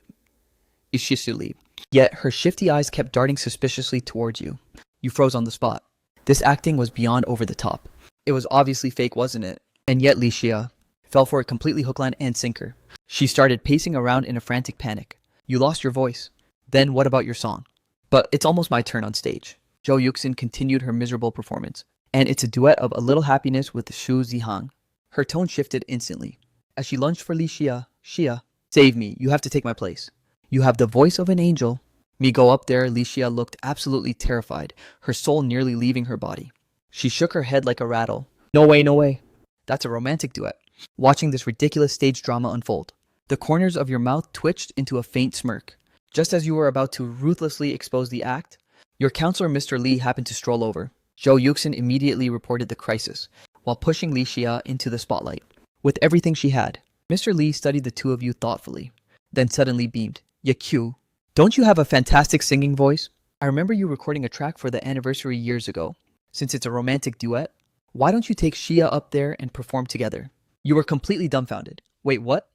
S1: Ishisuli. Yet her shifty eyes kept darting suspiciously towards you. You froze on the spot. This acting was beyond over the top. It was obviously fake, wasn't it? And yet Licia fell for it completely hook, line, and sinker. She started pacing around in a frantic panic. You lost your voice. Then what about your song? But it's almost my turn on stage. Jo Yuxin continued her miserable performance. And it's a duet of A Little Happiness with Shu Zihang. Her tone shifted instantly. As she lunged for Licia, Xia, save me, you have to take my place. You have the voice of an angel. Me go up there, Licia looked absolutely terrified, her soul nearly leaving her body. She shook her head like a rattle. No way, no way. That's a romantic duet. Watching this ridiculous stage drama unfold. The corners of your mouth twitched into a faint smirk. Just as you were about to ruthlessly expose the act, your counselor Mr. Lee happened to stroll over. Jo Yuxin immediately reported the crisis, while pushing Licia into the spotlight. With everything she had, Mr. Lee studied the two of you thoughtfully, then suddenly beamed. Yakyu, don't you have a fantastic singing voice? I remember you recording a track for the anniversary years ago. Since it's a romantic duet, why don't you take Xia up there and perform together? You were completely dumbfounded. Wait, what?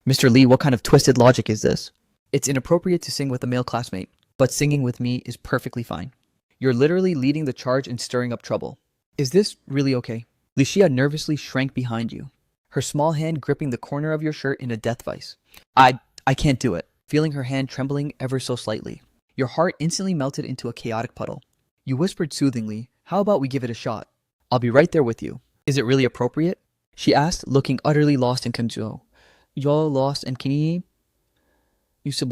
S1: Mr. Lee, what kind of twisted logic is this? It's inappropriate to sing with a male classmate, but singing with me is perfectly fine. You're literally leading the charge and stirring up trouble. Is this really okay? Licia nervously shrank behind you, her small hand gripping the corner of your shirt in a death vice. I can't do it. Feeling her hand trembling ever so slightly. Your heart instantly melted into a chaotic puddle. You whispered soothingly, how about we give it a shot? I'll be right there with you. Is it really appropriate? She asked, looking utterly lost in control. You're lost and kini? It's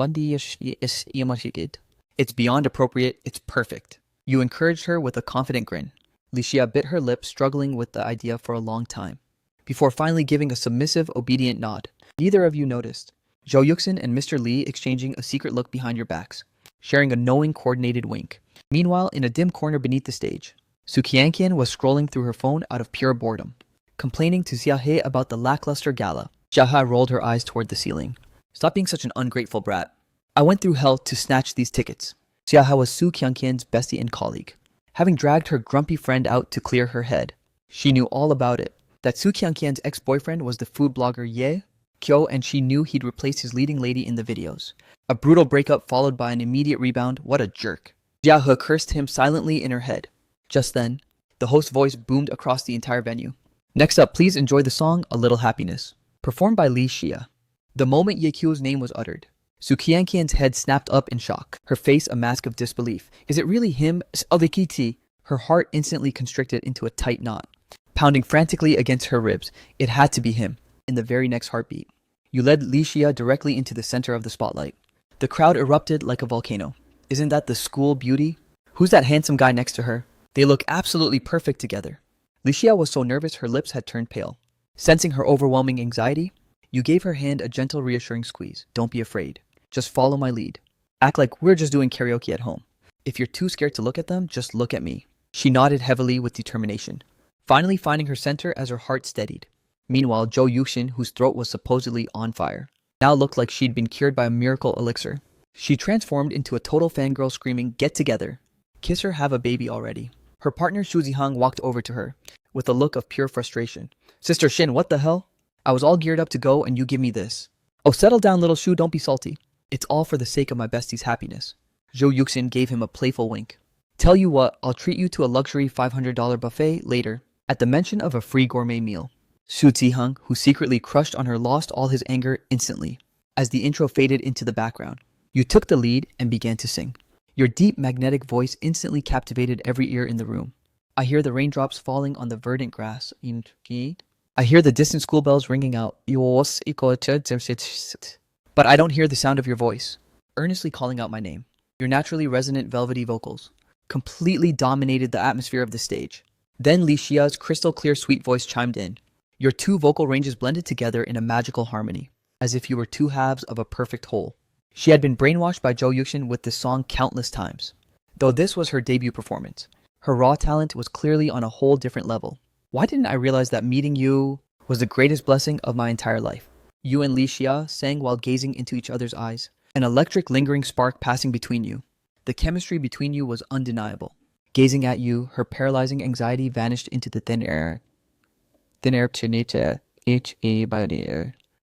S1: beyond appropriate, it's perfect. You encouraged her with a confident grin. Licia bit her lip, struggling with the idea for a long time, before finally giving a submissive, obedient nod. Neither of you noticed. Jo Yuxin and Mr. Lee exchanging a secret look behind your backs, sharing a knowing, coordinated wink. Meanwhile, in a dim corner beneath the stage, Sukiankian was scrolling through her phone out of pure boredom, complaining to Xiahe about the lackluster gala. Xiahe rolled her eyes toward the ceiling. Stop being such an ungrateful brat. I went through hell to snatch these tickets. Xiahe was Su Qianqian's bestie and colleague. Having dragged her grumpy friend out to clear her head, she knew all about it. That Su Qianqian's ex-boyfriend was the food blogger Ye Kyo, and she knew he'd replaced his leading lady in the videos. A brutal breakup followed by an immediate rebound. What a jerk. Xiahe cursed him silently in her head. Just then, the host's voice boomed across the entire venue. Next up, please enjoy the song A Little Happiness, performed by Li Xia. The moment Ye Kyo's name was uttered, Su Qianqian's head snapped up in shock, her face a mask of disbelief. Is it really him? Alikiti? Her heart instantly constricted into a tight knot, pounding frantically against her ribs. It had to be him. In the very next heartbeat, you led Li Xia directly into the center of the spotlight. The crowd erupted like a volcano. Isn't that the school beauty? Who's that handsome guy next to her? They look absolutely perfect together. Li Xia was so nervous her lips had turned pale. Sensing her overwhelming anxiety, you gave her hand a gentle, reassuring squeeze. Don't be afraid. Just follow my lead. Act like we're just doing karaoke at home. If you're too scared to look at them, just look at me. She nodded heavily with determination, finally finding her center as her heart steadied. Meanwhile, Jo Yuxin, whose throat was supposedly on fire, now looked like she'd been cured by a miracle elixir. She transformed into a total fangirl, screaming, "Get together! Kiss her, have a baby already." Her partner Shu Zihang walked over to her, with a look of pure frustration. Sister Shin, what the hell? I was all geared up to go and you give me this. Oh, settle down, little Shu, don't be salty. It's all for the sake of my bestie's happiness. Jo Yuxin gave him a playful wink. Tell you what, I'll treat you to a luxury $500 buffet later, at the mention of a free gourmet meal. Su Zihang, who secretly crushed on her, lost all his anger instantly, as the intro faded into the background. You took the lead and began to sing. Your deep, magnetic voice instantly captivated every ear in the room. I hear the raindrops falling on the verdant grass. I hear the distant school bells ringing out. But I don't hear the sound of your voice, earnestly calling out my name. Your naturally resonant, velvety vocals completely dominated the atmosphere of the stage. Then Li Xia's crystal clear, sweet voice chimed in. Your two vocal ranges blended together in a magical harmony, as if you were two halves of a perfect whole. She had been brainwashed by Jo Yuxin with this song countless times. Though this was her debut performance, her raw talent was clearly on a whole different level. Why didn't I realize that meeting you was the greatest blessing of my entire life? You and Li Xia sang while gazing into each other's eyes, an electric lingering spark passing between you. The chemistry between you was undeniable. Gazing at you, her paralyzing anxiety vanished into the thin air.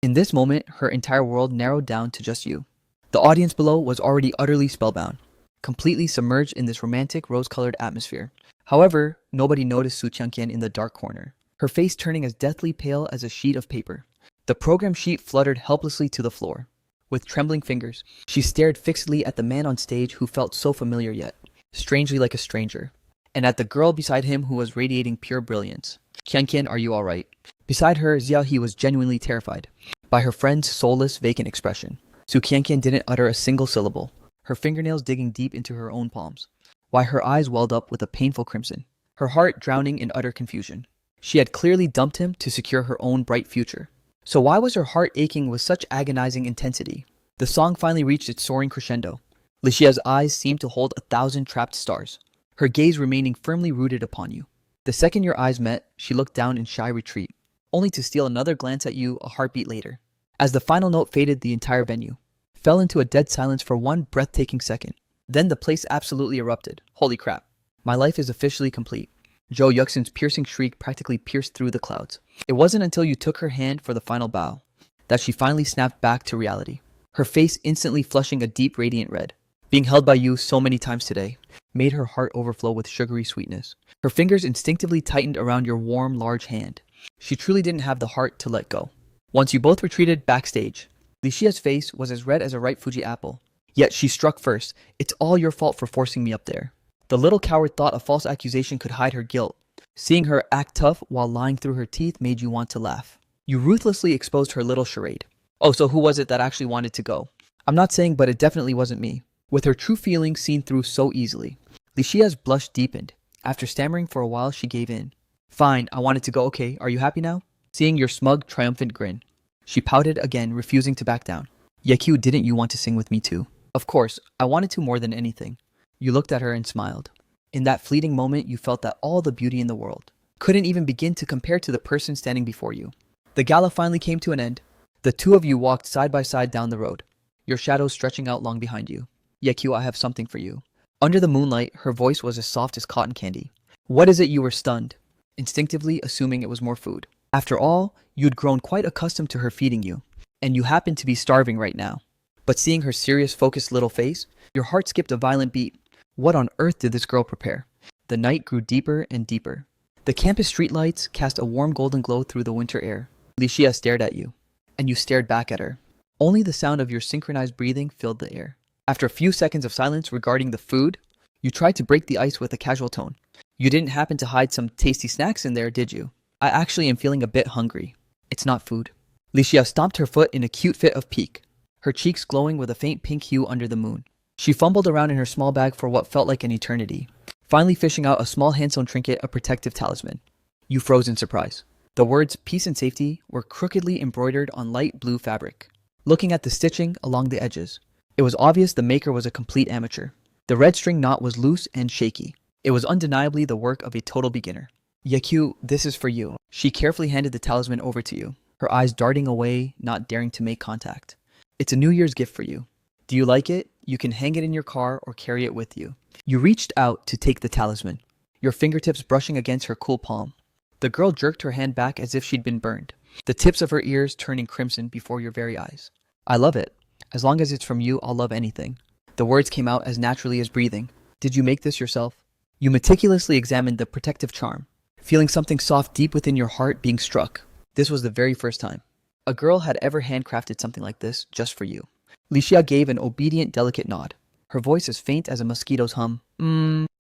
S1: In In this moment, her entire world narrowed down to just you. The audience below was already utterly spellbound, completely submerged in this romantic rose-colored atmosphere. However, nobody noticed Su Qianqian in the dark corner, her face turning as deathly pale as a sheet of paper. The program sheet fluttered helplessly to the floor. With trembling fingers, she stared fixedly at the man on stage who felt so familiar yet strangely like a stranger, and at the girl beside him who was radiating pure brilliance. Qianqian, are you alright? Beside her, Xiaohe was genuinely terrified by her friend's soulless, vacant expression. Su Qianqian didn't utter a single syllable, her fingernails digging deep into her own palms, while her eyes welled up with a painful crimson, her heart drowning in utter confusion. She had clearly dumped him to secure her own bright future. So why was her heart aching with such agonizing intensity? The song finally reached its soaring crescendo. Lixia's eyes seemed to hold 1,000 trapped stars, her gaze remaining firmly rooted upon you. The second your eyes met, she looked down in shy retreat, only to steal another glance at you a heartbeat later. As the final note faded, the entire venue fell into a dead silence for one breathtaking second. Then the place absolutely erupted. Holy crap. My life is officially complete. Zhou Yuxin's piercing shriek practically pierced through the clouds. It wasn't until you took her hand for the final bow that she finally snapped back to reality, her face instantly flushing a deep radiant red. Being held by you so many times today made her heart overflow with sugary sweetness. Her fingers instinctively tightened around your warm, large hand. She truly didn't have the heart to let go. Once you both retreated backstage, Lixia's face was as red as a ripe Fuji apple. Yet she struck first. It's all your fault for forcing me up there. The little coward thought a false accusation could hide her guilt. Seeing her act tough while lying through her teeth made you want to laugh. You ruthlessly exposed her little charade. Oh, so who was it that actually wanted to go? I'm not saying, but it definitely wasn't me. With her true feelings seen through so easily, Lixia's blush deepened. After stammering for a while, she gave in. Fine, I wanted to go. Okay, are you happy now? Seeing your smug, triumphant grin, she pouted again, refusing to back down. Yeqiu, didn't you want to sing with me too? Of course, I wanted to more than anything. You looked at her and smiled. In that fleeting moment, you felt that all the beauty in the world couldn't even begin to compare to the person standing before you. The gala finally came to an end. The two of you walked side by side down the road, your shadows stretching out long behind you. Yeqiu, I have something for you. Under the moonlight, her voice was as soft as cotton candy. What is it? You were stunned, instinctively assuming it was more food. After all, you'd grown quite accustomed to her feeding you, and you happened to be starving right now. But seeing her serious, focused little face, your heart skipped a violent beat. What on earth did this girl prepare? The night grew deeper and deeper. The campus streetlights cast a warm golden glow through the winter air. Lixia stared at you, and you stared back at her. Only the sound of your synchronized breathing filled the air. After a few seconds of silence regarding the food, you tried to break the ice with a casual tone. You didn't happen to hide some tasty snacks in there, did you? I actually am feeling a bit hungry. It's not food. Lixia stomped her foot in a cute fit of pique, her cheeks glowing with a faint pink hue under the moon. She fumbled around in her small bag for what felt like an eternity, finally fishing out a small handsewn trinket, a protective talisman. You froze in surprise. The words peace and safety were crookedly embroidered on light blue fabric. Looking at the stitching along the edges, it was obvious the maker was a complete amateur. The red string knot was loose and shaky. It was undeniably the work of a total beginner. Yeqiu, this is for you. She carefully handed the talisman over to you, her eyes darting away, not daring to make contact. It's a New Year's gift for you. Do you like it? You can hang it in your car or carry it with you. You reached out to take the talisman, your fingertips brushing against her cool palm. The girl jerked her hand back as if she'd been burned, the tips of her ears turning crimson before your very eyes. I love it. As long as it's from you, I'll love anything. The words came out as naturally as breathing. Did you make this yourself? You meticulously examined the protective charm, feeling something soft deep within your heart being struck. This was the very first time a girl had ever handcrafted something like this just for you. Lixia gave an obedient, delicate nod, her voice as faint as a mosquito's hum.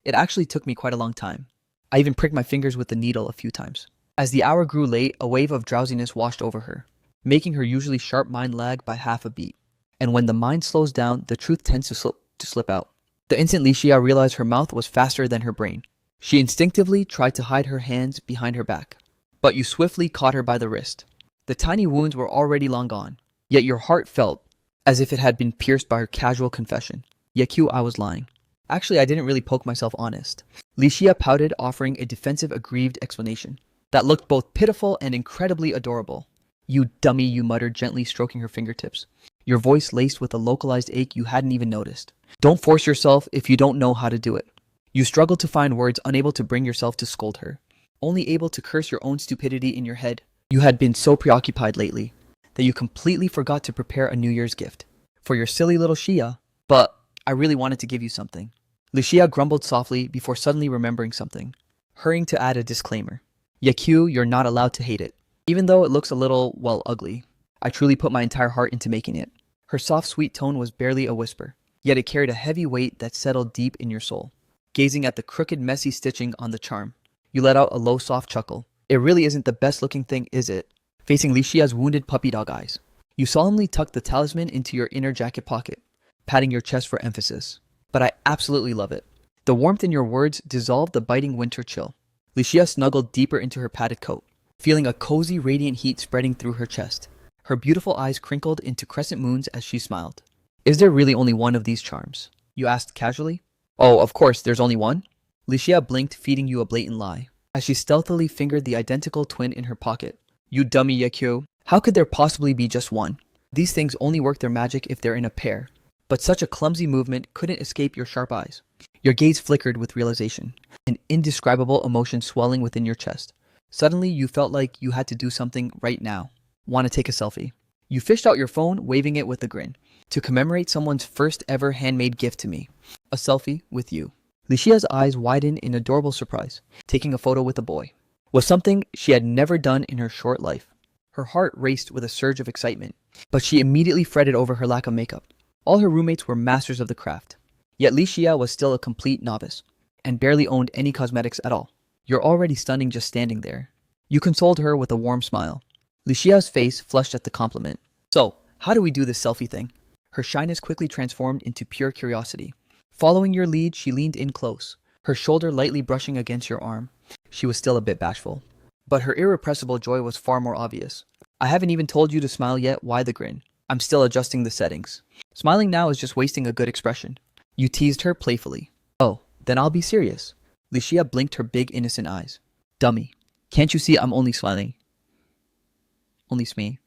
S1: It actually took me quite a long time. I even pricked my fingers with the needle a few times. As the hour grew late, a wave of drowsiness washed over her, making her usually sharp mind lag by half a beat. And when the mind slows down, the truth tends to slip out. The instant Lixia realized her mouth was faster than her brain, she instinctively tried to hide her hands behind her back. But you swiftly caught her by the wrist. The tiny wounds were already long gone, yet your heart felt as if it had been pierced by her casual confession. Yeqiu, I was lying. Actually, I didn't really poke myself honest. Lixia pouted, offering a defensive, aggrieved explanation that looked both pitiful and incredibly adorable. You dummy, you muttered, gently stroking her fingertips, your voice laced with a localized ache you hadn't even noticed. Don't force yourself if you don't know how to do it. You struggled to find words, unable to bring yourself to scold her, only able to curse your own stupidity in your head. You had been so preoccupied lately that you completely forgot to prepare a New Year's gift for your silly little Shia. But I really wanted to give you something. Lucia grumbled softly before suddenly remembering something, hurrying to add a disclaimer. Yakyu, you're not allowed to hate it. Even though it looks a little, well, ugly. I truly put my entire heart into making it. Her soft, sweet tone was barely a whisper, yet it carried a heavy weight that settled deep in your soul. Gazing at the crooked, messy stitching on the charm, you let out a low, soft chuckle. It really isn't the best looking thing, is it? Facing Lishia's wounded puppy dog eyes, you solemnly tucked the talisman into your inner jacket pocket, patting your chest for emphasis. But I absolutely love it. The warmth in your words dissolved the biting winter chill. Licia snuggled deeper into her padded coat, feeling a cozy, radiant heat spreading through her chest. Her beautiful eyes crinkled into crescent moons as she smiled. Is there really only one of these charms? You asked casually. Oh, of course, there's only one? Licia blinked, feeding you a blatant lie, as she stealthily fingered the identical twin in her pocket. You dummy, Yakyu. How could there possibly be just one? These things only work their magic if they're in a pair. But such a clumsy movement couldn't escape your sharp eyes. Your gaze flickered with realization, an indescribable emotion swelling within your chest. Suddenly, you felt like you had to do something right now. Want to take a selfie? You fished out your phone, waving it with a grin, to commemorate someone's first ever handmade gift to me. A selfie with you. Licia's eyes widened in adorable surprise. Taking a photo with a boy was something she had never done in her short life. Her heart raced with a surge of excitement, but she immediately fretted over her lack of makeup. All her roommates were masters of the craft, yet Licia was still a complete novice, and barely owned any cosmetics at all. You're already stunning just standing there. You consoled her with a warm smile. Licia's face flushed at the compliment. So, how do we do this selfie thing? Her shyness quickly transformed into pure curiosity. Following your lead, she leaned in close, her shoulder lightly brushing against your arm. She was still a bit bashful, but her irrepressible joy was far more obvious. I haven't even told you to smile yet. Why the grin? I'm still adjusting the settings. Smiling now is just wasting a good expression. You teased her playfully. Oh, then I'll be serious. Licia blinked her big innocent eyes. Dummy. Can't you see I'm only smiling? Only smee.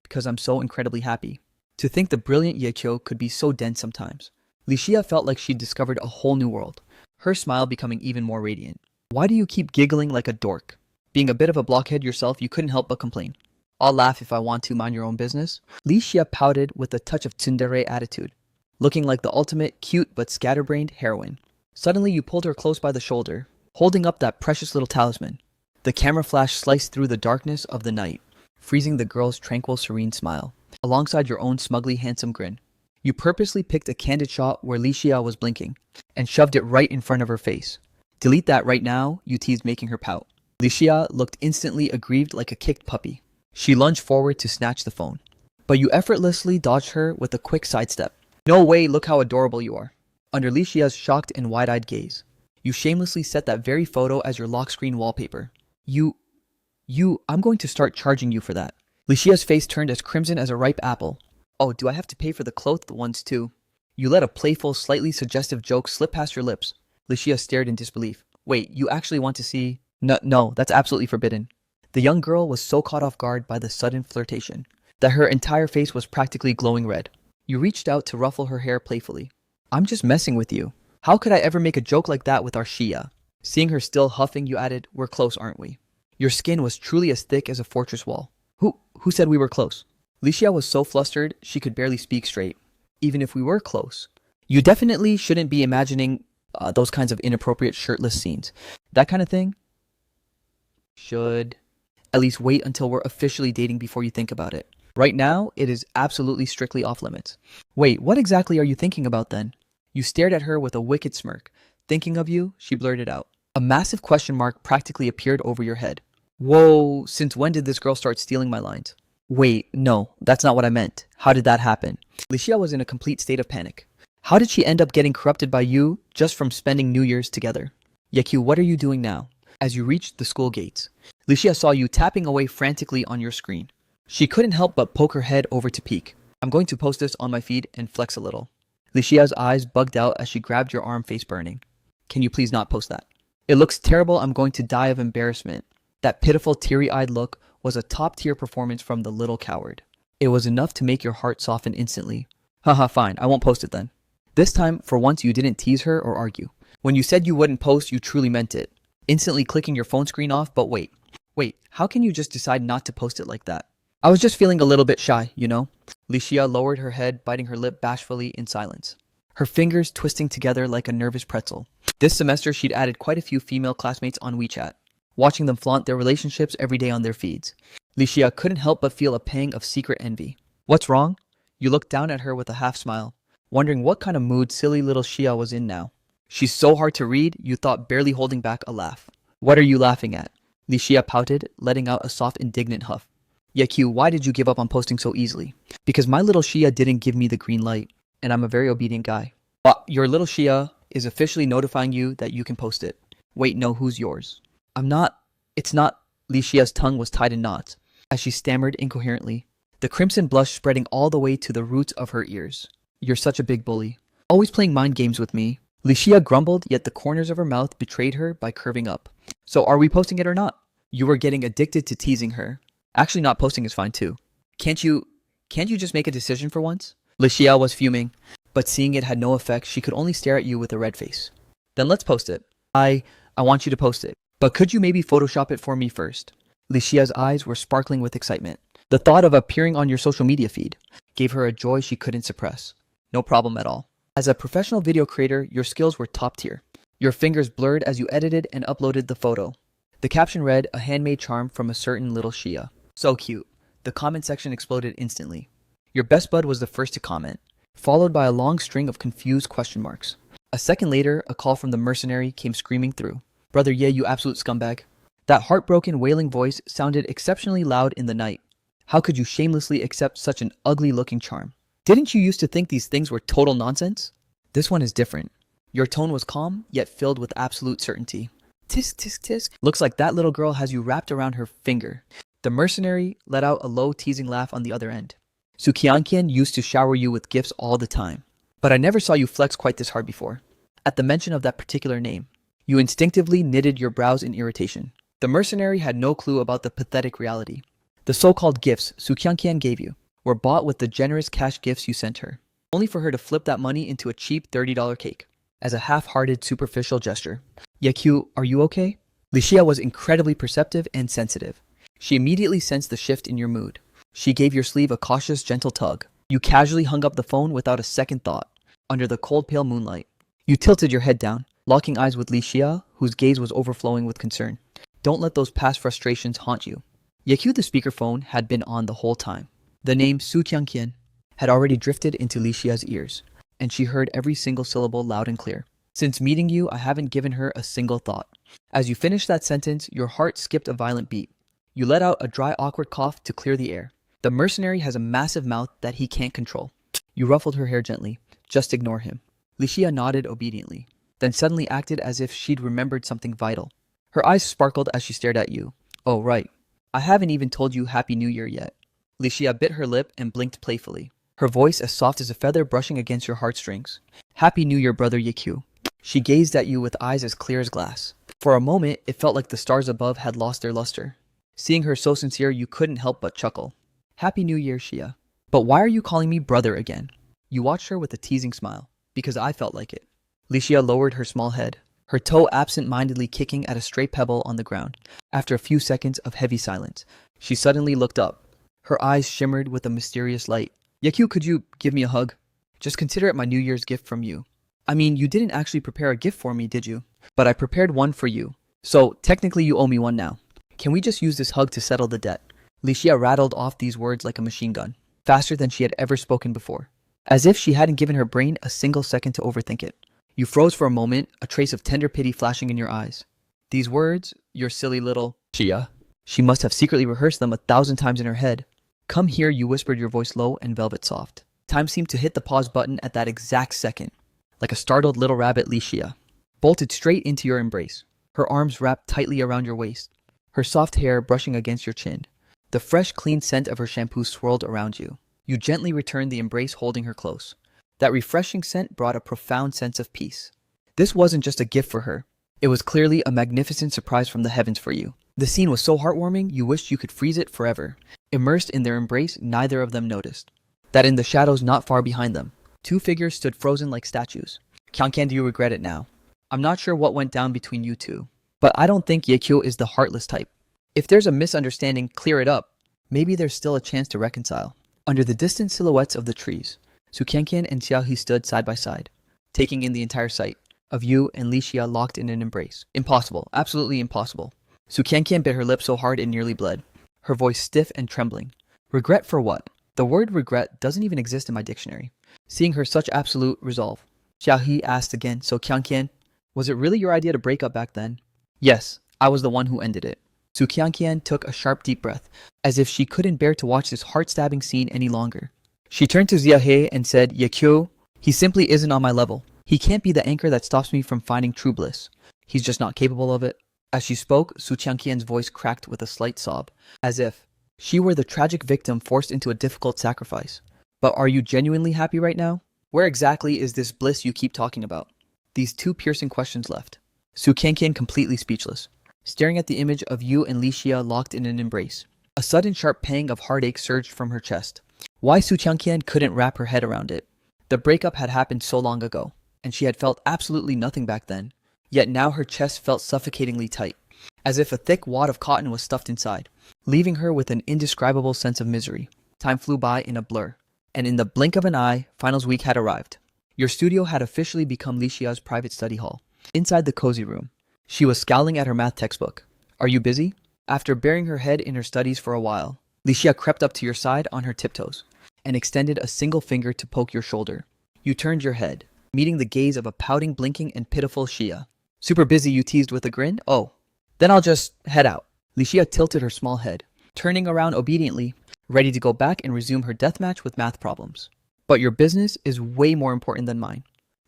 S1: Because I'm so incredibly happy. To think the brilliant Yekyo could be so dense sometimes. Licia felt like she'd discovered a whole new world, her smile becoming even more radiant. Why do you keep giggling like a dork? Being a bit of a blockhead yourself, you couldn't help but complain. I'll laugh if I want to, mind your own business. Licia pouted with a touch of tsundere attitude, looking like the ultimate cute but scatterbrained heroine. Suddenly you pulled her close by the shoulder, holding up that precious little talisman. The camera flash sliced through the darkness of the night, freezing the girl's tranquil, serene smile, alongside your own smugly handsome grin. You purposely picked a candid shot where Licia was blinking, and shoved it right in front of her face. Delete that right now, you teased, making her pout. Licia looked instantly aggrieved like a kicked puppy. She lunged forward to snatch the phone, but you effortlessly dodged her with a quick sidestep. No way, look how adorable you are. Under Licia's shocked and wide-eyed gaze, you shamelessly set that very photo as your lock screen wallpaper. I'm going to start charging you for that. Licia's face turned as crimson as a ripe apple. Oh, do I have to pay for the clothed ones too? You let a playful, slightly suggestive joke slip past your lips. Licia stared in disbelief. Wait, you actually want to see? No, that's absolutely forbidden. The young girl was so caught off guard by the sudden flirtation that her entire face was practically glowing red. You reached out to ruffle her hair playfully. I'm just messing with you. How could I ever make a joke like that with our Shia? Seeing her still huffing, you added, we're close, aren't we? Your skin was truly as thick as a fortress wall. Who said we were close? Licia was so flustered she could barely speak straight. Even if we were close, you definitely shouldn't be imagining those kinds of inappropriate shirtless scenes. That kind of thing should at least wait until we're officially dating before you think about it. Right now, it is absolutely strictly off limits. Wait, what exactly are you thinking about then? You stared at her with a wicked smirk. Thinking of you, she blurted out. A massive question mark practically appeared over your head. Whoa, since when did this girl start stealing my lines? Wait, no, that's not what I meant. How did that happen? Licia was in a complete state of panic. How did she end up getting corrupted by you just from spending New Year's together? Yakyu, what are you doing now? As you reached the school gates, Licia saw you tapping away frantically on your screen. She couldn't help but poke her head over to peek. I'm going to post this on my feed and flex a little. Licia's eyes bugged out as she grabbed your arm, face burning. Can you please not post that? It looks terrible. I'm going to die of embarrassment. That pitiful, teary-eyed look was a top-tier performance from the little coward. It was enough to make your heart soften instantly. Haha, fine, I won't post it then. This time, for once, you didn't tease her or argue. When you said you wouldn't post, you truly meant it. Instantly clicking your phone screen off, but wait. Wait, how can you just decide not to post it like that? I was just feeling a little bit shy, you know? Licia lowered her head, biting her lip bashfully in silence, her fingers twisting together like a nervous pretzel. This semester, she'd added quite a few female classmates on WeChat, watching them flaunt their relationships every day on their feeds. Licia couldn't help but feel a pang of secret envy. What's wrong? You looked down at her with a half smile, wondering what kind of mood silly little Shia was in now. She's so hard to read, you thought, barely holding back a laugh. What are you laughing at? Licia pouted, letting out a soft, indignant huff. Yakyu, why did you give up on posting so easily? Because my little Shia didn't give me the green light, and I'm a very obedient guy. Your little Shia is officially notifying you that you can post it. Wait, no, who's yours? It's not. Licia's tongue was tied in knots, as she stammered incoherently, the crimson blush spreading all the way to the roots of her ears. You're such a big bully. Always playing mind games with me. Licia grumbled, yet the corners of her mouth betrayed her by curving up. So are we posting it or not? You were getting addicted to teasing her. Actually, not posting is fine too. Can't you just make a decision for once? Licia was fuming, but seeing it had no effect, she could only stare at you with a red face. Then let's post it. I want you to post it. But could you maybe Photoshop it for me first? Licia's eyes were sparkling with excitement. The thought of appearing on your social media feed gave her a joy she couldn't suppress. No problem at all. As a professional video creator, your skills were top tier. Your fingers blurred as you edited and uploaded the photo. The caption read, a handmade charm from a certain little Shia. So cute. The comment section exploded instantly. Your best bud was the first to comment, followed by a long string of confused question marks. A second later, a call from the mercenary came screaming through. Brother Ye, you absolute scumbag. That heartbroken, wailing voice sounded exceptionally loud in the night. How could you shamelessly accept such an ugly-looking charm? Didn't you used to think these things were total nonsense? This one is different. Your tone was calm, yet filled with absolute certainty. Tisk, tisk, tisk. Looks like that little girl has you wrapped around her finger. The mercenary let out a low, teasing laugh on the other end. Sukiankian used to shower you with gifts all the time. But I never saw you flex quite this hard before. At the mention of that particular name, you instinctively knitted your brows in irritation. The mercenary had no clue about the pathetic reality. The so-called gifts Sukiankian gave you were bought with the generous cash gifts you sent her, only for her to flip that money into a cheap $30 cake as a half-hearted, superficial gesture. Yakyu, are you okay? Licia was incredibly perceptive and sensitive. She immediately sensed the shift in your mood. She gave your sleeve a cautious, gentle tug. You casually hung up the phone without a second thought, under the cold, pale moonlight. You tilted your head down, locking eyes with Licia, whose gaze was overflowing with concern. Don't let those past frustrations haunt you. Yakyu, the speakerphone, had been on the whole time. The name Su Qiangqian had already drifted into Licia's ears, and she heard every single syllable loud and clear. Since meeting you, I haven't given her a single thought. As you finished that sentence, your heart skipped a violent beat. You let out a dry, awkward cough to clear the air. The mercenary has a massive mouth that he can't control. You ruffled her hair gently. Just ignore him. Licia nodded obediently, then suddenly acted as if she'd remembered something vital. Her eyes sparkled as she stared at you. Oh, right. I haven't even told you Happy New Year yet. Licia bit her lip and blinked playfully, her voice as soft as a feather brushing against your heartstrings. Happy New Year, brother Yakyu. She gazed at you with eyes as clear as glass. For a moment, it felt like the stars above had lost their luster. Seeing her so sincere, you couldn't help but chuckle. Happy New Year, Shia. But why are you calling me brother again? You watched her with a teasing smile. Because I felt like it. Licia lowered her small head, her toe absent-mindedly kicking at a stray pebble on the ground. After a few seconds of heavy silence, she suddenly looked up. Her eyes shimmered with a mysterious light. Yakyu, could you give me a hug? Just consider it my New Year's gift from you. I mean, you didn't actually prepare a gift for me, did you? But I prepared one for you. So, technically you owe me one now. Can we just use this hug to settle the debt? Licia rattled off these words like a machine gun, faster than she had ever spoken before, as if she hadn't given her brain a single second to overthink it. You froze for a moment, a trace of tender pity flashing in your eyes. These words, your silly little Shia. She must have secretly rehearsed them 1,000 times in her head. Come here, you whispered, your voice low and velvet soft. Time seemed to hit the pause button at that exact second. Like a startled little rabbit, Licia bolted straight into your embrace, her arms wrapped tightly around your waist, her soft hair brushing against your chin. The fresh, clean scent of her shampoo swirled around you. You gently returned the embrace, holding her close. That refreshing scent brought a profound sense of peace. This wasn't just a gift for her. It was clearly a magnificent surprise from the heavens for you. The scene was so heartwarming, you wished you could freeze it forever. Immersed in their embrace, neither of them noticed that in the shadows not far behind them, two figures stood frozen like statues. Qiangqian, do you regret it now? I'm not sure what went down between you two, but I don't think Yakyu is the heartless type. If there's a misunderstanding, clear it up. Maybe there's still a chance to reconcile. Under the distant silhouettes of the trees, Sukyankin and Xiaohe stood side by side, taking in the entire sight of Yu and Li Xia locked in an embrace. Impossible. Absolutely impossible. Sukyankin bit her lip so hard it nearly bled, her voice stiff and trembling. Regret for what? The word regret doesn't even exist in my dictionary. Seeing her such absolute resolve, Xiaohe asked again, so Qianqian, was it really your idea to break up back then? Yes, I was the one who ended it. Su Qianqian took a sharp deep breath, as if she couldn't bear to watch this heart-stabbing scene any longer. She turned to Xiaohe and said, Yakyo, he simply isn't on my level. He can't be the anchor that stops me from finding true bliss. He's just not capable of it. As she spoke, Su Qianqian's voice cracked with a slight sob, as if she were the tragic victim forced into a difficult sacrifice. But are you genuinely happy right now? Where exactly is this bliss you keep talking about? These two piercing questions left Su Qianqian completely speechless, staring at the image of Yu and Li Xia locked in an embrace. A sudden sharp pang of heartache surged from her chest. Why Su Qianqian couldn't wrap her head around it. The breakup had happened so long ago, and she had felt absolutely nothing back then. Yet now her chest felt suffocatingly tight, as if a thick wad of cotton was stuffed inside, leaving her with an indescribable sense of misery. Time flew by in a blur, and in the blink of an eye, finals week had arrived. Your studio had officially become Li Xia's private study hall. Inside the cozy room, she was scowling at her math textbook. Are you busy? After burying her head in her studies for a while, Li Xia crept up to your side on her tiptoes and extended a single finger to poke your shoulder. You turned your head, meeting the gaze of a pouting, blinking, and pitiful Xia. Super busy, you teased with a grin? Oh, then I'll just head out. Li Xia tilted her small head, turning around obediently, ready to go back and resume her deathmatch with math problems. But your business is way more important than mine.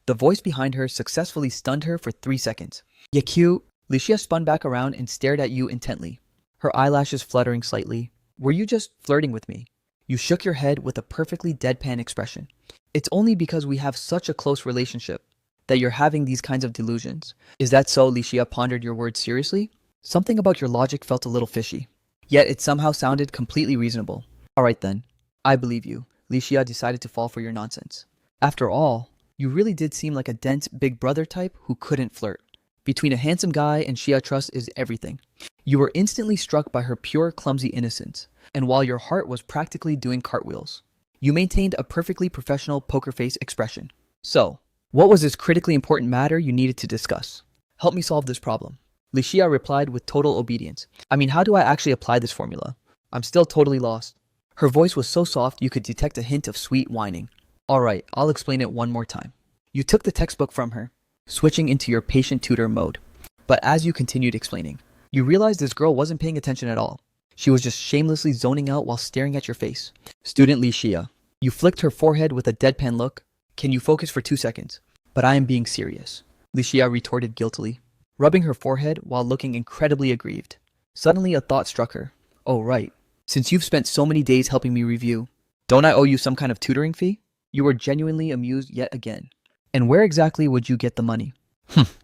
S1: The voice behind her successfully stunned her for 3 seconds. Yakyu, Li Xia spun back around and stared at you intently, her eyelashes fluttering slightly. Were you just flirting with me? You shook your head with a perfectly deadpan expression. It's only because we have such a close relationship that you're having these kinds of delusions. Is that so? Li Xia pondered your words seriously. Something about your logic felt a little fishy, yet it somehow sounded completely reasonable. Alright then, I believe you. Li Xia decided to fall for your nonsense. After all, you really did seem like a dense big brother type who couldn't flirt. Between a handsome guy and Xia trust is everything. You were instantly struck by her pure, clumsy innocence, and while your heart was practically doing cartwheels, you maintained a perfectly professional poker face expression. So, what was this critically important matter you needed to discuss? Help me solve this problem. Li Xia replied with total obedience. I mean, how do I actually apply this formula? I'm still totally lost. Her voice was so soft you could detect a hint of sweet whining. Alright, I'll explain it one more time. You took the textbook from her, switching into your patient tutor mode. But as you continued explaining, you realized this girl wasn't paying attention at all. She was just shamelessly zoning out while staring at your face. Student Li Xia. You flicked her forehead with a deadpan look. Can you focus for 2 seconds? But I am being serious, Li Xia retorted guiltily, rubbing her forehead while looking incredibly aggrieved. Suddenly a thought struck her. Oh right, since you've spent so many days helping me review, don't I owe you some kind of tutoring fee? You were genuinely amused yet again. And where exactly would you get the money?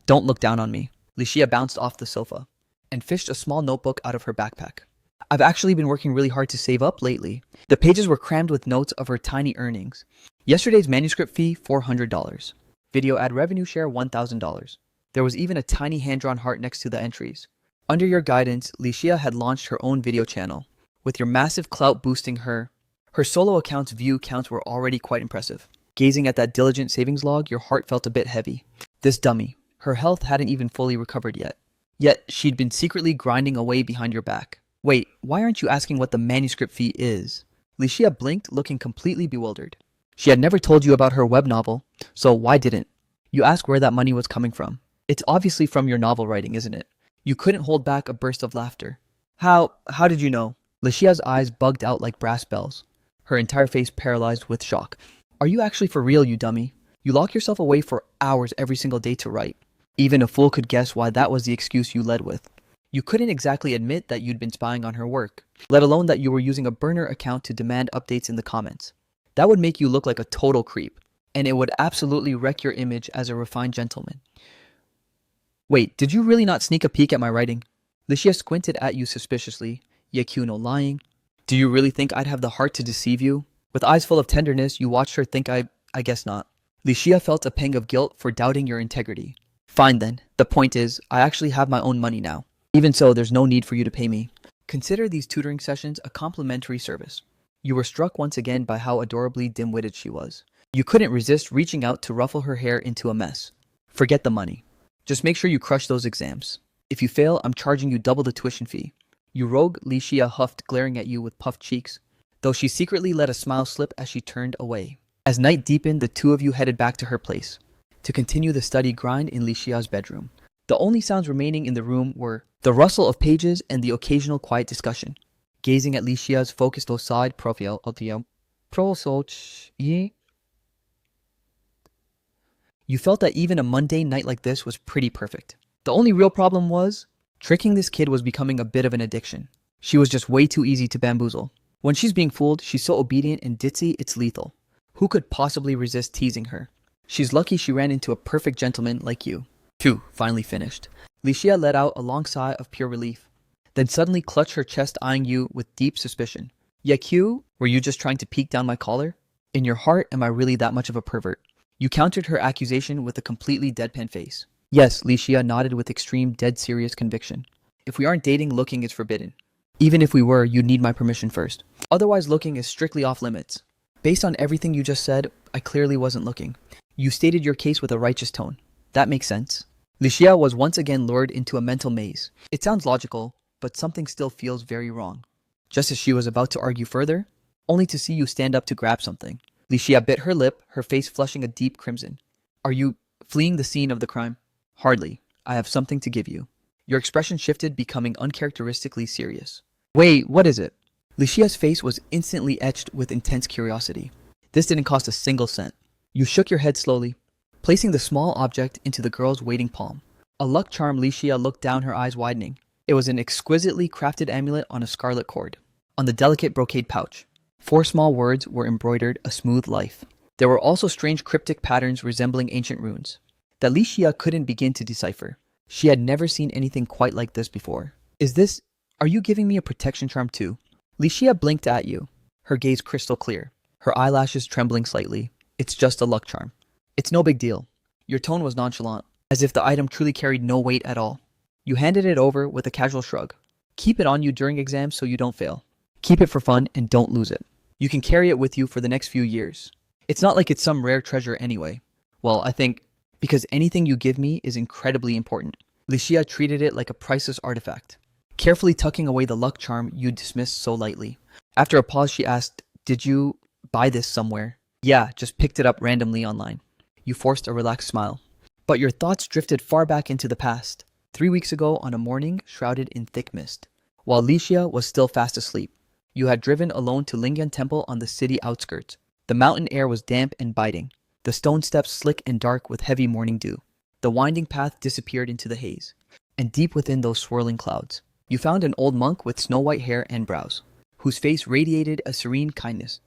S1: Don't look down on me. Li Xia bounced off the sofa and fished a small notebook out of her backpack. I've actually been working really hard to save up lately. The pages were crammed with notes of her tiny earnings. Yesterday's manuscript fee, $400. Video ad revenue share, $1,000. There was even a tiny hand-drawn heart next to the entries. Under your guidance, Li Xia had launched her own video channel, with your massive clout boosting her. Her solo account's view counts were already quite impressive. Gazing at that diligent savings log, your heart felt a bit heavy. This dummy, her health hadn't even fully recovered yet. Yet, she'd been secretly grinding away behind your back. Wait, why aren't you asking what the manuscript fee is? Li Xia blinked, looking completely bewildered. She had never told you about her web novel, so why didn't? You asked where that money was coming from. It's obviously from your novel writing, isn't it? You couldn't hold back a burst of laughter. How did you know? Li Xia's eyes bugged out like brass bells, her entire face paralyzed with shock. Are you actually for real, you dummy? You lock yourself away for hours every single day to write. Even a fool could guess why that was the excuse you led with. You couldn't exactly admit that you'd been spying on her work, let alone that you were using a burner account to demand updates in the comments. That would make you look like a total creep, and it would absolutely wreck your image as a refined gentleman. Wait, did you really not sneak a peek at my writing? Li Xia squinted at you suspiciously. Yakyu no lying. Do you really think I'd have the heart to deceive you? With eyes full of tenderness, you watched her think I guess not. Li Xia felt a pang of guilt for doubting your integrity. Fine then, the point is, I actually have my own money now. Even so, there's no need for you to pay me. Consider these tutoring sessions a complimentary service. You were struck once again by how adorably dim-witted she was. You couldn't resist reaching out to ruffle her hair into a mess. Forget the money. Just make sure you crush those exams. If you fail, I'm charging you double the tuition fee. You rogue, Li Xia huffed, glaring at you with puffed cheeks, though she secretly let a smile slip as she turned away. As night deepened, the two of you headed back to her place to continue the study grind in Li Xia's bedroom. The only sounds remaining in the room were the rustle of pages and the occasional quiet discussion. Gazing at Li Xia's focused side profile, you felt that even a mundane night like this was pretty perfect. The only real problem was, tricking this kid was becoming a bit of an addiction. She was just way too easy to bamboozle. When she's being fooled, she's so obedient and ditzy, it's lethal. Who could possibly resist teasing her? She's lucky she ran into a perfect gentleman like you. 2. Finally finished. Li Xia let out a long sigh of pure relief, then suddenly clutched her chest, eyeing you with deep suspicion. Q, were you just trying to peek down my collar? In your heart, am I really that much of a pervert? You countered her accusation with a completely deadpan face. Yes, Li Xia nodded with extreme, dead serious conviction. If we aren't dating, looking is forbidden. Even if we were, you'd need my permission first. Otherwise, looking is strictly off limits. Based on everything you just said, I clearly wasn't looking. You stated your case with a righteous tone. That makes sense. Li Xia was once again lured into a mental maze. It sounds logical, but something still feels very wrong. Just as she was about to argue further, only to see you stand up to grab something. Li Xia bit her lip, her face flushing a deep crimson. Are you fleeing the scene of the crime? Hardly. I have something to give you. Your expression shifted, becoming uncharacteristically serious. Wait, what is it? Li Xia's face was instantly etched with intense curiosity. This didn't cost a single cent. You shook your head slowly, placing the small object into the girl's waiting palm. A luck charm. Li Xia looked down, her eyes widening. It was an exquisitely crafted amulet on a scarlet cord. On the delicate brocade pouch, 4 small words were embroidered: a smooth life. There were also strange cryptic patterns resembling ancient runes that Li Xia couldn't begin to decipher. She had never seen anything quite like this before. Are you giving me a protection charm too? Li Xia blinked at you, her gaze crystal clear, her eyelashes trembling slightly. It's just a luck charm. It's no big deal. Your tone was nonchalant, as if the item truly carried no weight at all. You handed it over with a casual shrug. Keep it on you during exams so you don't fail. Keep it for fun and don't lose it. You can carry it with you for the next few years. It's not like it's some rare treasure anyway. Well, I think because anything you give me is incredibly important. Li Xia treated it like a priceless artifact, carefully tucking away the luck charm you dismissed so lightly. After a pause, she asked, did you buy this somewhere? Yeah, just picked it up randomly online. You forced a relaxed smile. But your thoughts drifted far back into the past. 3 weeks ago, on a morning shrouded in thick mist, while Li Xia was still fast asleep, you had driven alone to Lingyan Temple on the city outskirts. The mountain air was damp and biting, the stone steps slick and dark with heavy morning dew. The winding path disappeared into the haze, and deep within those swirling clouds, you found an old monk with snow-white hair and brows, whose face radiated a serene kindness.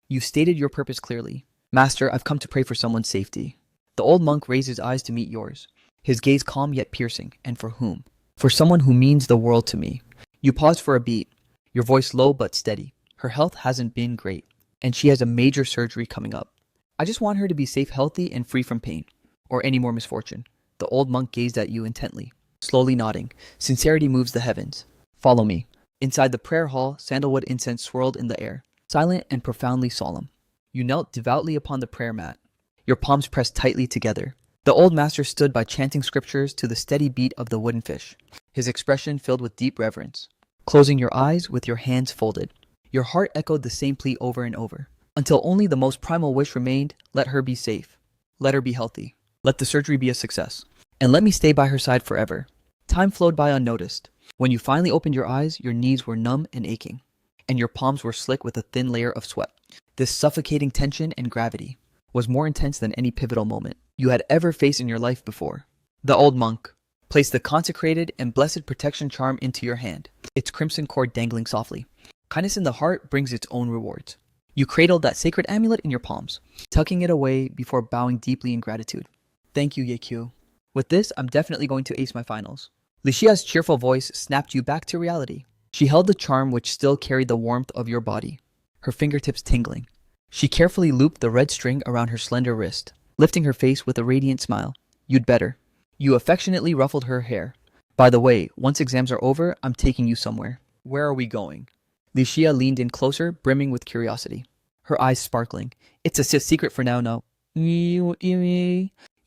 S1: You stated your purpose clearly. Master, I've come to pray for someone's safety. The old monk raised his eyes to meet yours, his gaze calm yet piercing. And for whom? For someone who means the world to me. You paused for a beat, your voice low but steady. Her health hasn't been great, and she has a major surgery coming up. I just want her to be safe, healthy, and free from pain, or any more misfortune. The old monk gazed at you intently, slowly nodding. Sincerity moves the heavens. Follow me. Inside the prayer hall, sandalwood incense swirled in the air, silent and profoundly solemn. You knelt devoutly upon the prayer mat, your palms pressed tightly together. The old master stood by, chanting scriptures to the steady beat of the wooden fish, his expression filled with deep reverence. Closing your eyes with your hands folded, your heart echoed the same plea over and over, until only the most primal wish remained: let her be safe, let her be healthy, let the surgery be a success, and let me stay by her side forever. Time flowed by unnoticed. When you finally opened your eyes, your knees were numb and aching, and your palms were slick with a thin layer of sweat. This suffocating tension and gravity was more intense than any pivotal moment you had ever faced in your life before. The old monk placed the consecrated and blessed protection charm into your hand, its crimson cord dangling softly. Kindness in the heart brings its own rewards. You cradled that sacred amulet in your palms, tucking it away before bowing deeply in gratitude. Thank you, Yekyu. With this, I'm definitely going to ace my finals. Li Xia's cheerful voice snapped you back to reality. She held the charm which still carried the warmth of your body, her fingertips tingling. She carefully looped the red string around her slender wrist, lifting her face with a radiant smile. You'd better. You affectionately ruffled her hair. By the way, once exams are over, I'm taking you somewhere. Where are we going? Licia leaned in closer, brimming with curiosity. Her eyes sparkling. It's a secret for now, no. You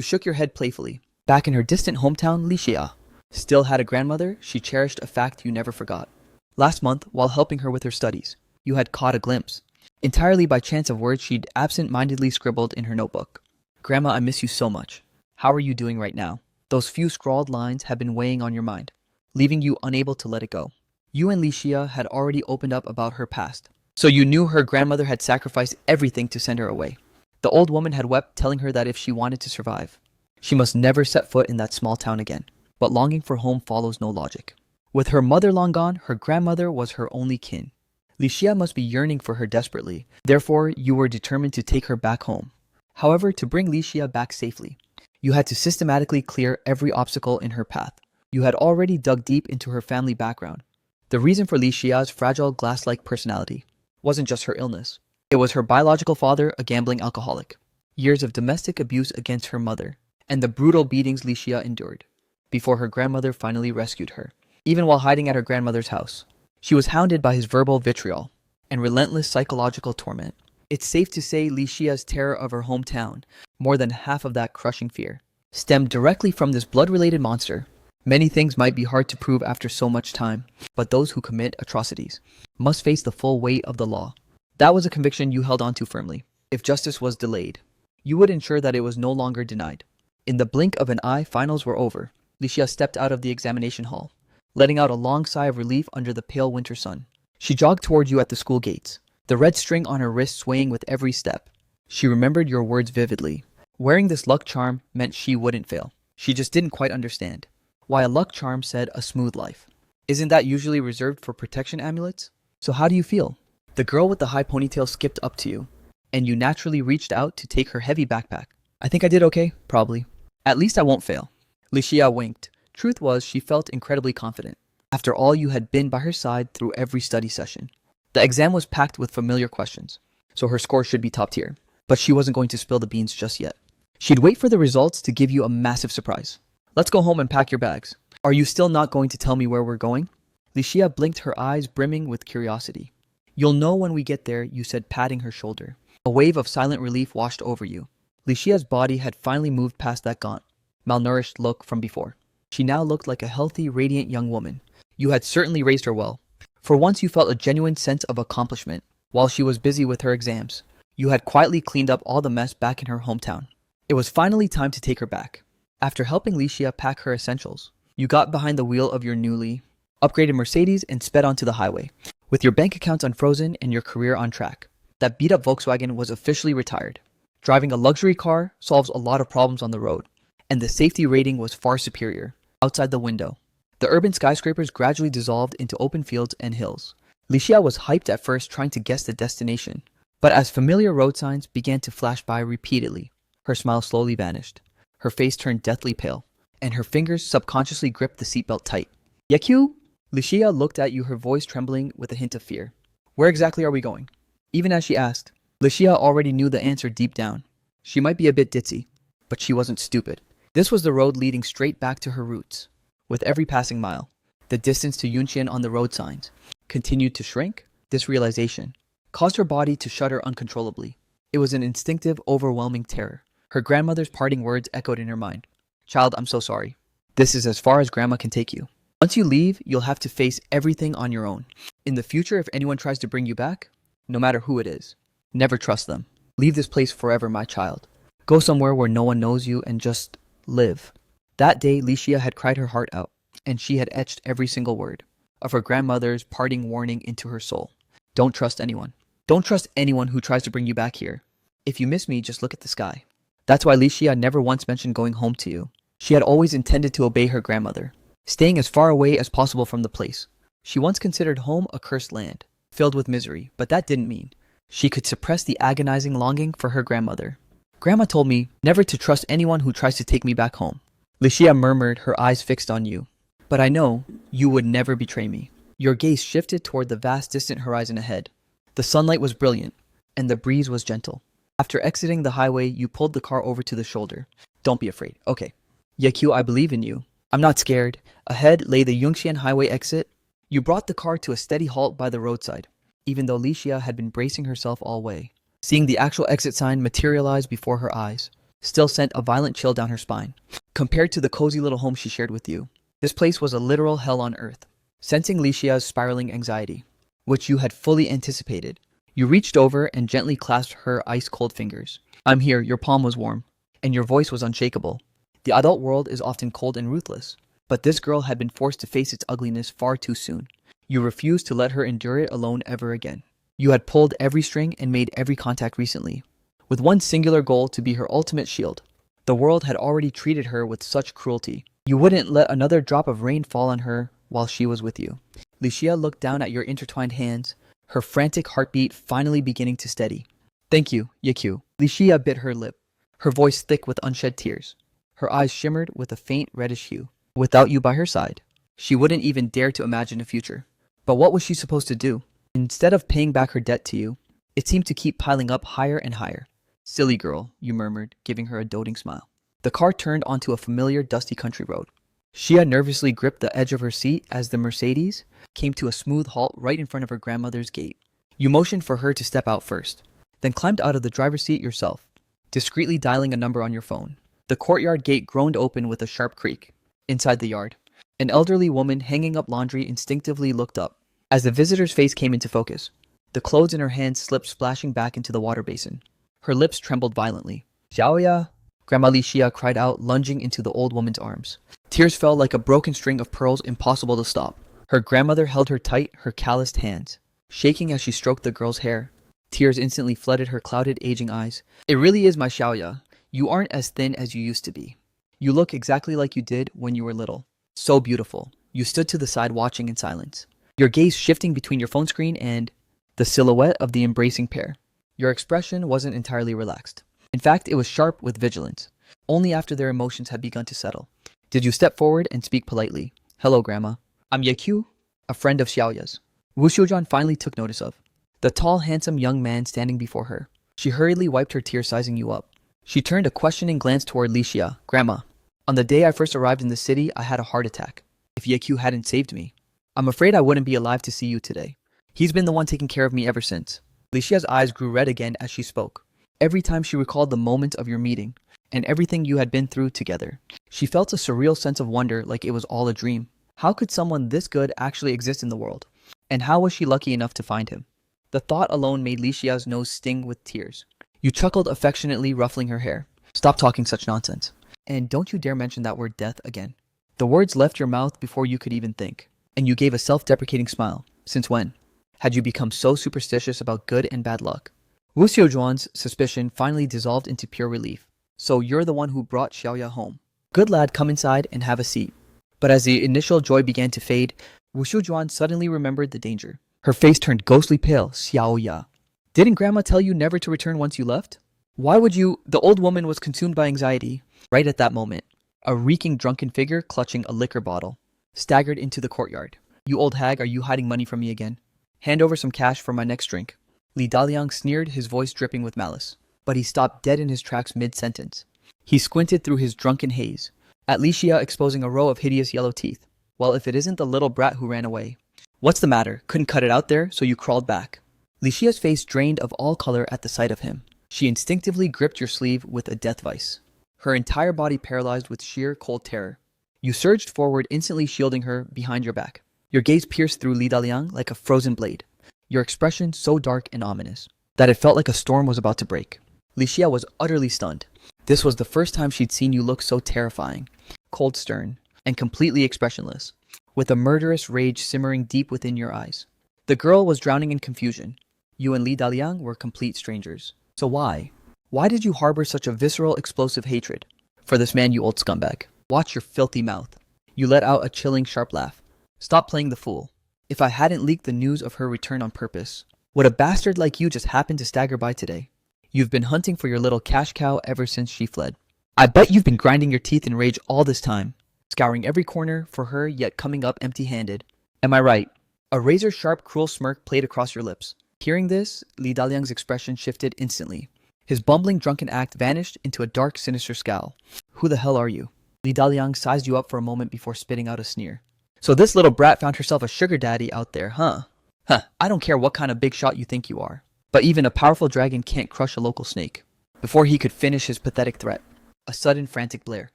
S1: shook your head playfully. Back in her distant hometown, Licia still had a grandmother. She cherished a fact you never forgot. Last month, while helping her with her studies, you had caught a glimpse. Entirely by chance of words she'd absent-mindedly scribbled in her notebook. Grandma, I miss you so much. How are you doing right now? Those few scrawled lines have been weighing on your mind, leaving you unable to let it go. You and Licia had already opened up about her past, so you knew her grandmother had sacrificed everything to send her away. The old woman had wept, telling her that if she wanted to survive, she must never set foot in that small town again. But longing for home follows no logic. With her mother long gone, her grandmother was her only kin. Licia must be yearning for her desperately. Therefore, you were determined to take her back home. However, to bring Licia back safely, you had to systematically clear every obstacle in her path. You had already dug deep into her family background. The reason for Licia's fragile glass-like personality wasn't just her illness. It was her biological father, a gambling alcoholic, years of domestic abuse against her mother, and the brutal beatings Licia endured before her grandmother finally rescued her. Even while hiding at her grandmother's house, she was hounded by his verbal vitriol and relentless psychological torment. It's safe to say Licia's terror of her hometown, more than half of that crushing fear, stemmed directly from this blood-related monster. Many things might be hard to prove after so much time, but those who commit atrocities must face the full weight of the law. That was a conviction you held on to firmly. If justice was delayed, you would ensure that it was no longer denied. In the blink of an eye, finals were over. Licia stepped out of the examination hall, letting out a long sigh of relief under the pale winter sun. She jogged toward you at the school gates, the red string on her wrist swaying with every step. She remembered your words vividly. Wearing this luck charm meant she wouldn't fail. She just didn't quite understand why a luck charm said a smooth life. Isn't that usually reserved for protection amulets? So how do you feel? The girl with the high ponytail skipped up to you, and you naturally reached out to take her heavy backpack. I think I did okay, probably. At least I won't fail. Licia winked. Truth was, she felt incredibly confident. After all, you had been by her side through every study session. The exam was packed with familiar questions, so her score should be top tier. But she wasn't going to spill the beans just yet. She'd wait for the results to give you a massive surprise. Let's go home and pack your bags. Are you still not going to tell me where we're going? Licia blinked, her eyes brimming with curiosity. You'll know when we get there, you said, patting her shoulder. A wave of silent relief washed over you. Licia's body had finally moved past that gaunt, malnourished look from before. She now looked like a healthy, radiant young woman. You had certainly raised her well. For once you felt a genuine sense of accomplishment. While she was busy with her exams, you had quietly cleaned up all the mess back in her hometown. It was finally time to take her back. After helping Licia pack her essentials, you got behind the wheel of your newly upgraded Mercedes and sped onto the highway. With your bank accounts unfrozen and your career on track, that beat-up Volkswagen was officially retired. Driving a luxury car solves a lot of problems on the road, and the safety rating was far superior. Outside the window, the urban skyscrapers gradually dissolved into open fields and hills. Licia was hyped at first, trying to guess the destination, but as familiar road signs began to flash by repeatedly, her smile slowly vanished. Her face turned deathly pale, and her fingers subconsciously gripped the seatbelt tight. Yakyu? Licia looked at you, her voice trembling with a hint of fear. Where exactly are we going? Even as she asked, Licia already knew the answer deep down. She might be a bit ditzy, but she wasn't stupid. This was the road leading straight back to her roots. With every passing mile, the distance to Yunqian on the road signs continued to shrink. This realization caused her body to shudder uncontrollably. It was an instinctive, overwhelming terror. Her grandmother's parting words echoed in her mind. Child, I'm so sorry. This is as far as Grandma can take you. Once you leave, you'll have to face everything on your own. In the future, if anyone tries to bring you back, no matter who it is, never trust them. Leave this place forever, my child. Go somewhere where no one knows you and just live. That day, Licia had cried her heart out, and she had etched every single word of her grandmother's parting warning into her soul. Don't trust anyone. Don't trust anyone who tries to bring you back here. If you miss me, just look at the sky. That's why Licia never once mentioned going home to you. She had always intended to obey her grandmother, staying as far away as possible from the place. She once considered home a cursed land, filled with misery, but that didn't mean she could suppress the agonizing longing for her grandmother. Grandma told me never to trust anyone who tries to take me back home. Licia murmured, her eyes fixed on you. But I know you would never betray me. Your gaze shifted toward the vast distant horizon ahead. The sunlight was brilliant, and the breeze was gentle. After exiting the highway, you pulled the car over to the shoulder. Don't be afraid. Okay. Yakyu, I believe in you. I'm not scared. Ahead lay the Yungxian highway exit. You brought the car to a steady halt by the roadside, even though Licia had been bracing herself all way. Seeing the actual exit sign materialize before her eyes still sent a violent chill down her spine. Compared to the cozy little home she shared with you, this place was a literal hell on earth. Sensing Licia's spiraling anxiety, which you had fully anticipated, you reached over and gently clasped her ice-cold fingers. I'm here, your palm was warm, and your voice was unshakable. The adult world is often cold and ruthless, but this girl had been forced to face its ugliness far too soon. You refused to let her endure it alone ever again. You had pulled every string and made every contact recently, with one singular goal to be her ultimate shield. The world had already treated her with such cruelty. You wouldn't let another drop of rain fall on her while she was with you. Licia looked down at your intertwined hands, her frantic heartbeat finally beginning to steady. Thank you, Yakyu. Licia bit her lip, her voice thick with unshed tears. Her eyes shimmered with a faint reddish hue. Without you by her side, she wouldn't even dare to imagine a future. But what was she supposed to do? Instead of paying back her debt to you, it seemed to keep piling up higher and higher. Silly girl, you murmured, giving her a doting smile. The car turned onto a familiar dusty country road. Shia nervously gripped the edge of her seat as the Mercedes came to a smooth halt right in front of her grandmother's gate. You motioned for her to step out first, then climbed out of the driver's seat yourself, discreetly dialing a number on your phone. The courtyard gate groaned open with a sharp creak. Inside the yard, an elderly woman hanging up laundry instinctively looked up. As the visitor's face came into focus, the clothes in her hands slipped splashing back into the water basin. Her lips trembled violently. Xiaoya! Grandma Licia cried out, lunging into the old woman's arms. Tears fell like a broken string of pearls impossible to stop. Her grandmother held her tight, her calloused hands, shaking as she stroked the girl's hair. Tears instantly flooded her clouded, aging eyes. It really is my Xiaoya. You aren't as thin as you used to be. You look exactly like you did when you were little. So beautiful. You stood to the side watching in silence, your gaze shifting between your phone screen and the silhouette of the embracing pair. Your expression wasn't entirely relaxed. In fact, it was sharp with vigilance, only after their emotions had begun to settle. Did you step forward and speak politely? Hello, Grandma. I'm Yakyu, a friend of Xiaoya's. Wu Xiujuan finally took notice of the tall, handsome young man standing before her. She hurriedly wiped her tears, sizing you up. She turned a questioning glance toward Licia. Grandma, on the day I first arrived in the city, I had a heart attack. If Yakyu hadn't saved me, I'm afraid I wouldn't be alive to see you today. He's been the one taking care of me ever since. Licia's eyes grew red again as she spoke. Every time she recalled the moment of your meeting and everything you had been through together, she felt a surreal sense of wonder, like it was all a dream. How could someone this good actually exist in the world? And how was she lucky enough to find him? The thought alone made Licia's nose sting with tears. You chuckled affectionately, ruffling her hair. Stop talking such nonsense. And don't you dare mention that word death again. The words left your mouth before you could even think, and you gave a self-deprecating smile. Since when had you become so superstitious about good and bad luck? Wu Xiujuan's suspicion finally dissolved into pure relief. So you're the one who brought Xiaoya home. Good lad, come inside and have a seat. But as the initial joy began to fade, Wu Xiujuan suddenly remembered the danger. Her face turned ghostly pale. Xiaoya. Didn't Grandma tell you never to return once you left? Why would you? The old woman was consumed by anxiety. Right at that moment, a reeking drunken figure clutching a liquor bottle staggered into the courtyard. You old hag, are you hiding money from me again? Hand over some cash for my next drink. Li Daliang sneered, his voice dripping with malice. But he stopped dead in his tracks mid-sentence. He squinted through his drunken haze, at Licia exposing a row of hideous yellow teeth. Well, if it isn't the little brat who ran away. What's the matter? Couldn't cut it out there, so you crawled back. Licia's face drained of all color at the sight of him. She instinctively gripped your sleeve with a death vice, her entire body paralyzed with sheer cold terror. You surged forward, instantly shielding her behind your back. Your gaze pierced through Li Daliang like a frozen blade, your expression so dark and ominous that it felt like a storm was about to break. Licia was utterly stunned. This was the first time she'd seen you look so terrifying, cold stern, and completely expressionless, with a murderous rage simmering deep within your eyes. The girl was drowning in confusion. You and Li Daliang were complete strangers. So why? Why did you harbor such a visceral, explosive hatred for this man, you old scumbag? Watch your filthy mouth. You let out a chilling, sharp laugh. Stop playing the fool. If I hadn't leaked the news of her return on purpose, would a bastard like you just happen to stagger by today? You've been hunting for your little cash cow ever since she fled. I bet you've been grinding your teeth in rage all this time, scouring every corner for her, yet coming up empty-handed. Am I right? A razor-sharp, cruel smirk played across your lips. Hearing this, Li Daliang's expression shifted instantly. His bumbling drunken act vanished into a dark, sinister scowl. Who the hell are you? Li Daliang sized you up for a moment before spitting out a sneer. So this little brat found herself a sugar daddy out there, huh? Huh, I don't care what kind of big shot you think you are. But even a powerful dragon can't crush a local snake. Before he could finish his pathetic threat, a sudden frantic blare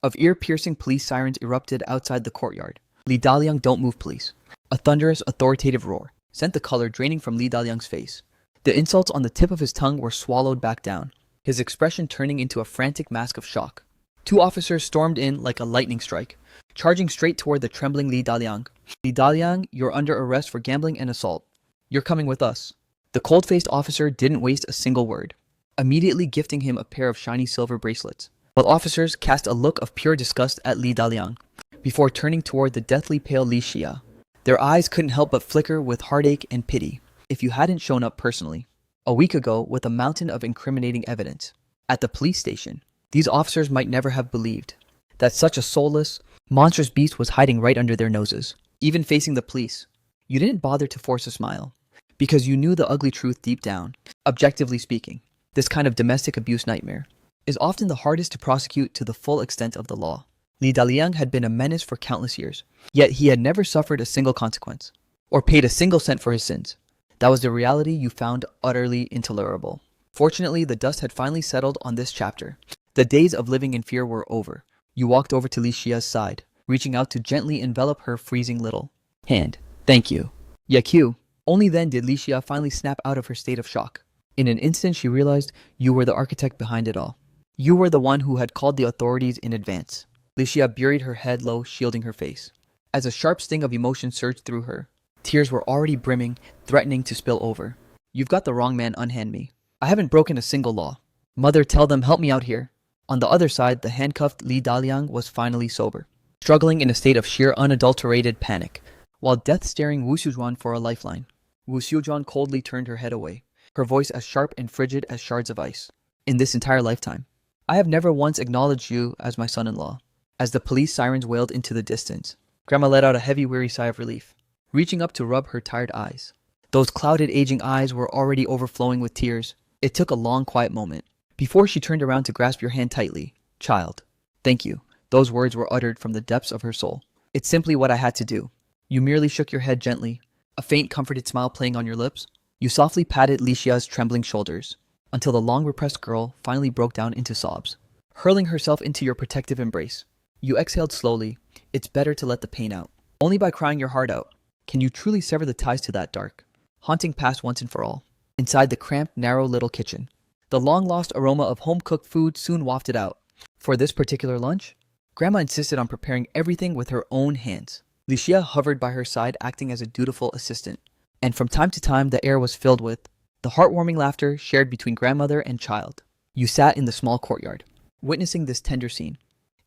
S1: of ear-piercing police sirens erupted outside the courtyard. Li Daliang, don't move, please. A thunderous, authoritative roar sent the color draining from Li Daliang's face. The insults on the tip of his tongue were swallowed back down, his expression turning into a frantic mask of shock. Two officers stormed in like a lightning strike, charging straight toward the trembling Li Daliang. Li Daliang, you're under arrest for gambling and assault. You're coming with us. The cold-faced officer didn't waste a single word, immediately gifting him a pair of shiny silver bracelets, while officers cast a look of pure disgust at Li Daliang before turning toward the deathly pale Li Xia. Their eyes couldn't help but flicker with heartache and pity. If you hadn't shown up personally, a week ago with a mountain of incriminating evidence, at the police station, these officers might never have believed that such a soulless, monstrous beast was hiding right under their noses. Even facing the police, you didn't bother to force a smile, because you knew the ugly truth deep down. Objectively speaking, this kind of domestic abuse nightmare is often the hardest to prosecute to the full extent of the law. Li Daliang had been a menace for countless years, yet he had never suffered a single consequence, or paid a single cent for his sins. That was the reality you found utterly intolerable. Fortunately, the dust had finally settled on this chapter. The days of living in fear were over. You walked over to Li Xia's side, reaching out to gently envelop her freezing little hand. Thank you. Yaku. Only then did Li Xia finally snap out of her state of shock. In an instant, she realized you were the architect behind it all. You were the one who had called the authorities in advance. Li Xia buried her head low, shielding her face. As a sharp sting of emotion surged through her, tears were already brimming, threatening to spill over. You've got the wrong man, unhand me. I haven't broken a single law. Mother, tell them, help me out here. On the other side, the handcuffed Li Daliang was finally sober, struggling in a state of sheer unadulterated panic, while death staring Wu Xiujuan for a lifeline. Wu Xiujuan coldly turned her head away, her voice as sharp and frigid as shards of ice. In this entire lifetime, I have never once acknowledged you as my son-in-law. As the police sirens wailed into the distance, Grandma let out a heavy, weary sigh of relief, reaching up to rub her tired eyes. Those clouded, aging eyes were already overflowing with tears. It took a long, quiet moment before she turned around to grasp your hand tightly. Child, thank you. Those words were uttered from the depths of her soul. It's simply what I had to do. You merely shook your head gently, a faint, comforted smile playing on your lips. You softly patted Li Xia's trembling shoulders until the long-repressed girl finally broke down into sobs, hurling herself into your protective embrace. You exhaled slowly. It's better to let the pain out. Only by crying your heart out can you truly sever the ties to that dark, haunting past once and for all. Inside the cramped, narrow little kitchen, the long-lost aroma of home-cooked food soon wafted out. For this particular lunch, Grandma insisted on preparing everything with her own hands. Li Xia hovered by her side, acting as a dutiful assistant, and from time to time the air was filled with the heartwarming laughter shared between grandmother and child. You sat in the small courtyard, witnessing this tender scene,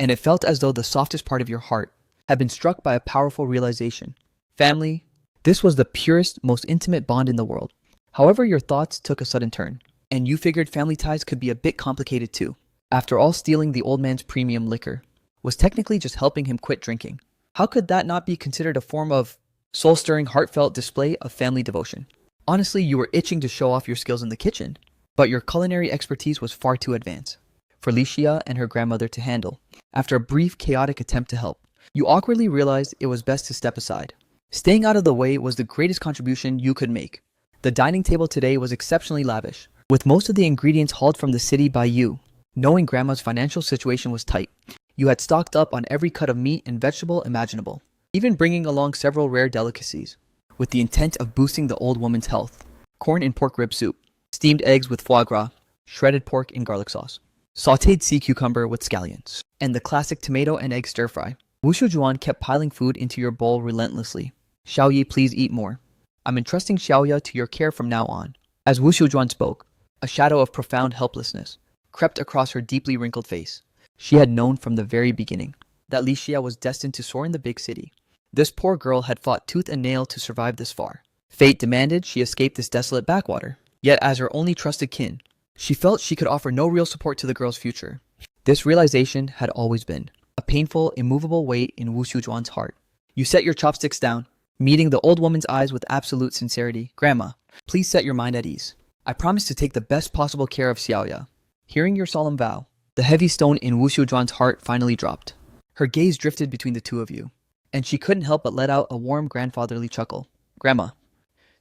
S1: and it felt as though the softest part of your heart had been struck by a powerful realization. Family, this was the purest, most intimate bond in the world. However, your thoughts took a sudden turn, and you figured family ties could be a bit complicated too. After all, stealing the old man's premium liquor was technically just helping him quit drinking. How could that not be considered a form of soul-stirring, heartfelt display of family devotion? Honestly, you were itching to show off your skills in the kitchen, but your culinary expertise was far too advanced for Li Xia and her grandmother to handle. After a brief, chaotic attempt to help, you awkwardly realized it was best to step aside. Staying out of the way was the greatest contribution you could make. The dining table today was exceptionally lavish, with most of the ingredients hauled from the city by you. Knowing Grandma's financial situation was tight, you had stocked up on every cut of meat and vegetable imaginable, even bringing along several rare delicacies, with the intent of boosting the old woman's health. Corn and pork rib soup, steamed eggs with foie gras, shredded pork in garlic sauce, sautéed sea cucumber with scallions, and the classic tomato and egg stir-fry. Wu Shujuan kept piling food into your bowl relentlessly. Xiaoyi, please eat more. I'm entrusting Xiaoya to your care from now on. As Wu Shujuan spoke, a shadow of profound helplessness crept across her deeply wrinkled face. She had known from the very beginning that Li Xia was destined to soar in the big city. This poor girl had fought tooth and nail to survive this far. Fate demanded she escape this desolate backwater. Yet as her only trusted kin, she felt she could offer no real support to the girl's future. This realization had always been a painful, immovable weight in Wu Shujuan's heart. You set your chopsticks down, meeting the old woman's eyes with absolute sincerity. Grandma, please set your mind at ease. I promise to take the best possible care of Xiaoya. Hearing your solemn vow, the heavy stone in Wu Xiujuan's heart finally dropped. Her gaze drifted between the two of you, and she couldn't help but let out a warm grandfatherly chuckle. Grandma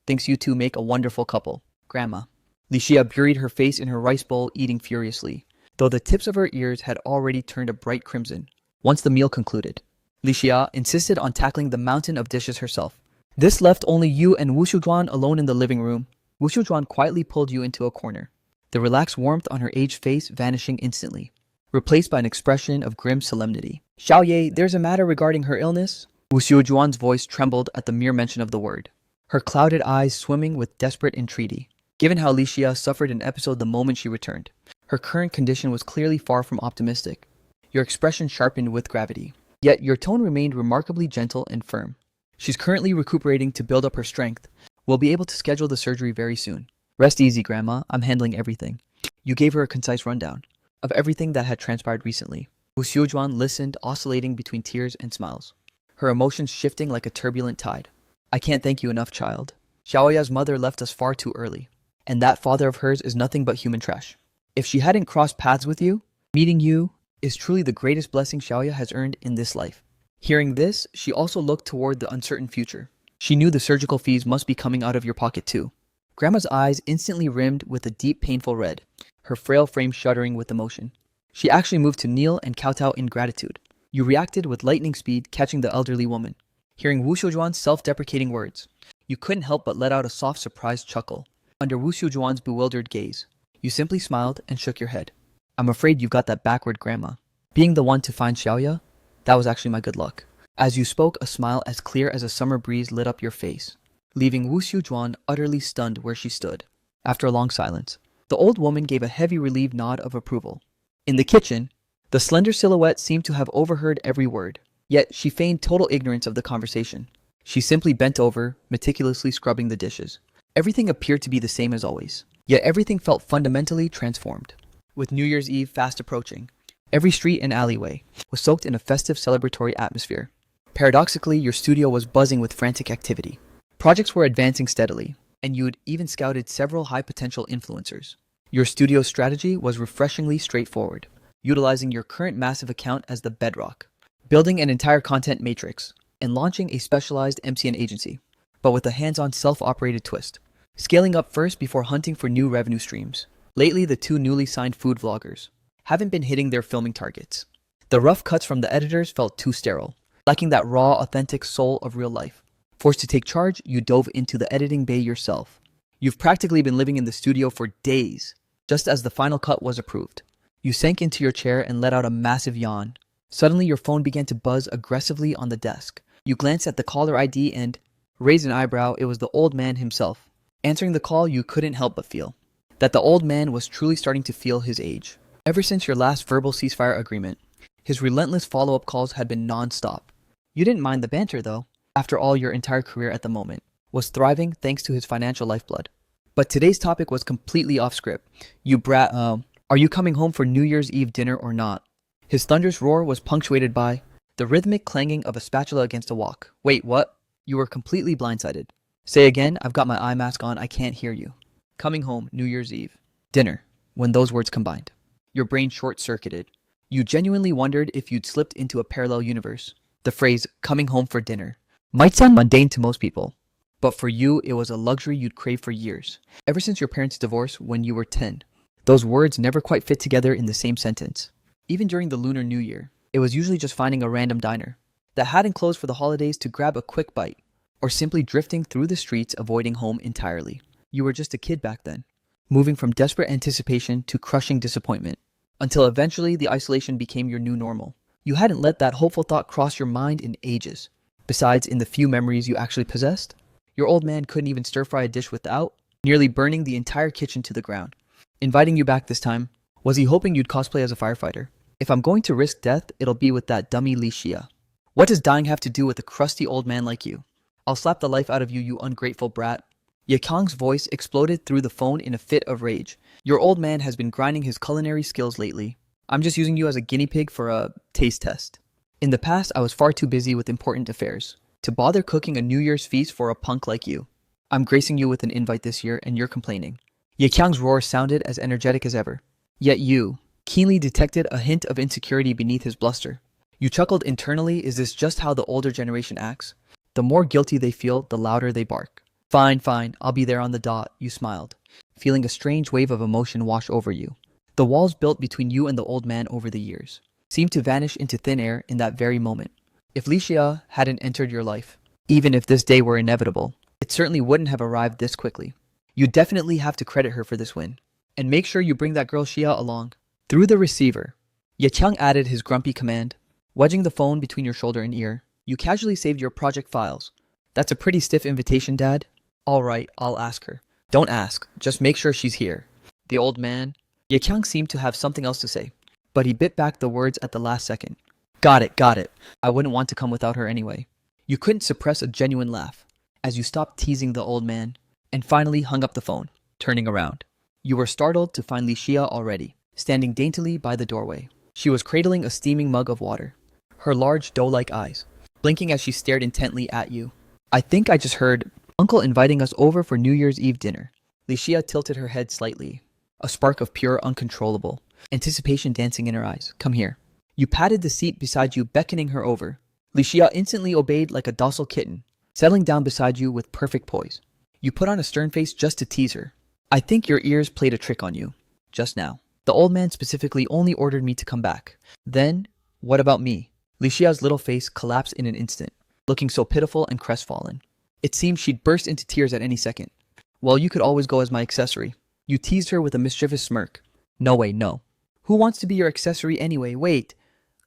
S1: thinks you two make a wonderful couple. Grandma. Li Xia buried her face in her rice bowl, eating furiously, though the tips of her ears had already turned a bright crimson. Once the meal concluded, Li Xia insisted on tackling the mountain of dishes herself. This left only you and Wu Xiujuan alone in the living room. Wu Xiujuan quietly pulled you into a corner, the relaxed warmth on her aged face vanishing instantly, replaced by an expression of grim solemnity. Xiaoye, there's a matter regarding her illness? Wu Xiujuan's voice trembled at the mere mention of the word, her clouded eyes swimming with desperate entreaty. Given how Li Xia suffered an episode the moment she returned, her current condition was clearly far from optimistic. Your expression sharpened with gravity, yet your tone remained remarkably gentle and firm. She's currently recuperating to build up her strength. We'll be able to schedule the surgery very soon. Rest easy, Grandma. I'm handling everything. You gave her a concise rundown of everything that had transpired recently. Wu Xiujuan listened, oscillating between tears and smiles, her emotions shifting like a turbulent tide. I can't thank you enough, child. Xiaoya's mother left us far too early, and that father of hers is nothing but human trash. If she hadn't crossed paths with you, meeting you is truly the greatest blessing Xiaoya has earned in this life. Hearing this, she also looked toward the uncertain future. She knew the surgical fees must be coming out of your pocket too. Grandma's eyes instantly rimmed with a deep, painful red, her frail frame shuddering with emotion. She actually moved to kneel and kowtow in gratitude. You reacted with lightning speed, catching the elderly woman. Hearing Wu Xiujuan's self-deprecating words, you couldn't help but let out a soft, surprised chuckle. Under Wu Xiujuan's bewildered gaze, you simply smiled and shook your head. I'm afraid you've got that backward, Grandma. Being the one to find Xiaoya, that was actually my good luck. As you spoke, a smile as clear as a summer breeze lit up your face, leaving Wu Xiujuan utterly stunned where she stood. After a long silence, the old woman gave a heavy relieved nod of approval. In the kitchen, the slender silhouette seemed to have overheard every word, yet she feigned total ignorance of the conversation. She simply bent over, meticulously scrubbing the dishes. Everything appeared to be the same as always, yet everything felt fundamentally transformed. With New Year's Eve fast approaching, every street and alleyway was soaked in a festive celebratory atmosphere. Paradoxically, your studio was buzzing with frantic activity. Projects were advancing steadily, and you had even scouted several high-potential influencers. Your studio's strategy was refreshingly straightforward, utilizing your current massive account as the bedrock, building an entire content matrix, and launching a specialized MCN agency, but with a hands-on self-operated twist, scaling up first before hunting for new revenue streams. Lately, the two newly signed food vloggers haven't been hitting their filming targets. The rough cuts from the editors felt too sterile, lacking that raw, authentic soul of real life. Forced to take charge, you dove into the editing bay yourself. You've practically been living in the studio for days. Just as the final cut was approved, you sank into your chair and let out a massive yawn. Suddenly, your phone began to buzz aggressively on the desk. You glanced at the caller ID and raised an eyebrow. It was the old man himself. Answering the call, you couldn't help but feel that the old man was truly starting to feel his age. Ever since your last verbal ceasefire agreement, his relentless follow-up calls had been non-stop. You didn't mind the banter, though. After all, your entire career at the moment was thriving thanks to his financial lifeblood. But today's topic was completely off script. You brat, are you coming home for New Year's Eve dinner or not? His thunderous roar was punctuated by the rhythmic clanging of a spatula against a wok. Wait, what? You were completely blindsided. Say again, I've got my eye mask on, I can't hear you. Coming home, New Year's Eve. Dinner. When those words combined, your brain short-circuited. You genuinely wondered if you'd slipped into a parallel universe. The phrase, coming home for dinner, might sound mundane to most people, but for you, it was a luxury you'd craved for years. Ever since your parents' divorce when you were 10, those words never quite fit together in the same sentence. Even during the Lunar New Year, it was usually just finding a random diner that hadn't closed for the holidays to grab a quick bite, or simply drifting through the streets avoiding home entirely. You were just a kid back then, moving from desperate anticipation to crushing disappointment, until eventually the isolation became your new normal. You hadn't let that hopeful thought cross your mind in ages. Besides, in the few memories you actually possessed, your old man couldn't even stir-fry a dish without nearly burning the entire kitchen to the ground. Inviting you back this time, was he hoping you'd cosplay as a firefighter? If I'm going to risk death, it'll be with that dummy Li Xia. What does dying have to do with a crusty old man like you? I'll slap the life out of you, you ungrateful brat. Yakang's voice exploded through the phone in a fit of rage. Your old man has been grinding his culinary skills lately. I'm just using you as a guinea pig for a taste test. In the past, I was far too busy with important affairs to bother cooking a New Year's feast for a punk like you. I'm gracing you with an invite this year, and you're complaining. Ye Qiang's roar sounded as energetic as ever. Yet you keenly detected a hint of insecurity beneath his bluster. You chuckled internally. Is this just how the older generation acts? The more guilty they feel, the louder they bark. Fine, fine, I'll be there on the dot, you smiled, feeling a strange wave of emotion wash over you. The walls built between you and the old man over the years seemed to vanish into thin air in that very moment. If Li Xia hadn't entered your life, even if this day were inevitable, it certainly wouldn't have arrived this quickly. You definitely have to credit her for this win. And make sure you bring that girl Xia along. Through the receiver, Ye Qiang added his grumpy command. Wedging the phone between your shoulder and ear, you casually saved your project files. That's a pretty stiff invitation, Dad. All right, I'll ask her. Don't ask, just make sure she's here. The old man, Ye Qiang seemed to have something else to say, but he bit back the words at the last second. Got it, got it. I wouldn't want to come without her anyway. You couldn't suppress a genuine laugh as you stopped teasing the old man and finally hung up the phone, turning around. You were startled to find Li Xia already, standing daintily by the doorway. She was cradling a steaming mug of water, her large doe-like eyes blinking as she stared intently at you. I think I just heard Uncle inviting us over for New Year's Eve dinner. Li Xia tilted her head slightly, a spark of pure, uncontrollable anticipation dancing in her eyes. Come here. You patted the seat beside you, beckoning her over. Li Xia instantly obeyed like a docile kitten, settling down beside you with perfect poise. You put on a stern face just to tease her. I think your ears played a trick on you. Just now. The old man specifically only ordered me to come back. Then, what about me? Li Xia's little face collapsed in an instant, looking so pitiful and crestfallen. It seemed she'd burst into tears at any second. Well, you could always go as my accessory. You teased her with a mischievous smirk. No way, no. Who wants to be your accessory anyway? Wait.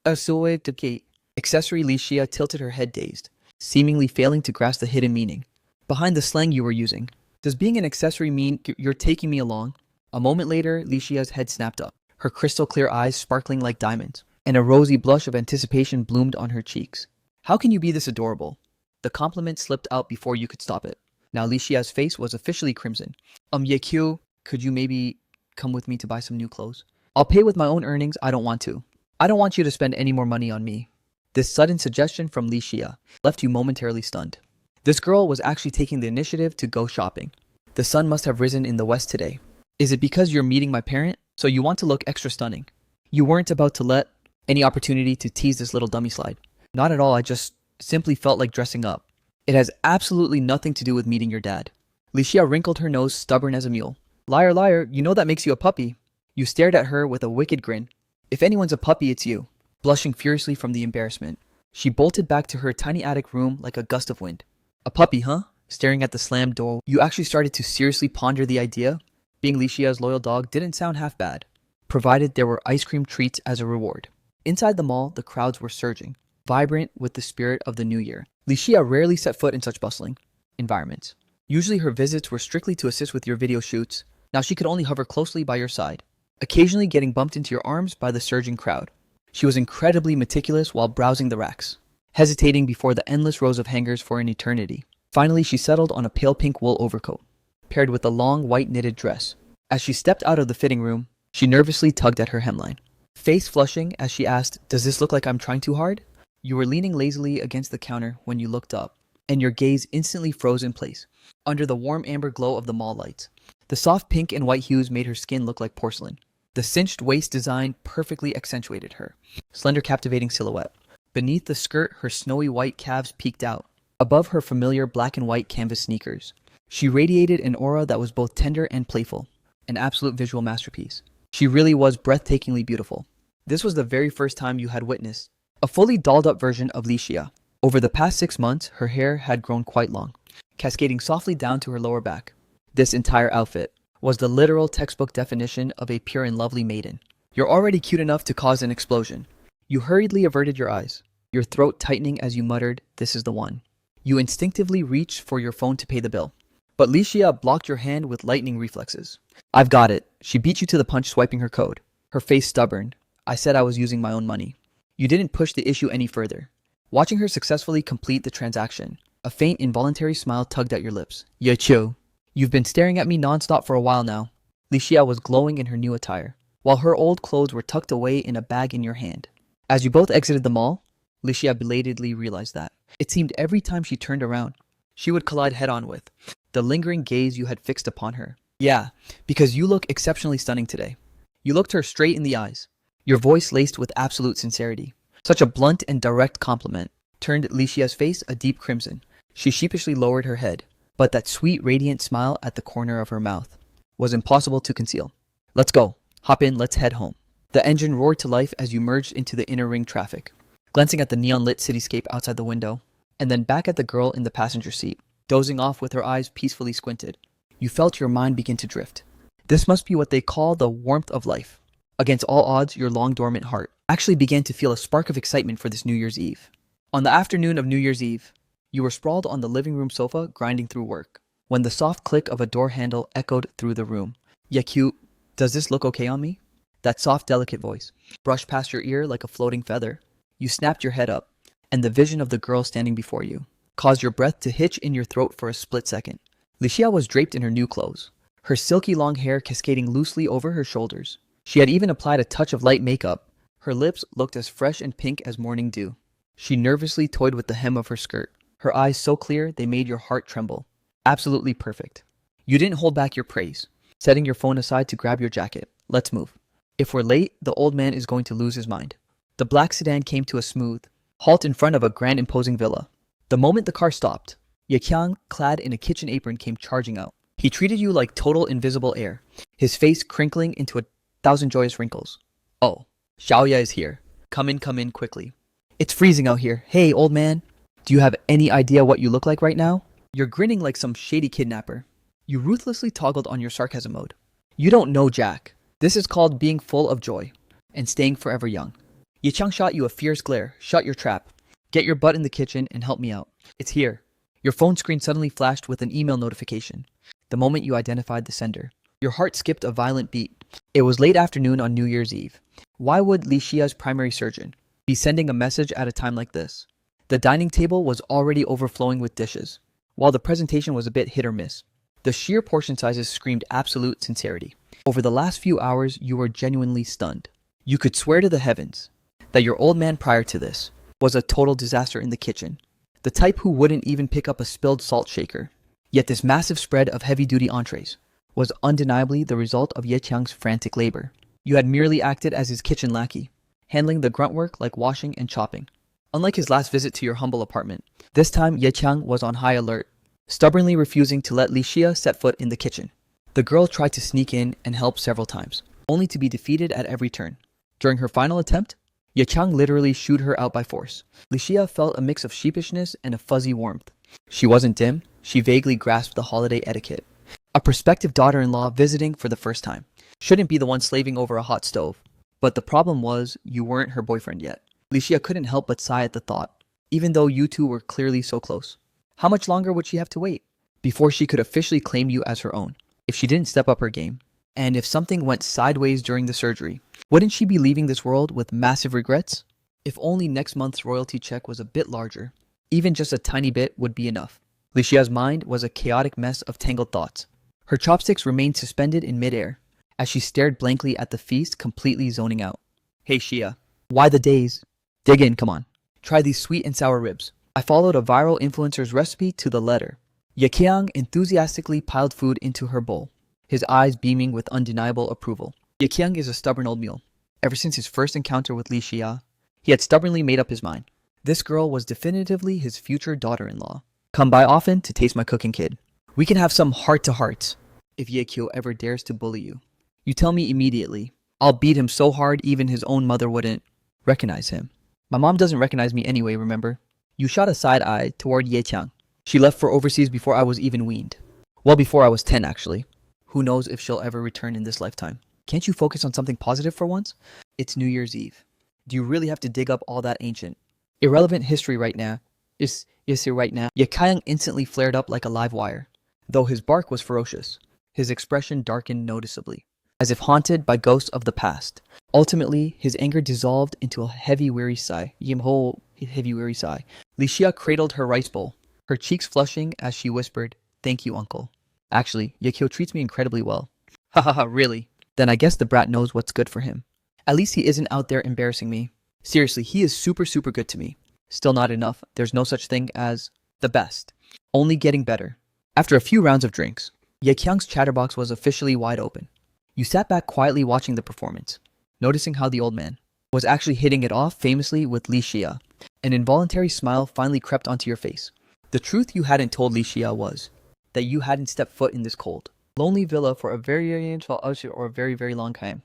S1: Accessory. Li Xia tilted her head dazed, seemingly failing to grasp the hidden meaning behind the slang you were using. Does being an accessory mean you're taking me along? A moment later, Li Xia's head snapped up, her crystal clear eyes sparkling like diamonds, and a rosy blush of anticipation bloomed on her cheeks. How can you be this adorable? The compliment slipped out before you could stop it. Now Li Xia's face was officially crimson. Ye Q, could you maybe come with me to buy some new clothes? I'll pay with my own earnings. I don't want to. I don't want you to spend any more money on me. This sudden suggestion from Li Xia left you momentarily stunned. This girl was actually taking the initiative to go shopping. The sun must have risen in the west today. Is it because you're meeting my parent, so you want to look extra stunning? You weren't about to let any opportunity to tease this little dummy slide. Not at all, I just simply felt like dressing up. It has absolutely nothing to do with meeting your dad. Li Xia wrinkled her nose, stubborn as a mule. Liar, liar, you know that makes you a puppy. You stared at her with a wicked grin. If anyone's a puppy, it's you. Blushing furiously from the embarrassment, she bolted back to her tiny attic room like a gust of wind. A puppy, huh? Staring at the slammed door, you actually started to seriously ponder the idea. Being Li Xia's loyal dog didn't sound half bad, provided there were ice cream treats as a reward. Inside the mall, the crowds were surging, vibrant with the spirit of the new year. Li Xia rarely set foot in such bustling environments. Usually her visits were strictly to assist with your video shoots. Now she could only hover closely by your side, occasionally getting bumped into your arms by the surging crowd. She was incredibly meticulous while browsing the racks, hesitating before the endless rows of hangers for an eternity. Finally, she settled on a pale pink wool overcoat, paired with a long white knitted dress. As she stepped out of the fitting room, she nervously tugged at her hemline, face flushing as she asked, "Does this look like I'm trying too hard?" You were leaning lazily against the counter when you looked up, and your gaze instantly froze in place, under the warm amber glow of the mall lights. The soft pink and white hues made her skin look like porcelain. The cinched waist design perfectly accentuated her slender, captivating silhouette. Beneath the skirt, her snowy white calves peeked out, above her familiar black and white canvas sneakers. She radiated an aura that was both tender and playful, an absolute visual masterpiece. She really was breathtakingly beautiful. This was the very first time you had witnessed a fully dolled-up version of Li Xia. Over the past 6 months, her hair had grown quite long, cascading softly down to her lower back. This entire outfit was the literal textbook definition of a pure and lovely maiden. You're already cute enough to cause an explosion. You hurriedly averted your eyes, your throat tightening as you muttered, "This is the one." You instinctively reached for your phone to pay the bill, but Li Xia blocked your hand with lightning reflexes. "I've got it." She beat you to the punch, swiping her code, her face stubborn. "I said I was using my own money." You didn't push the issue any further. Watching her successfully complete the transaction, a faint involuntary smile tugged at your lips. "Ye Qiu, you've been staring at me nonstop for a while now." Li Xia was glowing in her new attire, while her old clothes were tucked away in a bag in your hand. As you both exited the mall, Li Xia belatedly realized that. It seemed every time she turned around, she would collide head-on with the lingering gaze you had fixed upon her. Yeah, because you look exceptionally stunning today. You looked her straight in the eyes, your voice laced with absolute sincerity. Such a blunt and direct compliment turned Licia's face a deep crimson. She sheepishly lowered her head, but that sweet, radiant smile at the corner of her mouth was impossible to conceal. Let's go. Hop in, let's head home. The engine roared to life as you merged into the inner ring traffic, glancing at the neon-lit cityscape outside the window, and then back at the girl in the passenger seat, dozing off with her eyes peacefully squinted. You felt your mind begin to drift. This must be what they call the warmth of life. Against all odds, your long dormant heart actually began to feel a spark of excitement for this New Year's Eve. On the afternoon of New Year's Eve, you were sprawled on the living room sofa grinding through work, when the soft click of a door handle echoed through the room. Yeah, cute. Does this look okay on me? That soft, delicate voice brushed past your ear like a floating feather. You snapped your head up, and the vision of the girl standing before you caused your breath to hitch in your throat for a split second. Licia was draped in her new clothes, her silky long hair cascading loosely over her shoulders. She had even applied a touch of light makeup. Her lips looked as fresh and pink as morning dew. She nervously toyed with the hem of her skirt, her eyes so clear they made your heart tremble. Absolutely perfect. You didn't hold back your praise, setting your phone aside to grab your jacket. Let's move. If we're late, the old man is going to lose his mind. The black sedan came to a smooth halt in front of a grand imposing villa. The moment the car stopped, Ye Kyung, clad in a kitchen apron, came charging out. He treated you like total invisible air, his face crinkling into 1,000 joyous wrinkles. Oh, Xiaoya is here. Come in quickly. It's freezing out here. Hey, old man. Do you have any idea what you look like right now? You're grinning like some shady kidnapper. You ruthlessly toggled on your sarcasm mode. You don't know Jack. This is called being full of joy and staying forever young. Ye Chang shot you a fierce glare. Shut your trap. Get your butt in the kitchen and help me out. It's here. Your phone screen suddenly flashed with an email notification. The moment you identified the sender, your heart skipped a violent beat. It was late afternoon on New Year's Eve. Why would Li Xia's primary surgeon be sending a message at a time like this? The dining table was already overflowing with dishes, while the presentation was a bit hit or miss. The sheer portion sizes screamed absolute sincerity. Over the last few hours, you were genuinely stunned. You could swear to the heavens that your old man prior to this was a total disaster in the kitchen. The type who wouldn't even pick up a spilled salt shaker. Yet this massive spread of heavy-duty entrees was undeniably the result of Ye Qiang's frantic labor. You had merely acted as his kitchen lackey, handling the grunt work like washing and chopping. Unlike his last visit to your humble apartment, this time Ye Qiang was on high alert, stubbornly refusing to let Li Xia set foot in the kitchen. The girl tried to sneak in and help several times, only to be defeated at every turn. During her final attempt, Ye Qiang literally shooed her out by force. Li Xia felt a mix of sheepishness and a fuzzy warmth. She wasn't dim, she vaguely grasped the holiday etiquette. A prospective daughter-in-law visiting for the first time shouldn't be the one slaving over a hot stove. But the problem was, you weren't her boyfriend yet. Li Xia couldn't help but sigh at the thought, even though you two were clearly so close. How much longer would she have to wait before she could officially claim you as her own? If she didn't step up her game, and if something went sideways during the surgery, wouldn't she be leaving this world with massive regrets? If only next month's royalty check was a bit larger, even just a tiny bit would be enough. Li Xia's mind was a chaotic mess of tangled thoughts. Her chopsticks remained suspended in midair as she stared blankly at the feast, completely zoning out. Hey Xia, why the days? Dig in, come on. Try these sweet and sour ribs. I followed a viral influencer's recipe to the letter. Ye Qiang enthusiastically piled food into her bowl, his eyes beaming with undeniable approval. Ye Qiang is a stubborn old mule. Ever since his first encounter with Li Xia, he had stubbornly made up his mind. This girl was definitively his future daughter-in-law. Come by often to taste my cooking, kid. We can have some heart-to-hearts if Ye Qiu ever dares to bully you. You tell me immediately. I'll beat him so hard even his own mother wouldn't recognize him. My mom doesn't recognize me anyway, remember? You shot a side eye toward Ye Qiang. She left for overseas before I was even weaned. Well, before I was 10, actually. Who knows if she'll ever return in this lifetime. Can't you focus on something positive for once? It's New Year's Eve. Do you really have to dig up all that ancient, irrelevant history right now? Is here right now? Ye Qiang instantly flared up like a live wire. Though his bark was ferocious, his expression darkened noticeably, as if haunted by ghosts of the past. Ultimately, his anger dissolved into a heavy, weary sigh. Heavy, weary sigh. Li Xia cradled her rice bowl, her cheeks flushing as she whispered, "Thank you, uncle. Actually, Ye Qiu treats me incredibly well." Ha ha ha, really? Then I guess the brat knows what's good for him. At least he isn't out there embarrassing me. Seriously, he is super good to me. Still not enough. There's no such thing as the best. Only getting better. After a few rounds of drinks, Ye Qiang's chatterbox was officially wide open. You sat back quietly watching the performance, noticing how the old man was actually hitting it off famously with Li Xia. An involuntary smile finally crept onto your face. The truth you hadn't told Li Xia was that you hadn't stepped foot in this cold, lonely villa for a very long time.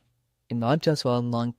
S1: And not just a long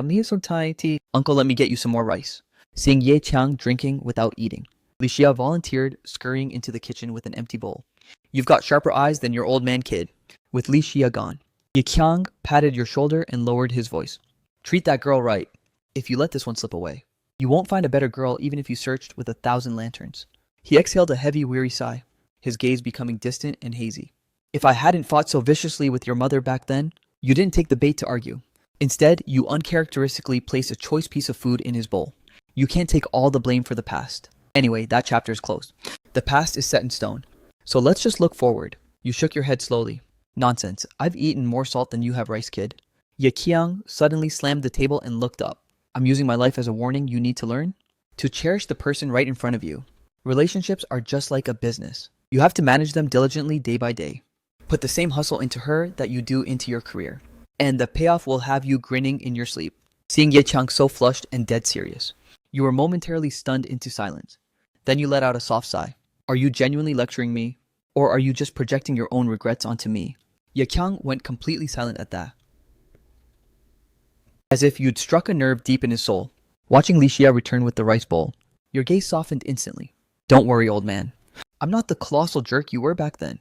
S1: here's some Thai tea. Uncle, let me get you some more rice. Seeing Ye Qiang drinking without eating, Li Xia volunteered, scurrying into the kitchen with an empty bowl. You've got sharper eyes than your old man, kid. With Li Xia gone, Ye Qiang patted your shoulder and lowered his voice. Treat that girl right. If you let this one slip away, you won't find a better girl even if you searched with 1,000 lanterns. He exhaled a heavy, weary sigh, his gaze becoming distant and hazy. If I hadn't fought so viciously with your mother back then, you didn't take the bait to argue. Instead, you uncharacteristically placed a choice piece of food in his bowl. You can't take all the blame for the past. Anyway, that chapter is closed. The past is set in stone. So let's just look forward. You shook your head slowly. Nonsense. I've eaten more salt than you have, rice kid. Ye Qiang suddenly slammed the table and looked up. I'm using my life as a warning you need to learn to cherish the person right in front of you. Relationships are just like a business. You have to manage them diligently day by day. Put the same hustle into her that you do into your career, and the payoff will have you grinning in your sleep. Seeing Ye Qiang so flushed and dead serious, you were momentarily stunned into silence. Then you let out a soft sigh. Are you genuinely lecturing me, or are you just projecting your own regrets onto me? Ye Qiang went completely silent at that, as if you'd struck a nerve deep in his soul. Watching Li Xia return with the rice bowl, your gaze softened instantly. Don't worry, old man. I'm not the colossal jerk you were back then.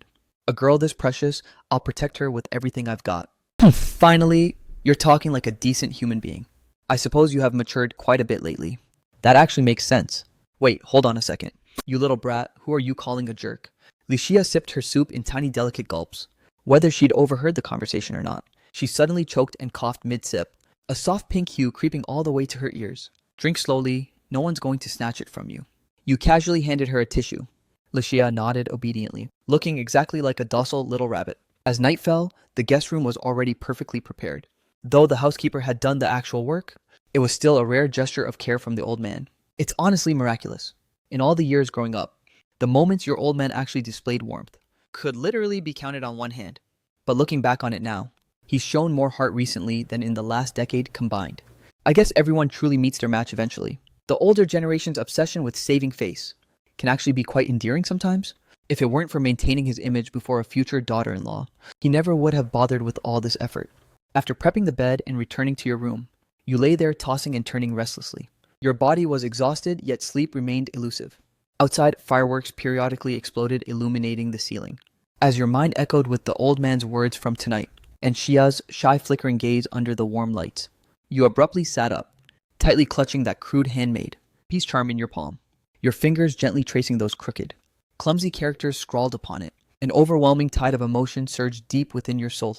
S1: A girl this precious, I'll protect her with everything I've got. Finally, you're talking like a decent human being. I suppose you have matured quite a bit lately. That actually makes sense. Wait, hold on a second. You little brat, who are you calling a jerk? Li Xia sipped her soup in tiny delicate gulps. Whether she'd overheard the conversation or not, she suddenly choked and coughed mid-sip, a soft pink hue creeping all the way to her ears. Drink slowly, no one's going to snatch it from you. You casually handed her a tissue. Li Xia nodded obediently, looking exactly like a docile little rabbit. As night fell, the guest room was already perfectly prepared. Though the housekeeper had done the actual work, it was still a rare gesture of care from the old man. It's honestly miraculous. In all the years growing up, the moments your old man actually displayed warmth could literally be counted on one hand. But looking back on it now, he's shown more heart recently than in the last decade combined. I guess everyone truly meets their match eventually. The older generation's obsession with saving face can actually be quite endearing sometimes. If it weren't for maintaining his image before a future daughter-in-law, he never would have bothered with all this effort. After prepping the bed and returning to your room, you lay there tossing and turning restlessly. Your body was exhausted, yet sleep remained elusive. Outside, fireworks periodically exploded, illuminating the ceiling. As your mind echoed with the old man's words from tonight, and Xia's shy flickering gaze under the warm lights, you abruptly sat up, tightly clutching that crude handmade peace charm in your palm, your fingers gently tracing those crooked, clumsy characters scrawled upon it. An overwhelming tide of emotion surged deep within your soul.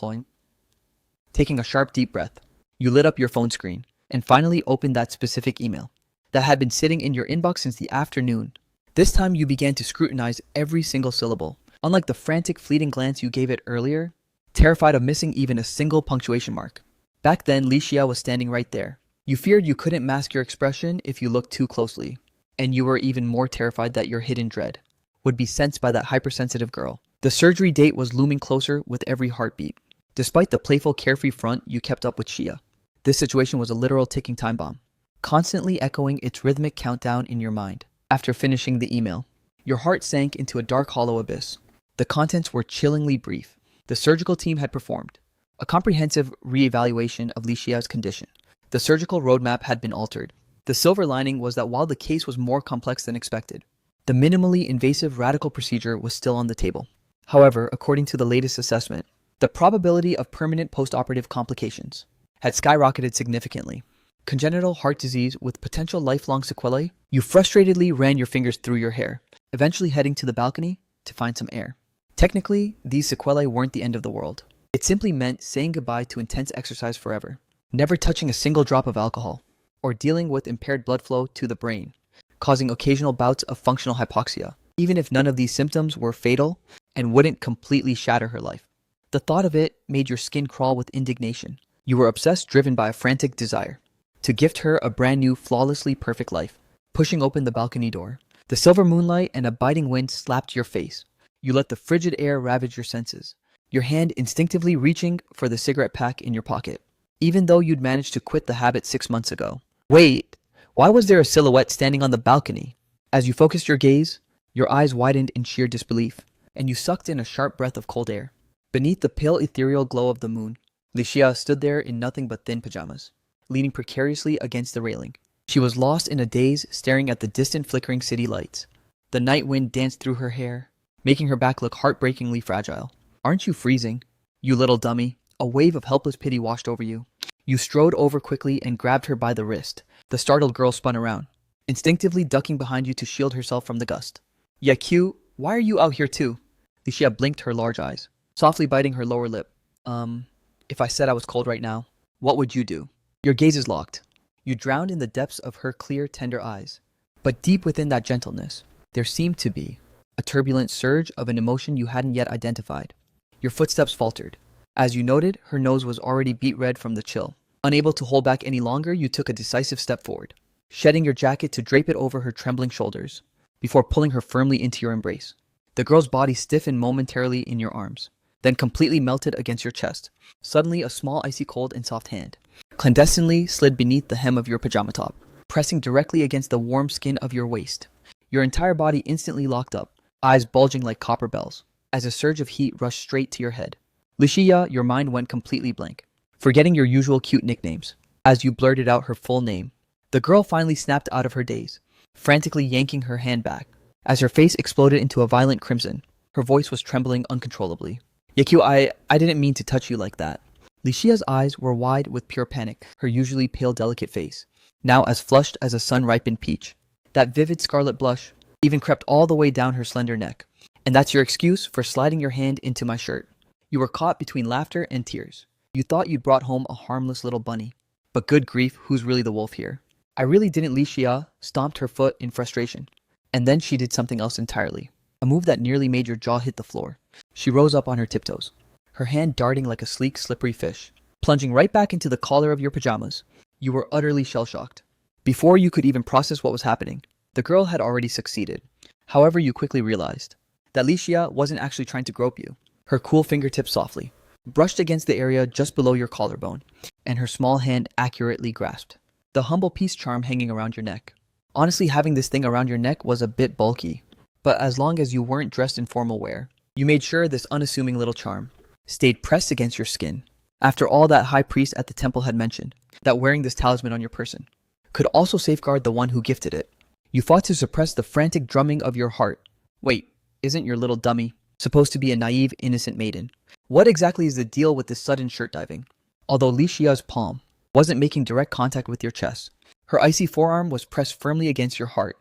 S1: Taking a sharp, deep breath, you lit up your phone screen and finally opened that specific email that had been sitting in your inbox since the afternoon. This time you began to scrutinize every single syllable. Unlike the frantic, fleeting glance you gave it earlier, terrified of missing even a single punctuation mark. Back then, Li Xia was standing right there. You feared you couldn't mask your expression if you looked too closely, and you were even more terrified that your hidden dread would be sensed by that hypersensitive girl. The surgery date was looming closer with every heartbeat. Despite the playful, carefree front you kept up with Xia, this situation was a literal ticking time bomb, constantly echoing its rhythmic countdown in your mind. After finishing the email, your heart sank into a dark, hollow abyss. The contents were chillingly brief. The surgical team had performed a comprehensive re-evaluation of Li Xia's condition. The surgical roadmap had been altered. The silver lining was that while the case was more complex than expected, the minimally invasive radical procedure was still on the table. However, according to the latest assessment, the probability of permanent post-operative complications had skyrocketed significantly. Congenital heart disease with potential lifelong sequelae. You frustratedly ran your fingers through your hair, eventually heading to the balcony to find some air. Technically, these sequelae weren't the end of the world. It simply meant saying goodbye to intense exercise forever, never touching a single drop of alcohol, or dealing with impaired blood flow to the brain, causing occasional bouts of functional hypoxia, even if none of these symptoms were fatal and wouldn't completely shatter her life. The thought of it made your skin crawl with indignation. You were obsessed, driven by a frantic desire to gift her a brand new, flawlessly perfect life. Pushing open the balcony door, the silver moonlight and a biting wind slapped your face. You let the frigid air ravage your senses, your hand instinctively reaching for the cigarette pack in your pocket, even though you'd managed to quit the habit 6 months ago. Wait, why was there a silhouette standing on the balcony? As you focused your gaze, your eyes widened in sheer disbelief, and you sucked in a sharp breath of cold air. Beneath the pale ethereal glow of the moon, Licia stood there in nothing but thin pajamas, leaning precariously against the railing. She was lost in a daze, staring at the distant flickering city lights. The night wind danced through her hair, making her back look heartbreakingly fragile. Aren't you freezing? You little dummy. A wave of helpless pity washed over you. You strode over quickly and grabbed her by the wrist. The startled girl spun around, instinctively ducking behind you to shield herself from the gust. Yakyu, why are you out here too? Licia blinked her large eyes, softly biting her lower lip. If I said I was cold right now, what would you do? Your gazes locked. You drowned in the depths of her clear, tender eyes. But deep within that gentleness, there seemed to be a turbulent surge of an emotion you hadn't yet identified. Your footsteps faltered. As you noted, her nose was already beet red from the chill. Unable to hold back any longer, you took a decisive step forward, shedding your jacket to drape it over her trembling shoulders, before pulling her firmly into your embrace. The girl's body stiffened momentarily in your arms, then completely melted against your chest. Suddenly, a small icy cold and soft hand clandestinely slid beneath the hem of your pajama top, pressing directly against the warm skin of your waist. Your entire body instantly locked up, eyes bulging like copper bells, as a surge of heat rushed straight to your head. Licia, your mind went completely blank, forgetting your usual cute nicknames. As you blurted out her full name, the girl finally snapped out of her daze, frantically yanking her hand back. As her face exploded into a violent crimson, her voice was trembling uncontrollably. Yakyu, I didn't mean to touch you like that. Licia's eyes were wide with pure panic, her usually pale, delicate face now as flushed as a sun-ripened peach. That vivid scarlet blush even crept all the way down her slender neck. And that's your excuse for sliding your hand into my shirt. You were caught between laughter and tears. You thought you'd brought home a harmless little bunny. But good grief, who's really the wolf here? I really didn't. Licia stomped her foot in frustration. And then she did something else entirely. A move that nearly made your jaw hit the floor. She rose up on her tiptoes, her hand darting like a sleek, slippery fish, plunging right back into the collar of your pajamas. You were utterly shell-shocked. Before you could even process what was happening, the girl had already succeeded. However, you quickly realized that Licia wasn't actually trying to grope you. Her cool fingertips softly brushed against the area just below your collarbone, and her small hand accurately grasped the humble peace charm hanging around your neck. Honestly, having this thing around your neck was a bit bulky, but as long as you weren't dressed in formal wear, you made sure this unassuming little charm stayed pressed against your skin. After all, that high priest at the temple had mentioned that wearing this talisman on your person could also safeguard the one who gifted it. You fought to suppress the frantic drumming of your heart. Wait, isn't your little dummy supposed to be a naive, innocent maiden? What exactly is the deal with this sudden shirt diving? Although Licia's palm wasn't making direct contact with your chest, her icy forearm was pressed firmly against your heart.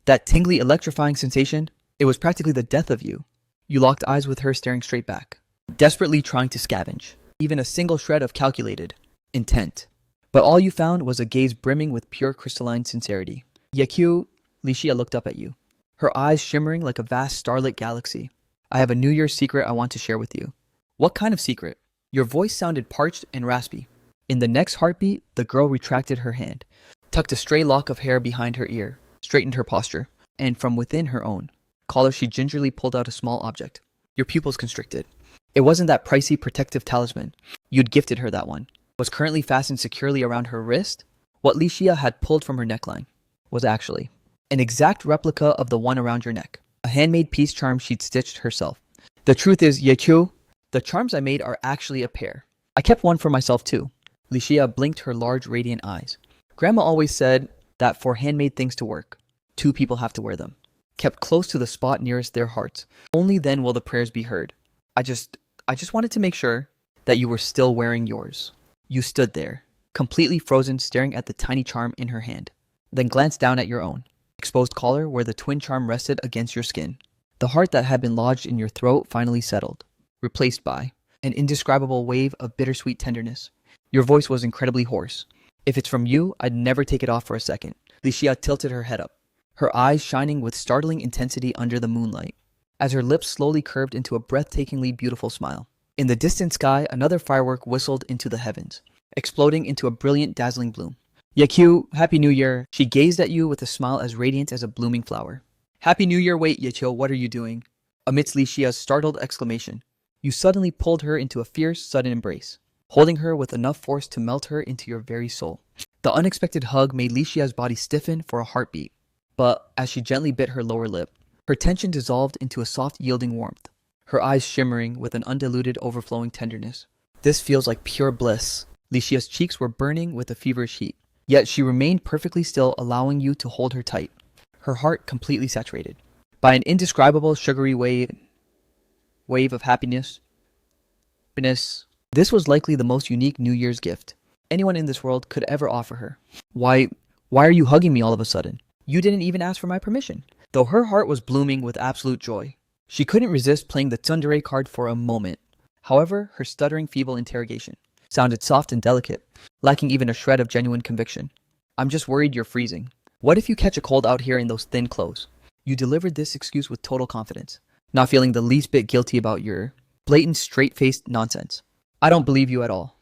S1: That tingly, electrifying sensation, it was practically the death of you. You locked eyes with her, staring straight back, desperately trying to scavenge even a single shred of calculated intent. But all you found was a gaze brimming with pure crystalline sincerity. Yakyu, Licia looked up at you, her eyes shimmering like a vast starlit galaxy. I have a New Year's secret I want to share with you. What kind of secret? Your voice sounded parched and raspy. In the next heartbeat, the girl retracted her hand, tucked a stray lock of hair behind her ear, straightened her posture, and from within her own collar she gingerly pulled out a small object. Your pupils constricted. It wasn't that pricey protective talisman. You'd gifted her that one. Was currently fastened securely around her wrist. What Licia had pulled from her neckline was actually an exact replica of the one around your neck. A handmade peace charm she'd stitched herself. The truth is, Yechu, the charms I made are actually a pair. I kept one for myself too. Licia blinked her large radiant eyes. Grandma always said that for handmade things to work, two people have to wear them, kept close to the spot nearest their hearts. Only then will the prayers be heard. I just wanted to make sure that you were still wearing yours. You stood there, completely frozen, staring at the tiny charm in her hand, then glanced down at your own exposed collar where the twin charm rested against your skin. The heart that had been lodged in your throat finally settled, replaced by an indescribable wave of bittersweet tenderness. Your voice was incredibly hoarse. If it's from you, I'd never take it off for a second. Licia tilted her head up, her eyes shining with startling intensity under the moonlight, as her lips slowly curved into a breathtakingly beautiful smile. In the distant sky, another firework whistled into the heavens, exploding into a brilliant, dazzling bloom. Yakyu, Happy New Year. She gazed at you with a smile as radiant as a blooming flower. Happy New Year. Wait, Yecho, what are you doing? Amidst Li Xia's startled exclamation, you suddenly pulled her into a fierce, sudden embrace, holding her with enough force to melt her into your very soul. The unexpected hug made Li Xia's body stiffen for a heartbeat, but as she gently bit her lower lip, her tension dissolved into a soft, yielding warmth, her eyes shimmering with an undiluted, overflowing tenderness. This feels like pure bliss. Li Xia's cheeks were burning with a feverish heat, yet she remained perfectly still, allowing you to hold her tight, her heart completely saturated by an indescribable, sugary wave of happiness. This was likely the most unique New Year's gift anyone in this world could ever offer her. Why are you hugging me all of a sudden? You didn't even ask for my permission. Though her heart was blooming with absolute joy, she couldn't resist playing the tsundere card for a moment. However, her stuttering, feeble interrogation sounded soft and delicate, lacking even a shred of genuine conviction. I'm just worried you're freezing. What if you catch a cold out here in those thin clothes? You delivered this excuse with total confidence, not feeling the least bit guilty about your blatant, straight-faced nonsense. I don't believe you at all.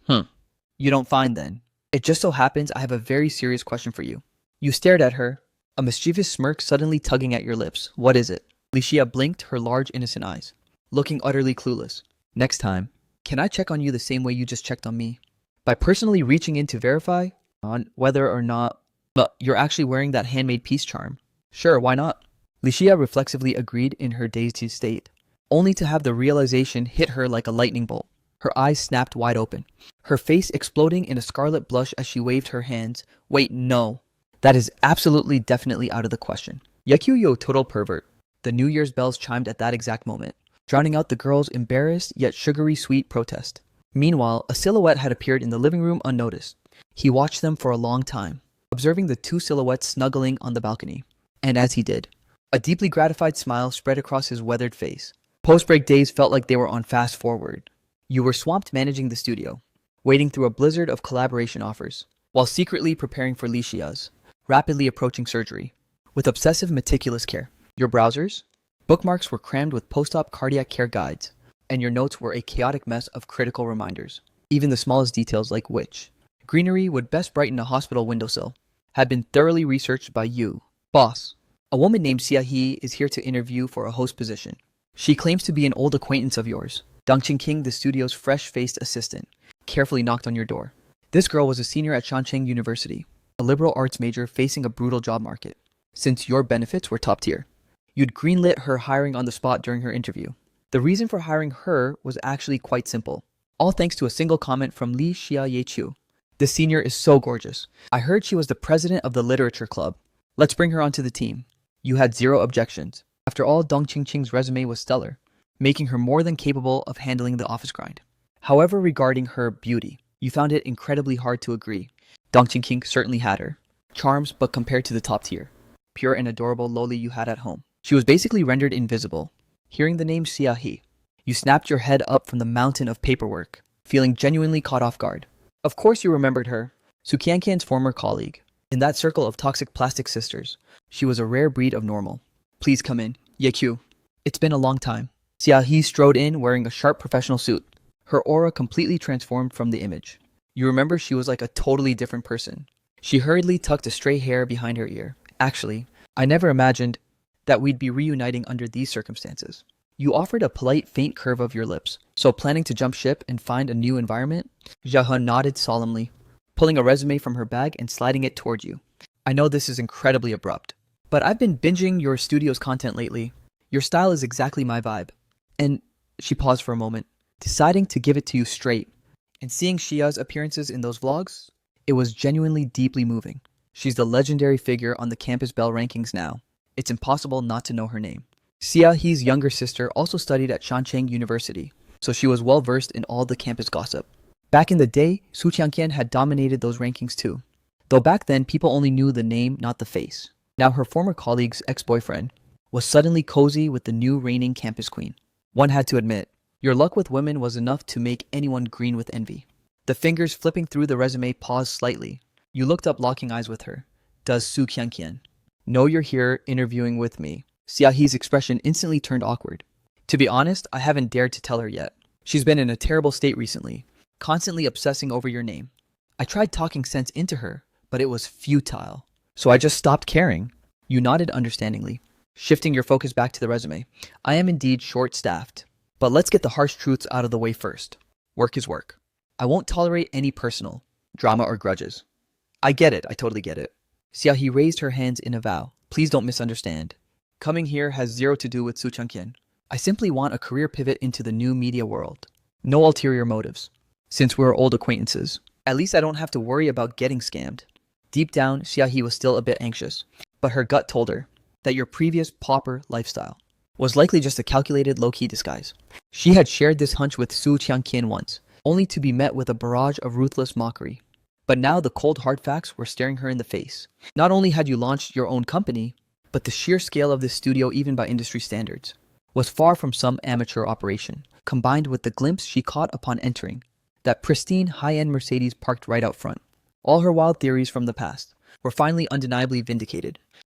S1: You don't find then. It just so happens I have a very serious question for you. You stared at her, a mischievous smirk suddenly tugging at your lips. What is it? Li Xia blinked her large, innocent eyes, looking utterly clueless. Next time, can I check on you the same way you just checked on me? By personally reaching in to verify on whether or not you're actually wearing that handmade peace charm. Sure, why not? Li Xia reflexively agreed in her dazed state, only to have the realization hit her like a lightning bolt. Her eyes snapped wide open, her face exploding in a scarlet blush as she waved her hands. Wait, no. That is absolutely, definitely out of the question. Yakyu yo total pervert. The New Year's bells chimed at that exact moment, drowning out the girl's embarrassed yet sugary sweet protest. Meanwhile, a silhouette had appeared in the living room unnoticed. He watched them for a long time, observing the two silhouettes snuggling on the balcony. And as he did, a deeply gratified smile spread across his weathered face. Post-break days felt like they were on fast forward. You were swamped managing the studio, wading through a blizzard of collaboration offers, while secretly preparing for Li Xia's rapidly approaching surgery. With obsessive, meticulous care, your browsers, bookmarks were crammed with post-op cardiac care guides, and your notes were a chaotic mess of critical reminders. Even the smallest details like which greenery would best brighten a hospital windowsill had been thoroughly researched by you. Boss, a woman named Xia He is here to interview for a host position. She claims to be an old acquaintance of yours. Dongqing King, the studio's fresh-faced assistant, carefully knocked on your door. This girl was a senior at Shancheng University, a liberal arts major facing a brutal job market. Since your benefits were top tier, you'd greenlit her hiring on the spot during her interview. The reason for hiring her was actually quite simple, all thanks to a single comment from Li Xia Yeqiu. This senior is so gorgeous. I heard she was the president of the literature club. Let's bring her onto the team. You had zero objections. After all, Dong Qingqing's resume was stellar, making her more than capable of handling the office grind. However, regarding her beauty, you found it incredibly hard to agree. Dong Qingqing certainly had her charms, but compared to the top tier, pure and adorable loli you had at home, she was basically rendered invisible. Hearing the name Xia He, you snapped your head up from the mountain of paperwork, feeling genuinely caught off guard. Of course you remembered her, Su Qianqian's former colleague. In that circle of toxic plastic sisters, she was a rare breed of normal. Please come in, Yeqiu. It's been a long time. Xia He strode in wearing a sharp professional suit, her aura completely transformed from the image. You remember she was like a totally different person. She hurriedly tucked a stray hair behind her ear. Actually, I never imagined that we'd be reuniting under these circumstances. You offered a polite, faint curve of your lips. So planning to jump ship and find a new environment? Jia nodded solemnly, pulling a resume from her bag and sliding it toward you. I know this is incredibly abrupt, but I've been binging your studio's content lately. Your style is exactly my vibe. And she paused for a moment, deciding to give it to you straight. And seeing Xia's appearances in those vlogs, it was genuinely deeply moving. She's the legendary figure on the campus bell rankings now. It's impossible not to know her name. Xia He's younger sister also studied at Shancheng University, so she was well versed in all the campus gossip. Back in the day, Su Qianqian had dominated those rankings too. Though back then, people only knew the name, not the face. Now her former colleague's ex-boyfriend was suddenly cozy with the new reigning campus queen. One had to admit, your luck with women was enough to make anyone green with envy. The fingers flipping through the resume paused slightly. You looked up, locking eyes with her. Does Su Qianqian know you're here interviewing with me? Xia He's expression instantly turned awkward. To be honest, I haven't dared to tell her yet. She's been in a terrible state recently, constantly obsessing over your name. I tried talking sense into her, but it was futile. So I just stopped caring. You nodded understandingly. Shifting your focus back to the resume, I am indeed short-staffed. But let's get the harsh truths out of the way first. Work is work. I won't tolerate any personal drama or grudges. I get it, I totally get it. Xiaohe raised her hands in a vow. Please don't misunderstand. Coming here has zero to do with Su Changqian. I simply want a career pivot into the new media world. No ulterior motives. Since we're old acquaintances, at least I don't have to worry about getting scammed. Deep down, Xiaohe was still a bit anxious, but her gut told her that your previous pauper lifestyle was likely just a calculated low-key disguise. She had shared this hunch with Su Changqian once, only to be met with a barrage of ruthless mockery. But now the cold hard facts were staring her in the face. Not only had you launched your own company, but the sheer scale of this studio, even by industry standards, was far from some amateur operation, combined with the glimpse she caught upon entering that pristine high-end Mercedes parked right out front. All her wild theories from the past were finally undeniably vindicated.